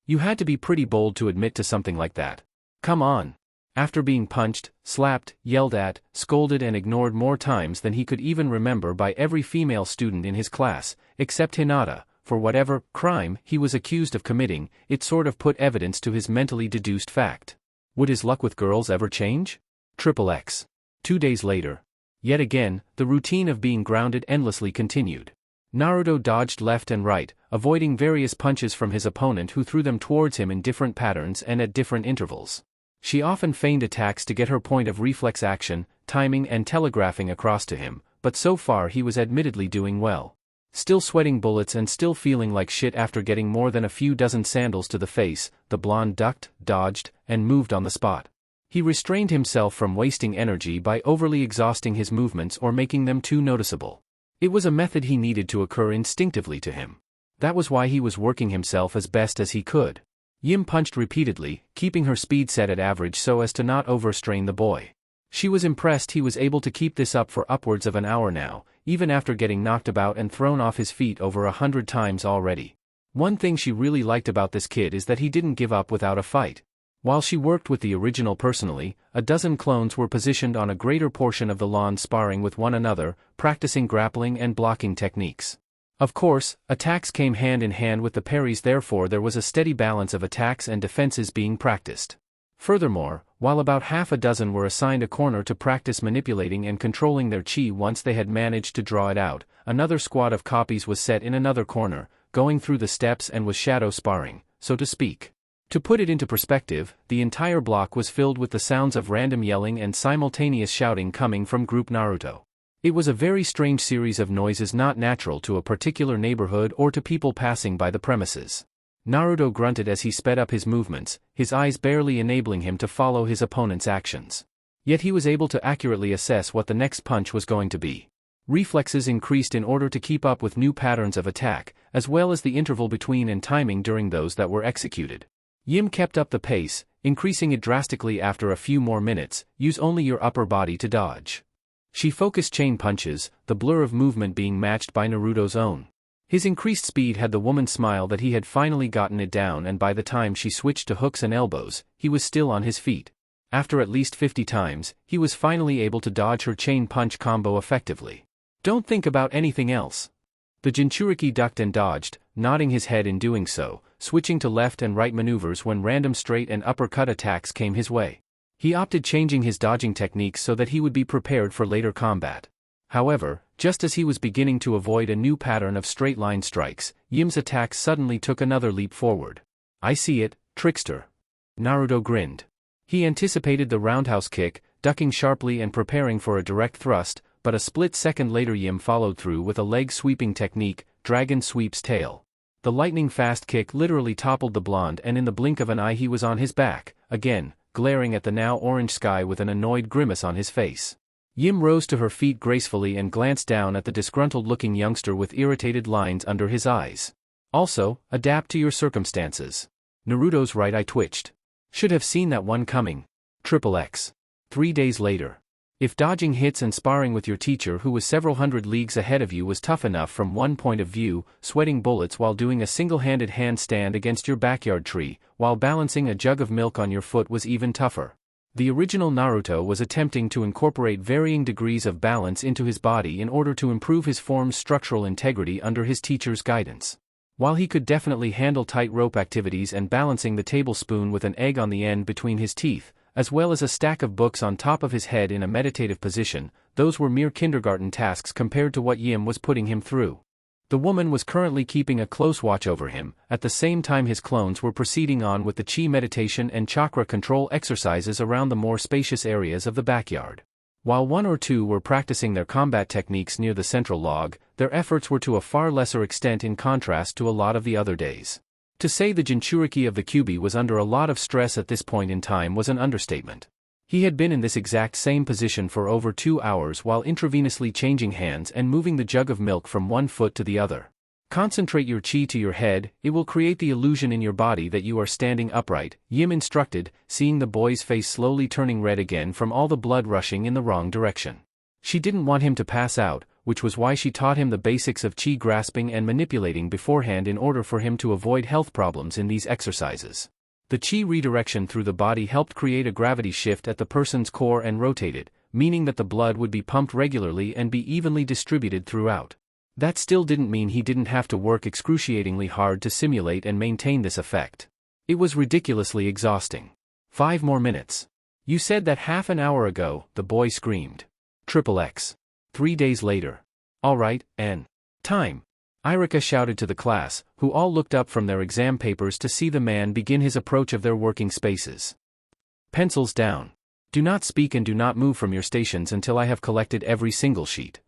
You had to be pretty bold to admit to something like that. Come on. After being punched, slapped, yelled at, scolded and ignored more times than he could even remember by every female student in his class, except Hinata, for whatever crime he was accused of committing, it sort of put evidence to his mentally deduced fact. Would his luck with girls ever change? XXX. 2 days later. Yet again, the routine of being grounded endlessly continued. Naruto dodged left and right, avoiding various punches from his opponent who threw them towards him in different patterns and at different intervals. She often feigned attacks to get her point of reflex action, timing and telegraphing across to him, but so far he was admittedly doing well. Still sweating bullets and still feeling like shit after getting more than a few dozen sandals to the face, the blonde ducked, dodged, and moved on the spot. He restrained himself from wasting energy by overly exhausting his movements or making them too noticeable. It was a method he needed to occur instinctively to him. That was why he was working himself as best as he could. Yim punched repeatedly, keeping her speed set at average so as to not overstrain the boy. She was impressed he was able to keep this up for upwards of an hour now, even after getting knocked about and thrown off his feet over 100 times already. One thing she really liked about this kid is that he didn't give up without a fight. While she worked with the original personally, a dozen clones were positioned on a greater portion of the lawn sparring with one another, practicing grappling and blocking techniques. Of course, attacks came hand in hand with the parries, therefore there was a steady balance of attacks and defenses being practiced. Furthermore, while about half a dozen were assigned a corner to practice manipulating and controlling their chi once they had managed to draw it out, another squad of copies was set in another corner, going through the steps and was shadow sparring, so to speak. To put it into perspective, the entire block was filled with the sounds of random yelling and simultaneous shouting coming from Group Naruto. It was a very strange series of noises not natural to a particular neighborhood or to people passing by the premises. Naruto grunted as he sped up his movements, his eyes barely enabling him to follow his opponent's actions. Yet he was able to accurately assess what the next punch was going to be. Reflexes increased in order to keep up with new patterns of attack, as well as the interval between and timing during those that were executed. Yim kept up the pace, increasing it drastically after a few more minutes. Use only your upper body to dodge. She focused chain punches, the blur of movement being matched by Naruto's own. His increased speed had the woman's smile that he had finally gotten it down, and by the time she switched to hooks and elbows, he was still on his feet. After at least 50 times, he was finally able to dodge her chain punch combo effectively. Don't think about anything else. The jinchuriki ducked and dodged, nodding his head in doing so, switching to left and right maneuvers when random straight and uppercut attacks came his way. He opted changing his dodging techniques so that he would be prepared for later combat. However, just as he was beginning to avoid a new pattern of straight-line strikes, Yim's attack suddenly took another leap forward. I see it, trickster. Naruto grinned. He anticipated the roundhouse kick, ducking sharply and preparing for a direct thrust, but a split second later Yim followed through with a leg-sweeping technique, Dragon Sweep's Tail. The lightning-fast kick literally toppled the blonde, and in the blink of an eye he was on his back, again, glaring at the now orange sky with an annoyed grimace on his face. Yim rose to her feet gracefully and glanced down at the disgruntled-looking youngster with irritated lines under his eyes. Also, adapt to your circumstances. Naruto's right eye twitched. Should have seen that one coming. XXX. 3 days later. If dodging hits and sparring with your teacher who was several hundred leagues ahead of you was tough enough from one point of view, sweating bullets while doing a single-handed handstand against your backyard tree, while balancing a jug of milk on your foot was even tougher. The original Naruto was attempting to incorporate varying degrees of balance into his body in order to improve his form's structural integrity under his teacher's guidance. While he could definitely handle tightrope activities and balancing the tablespoon with an egg on the end between his teeth, as well as a stack of books on top of his head in a meditative position, those were mere kindergarten tasks compared to what Yim was putting him through. The woman was currently keeping a close watch over him, at the same time his clones were proceeding on with the chi meditation and chakra control exercises around the more spacious areas of the backyard. While one or two were practicing their combat techniques near the central log, their efforts were to a far lesser extent in contrast to a lot of the other days. To say the jinchuriki of the Kyubi was under a lot of stress at this point in time was an understatement. He had been in this exact same position for over 2 hours while intravenously changing hands and moving the jug of milk from one foot to the other. Concentrate your chi to your head, it will create the illusion in your body that you are standing upright, Yim instructed, seeing the boy's face slowly turning red again from all the blood rushing in the wrong direction. She didn't want him to pass out, which was why she taught him the basics of chi grasping and manipulating beforehand in order for him to avoid health problems in these exercises. The chi redirection through the body helped create a gravity shift at the person's core and rotated, meaning that the blood would be pumped regularly and be evenly distributed throughout. That still didn't mean he didn't have to work excruciatingly hard to simulate and maintain this effect. It was ridiculously exhausting. 5 more minutes. You said that half an hour ago, the boy screamed. XXX. 3 days later. All right, and time. Irika shouted to the class, who all looked up from their exam papers to see the man begin his approach of their working spaces. Pencils down. Do not speak and do not move from your stations until I have collected every single sheet.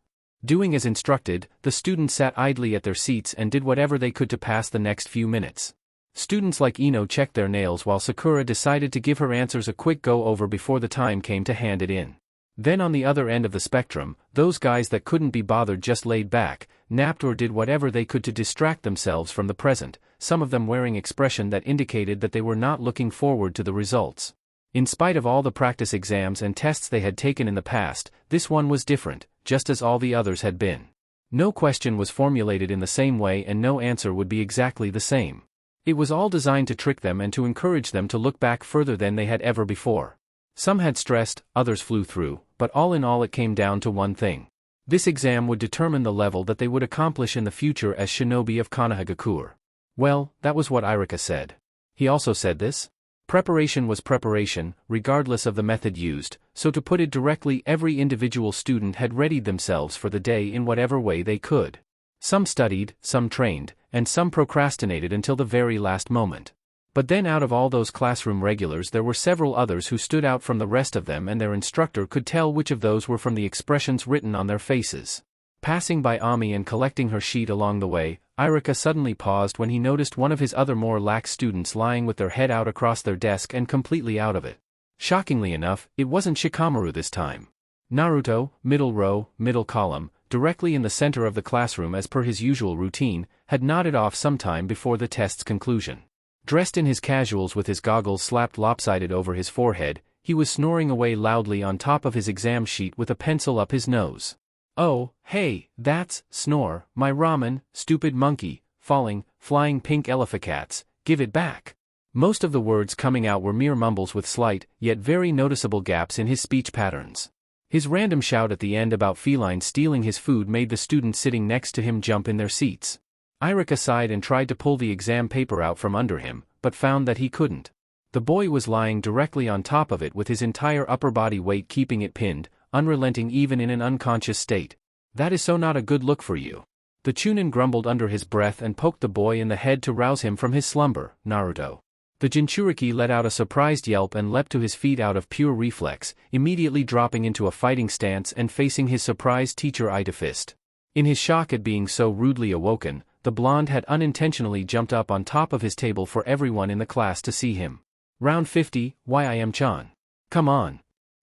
Doing as instructed, the students sat idly at their seats and did whatever they could to pass the next few minutes. Students like Ino checked their nails while Sakura decided to give her answers a quick go-over before the time came to hand it in. Then on the other end of the spectrum, those guys that couldn't be bothered just laid back, napped or did whatever they could to distract themselves from the present, some of them wearing expression that indicated that they were not looking forward to the results. In spite of all the practice exams and tests they had taken in the past, this one was different, just as all the others had been. No question was formulated in the same way and no answer would be exactly the same. It was all designed to trick them and to encourage them to look back further than they had ever before. Some had stressed, others flew through, but all in all it came down to one thing. This exam would determine the level that they would accomplish in the future as shinobi of Konohagakure. Well, that was what Irika said. He also said this? Preparation was preparation, regardless of the method used, so to put it directly, every individual student had readied themselves for the day in whatever way they could. Some studied, some trained, and some procrastinated until the very last moment. But then out of all those classroom regulars there were several others who stood out from the rest of them and their instructor could tell which of those were from the expressions written on their faces. Passing by Ami and collecting her sheet along the way, Irika suddenly paused when he noticed one of his other more lax students lying with their head out across their desk and completely out of it. Shockingly enough, it wasn't Shikamaru this time. Naruto, middle row, middle column, directly in the center of the classroom as per his usual routine, had nodded off sometime before the test's conclusion. Dressed in his casuals with his goggles slapped lopsided over his forehead, he was snoring away loudly on top of his exam sheet with a pencil up his nose. Oh, hey, that's, snore, my ramen, stupid monkey, falling, flying pink elephacats, give it back. Most of the words coming out were mere mumbles with slight, yet very noticeable gaps in his speech patterns. His random shout at the end about felines stealing his food made the students sitting next to him jump in their seats. Irika sighed and tried to pull the exam paper out from under him, but found that he couldn't. The boy was lying directly on top of it with his entire upper body weight keeping it pinned, unrelenting even in an unconscious state. That is so not a good look for you. The Chunin grumbled under his breath and poked the boy in the head to rouse him from his slumber. Naruto. The jinchuriki let out a surprised yelp and leapt to his feet out of pure reflex, immediately dropping into a fighting stance and facing his surprised teacher eye to fist. In his shock at being so rudely awoken, the blonde had unintentionally jumped up on top of his table for everyone in the class to see him. Round 50, why I am Chan. Come on.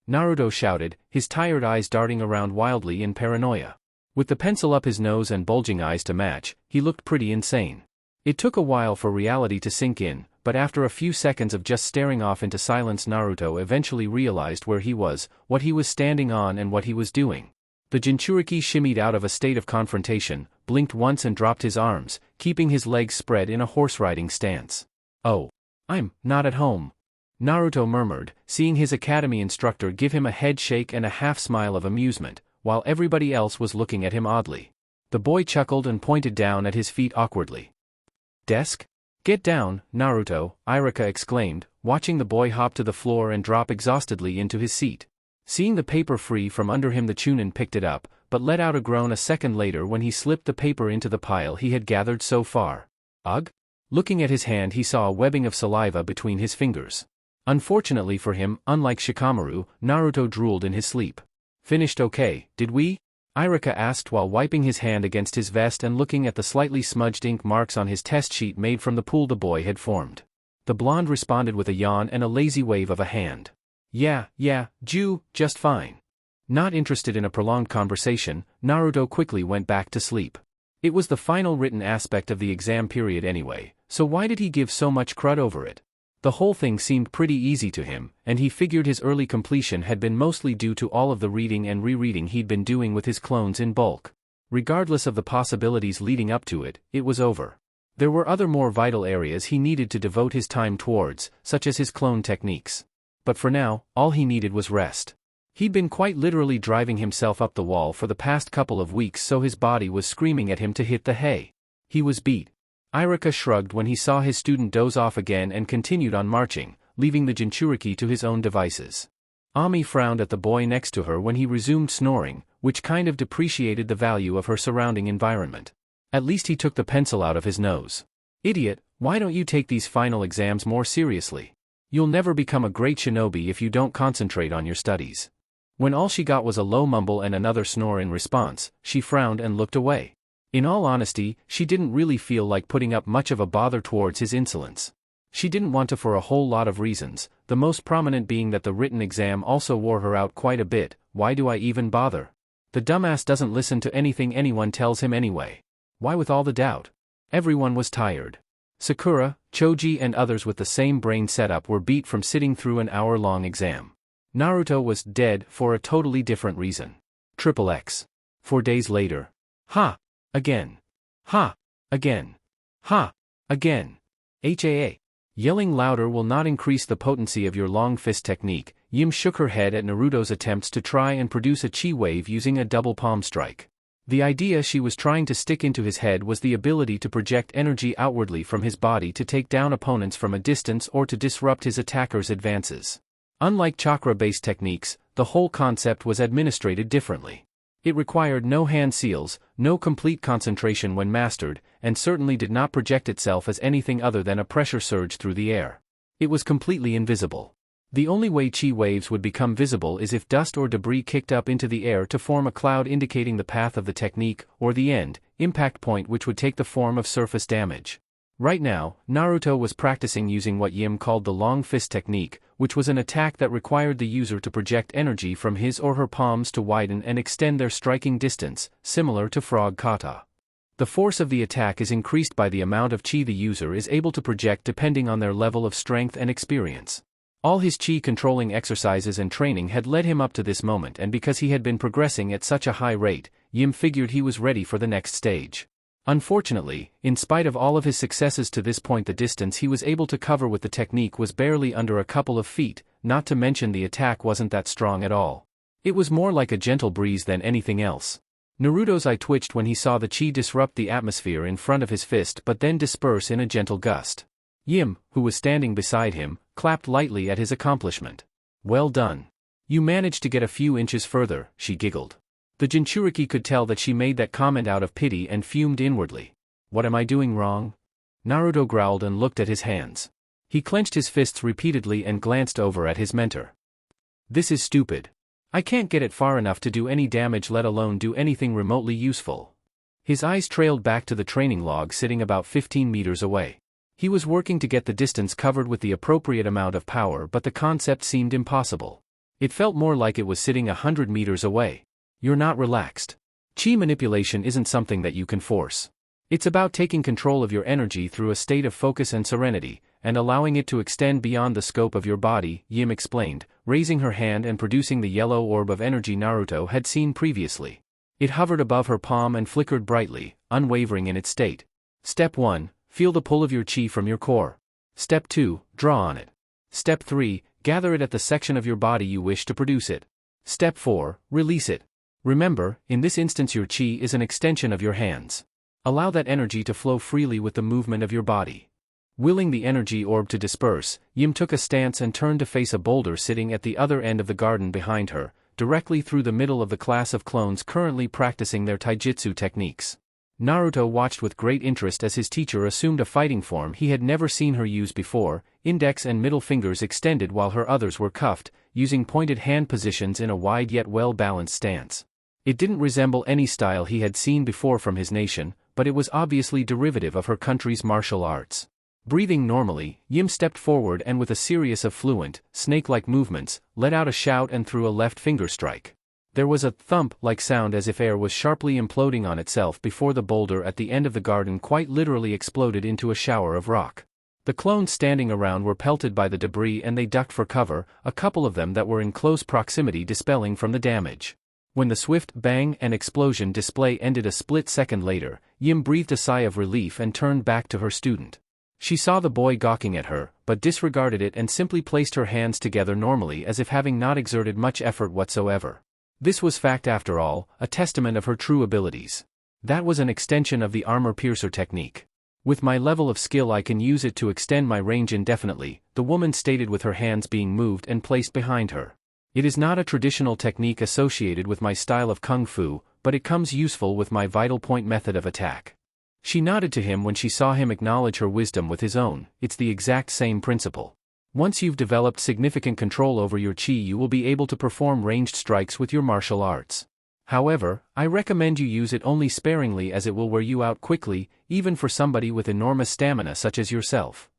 Naruto shouted, his tired eyes darting around wildly in paranoia. With the pencil up his nose and bulging eyes to match, he looked pretty insane. It took a while for reality to sink in, but after a few seconds of just staring off into silence Naruto eventually realized where he was, what he was standing on and what he was doing. The jinchuriki shimmied out of a state of confrontation, blinked once and dropped his arms, keeping his legs spread in a horse-riding stance. Oh. I'm not at home. Naruto murmured, seeing his academy instructor give him a head shake and a half-smile of amusement, while everybody else was looking at him oddly. The boy chuckled and pointed down at his feet awkwardly. Desk? Get down, Naruto, Irika exclaimed, watching the boy hop to the floor and drop exhaustedly into his seat. Seeing the paper free from under him, the Chunin picked it up, but let out a groan a second later when he slipped the paper into the pile he had gathered so far. Ugh? Looking at his hand, he saw a webbing of saliva between his fingers. Unfortunately for him, unlike Shikamaru, Naruto drooled in his sleep. Finished okay, did we? Irika asked while wiping his hand against his vest and looking at the slightly smudged ink marks on his test sheet made from the pool the boy had formed. The blonde responded with a yawn and a lazy wave of a hand. Yeah, just fine. Not interested in a prolonged conversation, Naruto quickly went back to sleep. It was the final written aspect of the exam period anyway, so why did he give so much crud over it? The whole thing seemed pretty easy to him, and he figured his early completion had been mostly due to all of the reading and rereading he'd been doing with his clones in bulk. Regardless of the possibilities leading up to it, it was over. There were other more vital areas he needed to devote his time towards, such as his clone techniques. But for now, all he needed was rest. He'd been quite literally driving himself up the wall for the past couple of weeks, so his body was screaming at him to hit the hay. He was beat. Irika shrugged when he saw his student doze off again and continued on marching, leaving the jinchuriki to his own devices. Ami frowned at the boy next to her when he resumed snoring, which kind of depreciated the value of her surrounding environment. At least he took the pencil out of his nose. Idiot, why don't you take these final exams more seriously? You'll never become a great shinobi if you don't concentrate on your studies. When all she got was a low mumble and another snore in response, she frowned and looked away. In all honesty, she didn't really feel like putting up much of a bother towards his insolence. She didn't want to for a whole lot of reasons, the most prominent being that the written exam also wore her out quite a bit. Why do I even bother? The dumbass doesn't listen to anything anyone tells him anyway. Why with all the doubt? Everyone was tired. Sakura, Choji and others with the same brain setup were beat from sitting through an hour-long exam. Naruto was dead for a totally different reason. XXX. 4 days later. Ha! Again. Ha! Again. Ha! Again. HAA. Yelling louder will not increase the potency of your long fist technique. Yim shook her head at Naruto's attempts to try and produce a chi wave using a double palm strike. The idea she was trying to stick into his head was the ability to project energy outwardly from his body to take down opponents from a distance or to disrupt his attacker's advances. Unlike chakra-based techniques, the whole concept was administrated differently. It required no hand seals, no complete concentration when mastered, and certainly did not project itself as anything other than a pressure surge through the air. It was completely invisible. The only way chi waves would become visible is if dust or debris kicked up into the air to form a cloud indicating the path of the technique, or the end, impact point, which would take the form of surface damage. Right now, Naruto was practicing using what Yim called the long fist technique, which was an attack that required the user to project energy from his or her palms to widen and extend their striking distance, similar to frog kata. The force of the attack is increased by the amount of chi the user is able to project depending on their level of strength and experience. All his chi controlling exercises and training had led him up to this moment, and because he had been progressing at such a high rate, Yim figured he was ready for the next stage. Unfortunately, in spite of all of his successes to this point, the distance he was able to cover with the technique was barely under a couple of feet, not to mention the attack wasn't that strong at all. It was more like a gentle breeze than anything else. Naruto's eye twitched when he saw the chi disrupt the atmosphere in front of his fist but then disperse in a gentle gust. Yim, who was standing beside him, clapped lightly at his accomplishment. Well done. You managed to get a few inches further, she giggled. The jinchuriki could tell that she made that comment out of pity and fumed inwardly. What am I doing wrong? Naruto growled and looked at his hands. He clenched his fists repeatedly and glanced over at his mentor. This is stupid. I can't get it far enough to do any damage, let alone do anything remotely useful. His eyes trailed back to the training log sitting about 15 meters away. He was working to get the distance covered with the appropriate amount of power, but the concept seemed impossible. It felt more like it was sitting 100 meters away. You're not relaxed. Chi manipulation isn't something that you can force. It's about taking control of your energy through a state of focus and serenity, and allowing it to extend beyond the scope of your body, Yim explained, raising her hand and producing the yellow orb of energy Naruto had seen previously. It hovered above her palm and flickered brightly, unwavering in its state. Step 1, feel the pull of your chi from your core. Step 2, draw on it. Step 3, gather it at the section of your body you wish to produce it. Step 4, release it. Remember, in this instance your chi is an extension of your hands. Allow that energy to flow freely with the movement of your body. Willing the energy orb to disperse, Yim took a stance and turned to face a boulder sitting at the other end of the garden behind her, directly through the middle of the class of clones currently practicing their taijutsu techniques. Naruto watched with great interest as his teacher assumed a fighting form he had never seen her use before, index and middle fingers extended while her others were cuffed, using pointed hand positions in a wide yet well-balanced stance. It didn't resemble any style he had seen before from his nation, but it was obviously derivative of her country's martial arts. Breathing normally, Yim stepped forward and with a series of fluent, snake-like movements, let out a shout and threw a left finger strike. There was a thump-like sound as if air was sharply imploding on itself before the boulder at the end of the garden quite literally exploded into a shower of rock. The clones standing around were pelted by the debris and they ducked for cover, a couple of them that were in close proximity dispelling from the damage. When the swift bang and explosion display ended a split second later, Yim breathed a sigh of relief and turned back to her student. She saw the boy gawking at her, but disregarded it and simply placed her hands together normally as if having not exerted much effort whatsoever. This was fact after all, a testament of her true abilities. That was an extension of the armor piercer technique. With my level of skill I can use it to extend my range indefinitely, the woman stated with her hands being moved and placed behind her. It is not a traditional technique associated with my style of kung fu, but it comes useful with my vital point method of attack. She nodded to him when she saw him acknowledge her wisdom with his own. It's the exact same principle. Once you've developed significant control over your chi, you will be able to perform ranged strikes with your martial arts. However, I recommend you use it only sparingly as it will wear you out quickly, even for somebody with enormous stamina such as yourself.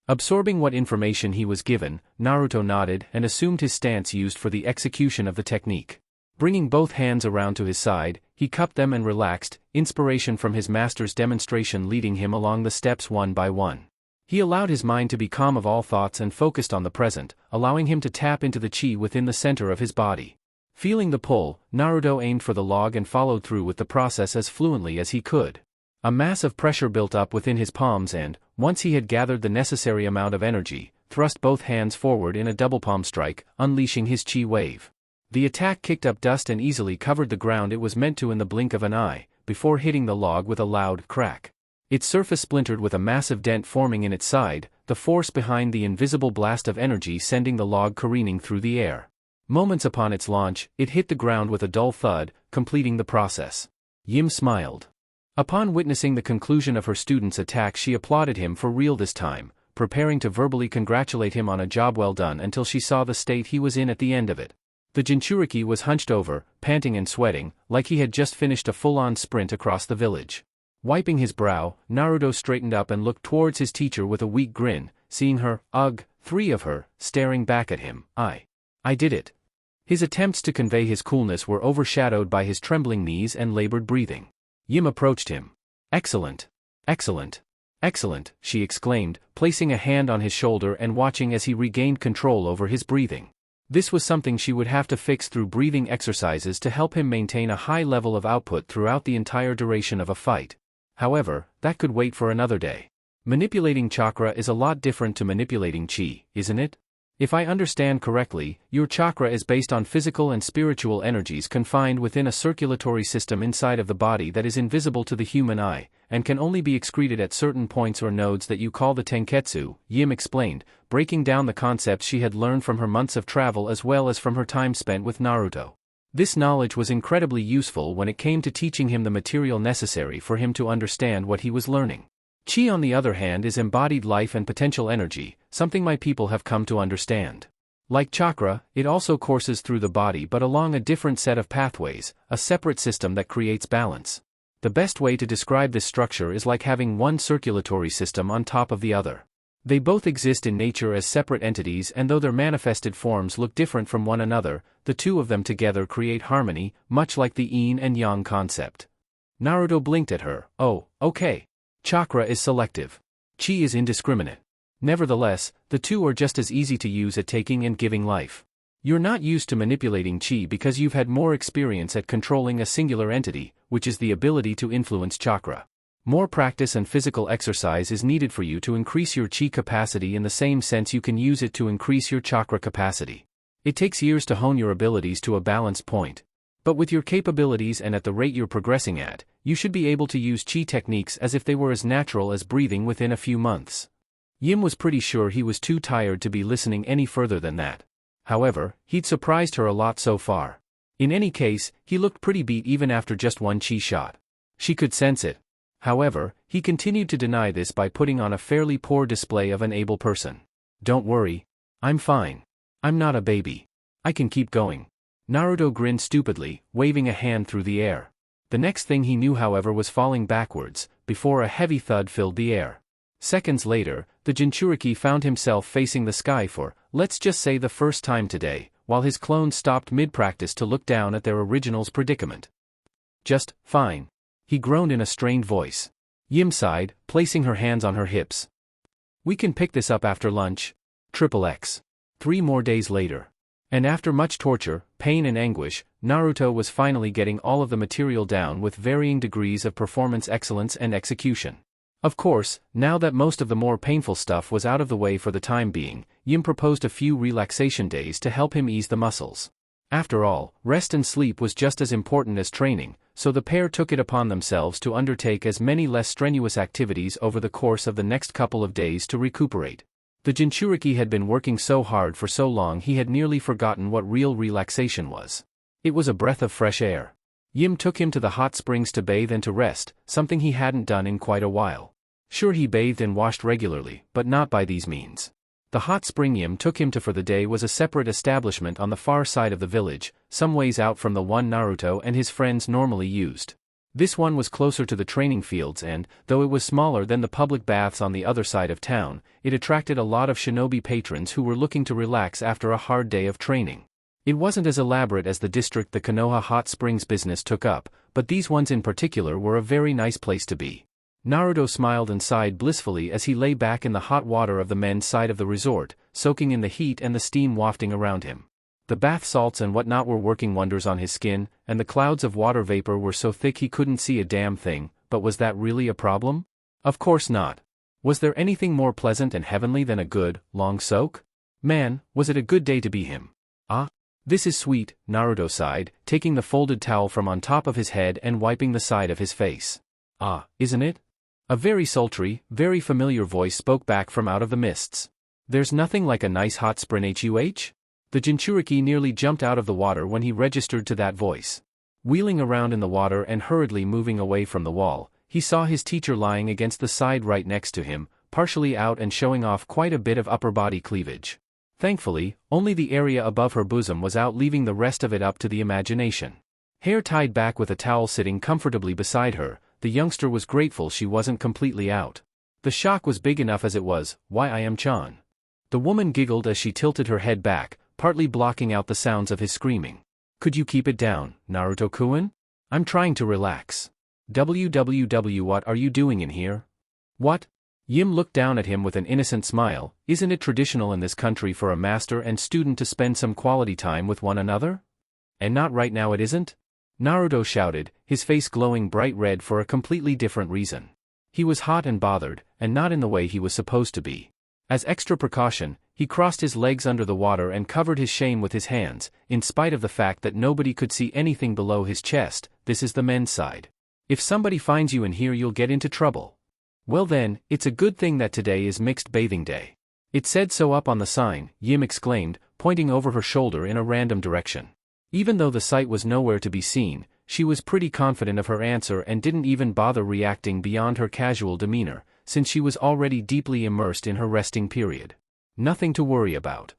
Absorbing what information he was given, Naruto nodded and assumed his stance used for the execution of the technique. Bringing both hands around to his side, he cupped them and relaxed, inspiration from his master's demonstration leading him along the steps one by one. He allowed his mind to be calm of all thoughts and focused on the present, allowing him to tap into the chi within the center of his body. Feeling the pull, Naruto aimed for the log and followed through with the process as fluently as he could. A mass of pressure built up within his palms and, once he had gathered the necessary amount of energy, thrust both hands forward in a double palm strike, unleashing his chi wave. The attack kicked up dust and easily covered the ground it was meant to in the blink of an eye, before hitting the log with a loud crack. Its surface splintered with a massive dent forming in its side, the force behind the invisible blast of energy sending the log careening through the air. Moments upon its launch, it hit the ground with a dull thud, completing the process. Yim smiled. Upon witnessing the conclusion of her student's attack, she applauded him for real this time, preparing to verbally congratulate him on a job well done until she saw the state he was in at the end of it. The jinchuriki was hunched over, panting and sweating, like he had just finished a full-on sprint across the village. Wiping his brow, Naruto straightened up and looked towards his teacher with a weak grin, seeing her, three of her, staring back at him. I did it. His attempts to convey his coolness were overshadowed by his trembling knees and labored breathing. Yim approached him. Excellent. Excellent. Excellent, she exclaimed, placing a hand on his shoulder and watching as he regained control over his breathing. This was something she would have to fix through breathing exercises to help him maintain a high level of output throughout the entire duration of a fight. However, that could wait for another day. Manipulating chakra is a lot different to manipulating chi, isn't it? If I understand correctly, your chakra is based on physical and spiritual energies confined within a circulatory system inside of the body that is invisible to the human eye, and can only be excreted at certain points or nodes that you call the tenketsu, Yim explained, breaking down the concepts she had learned from her months of travel as well as from her time spent with Naruto. This knowledge was incredibly useful when it came to teaching him the material necessary for him to understand what he was learning. Chi, on the other hand, is embodied life and potential energy, something my people have come to understand. Like chakra, it also courses through the body but along a different set of pathways, a separate system that creates balance. The best way to describe this structure is like having one circulatory system on top of the other. They both exist in nature as separate entities, and though their manifested forms look different from one another, the two of them together create harmony, much like the yin and yang concept. Naruto blinked at her. Oh, okay. Chakra is selective. Chi is indiscriminate. Nevertheless, the two are just as easy to use at taking and giving life. You're not used to manipulating chi because you've had more experience at controlling a singular entity, which is the ability to influence chakra. More practice and physical exercise is needed for you to increase your chi capacity in the same sense you can use it to increase your chakra capacity. It takes years to hone your abilities to a balanced point. But with your capabilities and at the rate you're progressing at, you should be able to use chi techniques as if they were as natural as breathing within a few months. Yim was pretty sure he was too tired to be listening any further than that. However, he'd surprised her a lot so far. In any case, he looked pretty beat even after just one chi shot. She could sense it. However, he continued to deny this by putting on a fairly poor display of an able person. Don't worry. I'm fine. I'm not a baby. I can keep going. Naruto grinned stupidly, waving a hand through the air. The next thing he knew, however, was falling backwards, before a heavy thud filled the air. Seconds later, the jinchuriki found himself facing the sky for, let's just say, the first time today, while his clones stopped mid-practice to look down at their original's predicament. Just fine. He groaned in a strained voice. Yim sighed, placing her hands on her hips. We can pick this up after lunch. XXX. 3 more days later. And after much torture, pain and anguish, Naruto was finally getting all of the material down with varying degrees of performance excellence and execution. Of course, now that most of the more painful stuff was out of the way for the time being, Yim proposed a few relaxation days to help him ease the muscles. After all, rest and sleep was just as important as training, so the pair took it upon themselves to undertake as many less strenuous activities over the course of the next couple of days to recuperate. The jinchuriki had been working so hard for so long he had nearly forgotten what real relaxation was. It was a breath of fresh air. Yim took him to the hot springs to bathe and to rest, something he hadn't done in quite a while. Sure, he bathed and washed regularly, but not by these means. The hot spring Yim took him to for the day was a separate establishment on the far side of the village, some ways out from the one Naruto and his friends normally used. This one was closer to the training fields and, though it was smaller than the public baths on the other side of town, it attracted a lot of shinobi patrons who were looking to relax after a hard day of training. It wasn't as elaborate as the district the Konoha hot springs business took up, but these ones in particular were a very nice place to be. Naruto smiled and sighed blissfully as he lay back in the hot water of the men's side of the resort, soaking in the heat and the steam wafting around him. The bath salts and whatnot were working wonders on his skin, and the clouds of water vapor were so thick he couldn't see a damn thing, but was that really a problem? Of course not. Was there anything more pleasant and heavenly than a good, long soak? Man, was it a good day to be him. Ah, this is sweet, Naruto sighed, taking the folded towel from on top of his head and wiping the side of his face. Ah, isn't it? A very sultry, very familiar voice spoke back from out of the mists. There's nothing like a nice hot spring HUH? The jinchuriki nearly jumped out of the water when he registered to that voice. Wheeling around in the water and hurriedly moving away from the wall, he saw his teacher lying against the side right next to him, partially out and showing off quite a bit of upper body cleavage. Thankfully, only the area above her bosom was out, leaving the rest of it up to the imagination. Hair tied back with a towel sitting comfortably beside her, the youngster was grateful she wasn't completely out. The shock was big enough as it was. Why, I am Chan. The woman giggled as she tilted her head back, partly blocking out the sounds of his screaming. Could you keep it down, Naruto-kun? I'm trying to relax. What are you doing in here? What? Yim looked down at him with an innocent smile. Isn't it traditional in this country for a master and student to spend some quality time with one another? And not right now, it isn't? Naruto shouted, his face glowing bright red for a completely different reason. He was hot and bothered, and not in the way he was supposed to be. As extra precaution, he crossed his legs under the water and covered his shame with his hands, in spite of the fact that nobody could see anything below his chest. This is the men's side. If somebody finds you in here, you'll get into trouble. Well then, it's a good thing that today is mixed bathing day. It said so up on the sign, Yim exclaimed, pointing over her shoulder in a random direction. Even though the sight was nowhere to be seen, she was pretty confident of her answer and didn't even bother reacting beyond her casual demeanor, since she was already deeply immersed in her resting period. Nothing to worry about.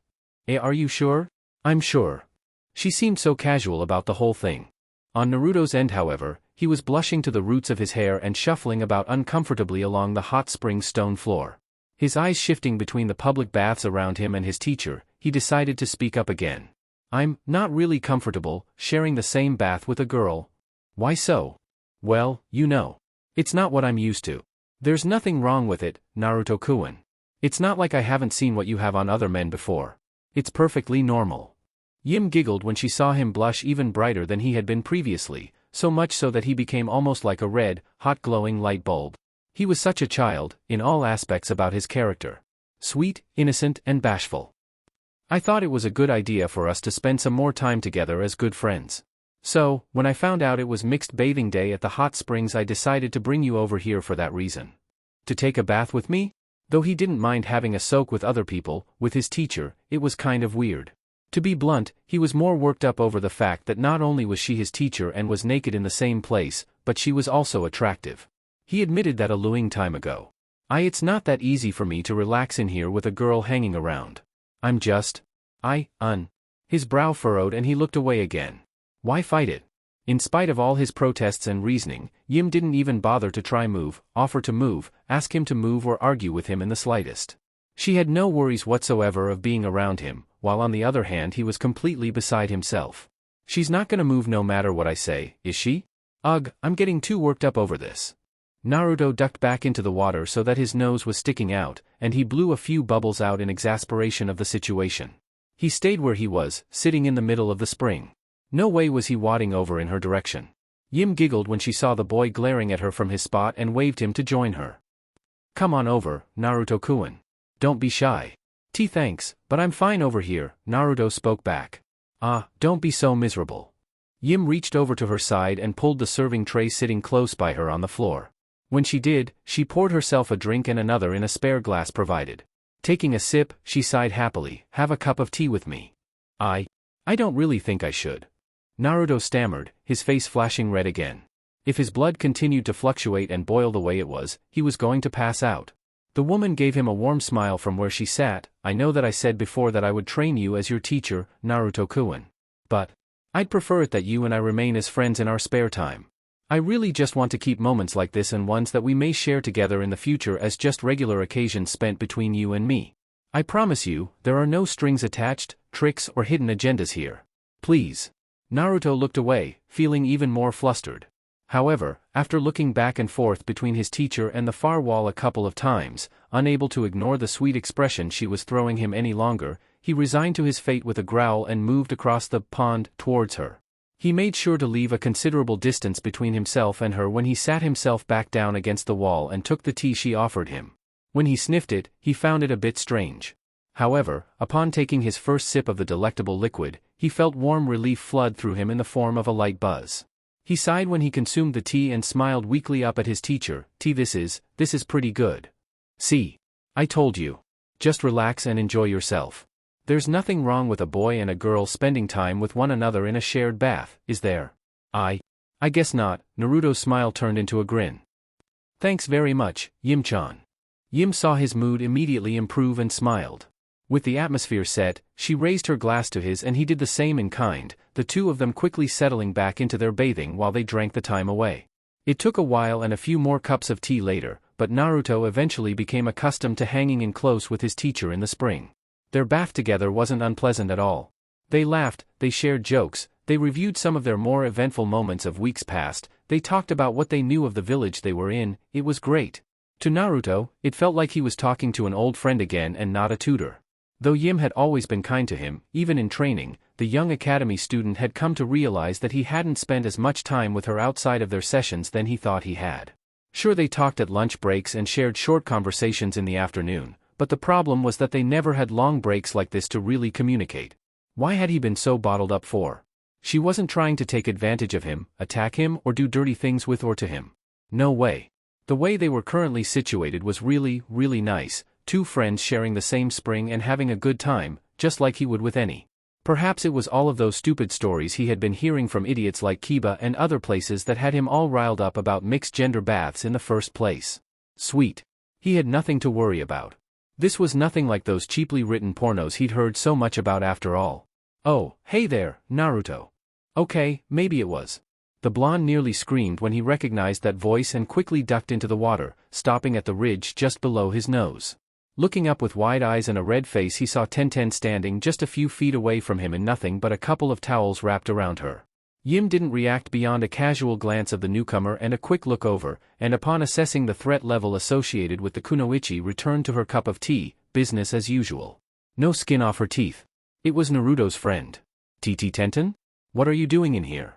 Are you sure? I'm sure. She seemed so casual about the whole thing. On Naruto's end, however, he was blushing to the roots of his hair and shuffling about uncomfortably along the hot spring stone floor. His eyes shifting between the public baths around him and his teacher, he decided to speak up again. I'm not really comfortable sharing the same bath with a girl. Why so? Well, you know. It's not what I'm used to. There's nothing wrong with it, Naruto-kun. It's not like I haven't seen what you have on other men before. It's perfectly normal. Yim giggled when she saw him blush even brighter than he had been previously, so much so that he became almost like a red, hot glowing light bulb. He was such a child, in all aspects about his character. Sweet, innocent, and bashful. I thought it was a good idea for us to spend some more time together as good friends. So, when I found out it was mixed bathing day at the hot springs, I decided to bring you over here for that reason. To take a bath with me? Though he didn't mind having a soak with other people, with his teacher, it was kind of weird. To be blunt, he was more worked up over the fact that not only was she his teacher and was naked in the same place, but she was also attractive. He admitted that a long time ago. It's not that easy for me to relax in here with a girl hanging around. I'm just. His brow furrowed and he looked away again. Why fight it? In spite of all his protests and reasoning, Yim didn't even bother to offer to move, ask him to move or argue with him in the slightest. She had no worries whatsoever of being around him, while on the other hand he was completely beside himself. She's not gonna move no matter what I say, is she? Ugh, I'm getting too worked up over this. Naruto ducked back into the water so that his nose was sticking out, and he blew a few bubbles out in exasperation of the situation. He stayed where he was, sitting in the middle of the spring. No way was he wadding over in her direction. Yim giggled when she saw the boy glaring at her from his spot and waved him to join her. Come on over, Naruto-kun. Don't be shy. Thanks, but I'm fine over here, Naruto spoke back. Don't be so miserable. Yim reached over to her side and pulled the serving tray sitting close by her on the floor. When she did, she poured herself a drink and another in a spare glass provided. Taking a sip, she sighed happily, have a cup of tea with me. I don't really think I should. Naruto stammered, his face flashing red again. If his blood continued to fluctuate and boil the way it was, he was going to pass out. The woman gave him a warm smile from where she sat. I know that I said before that I would train you as your teacher, Naruto-kun. But I'd prefer it that you and I remain as friends in our spare time. I really just want to keep moments like this and ones that we may share together in the future as just regular occasions spent between you and me. I promise you, there are no strings attached, tricks or hidden agendas here. Please. Naruto looked away, feeling even more flustered. However, after looking back and forth between his teacher and the far wall a couple of times, unable to ignore the sweet expression she was throwing him any longer, he resigned to his fate with a growl and moved across the pond towards her. He made sure to leave a considerable distance between himself and her when he sat himself back down against the wall and took the tea she offered him. When he sniffed it, he found it a bit strange. However, upon taking his first sip of the delectable liquid, he felt warm relief flood through him in the form of a light buzz. He sighed when he consumed the tea and smiled weakly up at his teacher. This is pretty good. See? I told you. Just relax and enjoy yourself. There's nothing wrong with a boy and a girl spending time with one another in a shared bath, is there? I guess not. Naruto's smile turned into a grin. Thanks very much, Yim-chan. Yim saw his mood immediately improve and smiled. With the atmosphere set, she raised her glass to his and he did the same in kind, the two of them quickly settling back into their bathing while they drank the time away. It took a while and a few more cups of tea later, but Naruto eventually became accustomed to hanging in close with his teacher in the spring. Their bath together wasn't unpleasant at all. They laughed, they shared jokes, they reviewed some of their more eventful moments of weeks past, they talked about what they knew of the village they were in. It was great. To Naruto, it felt like he was talking to an old friend again and not a tutor. Though Yim had always been kind to him, even in training, the young academy student had come to realize that he hadn't spent as much time with her outside of their sessions than he thought he had. Sure, they talked at lunch breaks and shared short conversations in the afternoon, but the problem was that they never had long breaks like this to really communicate. Why had he been so bottled up for? She wasn't trying to take advantage of him, attack him, or do dirty things with or to him. No way. The way they were currently situated was really, really nice. Two friends sharing the same spring and having a good time, just like he would with any. Perhaps it was all of those stupid stories he had been hearing from idiots like Kiba and other places that had him all riled up about mixed-gender baths in the first place. Sweet. He had nothing to worry about. This was nothing like those cheaply written pornos he'd heard so much about after all. Oh, hey there, Naruto. Okay, maybe it was. The blonde nearly screamed when he recognized that voice and quickly ducked into the water, stopping at the ridge just below his nose. Looking up with wide eyes and a red face, he saw Tenten standing just a few feet away from him in nothing but a couple of towels wrapped around her. Yim didn't react beyond a casual glance of the newcomer and a quick look over, and upon assessing the threat level associated with the kunoichi, returned to her cup of tea, business as usual. No skin off her teeth. It was Naruto's friend. Tenten? What are you doing in here?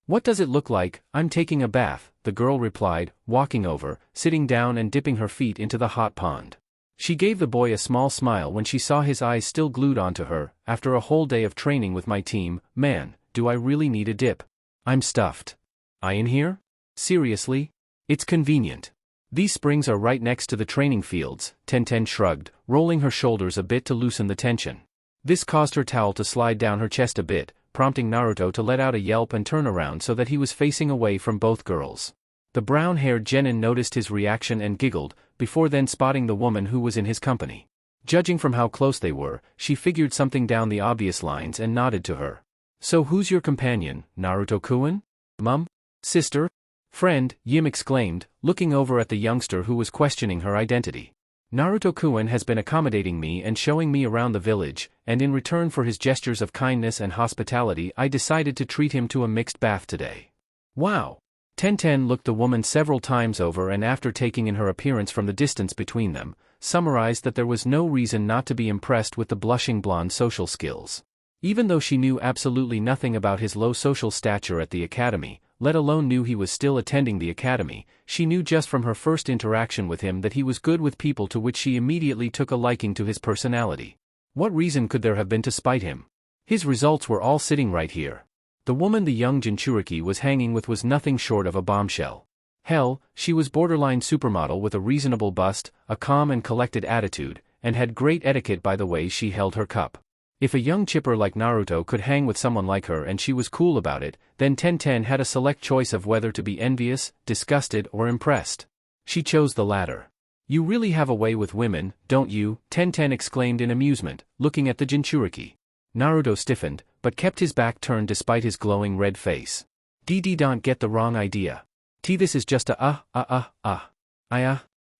What does it look like? I'm taking a bath, the girl replied, walking over, sitting down and dipping her feet into the hot pond. She gave the boy a small smile when she saw his eyes still glued onto her. After a whole day of training with my team, man, do I really need a dip. I'm stuffed. I in here? Seriously? It's convenient. These springs are right next to the training fields, Tenten shrugged, rolling her shoulders a bit to loosen the tension. This caused her towel to slide down her chest a bit, prompting Naruto to let out a yelp and turn around so that he was facing away from both girls. The brown-haired genin noticed his reaction and giggled, before then spotting the woman who was in his company. Judging from how close they were, she figured something down the obvious lines and nodded to her. So who's your companion, Naruto-kun? Mum? Sister? Friend, Yim exclaimed, looking over at the youngster who was questioning her identity. Naruto-kun has been accommodating me and showing me around the village, and in return for his gestures of kindness and hospitality I decided to treat him to a mixed bath today. Wow! Tenten looked the woman several times over and after taking in her appearance from the distance between them, summarized that there was no reason not to be impressed with the blushing blonde's social skills. Even though she knew absolutely nothing about his low social stature at the academy, let alone knew he was still attending the academy, she knew just from her first interaction with him that he was good with people, to which she immediately took a liking to his personality. What reason could there have been to spite him? His results were all sitting right here. The woman the young jinchuriki was hanging with was nothing short of a bombshell. Hell, she was borderline supermodel with a reasonable bust, a calm and collected attitude, and had great etiquette by the way she held her cup. If a young chipper like Naruto could hang with someone like her and she was cool about it, then Tenten had a select choice of whether to be envious, disgusted, or impressed. She chose the latter. You really have a way with women, don't you? Tenten exclaimed in amusement, looking at the jinchuriki. Naruto stiffened, but kept his back turned despite his glowing red face. Don't get the wrong idea. This is just a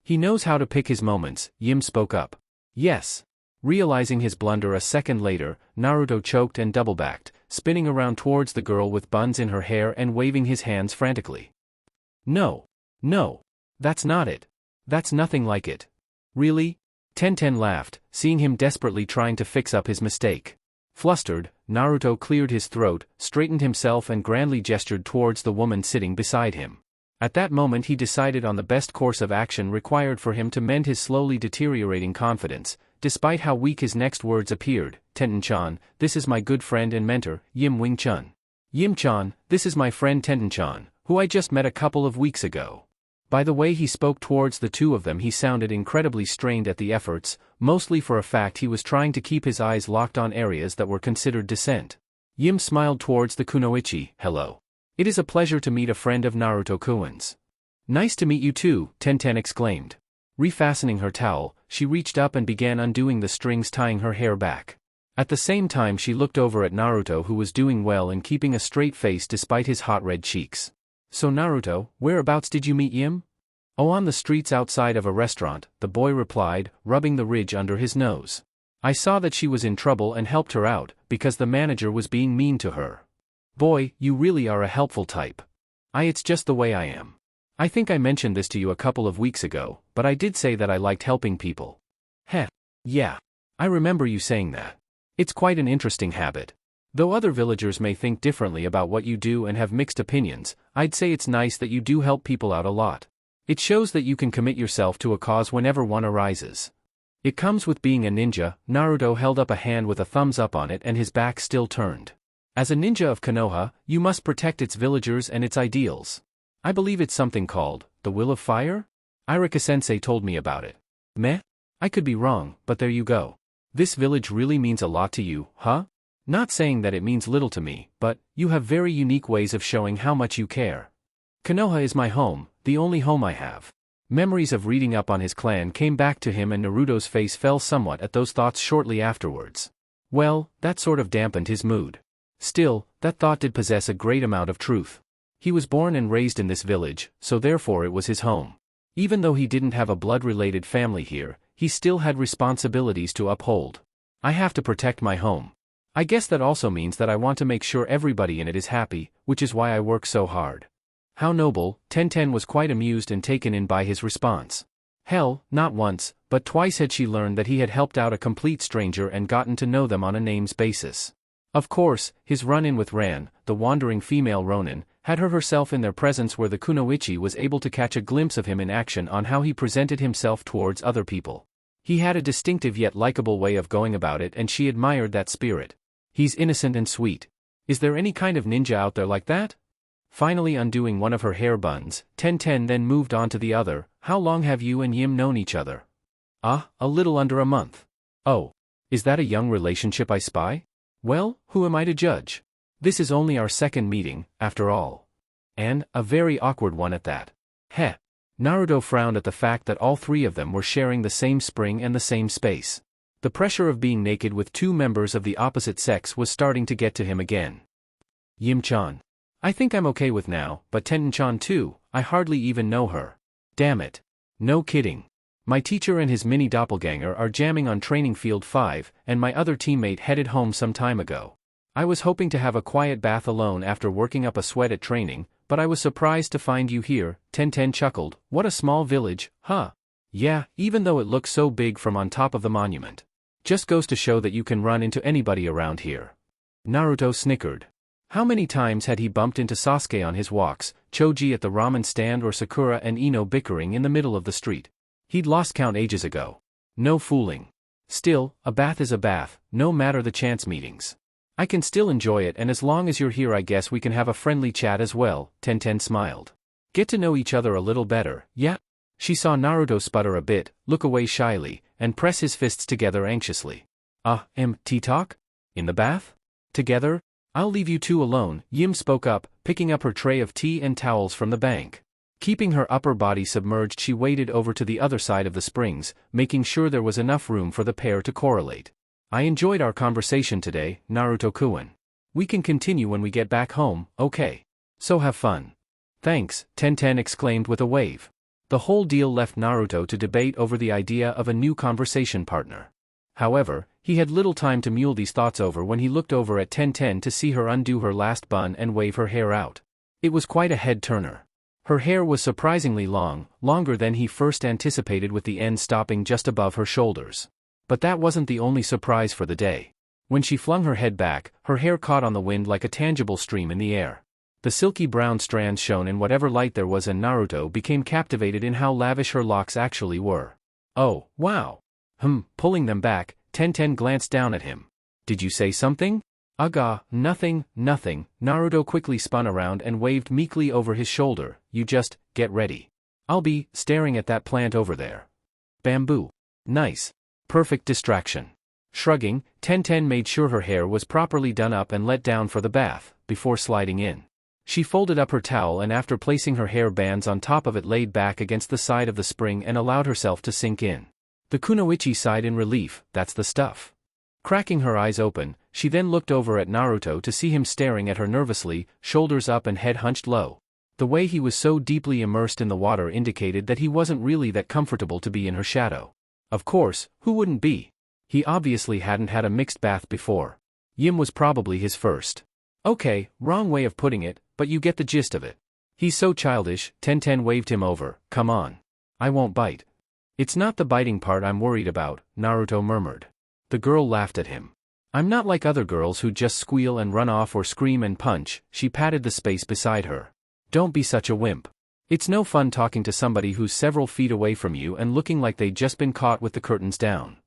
He knows how to pick his moments, Yim spoke up. Yes. Realizing his blunder a second later, Naruto choked and double-backed, spinning around towards the girl with buns in her hair and waving his hands frantically. No. That's not it. That's nothing like it. Really? Tenten laughed, seeing him desperately trying to fix up his mistake. Flustered, Naruto cleared his throat, straightened himself and grandly gestured towards the woman sitting beside him. At that moment he decided on the best course of action required for him to mend his slowly deteriorating confidence. Despite how weak his next words appeared, Tenten-chan, this is my good friend and mentor, Yim Wing-chun. Yim-chan, this is my friend Tenten-chan, who I just met a couple of weeks ago. By the way he spoke towards the two of them he sounded incredibly strained at the efforts, mostly for a fact he was trying to keep his eyes locked on areas that were considered decent. Yim smiled towards the kunoichi, hello. It is a pleasure to meet a friend of Naruto-kun's. Nice to meet you too, Tenten exclaimed. Refastening her towel, she reached up and began undoing the strings tying her hair back. At the same time she looked over at Naruto, who was doing well and keeping a straight face despite his hot red cheeks. So Naruto, whereabouts did you meet Yim? Oh, on the streets outside of a restaurant, the boy replied, rubbing the ridge under his nose. I saw that she was in trouble and helped her out, because the manager was being mean to her. Boy, you really are a helpful type. It's just the way I am. I think I mentioned this to you a couple of weeks ago, but I did say that I liked helping people. Heh. Yeah. I remember you saying that. It's quite an interesting habit. Though other villagers may think differently about what you do and have mixed opinions, I'd say it's nice that you do help people out a lot. It shows that you can commit yourself to a cause whenever one arises. It comes with being a ninja. Naruto held up a hand with a thumbs up on it and his back still turned. As a ninja of Konoha, you must protect its villagers and its ideals. I believe it's something called the Will of Fire? Irika-sensei told me about it. Meh? I could be wrong, but there you go. This village really means a lot to you, huh? Not saying that it means little to me, but you have very unique ways of showing how much you care. Konoha is my home, the only home I have. Memories of reading up on his clan came back to him and Naruto's face fell somewhat at those thoughts shortly afterwards. Well, that sort of dampened his mood. Still, that thought did possess a great amount of truth. He was born and raised in this village, so therefore it was his home. Even though he didn't have a blood-related family here, he still had responsibilities to uphold. I have to protect my home. I guess that also means that I want to make sure everybody in it is happy, which is why I work so hard. How noble. Tenten was quite amused and taken in by his response. Hell, not once, but twice had she learned that he had helped out a complete stranger and gotten to know them on a names basis. Of course, his run-in with Ran, the wandering female Ronin, had her herself in their presence where the kunoichi was able to catch a glimpse of him in action on how he presented himself towards other people. He had a distinctive yet likable way of going about it and she admired that spirit. He's innocent and sweet. Is there any kind of ninja out there like that? Finally undoing one of her hair buns, Tenten then moved on to the other. How long have you and Yim known each other? Ah, a little under a month. Oh. Is that a young relationship I spy? Well, who am I to judge? This is only our second meeting, after all. And, a very awkward one at that. Heh. Naruto frowned at the fact that all three of them were sharing the same spring and the same space. The pressure of being naked with two members of the opposite sex was starting to get to him again. Yim-chan. I think I'm okay with now, but Tenten-chan too, I hardly even know her. Damn it. No kidding. My teacher and his mini doppelganger are jamming on training field 5, and my other teammate headed home some time ago. I was hoping to have a quiet bath alone after working up a sweat at training, but I was surprised to find you here. Tenten chuckled. What a small village, huh? Yeah, even though it looks so big from on top of the monument. Just goes to show that you can run into anybody around here. Naruto snickered. How many times had he bumped into Sasuke on his walks, Choji at the ramen stand, or Sakura and Ino bickering in the middle of the street? He'd lost count ages ago. No fooling. Still, a bath is a bath, no matter the chance meetings. I can still enjoy it, and as long as you're here I guess we can have a friendly chat as well. Tenten smiled. Get to know each other a little better, yeah? She saw Naruto sputter a bit, look away shyly, and press his fists together anxiously. Tea talk? In the bath? Together? I'll leave you two alone, Yim spoke up, picking up her tray of tea and towels from the bank. Keeping her upper body submerged, she waded over to the other side of the springs, making sure there was enough room for the pair to correlate. I enjoyed our conversation today, Naruto-kun. We can continue when we get back home, okay? So have fun. Thanks, Tenten exclaimed with a wave. The whole deal left Naruto to debate over the idea of a new conversation partner. However, he had little time to mull these thoughts over when he looked over at Tenten to see her undo her last bun and wave her hair out. It was quite a head-turner. Her hair was surprisingly long, longer than he first anticipated, with the end stopping just above her shoulders. But that wasn't the only surprise for the day. When she flung her head back, her hair caught on the wind like a tangible stream in the air. The silky brown strands shone in whatever light there was, and Naruto became captivated in how lavish her locks actually were. Oh, wow. Pulling them back, Tenten glanced down at him. Did you say something? Nothing. Naruto quickly spun around and waved meekly over his shoulder. You just, get ready. I'll be staring at that plant over there. Bamboo. Nice. Perfect distraction. Shrugging, Tenten made sure her hair was properly done up and let down for the bath, before sliding in. She folded up her towel and after placing her hair bands on top of it laid back against the side of the spring and allowed herself to sink in. The kunoichi sighed in relief. That's the stuff. Cracking her eyes open, she then looked over at Naruto to see him staring at her nervously, shoulders up and head hunched low. The way he was so deeply immersed in the water indicated that he wasn't really that comfortable to be in her shadow. Of course, who wouldn't be? He obviously hadn't had a mixed bath before. Yim was probably his first. Okay, wrong way of putting it, but you get the gist of it. He's so childish. Tenten waved him over. Come on. I won't bite. It's not the biting part I'm worried about, Naruto murmured. The girl laughed at him. I'm not like other girls who just squeal and run off or scream and punch. She patted the space beside her. Don't be such a wimp. It's no fun talking to somebody who's several feet away from you and looking like they'd just been caught with the curtains down.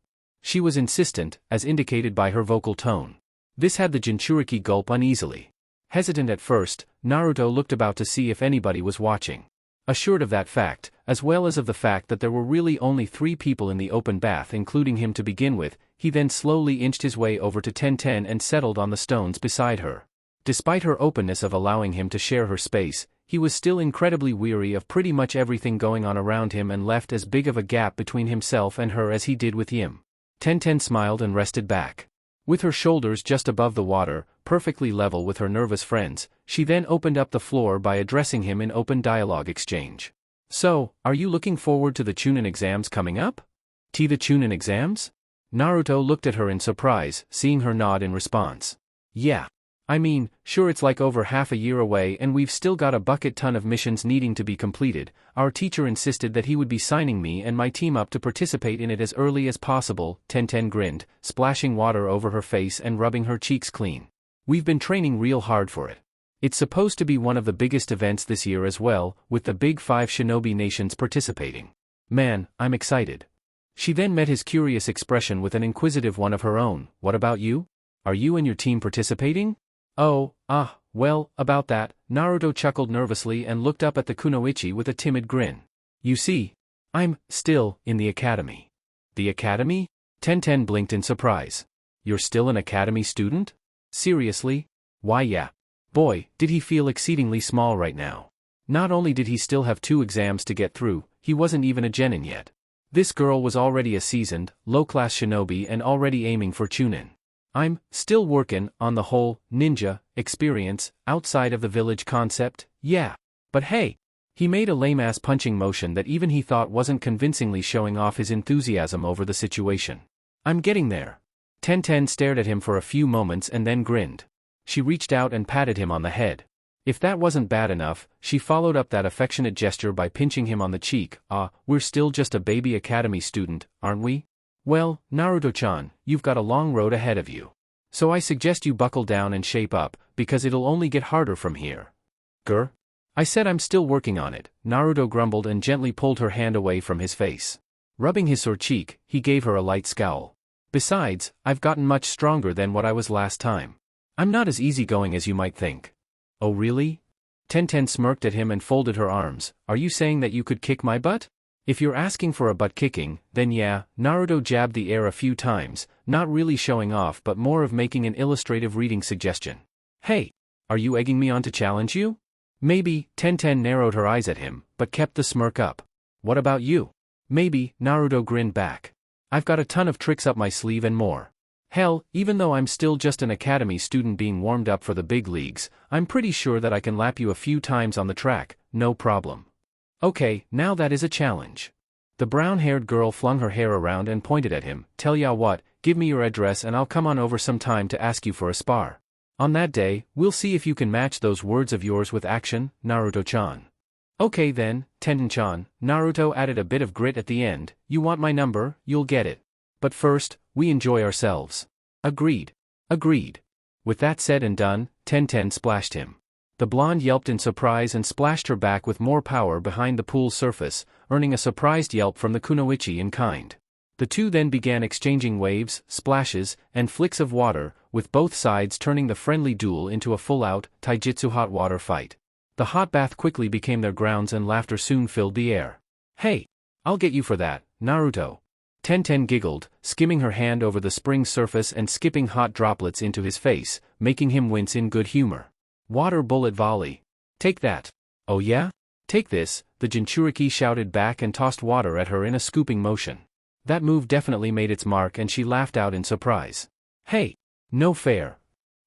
She was insistent, as indicated by her vocal tone. This had the jinchuriki gulp uneasily. Hesitant at first, Naruto looked about to see if anybody was watching. Assured of that fact, as well as of the fact that there were really only 3 people in the open bath including him to begin with, he then slowly inched his way over to Tenten and settled on the stones beside her. Despite her openness of allowing him to share her space, he was still incredibly weary of pretty much everything going on around him and left as big of a gap between himself and her as he did with Yim. Tenten smiled and rested back. With her shoulders just above the water, perfectly level with her nervous friends, she then opened up the floor by addressing him in open dialogue exchange. So, are you looking forward to the Chunin exams coming up? The Chunin exams? Naruto looked at her in surprise, seeing her nod in response. Yeah. I mean, sure, it's like over half a year away and we've still got a bucket ton of missions needing to be completed. Our teacher insisted that he would be signing me and my team up to participate in it as early as possible. Tenten grinned, splashing water over her face and rubbing her cheeks clean. We've been training real hard for it. It's supposed to be one of the biggest events this year as well, with the big 5 shinobi nations participating. Man, I'm excited. She then met his curious expression with an inquisitive one of her own. What about you? Are you and your team participating? Oh, well, about that, Naruto chuckled nervously and looked up at the kunoichi with a timid grin. You see, I'm still in the academy. The academy? Tenten blinked in surprise. You're still an academy student? Seriously? Why yeah. Boy, did he feel exceedingly small right now. Not only did he still have 2 exams to get through, he wasn't even a genin yet. This girl was already a seasoned, low-class shinobi and already aiming for chunin. I'm still working on the whole ninja experience outside of the village concept, yeah. But hey, he made a lame-ass punching motion that even he thought wasn't convincingly showing off his enthusiasm over the situation. I'm getting there. Tenten stared at him for a few moments and then grinned. She reached out and patted him on the head. If that wasn't bad enough, she followed up that affectionate gesture by pinching him on the cheek. We're still just a baby academy student, aren't we? Well, Naruto-chan, you've got a long road ahead of you. So I suggest you buckle down and shape up, because it'll only get harder from here. Grr? I said I'm still working on it, Naruto grumbled and gently pulled her hand away from his face. Rubbing his sore cheek, he gave her a light scowl. Besides, I've gotten much stronger than what I was last time. I'm not as easygoing as you might think. Oh really? Tenten smirked at him and folded her arms. Are you saying that you could kick my butt? If you're asking for a butt kicking, then yeah, Naruto jabbed the air a few times, not really showing off but more of making an illustrative reading suggestion. Hey, are you egging me on to challenge you? Maybe, Tenten narrowed her eyes at him, but kept the smirk up. What about you? Maybe, Naruto grinned back. I've got a ton of tricks up my sleeve and more. Hell, even though I'm still just an academy student being warmed up for the big leagues, I'm pretty sure that I can lap you a few times on the track, no problem. Okay, now that is a challenge. The brown-haired girl flung her hair around and pointed at him. Tell ya what, give me your address and I'll come on over sometime to ask you for a spar. On that day, we'll see if you can match those words of yours with action, Naruto-chan. Okay then, Tenten-chan, Naruto added a bit of grit at the end. You want my number, you'll get it. But first, we enjoy ourselves. Agreed. Agreed. With that said and done, Tenten splashed him. The blonde yelped in surprise and splashed her back with more power behind the pool's surface, earning a surprised yelp from the kunoichi in kind. The two then began exchanging waves, splashes, and flicks of water, with both sides turning the friendly duel into a full-out, taijutsu hot water fight. The hot bath quickly became their grounds and laughter soon filled the air. Hey, I'll get you for that, Naruto. Tenten giggled, skimming her hand over the spring's surface and skipping hot droplets into his face, making him wince in good humor. Water bullet volley. Take that. Oh yeah? Take this, the jinchuriki shouted back and tossed water at her in a scooping motion. That move definitely made its mark and she laughed out in surprise. Hey, no fair.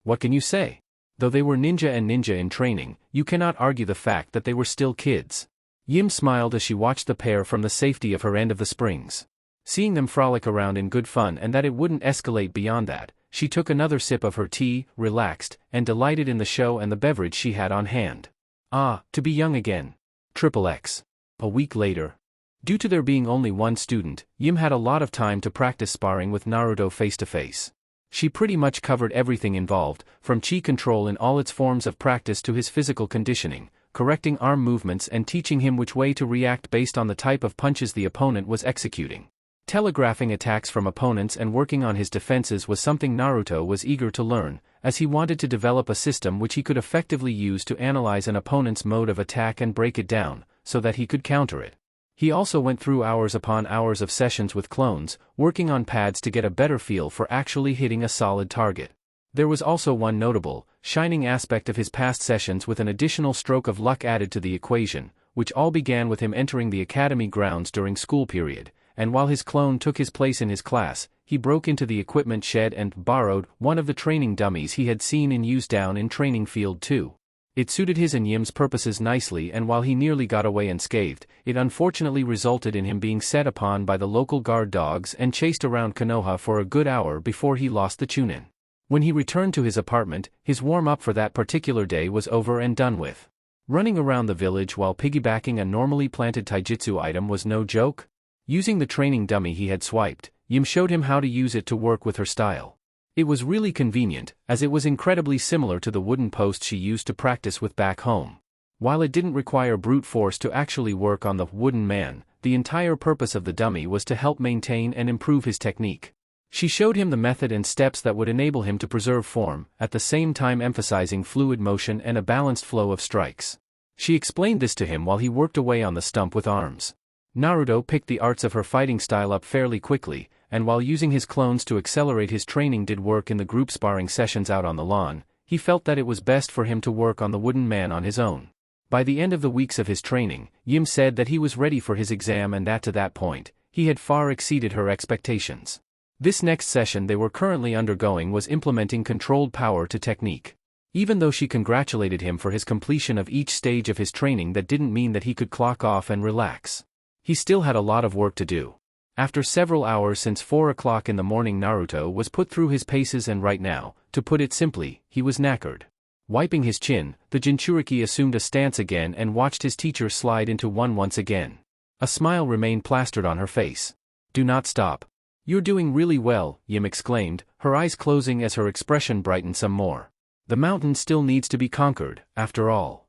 What can you say? Though they were ninja and ninja in training, you cannot argue the fact that they were still kids. Yim smiled as she watched the pair from the safety of her end of the springs. Seeing them frolic around in good fun and that it wouldn't escalate beyond that, she took another sip of her tea, relaxed, and delighted in the show and the beverage she had on hand. To be young again. XXX. A week later. Due to there being only one student, Yim had a lot of time to practice sparring with Naruto face-to-face. She pretty much covered everything involved, from chi control in all its forms of practice to his physical conditioning, correcting arm movements and teaching him which way to react based on the type of punches the opponent was executing. Telegraphing attacks from opponents and working on his defenses was something Naruto was eager to learn, as he wanted to develop a system which he could effectively use to analyze an opponent's mode of attack and break it down, so that he could counter it. He also went through hours upon hours of sessions with clones, working on pads to get a better feel for actually hitting a solid target. There was also one notable, shining aspect of his past sessions with an additional stroke of luck added to the equation, which all began with him entering the academy grounds during school period. And while his clone took his place in his class, he broke into the equipment shed and borrowed one of the training dummies he had seen in use down in Training Field 2. It suited his and Yim's purposes nicely, and while he nearly got away unscathed, it unfortunately resulted in him being set upon by the local guard dogs and chased around Konoha for a good hour before he lost the chunin. When he returned to his apartment, his warm-up for that particular day was over and done with. Running around the village while piggybacking a normally planted taijutsu item was no joke. Using the training dummy he had swiped, Yim showed him how to use it to work with her style. It was really convenient, as it was incredibly similar to the wooden post she used to practice with back home. While it didn't require brute force to actually work on the wooden man, the entire purpose of the dummy was to help maintain and improve his technique. She showed him the method and steps that would enable him to preserve form, at the same time emphasizing fluid motion and a balanced flow of strikes. She explained this to him while he worked away on the stump with arms. Naruto picked the arts of her fighting style up fairly quickly, and while using his clones to accelerate his training did work in the group sparring sessions out on the lawn, he felt that it was best for him to work on the wooden man on his own. By the end of the weeks of his training, Yim said that he was ready for his exam and that to that point, he had far exceeded her expectations. This next session they were currently undergoing was implementing controlled power to technique. Even though she congratulated him for his completion of each stage of his training, that didn't mean that he could clock off and relax. He still had a lot of work to do. After several hours since 4 o'clock in the morning, Naruto was put through his paces and right now, to put it simply, he was knackered. Wiping his chin, the jinchuriki assumed a stance again and watched his teacher slide into one once again. A smile remained plastered on her face. "Do not stop. You're doing really well," Yim exclaimed, her eyes closing as her expression brightened some more. "The mountain still needs to be conquered, after all."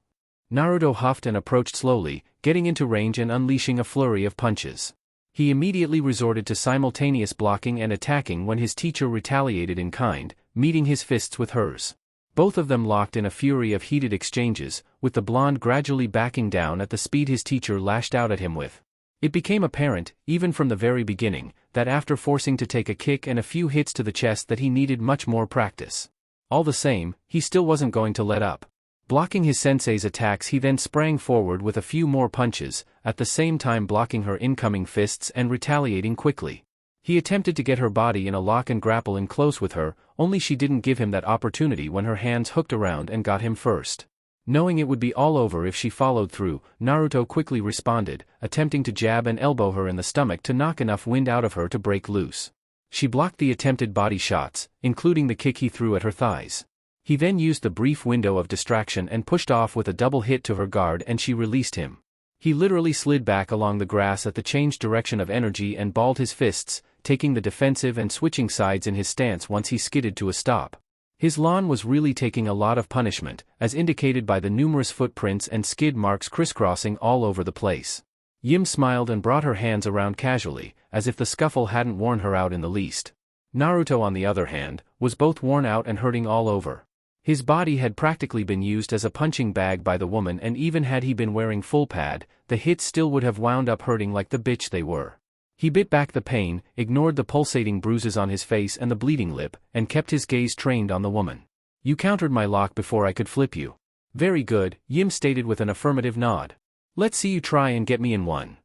Naruto huffed and approached slowly, getting into range and unleashing a flurry of punches. He immediately resorted to simultaneous blocking and attacking when his teacher retaliated in kind, meeting his fists with hers. Both of them locked in a fury of heated exchanges, with the blonde gradually backing down at the speed his teacher lashed out at him with. It became apparent, even from the very beginning, that after forcing to take a kick and a few hits to the chest that he needed much more practice. All the same, he still wasn't going to let up. Blocking his sensei's attacks, he then sprang forward with a few more punches, at the same time blocking her incoming fists and retaliating quickly. He attempted to get her body in a lock and grapple in close with her, only she didn't give him that opportunity when her hands hooked around and got him first. Knowing it would be all over if she followed through, Naruto quickly responded, attempting to jab and elbow her in the stomach to knock enough wind out of her to break loose. She blocked the attempted body shots, including the kick he threw at her thighs. He then used the brief window of distraction and pushed off with a double hit to her guard, and she released him. He literally slid back along the grass at the changed direction of energy and balled his fists, taking the defensive and switching sides in his stance once he skidded to a stop. His lawn was really taking a lot of punishment, as indicated by the numerous footprints and skid marks crisscrossing all over the place. Yim smiled and brought her hands around casually, as if the scuffle hadn't worn her out in the least. Naruto, on the other hand, was both worn out and hurting all over. His body had practically been used as a punching bag by the woman, and even had he been wearing full pad, the hits still would have wound up hurting like the bitch they were. He bit back the pain, ignored the pulsating bruises on his face and the bleeding lip, and kept his gaze trained on the woman. "You countered my lock before I could flip you." "Very good," Yim stated with an affirmative nod. "Let's see you try and get me in one."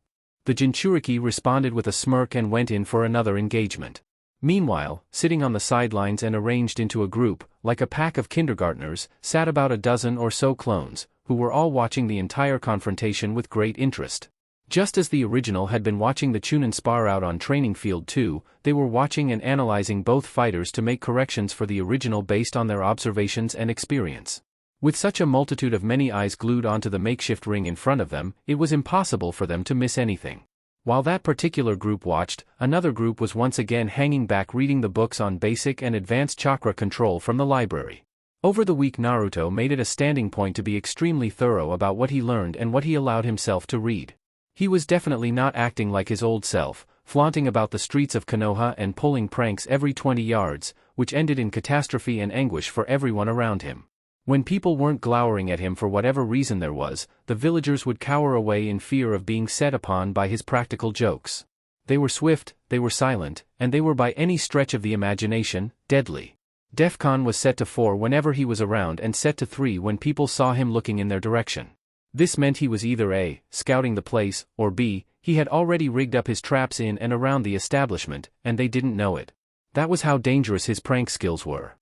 The jinchuriki responded with a smirk and went in for another engagement. Meanwhile, sitting on the sidelines and arranged into a group, like a pack of kindergartners, sat about a dozen or so clones, who were all watching the entire confrontation with great interest. Just as the original had been watching the Chunin spar out on Training Field 2, they were watching and analyzing both fighters to make corrections for the original based on their observations and experience. With such a multitude of many eyes glued onto the makeshift ring in front of them, it was impossible for them to miss anything. While that particular group watched, another group was once again hanging back reading the books on basic and advanced chakra control from the library. Over the week, Naruto made it a standing point to be extremely thorough about what he learned and what he allowed himself to read. He was definitely not acting like his old self, flaunting about the streets of Konoha and pulling pranks every 20 yards, which ended in catastrophe and anguish for everyone around him. When people weren't glowering at him for whatever reason there was, the villagers would cower away in fear of being set upon by his practical jokes. They were swift, they were silent, and they were by any stretch of the imagination, deadly. DEFCON was set to 4 whenever he was around and set to 3 when people saw him looking in their direction. This meant he was either A, scouting the place, or B, he had already rigged up his traps in and around the establishment, and they didn't know it. That was how dangerous his prank skills were.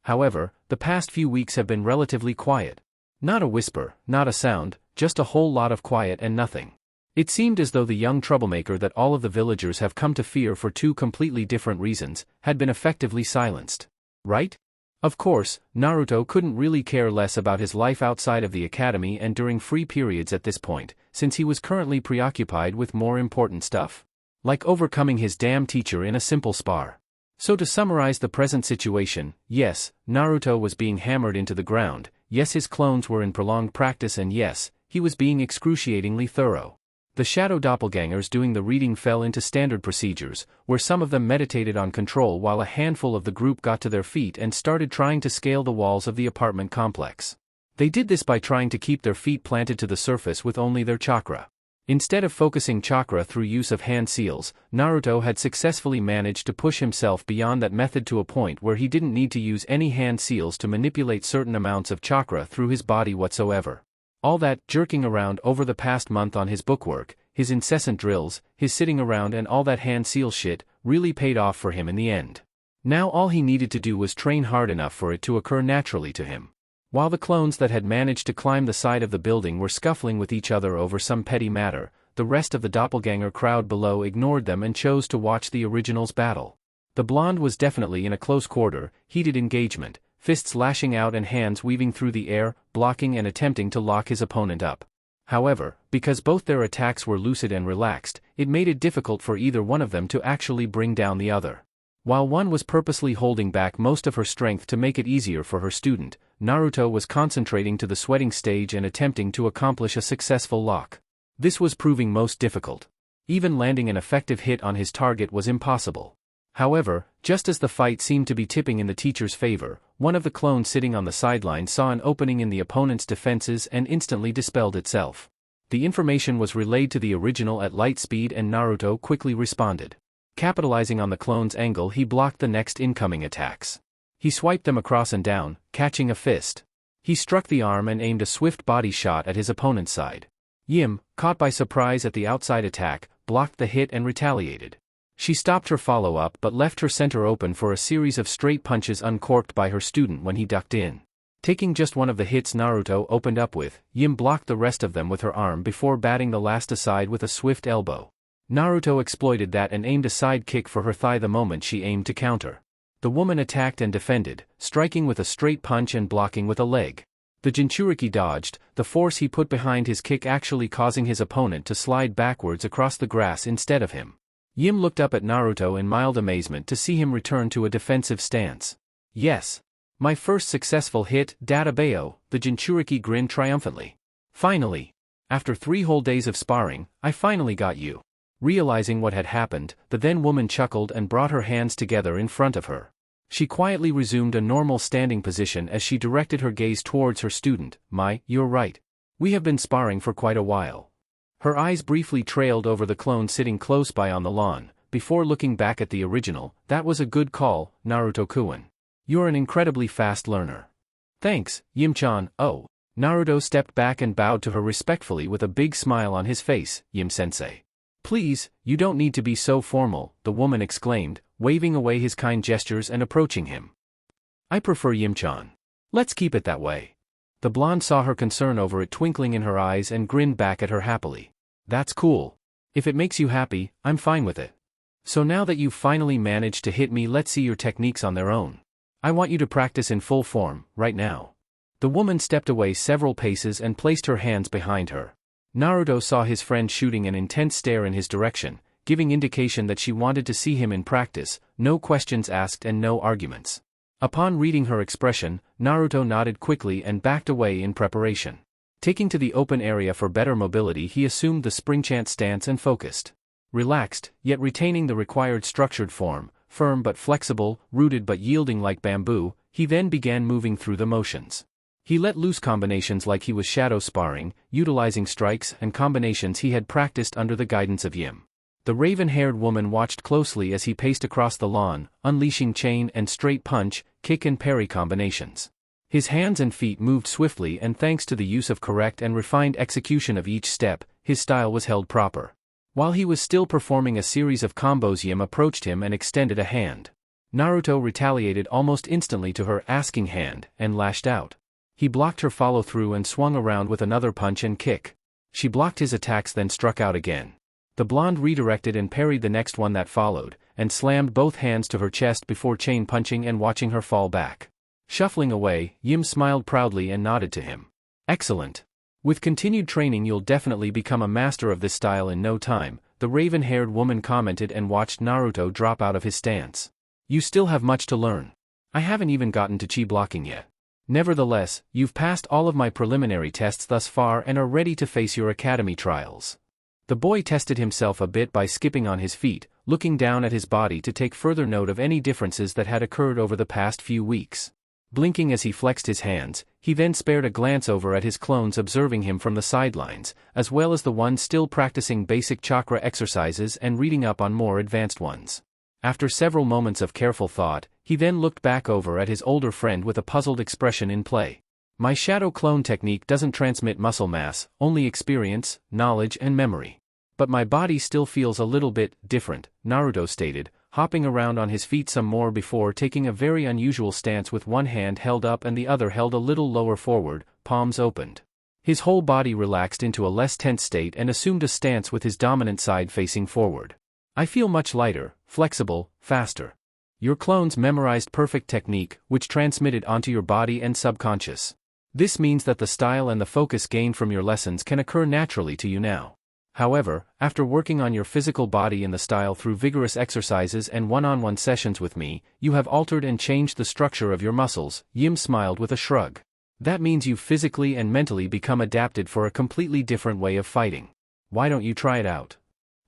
However, the past few weeks have been relatively quiet. Not a whisper, not a sound, just a whole lot of quiet and nothing. It seemed as though the young troublemaker that all of the villagers have come to fear for 2 completely different reasons, had been effectively silenced. Right? Of course, Naruto couldn't really care less about his life outside of the academy and during free periods at this point, since he was currently preoccupied with more important stuff. Like overcoming his damn teacher in a simple spar. So to summarize the present situation, yes, Naruto was being hammered into the ground, yes his clones were in prolonged practice, and yes, he was being excruciatingly thorough. The shadow doppelgangers doing the reading fell into standard procedures, where some of them meditated on control while a handful of the group got to their feet and started trying to scale the walls of the apartment complex. They did this by trying to keep their feet planted to the surface with only their chakra. Instead of focusing chakra through use of hand seals, Naruto had successfully managed to push himself beyond that method to a point where he didn't need to use any hand seals to manipulate certain amounts of chakra through his body whatsoever. All that jerking around over the past month on his bookwork, his incessant drills, his sitting around and all that hand seal shit, really paid off for him in the end. Now all he needed to do was train hard enough for it to occur naturally to him. While the clones that had managed to climb the side of the building were scuffling with each other over some petty matter, the rest of the doppelganger crowd below ignored them and chose to watch the originals battle. The blonde was definitely in a close quarter, heated engagement, fists lashing out and hands weaving through the air, blocking and attempting to lock his opponent up. However, because both their attacks were lucid and relaxed, it made it difficult for either one of them to actually bring down the other. While one was purposely holding back most of her strength to make it easier for her student, Naruto was concentrating to the sweating stage and attempting to accomplish a successful lock. This was proving most difficult. Even landing an effective hit on his target was impossible. However, just as the fight seemed to be tipping in the teacher's favor, one of the clones sitting on the sideline saw an opening in the opponent's defenses and instantly dispelled itself. The information was relayed to the original at light speed and Naruto quickly responded. Capitalizing on the clone's angle, he blocked the next incoming attacks. He swiped them across and down, catching a fist. He struck the arm and aimed a swift body shot at his opponent's side. Yim, caught by surprise at the outside attack, blocked the hit and retaliated. She stopped her follow-up but left her center open for a series of straight punches uncorked by her student when he ducked in. Taking just one of the hits Naruto opened up with, Yim blocked the rest of them with her arm before batting the last aside with a swift elbow. Naruto exploited that and aimed a side kick for her thigh the moment she aimed to counter. The woman attacked and defended, striking with a straight punch and blocking with a leg. The jinchuriki dodged, the force he put behind his kick actually causing his opponent to slide backwards across the grass instead of him. Yim looked up at Naruto in mild amazement to see him return to a defensive stance. "Yes. My first successful hit, Databayo," the jinchuriki grinned triumphantly. "Finally. After 3 whole days of sparring, I finally got you." Realizing what had happened, the then woman chuckled and brought her hands together in front of her. She quietly resumed a normal standing position as she directed her gaze towards her student. "You're right. We have been sparring for quite a while." Her eyes briefly trailed over the clone sitting close by on the lawn, before looking back at the original. "That was a good call, Naruto-kun. You're an incredibly fast learner." "Thanks, Yim-chan." "Oh." Naruto stepped back and bowed to her respectfully with a big smile on his face. "Yim-sensei." "Please, you don't need to be so formal," the woman exclaimed, waving away his kind gestures and approaching him. "I prefer Yim-chan. Let's keep it that way." The blonde saw her concern over it twinkling in her eyes and grinned back at her happily. "That's cool. If it makes you happy, I'm fine with it. So now that you've finally managed to hit me, let's see your techniques on their own. I want you to practice in full form, right now." The woman stepped away several paces and placed her hands behind her. Naruto saw his friend shooting an intense stare in his direction, giving indication that she wanted to see him in practice, no questions asked and no arguments. Upon reading her expression, Naruto nodded quickly and backed away in preparation. Taking to the open area for better mobility, he assumed the spring-chant stance and focused. Relaxed, yet retaining the required structured form, firm but flexible, rooted but yielding like bamboo, he then began moving through the motions. He let loose combinations like he was shadow sparring, utilizing strikes and combinations he had practiced under the guidance of Yim. The raven-haired woman watched closely as he paced across the lawn, unleashing chain and straight punch, kick and parry combinations. His hands and feet moved swiftly, and thanks to the use of correct and refined execution of each step, his style was held proper. While he was still performing a series of combos, Yim approached him and extended a hand. Naruto retaliated almost instantly to her asking hand, and lashed out. He blocked her follow-through and swung around with another punch and kick. She blocked his attacks then struck out again. The blonde redirected and parried the next one that followed, and slammed both hands to her chest before chain punching and watching her fall back. Shuffling away, Yim smiled proudly and nodded to him. "Excellent. With continued training you'll definitely become a master of this style in no time," the raven-haired woman commented and watched Naruto drop out of his stance. "You still have much to learn. I haven't even gotten to chi blocking yet. Nevertheless, you've passed all of my preliminary tests thus far and are ready to face your academy trials." The boy tested himself a bit by skipping on his feet, looking down at his body to take further note of any differences that had occurred over the past few weeks. Blinking as he flexed his hands, he then spared a glance over at his clones observing him from the sidelines, as well as the ones still practicing basic chakra exercises and reading up on more advanced ones. After several moments of careful thought, he then looked back over at his older friend with a puzzled expression in play. My shadow clone technique doesn't transmit muscle mass, only experience, knowledge and memory. But my body still feels a little bit different, Naruto stated, hopping around on his feet some more before taking a very unusual stance with one hand held up and the other held a little lower forward, palms opened. His whole body relaxed into a less tense state and assumed a stance with his dominant side facing forward. I feel much lighter, flexible, faster. Your clones memorized perfect technique, which transmitted onto your body and subconscious. This means that the style and the focus gained from your lessons can occur naturally to you now. However, after working on your physical body and the style through vigorous exercises and one-on-one sessions with me, you have altered and changed the structure of your muscles. Yim smiled with a shrug. That means you've physically and mentally become adapted for a completely different way of fighting. Why don't you try it out?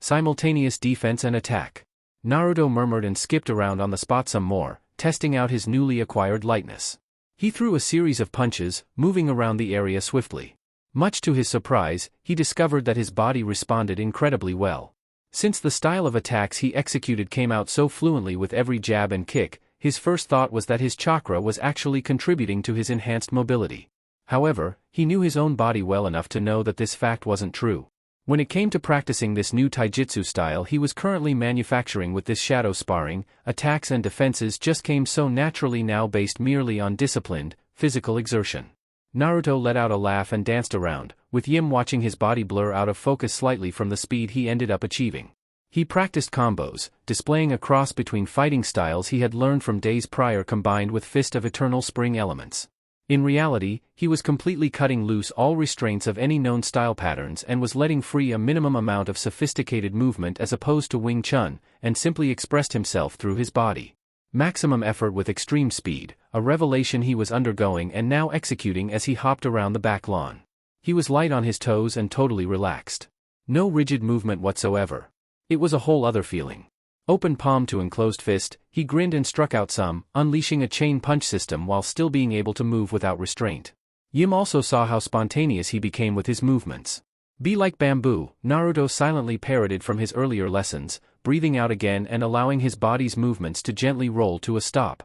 Simultaneous defense and attack. Naruto murmured and skipped around on the spot some more, testing out his newly acquired lightness. He threw a series of punches, moving around the area swiftly. Much to his surprise, he discovered that his body responded incredibly well. Since the style of attacks he executed came out so fluently with every jab and kick, his first thought was that his chakra was actually contributing to his enhanced mobility. However, he knew his own body well enough to know that this fact wasn't true. When it came to practicing this new taijutsu style he was currently manufacturing with this shadow sparring, attacks and defenses just came so naturally now based merely on disciplined, physical exertion. Naruto let out a laugh and danced around, with Yim watching his body blur out of focus slightly from the speed he ended up achieving. He practiced combos, displaying a cross between fighting styles he had learned from days prior combined with Fist of Eternal Spring elements. In reality, he was completely cutting loose all restraints of any known style patterns and was letting free a minimum amount of sophisticated movement as opposed to Wing Chun, and simply expressed himself through his body. Maximum effort with extreme speed, a revelation he was undergoing and now executing as he hopped around the back lawn. He was light on his toes and totally relaxed. No rigid movement whatsoever. It was a whole other feeling. Open palm to enclosed fist, he grinned and struck out some, unleashing a chain punch system while still being able to move without restraint. Yim also saw how spontaneous he became with his movements. Be like bamboo, Naruto silently parroted from his earlier lessons, breathing out again and allowing his body's movements to gently roll to a stop.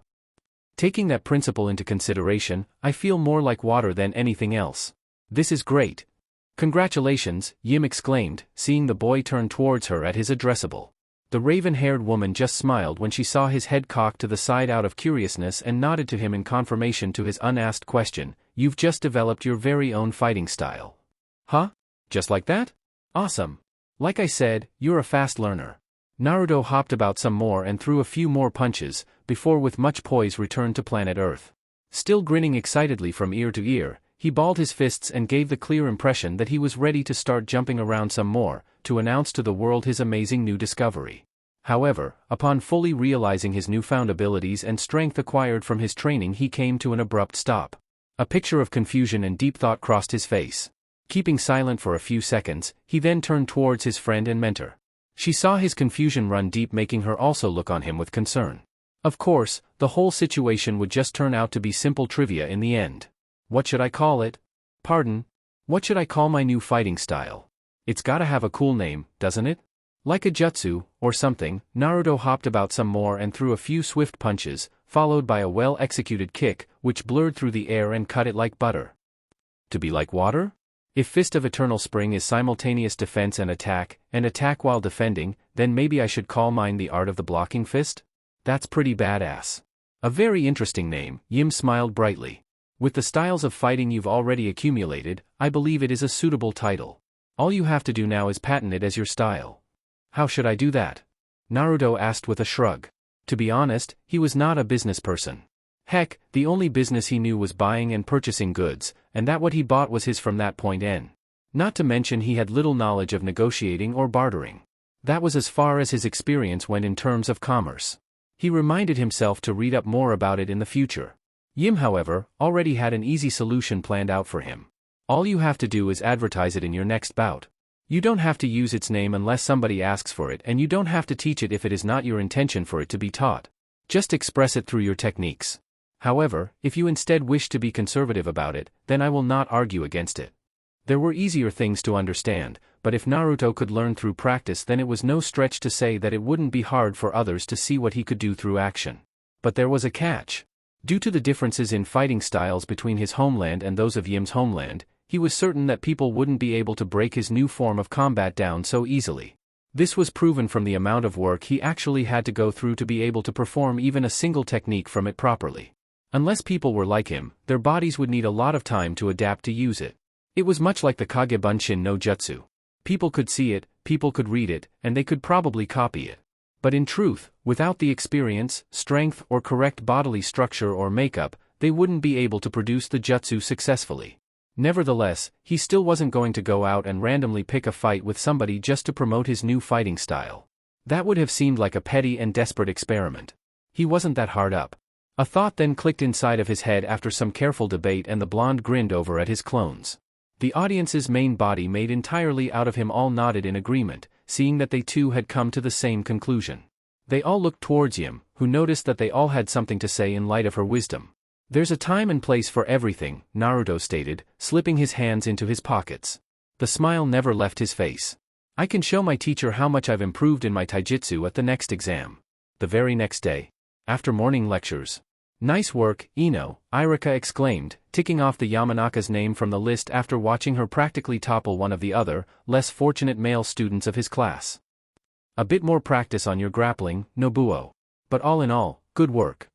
Taking that principle into consideration, I feel more like water than anything else. This is great. Congratulations, Yim exclaimed, seeing the boy turn towards her at his addressable. The raven-haired woman just smiled when she saw his head cocked to the side out of curiousness and nodded to him in confirmation to his unasked question. You've just developed your very own fighting style. Huh? Just like that? Awesome. Like I said, you're a fast learner. Naruto hopped about some more and threw a few more punches, before with much poise returned to planet Earth. Still grinning excitedly from ear to ear, he balled his fists and gave the clear impression that he was ready to start jumping around some more, to announce to the world his amazing new discovery. However, upon fully realizing his newfound abilities and strength acquired from his training he came to an abrupt stop. A picture of confusion and deep thought crossed his face. Keeping silent for a few seconds, he then turned towards his friend and mentor. She saw his confusion run deep, making her also look on him with concern. Of course, the whole situation would just turn out to be simple trivia in the end. What should I call it? Pardon? What should I call my new fighting style? It's gotta have a cool name, doesn't it? Like a jutsu, or something. Naruto hopped about some more and threw a few swift punches, followed by a well-executed kick, which blurred through the air and cut it like butter. To be like water? If Fist of Eternal Spring is simultaneous defense and attack while defending, then maybe I should call mine the Art of the Blocking Fist? That's pretty badass. A very interesting name, Yim smiled brightly. With the styles of fighting you've already accumulated, I believe it is a suitable title. All you have to do now is patent it as your style. How should I do that? Naruto asked with a shrug. To be honest, he was not a business person. Heck, the only business he knew was buying and purchasing goods, and that what he bought was his from that point on. Not to mention he had little knowledge of negotiating or bartering. That was as far as his experience went in terms of commerce. He reminded himself to read up more about it in the future. Yim, however, already had an easy solution planned out for him. All you have to do is advertise it in your next bout. You don't have to use its name unless somebody asks for it, and you don't have to teach it if it is not your intention for it to be taught. Just express it through your techniques. However, if you instead wish to be conservative about it, then I will not argue against it. There were easier things to understand, but if Naruto could learn through practice, then it was no stretch to say that it wouldn't be hard for others to see what he could do through action. But there was a catch. Due to the differences in fighting styles between his homeland and those of Yim's homeland, he was certain that people wouldn't be able to break his new form of combat down so easily. This was proven from the amount of work he actually had to go through to be able to perform even a single technique from it properly. Unless people were like him, their bodies would need a lot of time to adapt to use it. It was much like the Kagebunshin no Jutsu. People could see it, people could read it, and they could probably copy it. But in truth, without the experience, strength, or correct bodily structure or makeup, they wouldn't be able to produce the jutsu successfully. Nevertheless, he still wasn't going to go out and randomly pick a fight with somebody just to promote his new fighting style. That would have seemed like a petty and desperate experiment. He wasn't that hard up. A thought then clicked inside of his head after some careful debate, and the blonde grinned over at his clones. The audience's main body made entirely out of him all nodded in agreement, seeing that they too had come to the same conclusion. They all looked towards Yim, who noticed that they all had something to say in light of her wisdom. There's a time and place for everything, Naruto stated, slipping his hands into his pockets. The smile never left his face. I can show my teacher how much I've improved in my taijutsu at the next exam. The very next day. After morning lectures. Nice work, Ino, Irika exclaimed, ticking off the Yamanaka's name from the list after watching her practically topple one of the other, less fortunate male students of his class. A bit more practice on your grappling, Nobuo. But all in all, good work.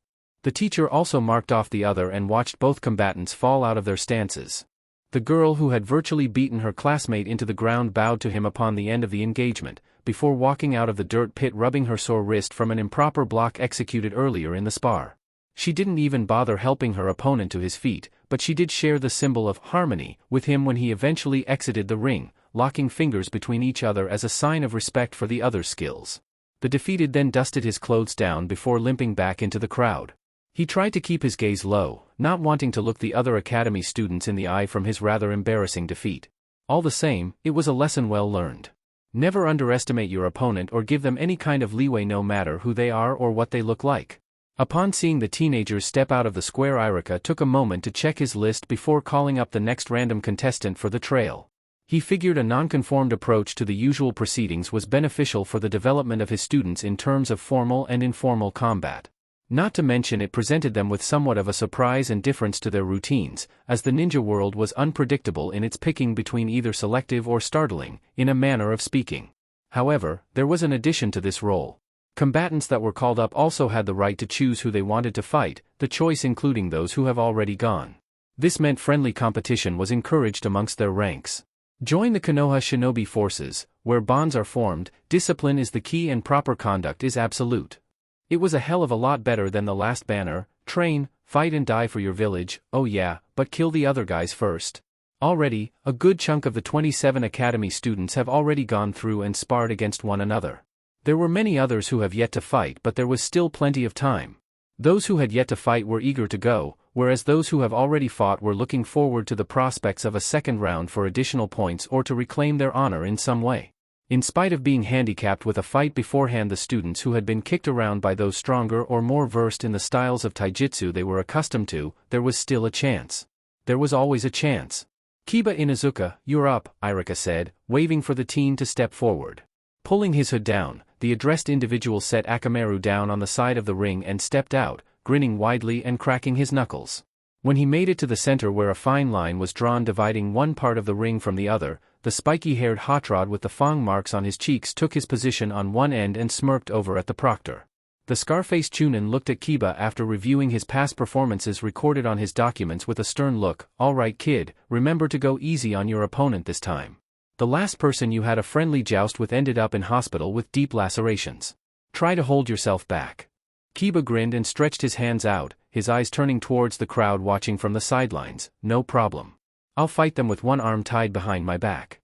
The teacher also marked off the other and watched both combatants fall out of their stances. The girl who had virtually beaten her classmate into the ground bowed to him upon the end of the engagement, before walking out of the dirt pit rubbing her sore wrist from an improper block executed earlier in the spar. She didn't even bother helping her opponent to his feet, but she did share the symbol of harmony with him when he eventually exited the ring, locking fingers between each other as a sign of respect for the other's skills. The defeated then dusted his clothes down before limping back into the crowd. He tried to keep his gaze low, not wanting to look the other academy students in the eye from his rather embarrassing defeat. All the same, it was a lesson well learned. Never underestimate your opponent or give them any kind of leeway, no matter who they are or what they look like. Upon seeing the teenagers step out of the square, Irika took a moment to check his list before calling up the next random contestant for the trail. He figured a nonconformed approach to the usual proceedings was beneficial for the development of his students in terms of formal and informal combat. Not to mention it presented them with somewhat of a surprise and difference to their routines, as the ninja world was unpredictable in its picking between either selective or startling, in a manner of speaking. However, there was an addition to this role. Combatants that were called up also had the right to choose who they wanted to fight, the choice including those who have already gone. This meant friendly competition was encouraged amongst their ranks. Join the Konoha shinobi forces, where bonds are formed, discipline is the key and proper conduct is absolute. It was a hell of a lot better than the last banner, train, fight and die for your village, oh yeah, but kill the other guys first. Already, a good chunk of the 27 academy students have already gone through and sparred against one another. There were many others who have yet to fight, but there was still plenty of time. Those who had yet to fight were eager to go, whereas those who have already fought were looking forward to the prospects of a second round for additional points or to reclaim their honor in some way. In spite of being handicapped with a fight beforehand, the students who had been kicked around by those stronger or more versed in the styles of taijutsu they were accustomed to, there was still a chance. There was always a chance. Kiba Inuzuka, you're up, Irika said, waving for the teen to step forward. Pulling his hood down, the addressed individual set Akamaru down on the side of the ring and stepped out, grinning widely and cracking his knuckles. When he made it to the center where a fine line was drawn dividing one part of the ring from the other, the spiky-haired hot rod with the fang marks on his cheeks took his position on one end and smirked over at the proctor. The scar-faced Chunin looked at Kiba after reviewing his past performances recorded on his documents with a stern look. All right kid, remember to go easy on your opponent this time. The last person you had a friendly joust with ended up in hospital with deep lacerations. Try to hold yourself back. Kiba grinned and stretched his hands out, his eyes turning towards the crowd watching from the sidelines. No problem. I'll fight them with one arm tied behind my back.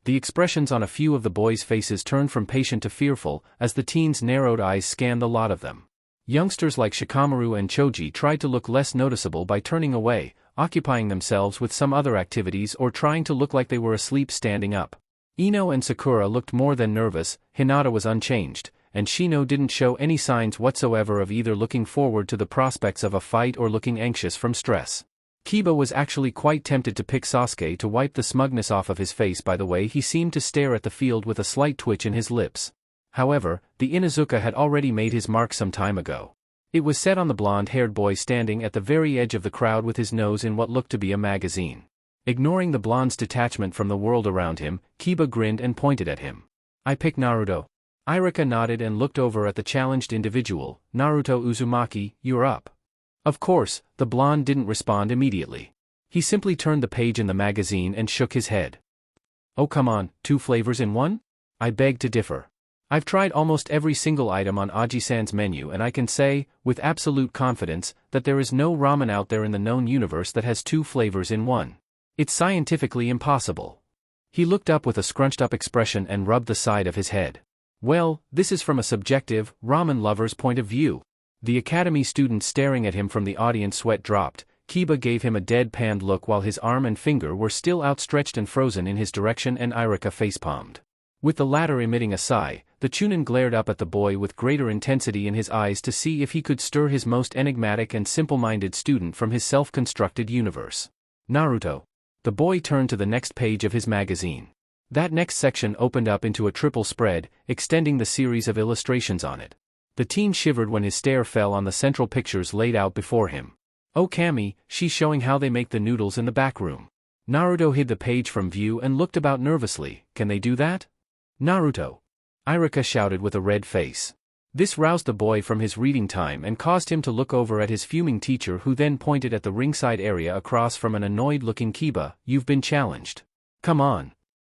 The expressions on a few of the boys' faces turned from patient to fearful as the teens' narrowed eyes scanned the lot of them. Youngsters like Shikamaru and Choji tried to look less noticeable by turning away, occupying themselves with some other activities or trying to look like they were asleep standing up. Ino and Sakura looked more than nervous, Hinata was unchanged, and Shino didn't show any signs whatsoever of either looking forward to the prospects of a fight or looking anxious from stress. Kiba was actually quite tempted to pick Sasuke to wipe the smugness off of his face by the way he seemed to stare at the field with a slight twitch in his lips. However, the Inuzuka had already made his mark some time ago. It was set on the blonde-haired boy standing at the very edge of the crowd with his nose in what looked to be a magazine. Ignoring the blonde's detachment from the world around him, Kiba grinned and pointed at him. "I pick Naruto." Irika nodded and looked over at the challenged individual. "Naruto Uzumaki, you're up." Of course, the blonde didn't respond immediately. He simply turned the page in the magazine and shook his head. "Oh come on, 2 flavors in one? I beg to differ. I've tried almost every single item on Aji-san's menu and I can say, with absolute confidence, that there is no ramen out there in the known universe that has 2 flavors in one. It's scientifically impossible." He looked up with a scrunched-up expression and rubbed the side of his head. "Well, this is from a subjective, ramen lover's point of view." The academy student staring at him from the audience sweat dropped. Kiba gave him a deadpanned look while his arm and finger were still outstretched and frozen in his direction and Irika facepalmed. With the latter emitting a sigh, the Chunin glared up at the boy with greater intensity in his eyes to see if he could stir his most enigmatic and simple-minded student from his self-constructed universe. "Naruto." The boy turned to the next page of his magazine. That next section opened up into a triple spread, extending the series of illustrations on it. The teen shivered when his stare fell on the central pictures laid out before him. "Oh Kami, she's showing how they make the noodles in the back room." Naruto hid the page from view and looked about nervously. "Can they do that?" "Naruto!" Irika shouted with a red face. This roused the boy from his reading time and caused him to look over at his fuming teacher who then pointed at the ringside area across from an annoyed-looking Kiba. "You've been challenged. Come on."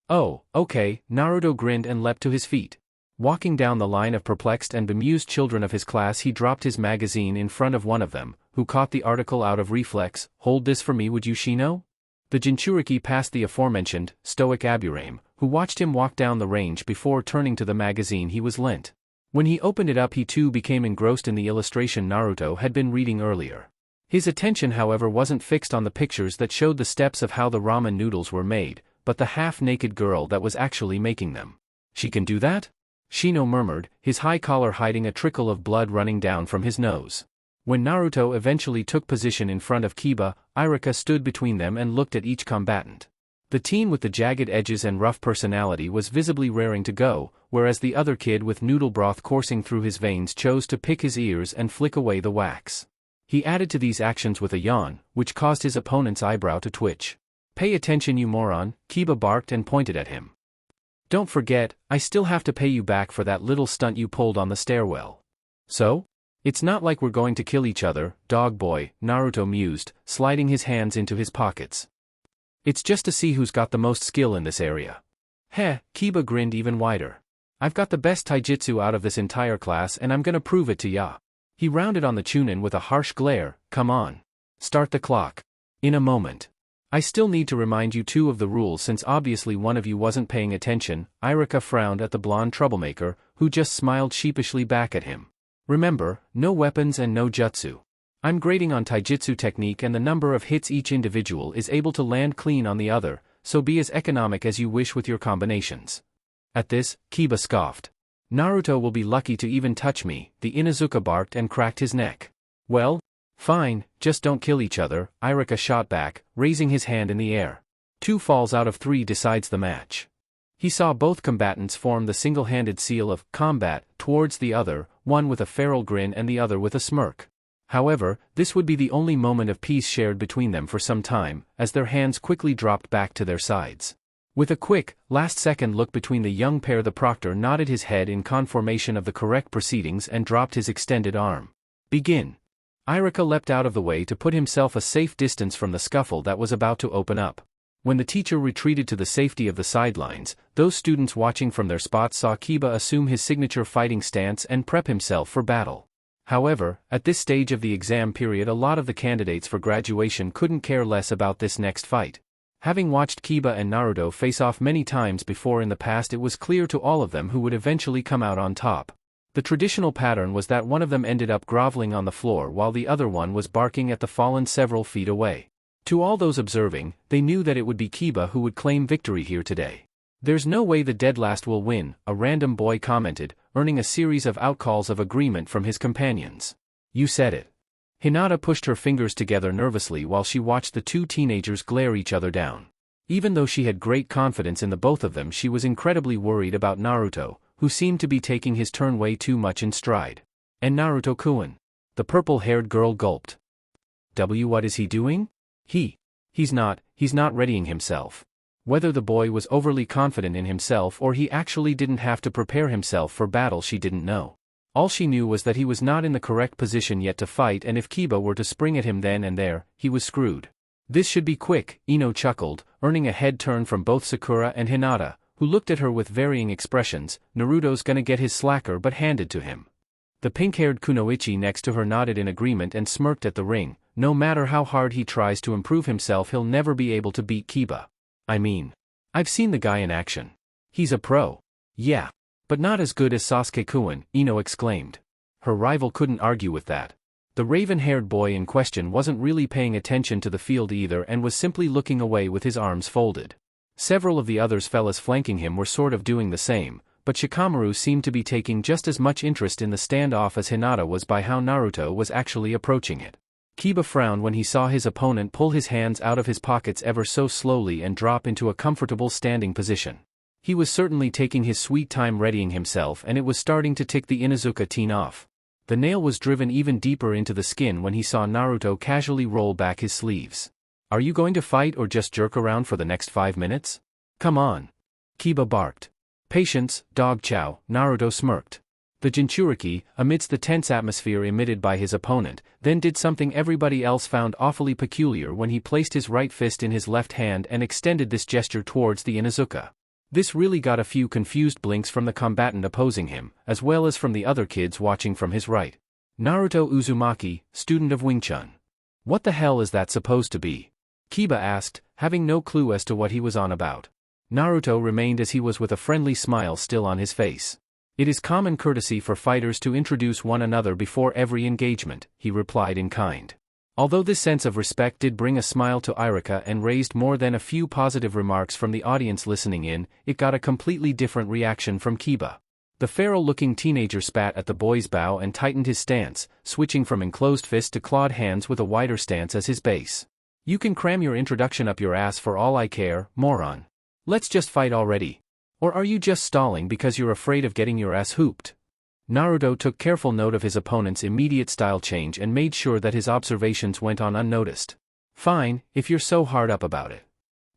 "Oh, okay," Naruto grinned and leapt to his feet. Walking down the line of perplexed and bemused children of his class he dropped his magazine in front of one of them, who caught the article out of reflex. "Hold this for me would you Shino?" The jinchuriki passed the aforementioned, stoic Aburame, who watched him walk down the range before turning to the magazine he was lent. When he opened it up he too became engrossed in the illustration Naruto had been reading earlier. His attention however wasn't fixed on the pictures that showed the steps of how the ramen noodles were made, but the half-naked girl that was actually making them. "She can do that?" Shino murmured, his high collar hiding a trickle of blood running down from his nose. When Naruto eventually took position in front of Kiba, Irika stood between them and looked at each combatant. The teen with the jagged edges and rough personality was visibly raring to go, whereas the other kid with noodle broth coursing through his veins chose to pick his ears and flick away the wax. He added to these actions with a yawn, which caused his opponent's eyebrow to twitch. "Pay attention you moron," Kiba barked and pointed at him. "Don't forget, I still have to pay you back for that little stunt you pulled on the stairwell." "So? It's not like we're going to kill each other, dog boy," Naruto mused, sliding his hands into his pockets. "It's just to see who's got the most skill in this area." "Heh," Kiba grinned even wider. "I've got the best taijutsu out of this entire class and I'm gonna prove it to ya." He rounded on the Chunin with a harsh glare. "Come on. Start the clock." "In a moment. I still need to remind you two of the rules since obviously one of you wasn't paying attention." Irika frowned at the blonde troublemaker, who just smiled sheepishly back at him. "Remember, no weapons and no jutsu. I'm grading on taijutsu technique and the number of hits each individual is able to land clean on the other, so be as economic as you wish with your combinations." At this, Kiba scoffed. "Naruto will be lucky to even touch me," the Inuzuka barked and cracked his neck. "Well, fine, just don't kill each other," Irika shot back, raising his hand in the air. 2 falls out of 3 decides the match. He saw both combatants form the single-handed seal of combat towards the other, one with a feral grin and the other with a smirk. However, this would be the only moment of peace shared between them for some time, as their hands quickly dropped back to their sides. With a quick, last-second look between the young pair the proctor nodded his head in confirmation of the correct proceedings and dropped his extended arm. "Begin." Irika leapt out of the way to put himself a safe distance from the scuffle that was about to open up. When the teacher retreated to the safety of the sidelines, those students watching from their spots saw Kiba assume his signature fighting stance and prep himself for battle. However, at this stage of the exam period a lot of the candidates for graduation couldn't care less about this next fight. Having watched Kiba and Naruto face off many times before in the past it was clear to all of them who would eventually come out on top. The traditional pattern was that one of them ended up groveling on the floor while the other one was barking at the fallen several feet away. To all those observing, they knew that it would be Kiba who would claim victory here today. "There's no way the dead last will win," a random boy commented, earning a series of outcalls of agreement from his companions. "You said it." Hinata pushed her fingers together nervously while she watched the two teenagers glare each other down. Even though she had great confidence in the both of them, she was incredibly worried about Naruto, who seemed to be taking his turn way too much in stride. "And Naruto-kun?" The purple-haired girl gulped. What is he doing?" He's not readying himself." Whether the boy was overly confident in himself or he actually didn't have to prepare himself for battle she didn't know. All she knew was that he was not in the correct position yet to fight, and if Kiba were to spring at him then and there, he was screwed. "This should be quick," Ino chuckled, earning a head turn from both Sakura and Hinata, who looked at her with varying expressions. "Naruto's gonna get his slacker butt handed to him." The pink-haired Kunoichi next to her nodded in agreement and smirked at the ring. "No matter how hard he tries to improve himself, he'll never be able to beat Kiba. I mean, I've seen the guy in action. He's a pro." "Yeah. But not as good as Sasuke-kun," Ino exclaimed. Her rival couldn't argue with that. The raven-haired boy in question wasn't really paying attention to the field either and was simply looking away with his arms folded. Several of the others fellas flanking him were sort of doing the same, but Shikamaru seemed to be taking just as much interest in the standoff as Hinata was by how Naruto was actually approaching it. Kiba frowned when he saw his opponent pull his hands out of his pockets ever so slowly and drop into a comfortable standing position. He was certainly taking his sweet time readying himself, and it was starting to tick the Inuzuka teen off. The nail was driven even deeper into the skin when he saw Naruto casually roll back his sleeves. "Are you going to fight or just jerk around for the next 5 minutes? Come on." Kiba barked. "Patience, dog chow," Naruto smirked. The jinchuriki, amidst the tense atmosphere emitted by his opponent, then did something everybody else found awfully peculiar when he placed his right fist in his left hand and extended this gesture towards the Inuzuka. This really got a few confused blinks from the combatant opposing him, as well as from the other kids watching from his right. "Naruto Uzumaki, student of Wing Chun. What the hell is that supposed to be?" Kiba asked, having no clue as to what he was on about. Naruto remained as he was with a friendly smile still on his face. "It is common courtesy for fighters to introduce one another before every engagement," he replied in kind. Although this sense of respect did bring a smile to Irika and raised more than a few positive remarks from the audience listening in, it got a completely different reaction from Kiba. The feral-looking teenager spat at the boy's bow and tightened his stance, switching from enclosed fist to clawed hands with a wider stance as his base. "You can cram your introduction up your ass for all I care, moron. Let's just fight already. Or are you just stalling because you're afraid of getting your ass hooped?" Naruto took careful note of his opponent's immediate style change and made sure that his observations went on unnoticed. "Fine, if you're so hard up about it."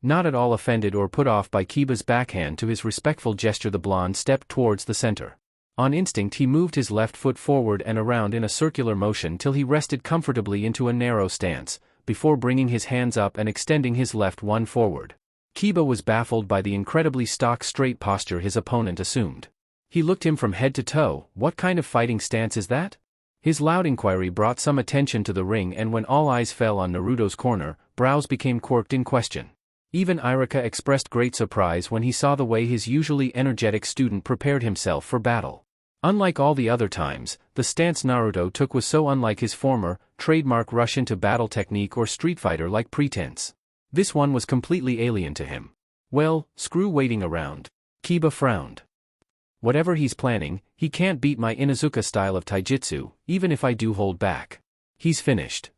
Not at all offended or put off by Kiba's backhand to his respectful gesture, the blonde stepped towards the center. On instinct he moved his left foot forward and around in a circular motion till he rested comfortably into a narrow stance, before bringing his hands up and extending his left one forward. Kiba was baffled by the incredibly stock-straight posture his opponent assumed. He looked him from head to toe. "What kind of fighting stance is that?" His loud inquiry brought some attention to the ring, and when all eyes fell on Naruto's corner, brows became quirked in question. Even Irika expressed great surprise when he saw the way his usually energetic student prepared himself for battle. Unlike all the other times, the stance Naruto took was so unlike his former, trademark rush into battle technique or Street Fighter-like pretense. This one was completely alien to him. "Well, screw waiting around." Kiba frowned. "Whatever he's planning, he can't beat my Inuzuka style of taijutsu, even if I do hold back. He's finished."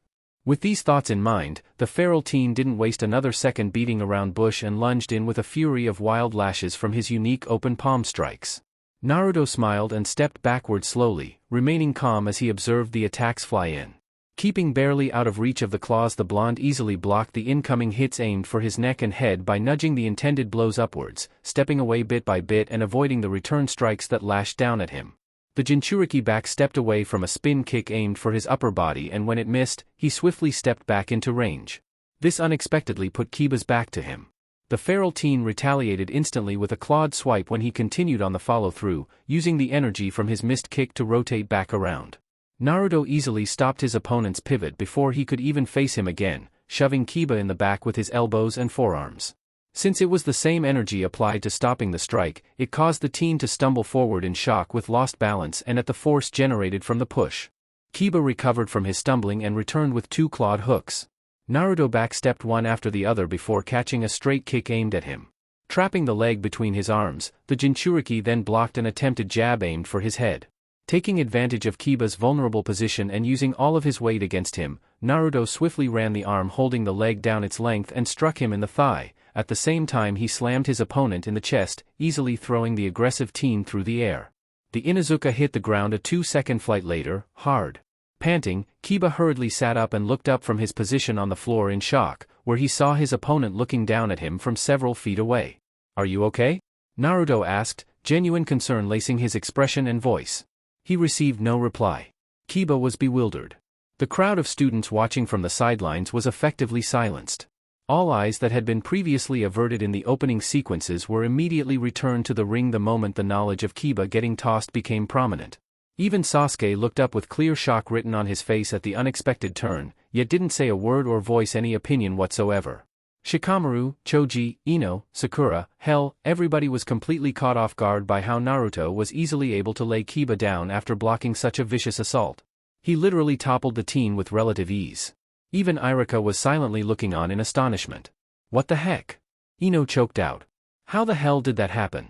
With these thoughts in mind, the feral teen didn't waste another second beating around bush and lunged in with a fury of wild lashes from his unique open palm strikes. Naruto smiled and stepped backward slowly, remaining calm as he observed the attacks fly in. Keeping barely out of reach of the claws, the blonde easily blocked the incoming hits aimed for his neck and head by nudging the intended blows upwards, stepping away bit by bit and avoiding the return strikes that lashed down at him. The jinchuriki back stepped away from a spin kick aimed for his upper body, and when it missed, he swiftly stepped back into range. This unexpectedly put Kiba's back to him. The feral teen retaliated instantly with a clawed swipe when he continued on the follow-through, using the energy from his missed kick to rotate back around. Naruto easily stopped his opponent's pivot before he could even face him again, shoving Kiba in the back with his elbows and forearms. Since it was the same energy applied to stopping the strike, it caused the teen to stumble forward in shock with lost balance and at the force generated from the push. Kiba recovered from his stumbling and returned with two clawed hooks. Naruto backstepped one after the other before catching a straight kick aimed at him. Trapping the leg between his arms, the jinchuriki then blocked an attempted jab aimed for his head. Taking advantage of Kiba's vulnerable position and using all of his weight against him, Naruto swiftly ran the arm holding the leg down its length and struck him in the thigh. At the same time he slammed his opponent in the chest, easily throwing the aggressive teen through the air. The Inuzuka hit the ground a 2-second flight later, hard. Panting, Kiba hurriedly sat up and looked up from his position on the floor in shock, where he saw his opponent looking down at him from several feet away. "Are you okay?" Naruto asked, genuine concern lacing his expression and voice. He received no reply. Kiba was bewildered. The crowd of students watching from the sidelines was effectively silenced. All eyes that had been previously averted in the opening sequences were immediately returned to the ring the moment the knowledge of Kiba getting tossed became prominent. Even Sasuke looked up with clear shock written on his face at the unexpected turn, yet didn't say a word or voice any opinion whatsoever. Shikamaru, Choji, Ino, Sakura, hell, everybody was completely caught off guard by how Naruto was easily able to lay Kiba down after blocking such a vicious assault. He literally toppled the teen with relative ease. Even Irika was silently looking on in astonishment. "What the heck?" Ino choked out. "How the hell did that happen?"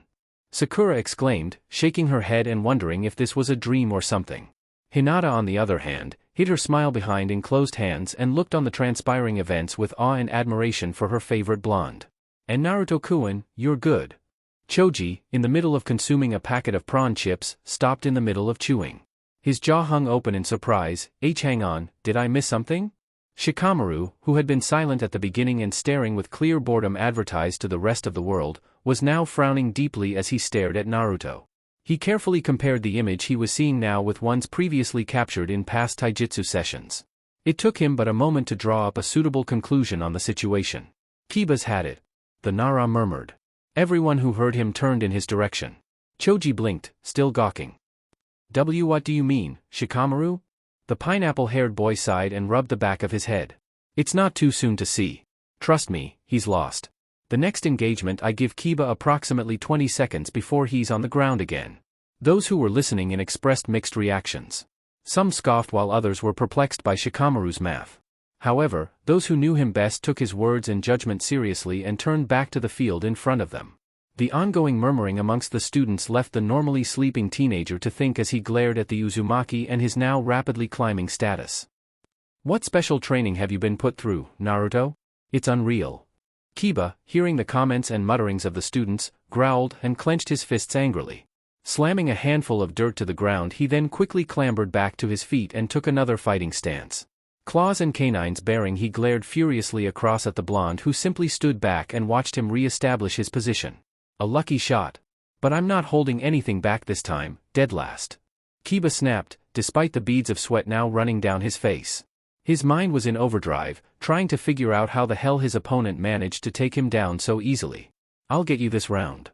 Sakura exclaimed, shaking her head and wondering if this was a dream or something. Hinata on the other hand, hid her smile behind enclosed hands and looked on the transpiring events with awe and admiration for her favorite blonde. "And Naruto-kun, you're good." Choji, in the middle of consuming a packet of prawn chips, stopped in the middle of chewing. His jaw hung open in surprise. Hang on, did I miss something?" Shikamaru, who had been silent at the beginning and staring with clear boredom advertised to the rest of the world, was now frowning deeply as he stared at Naruto. He carefully compared the image he was seeing now with ones previously captured in past taijutsu sessions. It took him but a moment to draw up a suitable conclusion on the situation. "Kiba's had it," the Nara murmured. Everyone who heard him turned in his direction. Choji blinked, still gawking. What do you mean, Shikamaru?" The pineapple-haired boy sighed and rubbed the back of his head. "It's not too soon to see. Trust me, he's lost. The next engagement I give Kiba approximately 20 seconds before he's on the ground again." Those who were listening in expressed mixed reactions. Some scoffed while others were perplexed by Shikamaru's math. However, those who knew him best took his words and judgment seriously and turned back to the field in front of them. The ongoing murmuring amongst the students left the normally sleeping teenager to think as he glared at the Uzumaki and his now rapidly climbing status. "What special training have you been put through, Naruto? It's unreal." Kiba, hearing the comments and mutterings of the students, growled and clenched his fists angrily. Slamming a handful of dirt to the ground, he then quickly clambered back to his feet and took another fighting stance. Claws and canines baring, he glared furiously across at the blonde who simply stood back and watched him re-establish his position. "A lucky shot. But I'm not holding anything back this time, dead last." Kiba snapped, despite the beads of sweat now running down his face. His mind was in overdrive, trying to figure out how the hell his opponent managed to take him down so easily. "I'll get you this round."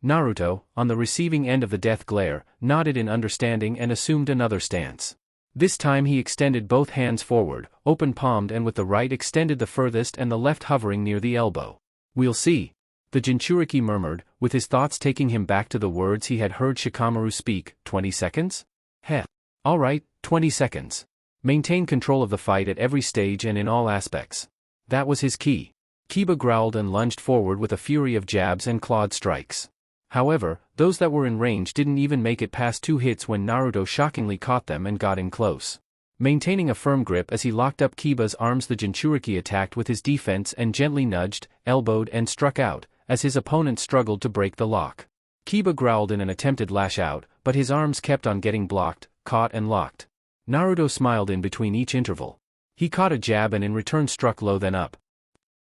Naruto, on the receiving end of the death glare, nodded in understanding and assumed another stance. This time he extended both hands forward, open-palmed, and with the right extended the furthest and the left hovering near the elbow. "We'll see," the jinchuriki murmured, with his thoughts taking him back to the words he had heard Shikamaru speak. 20 seconds? Heh. All right, 20 seconds. Maintain control of the fight at every stage and in all aspects. That was his key. Kiba growled and lunged forward with a fury of jabs and clawed strikes. However, those that were in range didn't even make it past 2 hits when Naruto shockingly caught them and got in close. Maintaining a firm grip as he locked up Kiba's arms, the jinchuriki attacked with his defense and gently nudged, elbowed and struck out, as his opponent struggled to break the lock. Kiba growled in an attempted lash out, but his arms kept on getting blocked, caught and locked. Naruto smiled in between each interval. He caught a jab and in return struck low then up.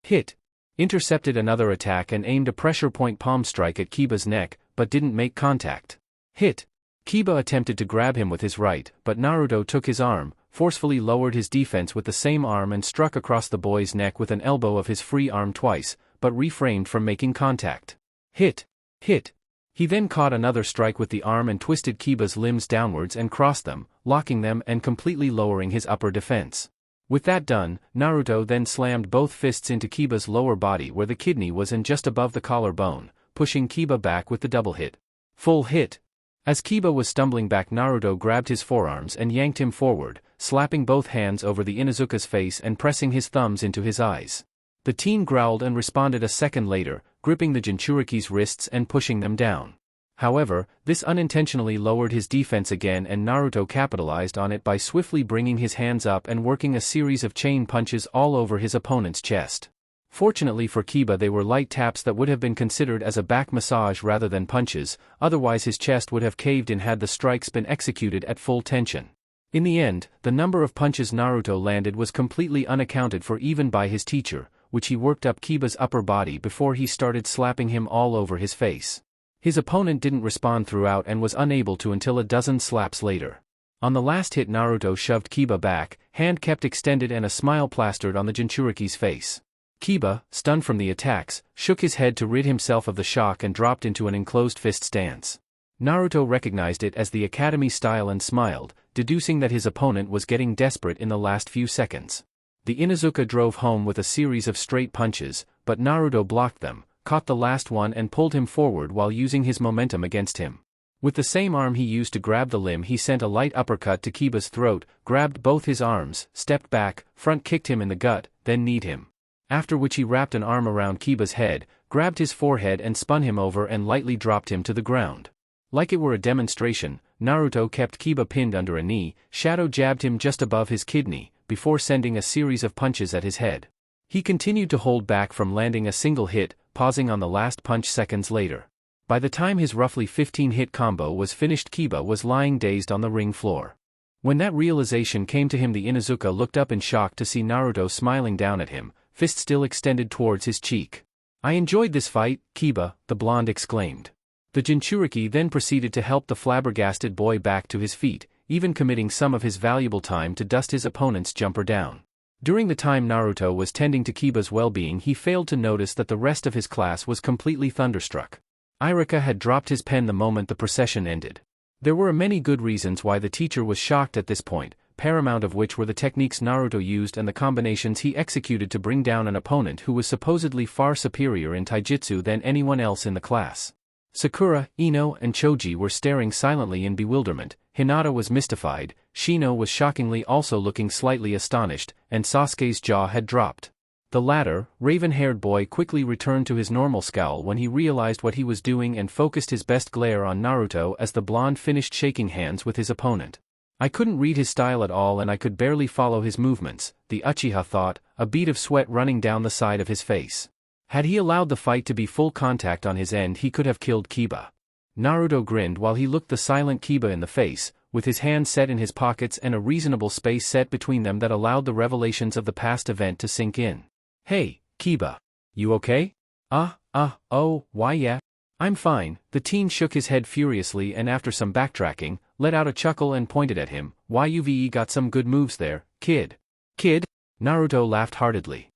Hit. Intercepted another attack and aimed a pressure point palm strike at Kiba's neck, but didn't make contact. Hit. Kiba attempted to grab him with his right, but Naruto took his arm, forcefully lowered his defense with the same arm and struck across the boy's neck with an elbow of his free arm twice, but refrained from making contact. Hit. Hit. He then caught another strike with the arm and twisted Kiba's limbs downwards and crossed them, locking them and completely lowering his upper defense. With that done, Naruto then slammed both fists into Kiba's lower body where the kidney was and just above the collarbone, pushing Kiba back with the double hit. Full hit. As Kiba was stumbling back, Naruto grabbed his forearms and yanked him forward, slapping both hands over the Inuzuka's face and pressing his thumbs into his eyes. The teen growled and responded a second later, gripping the jinchuriki's wrists and pushing them down. However, this unintentionally lowered his defense again, and Naruto capitalized on it by swiftly bringing his hands up and working a series of chain punches all over his opponent's chest. Fortunately for Kiba, they were light taps that would have been considered as a back massage rather than punches, otherwise his chest would have caved in had the strikes been executed at full tension. In the end, the number of punches Naruto landed was completely unaccounted for even by his teacher, which he worked up Kiba's upper body before he started slapping him all over his face. His opponent didn't respond throughout and was unable to until a dozen slaps later. On the last hit, Naruto shoved Kiba back, hand kept extended and a smile plastered on the jinchuriki's face. Kiba, stunned from the attacks, shook his head to rid himself of the shock and dropped into an enclosed fist stance. Naruto recognized it as the academy style and smiled, deducing that his opponent was getting desperate in the last few seconds. The Inuzuka drove home with a series of straight punches, but Naruto blocked them, caught the last one and pulled him forward while using his momentum against him. With the same arm he used to grab the limb, he sent a light uppercut to Kiba's throat, grabbed both his arms, stepped back, front kicked him in the gut, then kneed him. After which he wrapped an arm around Kiba's head, grabbed his forehead and spun him over and lightly dropped him to the ground. Like it were a demonstration, Naruto kept Kiba pinned under a knee, shadow jabbed him just above his kidney, before sending a series of punches at his head. He continued to hold back from landing a single hit, pausing on the last punch seconds later. By the time his roughly 15-hit combo was finished, Kiba was lying dazed on the ring floor. When that realization came to him, the Inuzuka looked up in shock to see Naruto smiling down at him, fist still extended towards his cheek. "I enjoyed this fight, Kiba," the blonde exclaimed. The Jinchuriki then proceeded to help the flabbergasted boy back to his feet, even committing some of his valuable time to dust his opponent's jumper down. During the time Naruto was tending to Kiba's well-being, he failed to notice that the rest of his class was completely thunderstruck. Irika had dropped his pen the moment the procession ended. There were many good reasons why the teacher was shocked at this point, paramount of which were the techniques Naruto used and the combinations he executed to bring down an opponent who was supposedly far superior in taijutsu than anyone else in the class. Sakura, Ino, and Choji were staring silently in bewilderment. Hinata was mystified, Shino was shockingly also looking slightly astonished, and Sasuke's jaw had dropped. The latter, raven-haired boy, quickly returned to his normal scowl when he realized what he was doing and focused his best glare on Naruto as the blonde finished shaking hands with his opponent. "I couldn't read his style at all and I could barely follow his movements," the Uchiha thought, a bead of sweat running down the side of his face. Had he allowed the fight to be full contact on his end, he could have killed Kiba. Naruto grinned while he looked the silent Kiba in the face, with his hands set in his pockets and a reasonable space set between them that allowed the revelations of the past event to sink in. "Hey, Kiba. You okay?" Oh, why yeah. I'm fine." The teen shook his head furiously and after some backtracking, let out a chuckle and pointed at him. "You've got some good moves there, kid." "Kid?" Naruto laughed heartedly.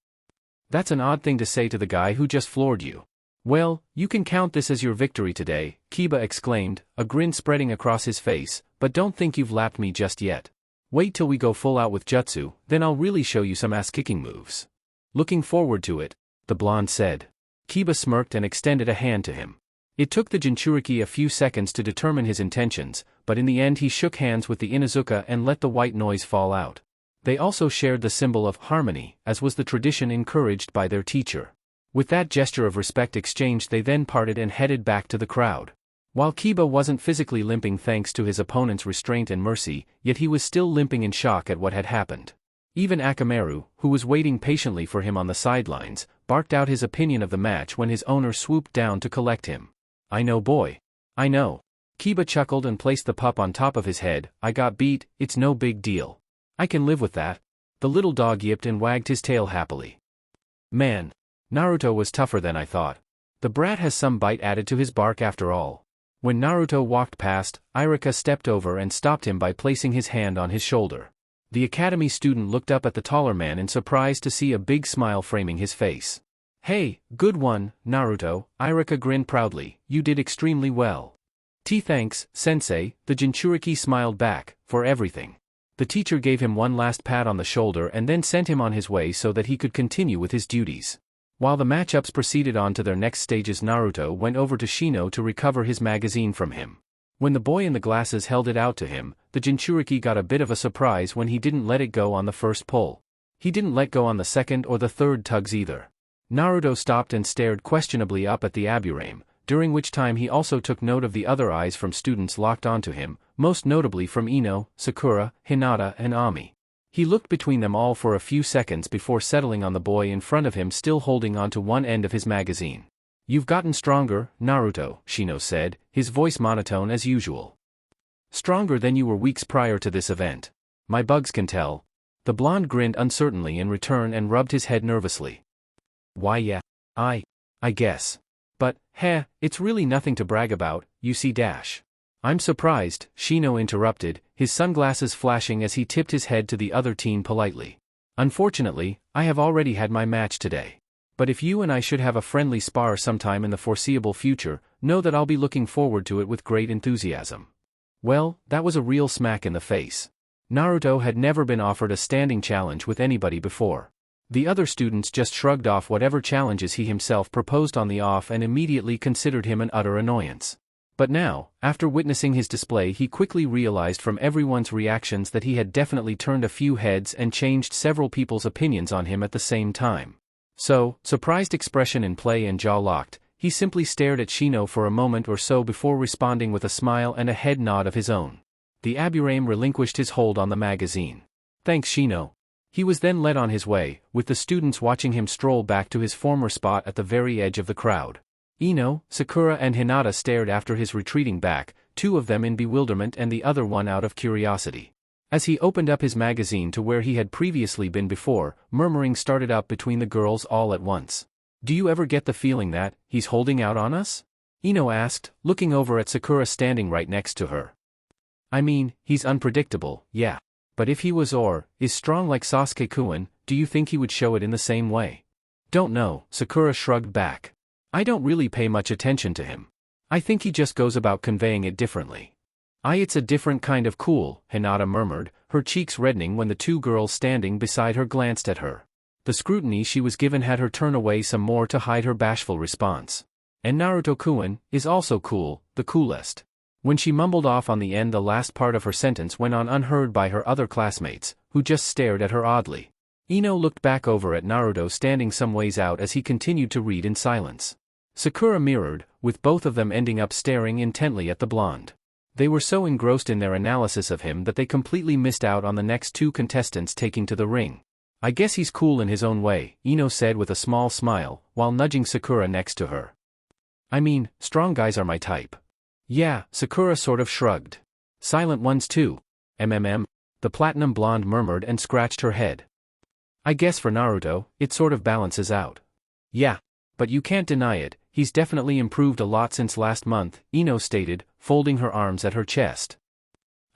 "That's an odd thing to say to the guy who just floored you." "Well, you can count this as your victory today," Kiba exclaimed, a grin spreading across his face, "but don't think you've lapped me just yet. Wait till we go full out with jutsu, then I'll really show you some ass-kicking moves." "Looking forward to it," the blonde said. Kiba smirked and extended a hand to him. It took the Jinchuriki a few seconds to determine his intentions, but in the end he shook hands with the Inuzuka and let the white noise fall out. They also shared the symbol of harmony, as was the tradition encouraged by their teacher. With that gesture of respect exchanged, they then parted and headed back to the crowd. While Kiba wasn't physically limping thanks to his opponent's restraint and mercy, yet he was still limping in shock at what had happened. Even Akamaru, who was waiting patiently for him on the sidelines, barked out his opinion of the match when his owner swooped down to collect him. "I know, boy. I know." Kiba chuckled and placed the pup on top of his head. "I got beat, it's no big deal. I can live with that." The little dog yipped and wagged his tail happily. "Man. Naruto was tougher than I thought. The brat has some bite added to his bark after all." When Naruto walked past, Irika stepped over and stopped him by placing his hand on his shoulder. The academy student looked up at the taller man in surprise to see a big smile framing his face. "Hey, good one, Naruto," Irika grinned proudly, "you did extremely well." "Thanks, sensei," the Jinchuriki smiled back, "for everything." The teacher gave him one last pat on the shoulder and then sent him on his way so that he could continue with his duties. While the matchups proceeded on to their next stages, Naruto went over to Shino to recover his magazine from him. When the boy in the glasses held it out to him, the Jinchuriki got a bit of a surprise when he didn't let it go on the first pull. He didn't let go on the second or the third tugs either. Naruto stopped and stared questionably up at the aburame, during which time he also took note of the other eyes from students locked onto him, most notably from Ino, Sakura, Hinata and Ami. He looked between them all for a few seconds before settling on the boy in front of him still holding onto one end of his magazine. "You've gotten stronger, Naruto," Shino said, his voice monotone as usual. "Stronger than you were weeks prior to this event. My bugs can tell." The blonde grinned uncertainly in return and rubbed his head nervously. "Why yeah. I guess. But, it's really nothing to brag about, you see dash." "I'm surprised," Shino interrupted, his sunglasses flashing as he tipped his head to the other teen politely. "Unfortunately, I have already had my match today. But if you and I should have a friendly spar sometime in the foreseeable future, know that I'll be looking forward to it with great enthusiasm." Well, that was a real smack in the face. Naruto had never been offered a standing challenge with anybody before. The other students just shrugged off whatever challenges he himself proposed on the off and immediately considered him an utter annoyance. But now, after witnessing his display, he quickly realized from everyone's reactions that he had definitely turned a few heads and changed several people's opinions on him at the same time. So, surprised expression in play and jaw locked, he simply stared at Shino for a moment or so before responding with a smile and a head nod of his own. The aburame relinquished his hold on the magazine. "Thanks, Shino." He was then led on his way, with the students watching him stroll back to his former spot at the very edge of the crowd. Ino, Sakura and Hinata stared after his retreating back, two of them in bewilderment and the other one out of curiosity. As he opened up his magazine to where he had previously been before, murmuring started up between the girls all at once. "Do you ever get the feeling that he's holding out on us?" Ino asked, looking over at Sakura standing right next to her. "I mean, he's unpredictable, yeah. But if he was or is strong like Sasuke-kun, do you think he would show it in the same way?" "Don't know," Sakura shrugged back. "I don't really pay much attention to him. I think he just goes about conveying it differently." It's a different kind of cool," Hinata murmured, her cheeks reddening when the two girls standing beside her glanced at her. The scrutiny she was given had her turn away some more to hide her bashful response. "And Naruto-kun is also cool, the coolest." When she mumbled off on the end, the last part of her sentence went on unheard by her other classmates, who just stared at her oddly. Ino looked back over at Naruto standing some ways out as he continued to read in silence. Sakura mirrored, with both of them ending up staring intently at the blonde. They were so engrossed in their analysis of him that they completely missed out on the next two contestants taking to the ring. "I guess he's cool in his own way," Ino said with a small smile, while nudging Sakura next to her. "I mean, strong guys are my type." "Yeah," Sakura sort of shrugged. "Silent ones too. The platinum blonde murmured and scratched her head. "I guess for Naruto, it sort of balances out." "Yeah. But you can't deny it, he's definitely improved a lot since last month," Ino stated, folding her arms at her chest.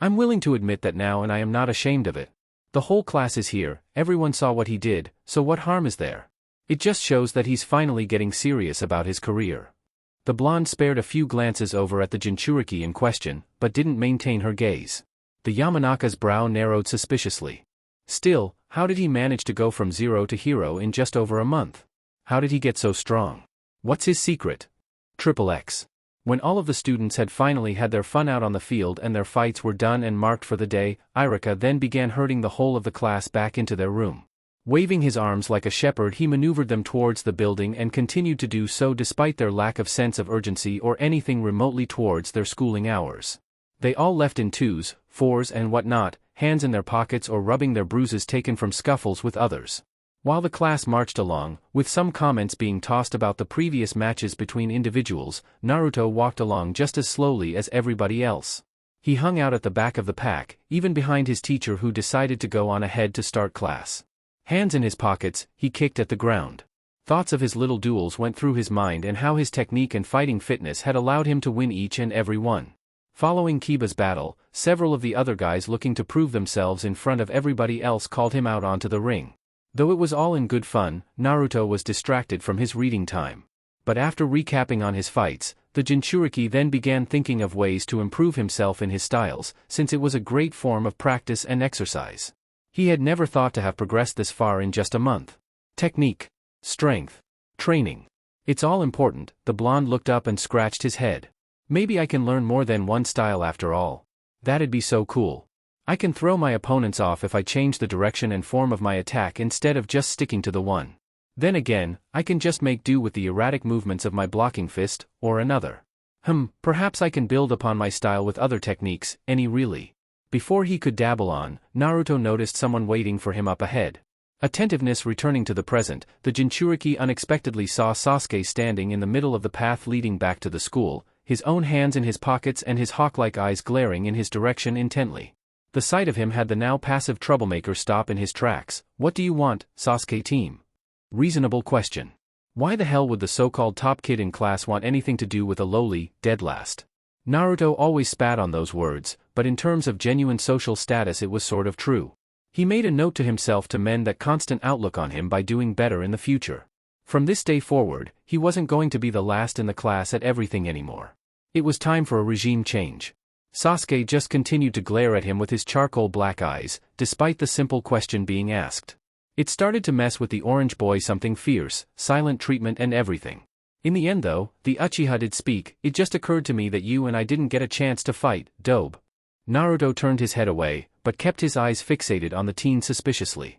"I'm willing to admit that now and I am not ashamed of it. The whole class is here, everyone saw what he did, so what harm is there? It just shows that he's finally getting serious about his career." The blonde spared a few glances over at the jinchuriki in question, but didn't maintain her gaze. The Yamanaka's brow narrowed suspiciously. Still, how did he manage to go from zero to hero in just over a month? How did he get so strong? What's his secret? XXX. When all of the students had finally had their fun out on the field and their fights were done and marked for the day, Irika then began herding the whole of the class back into their room. Waving his arms like a shepherd, he maneuvered them towards the building and continued to do so despite their lack of sense of urgency or anything remotely towards their schooling hours. They all left in twos, fours and whatnot, hands in their pockets or rubbing their bruises taken from scuffles with others. While the class marched along, with some comments being tossed about the previous matches between individuals, Naruto walked along just as slowly as everybody else. He hung out at the back of the pack, even behind his teacher who decided to go on ahead to start class. Hands in his pockets, he kicked at the ground. Thoughts of his little duels went through his mind and how his technique and fighting fitness had allowed him to win each and every one. Following Kiba's battle, several of the other guys looking to prove themselves in front of everybody else called him out onto the ring. Though it was all in good fun, Naruto was distracted from his reading time. But after recapping on his fights, the Jinchuriki then began thinking of ways to improve himself in his styles, since it was a great form of practice and exercise. He had never thought to have progressed this far in just a month. Technique. Strength. Training. It's all important. The blonde looked up and scratched his head. Maybe I can learn more than one style after all. That'd be so cool. I can throw my opponents off if I change the direction and form of my attack instead of just sticking to the one. Then again, I can just make do with the erratic movements of my blocking fist, or another. Perhaps I can build upon my style with other techniques, really. Before he could dabble on, Naruto noticed someone waiting for him up ahead. Attentiveness returning to the present, the Jinchuriki unexpectedly saw Sasuke standing in the middle of the path leading back to the school, his own hands in his pockets and his hawk-like eyes glaring in his direction intently. The sight of him had the now passive troublemaker stop in his tracks. What do you want, Sasuke team? Reasonable question. Why the hell would the so-called top kid in class want anything to do with a lowly, dead last? Naruto always spat on those words, but in terms of genuine social status it was sort of true. He made a note to himself to mend that constant outlook on him by doing better in the future. From this day forward, he wasn't going to be the last in the class at everything anymore. It was time for a regime change. Sasuke just continued to glare at him with his charcoal black eyes, despite the simple question being asked. It started to mess with the orange boy something fierce, silent treatment and everything. In the end though, the Uchiha did speak. It just occurred to me that you and I didn't get a chance to fight, dope. Naruto turned his head away, but kept his eyes fixated on the teen suspiciously.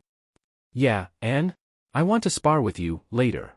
Yeah, and? I want to spar with you, later.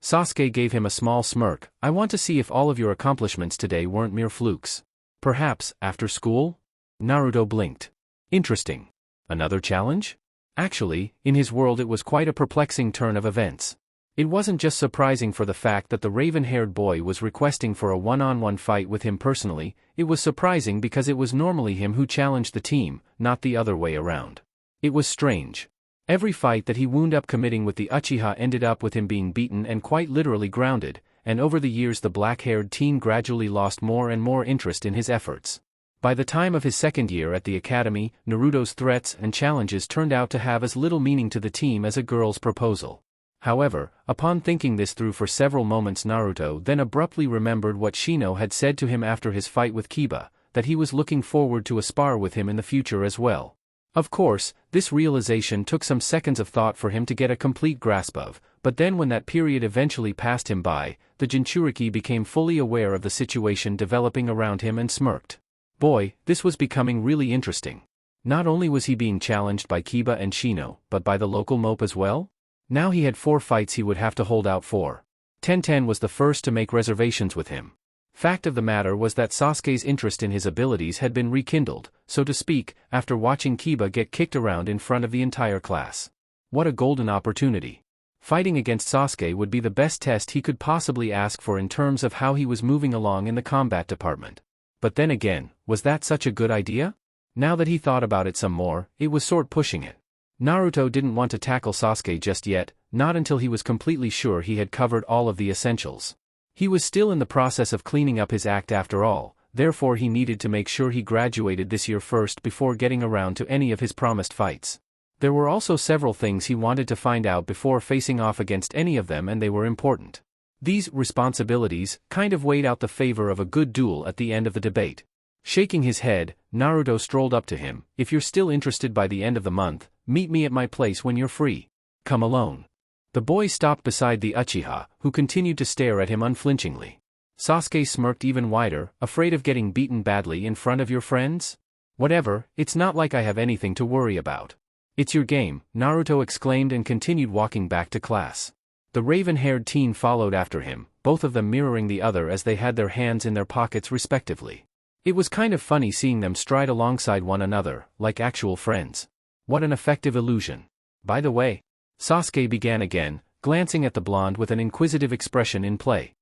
Sasuke gave him a small smirk. I want to see if all of your accomplishments today weren't mere flukes. Perhaps, after school? Naruto blinked. Interesting. Another challenge? Actually, in his world it was quite a perplexing turn of events. It wasn't just surprising for the fact that the raven-haired boy was requesting for a one-on-one fight with him personally, it was surprising because it was normally him who challenged the team, not the other way around. It was strange. Every fight that he wound up committing with the Uchiha ended up with him being beaten and quite literally grounded, and over the years the black-haired teen gradually lost more and more interest in his efforts. By the time of his second year at the academy, Naruto's threats and challenges turned out to have as little meaning to the team as a girl's proposal. However, upon thinking this through for several moments, Naruto then abruptly remembered what Shino had said to him after his fight with Kiba, that he was looking forward to a spar with him in the future as well. Of course, this realization took some seconds of thought for him to get a complete grasp of, but then when that period eventually passed him by, the Jinchuriki became fully aware of the situation developing around him and smirked. Boy, this was becoming really interesting. Not only was he being challenged by Kiba and Shino, but by the local mope as well? Now he had 4 fights he would have to hold out for. Tenten was the first to make reservations with him. Fact of the matter was that Sasuke's interest in his abilities had been rekindled, so to speak, after watching Kiba get kicked around in front of the entire class. What a golden opportunity. Fighting against Sasuke would be the best test he could possibly ask for in terms of how he was moving along in the combat department. But then again, was that such a good idea? Now that he thought about it some more, it was sort pushing it. Naruto didn't want to tackle Sasuke just yet, not until he was completely sure he had covered all of the essentials. He was still in the process of cleaning up his act after all, therefore he needed to make sure he graduated this year first before getting around to any of his promised fights. There were also several things he wanted to find out before facing off against any of them, and they were important. These responsibilities kind of weighed out the favor of a good duel at the end of the debate. Shaking his head, Naruto strolled up to him. If you're still interested by the end of the month, meet me at my place when you're free. Come alone. The boy stopped beside the Uchiha, who continued to stare at him unflinchingly. Sasuke smirked even wider, afraid of getting beaten badly in front of your friends? Whatever, it's not like I have anything to worry about. It's your game, Naruto exclaimed and continued walking back to class. The raven-haired teen followed after him, both of them mirroring the other as they had their hands in their pockets respectively. It was kind of funny seeing them stride alongside one another, like actual friends. What an effective illusion. By the way, Sasuke began again, glancing at the blonde with an inquisitive expression in play.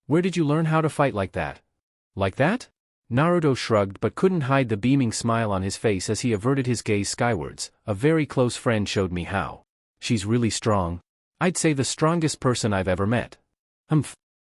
Where did you learn how to fight like that? Like that? Naruto shrugged but couldn't hide the beaming smile on his face as he averted his gaze skywards. A very close friend showed me how. She's really strong. I'd say the strongest person I've ever met. Humph.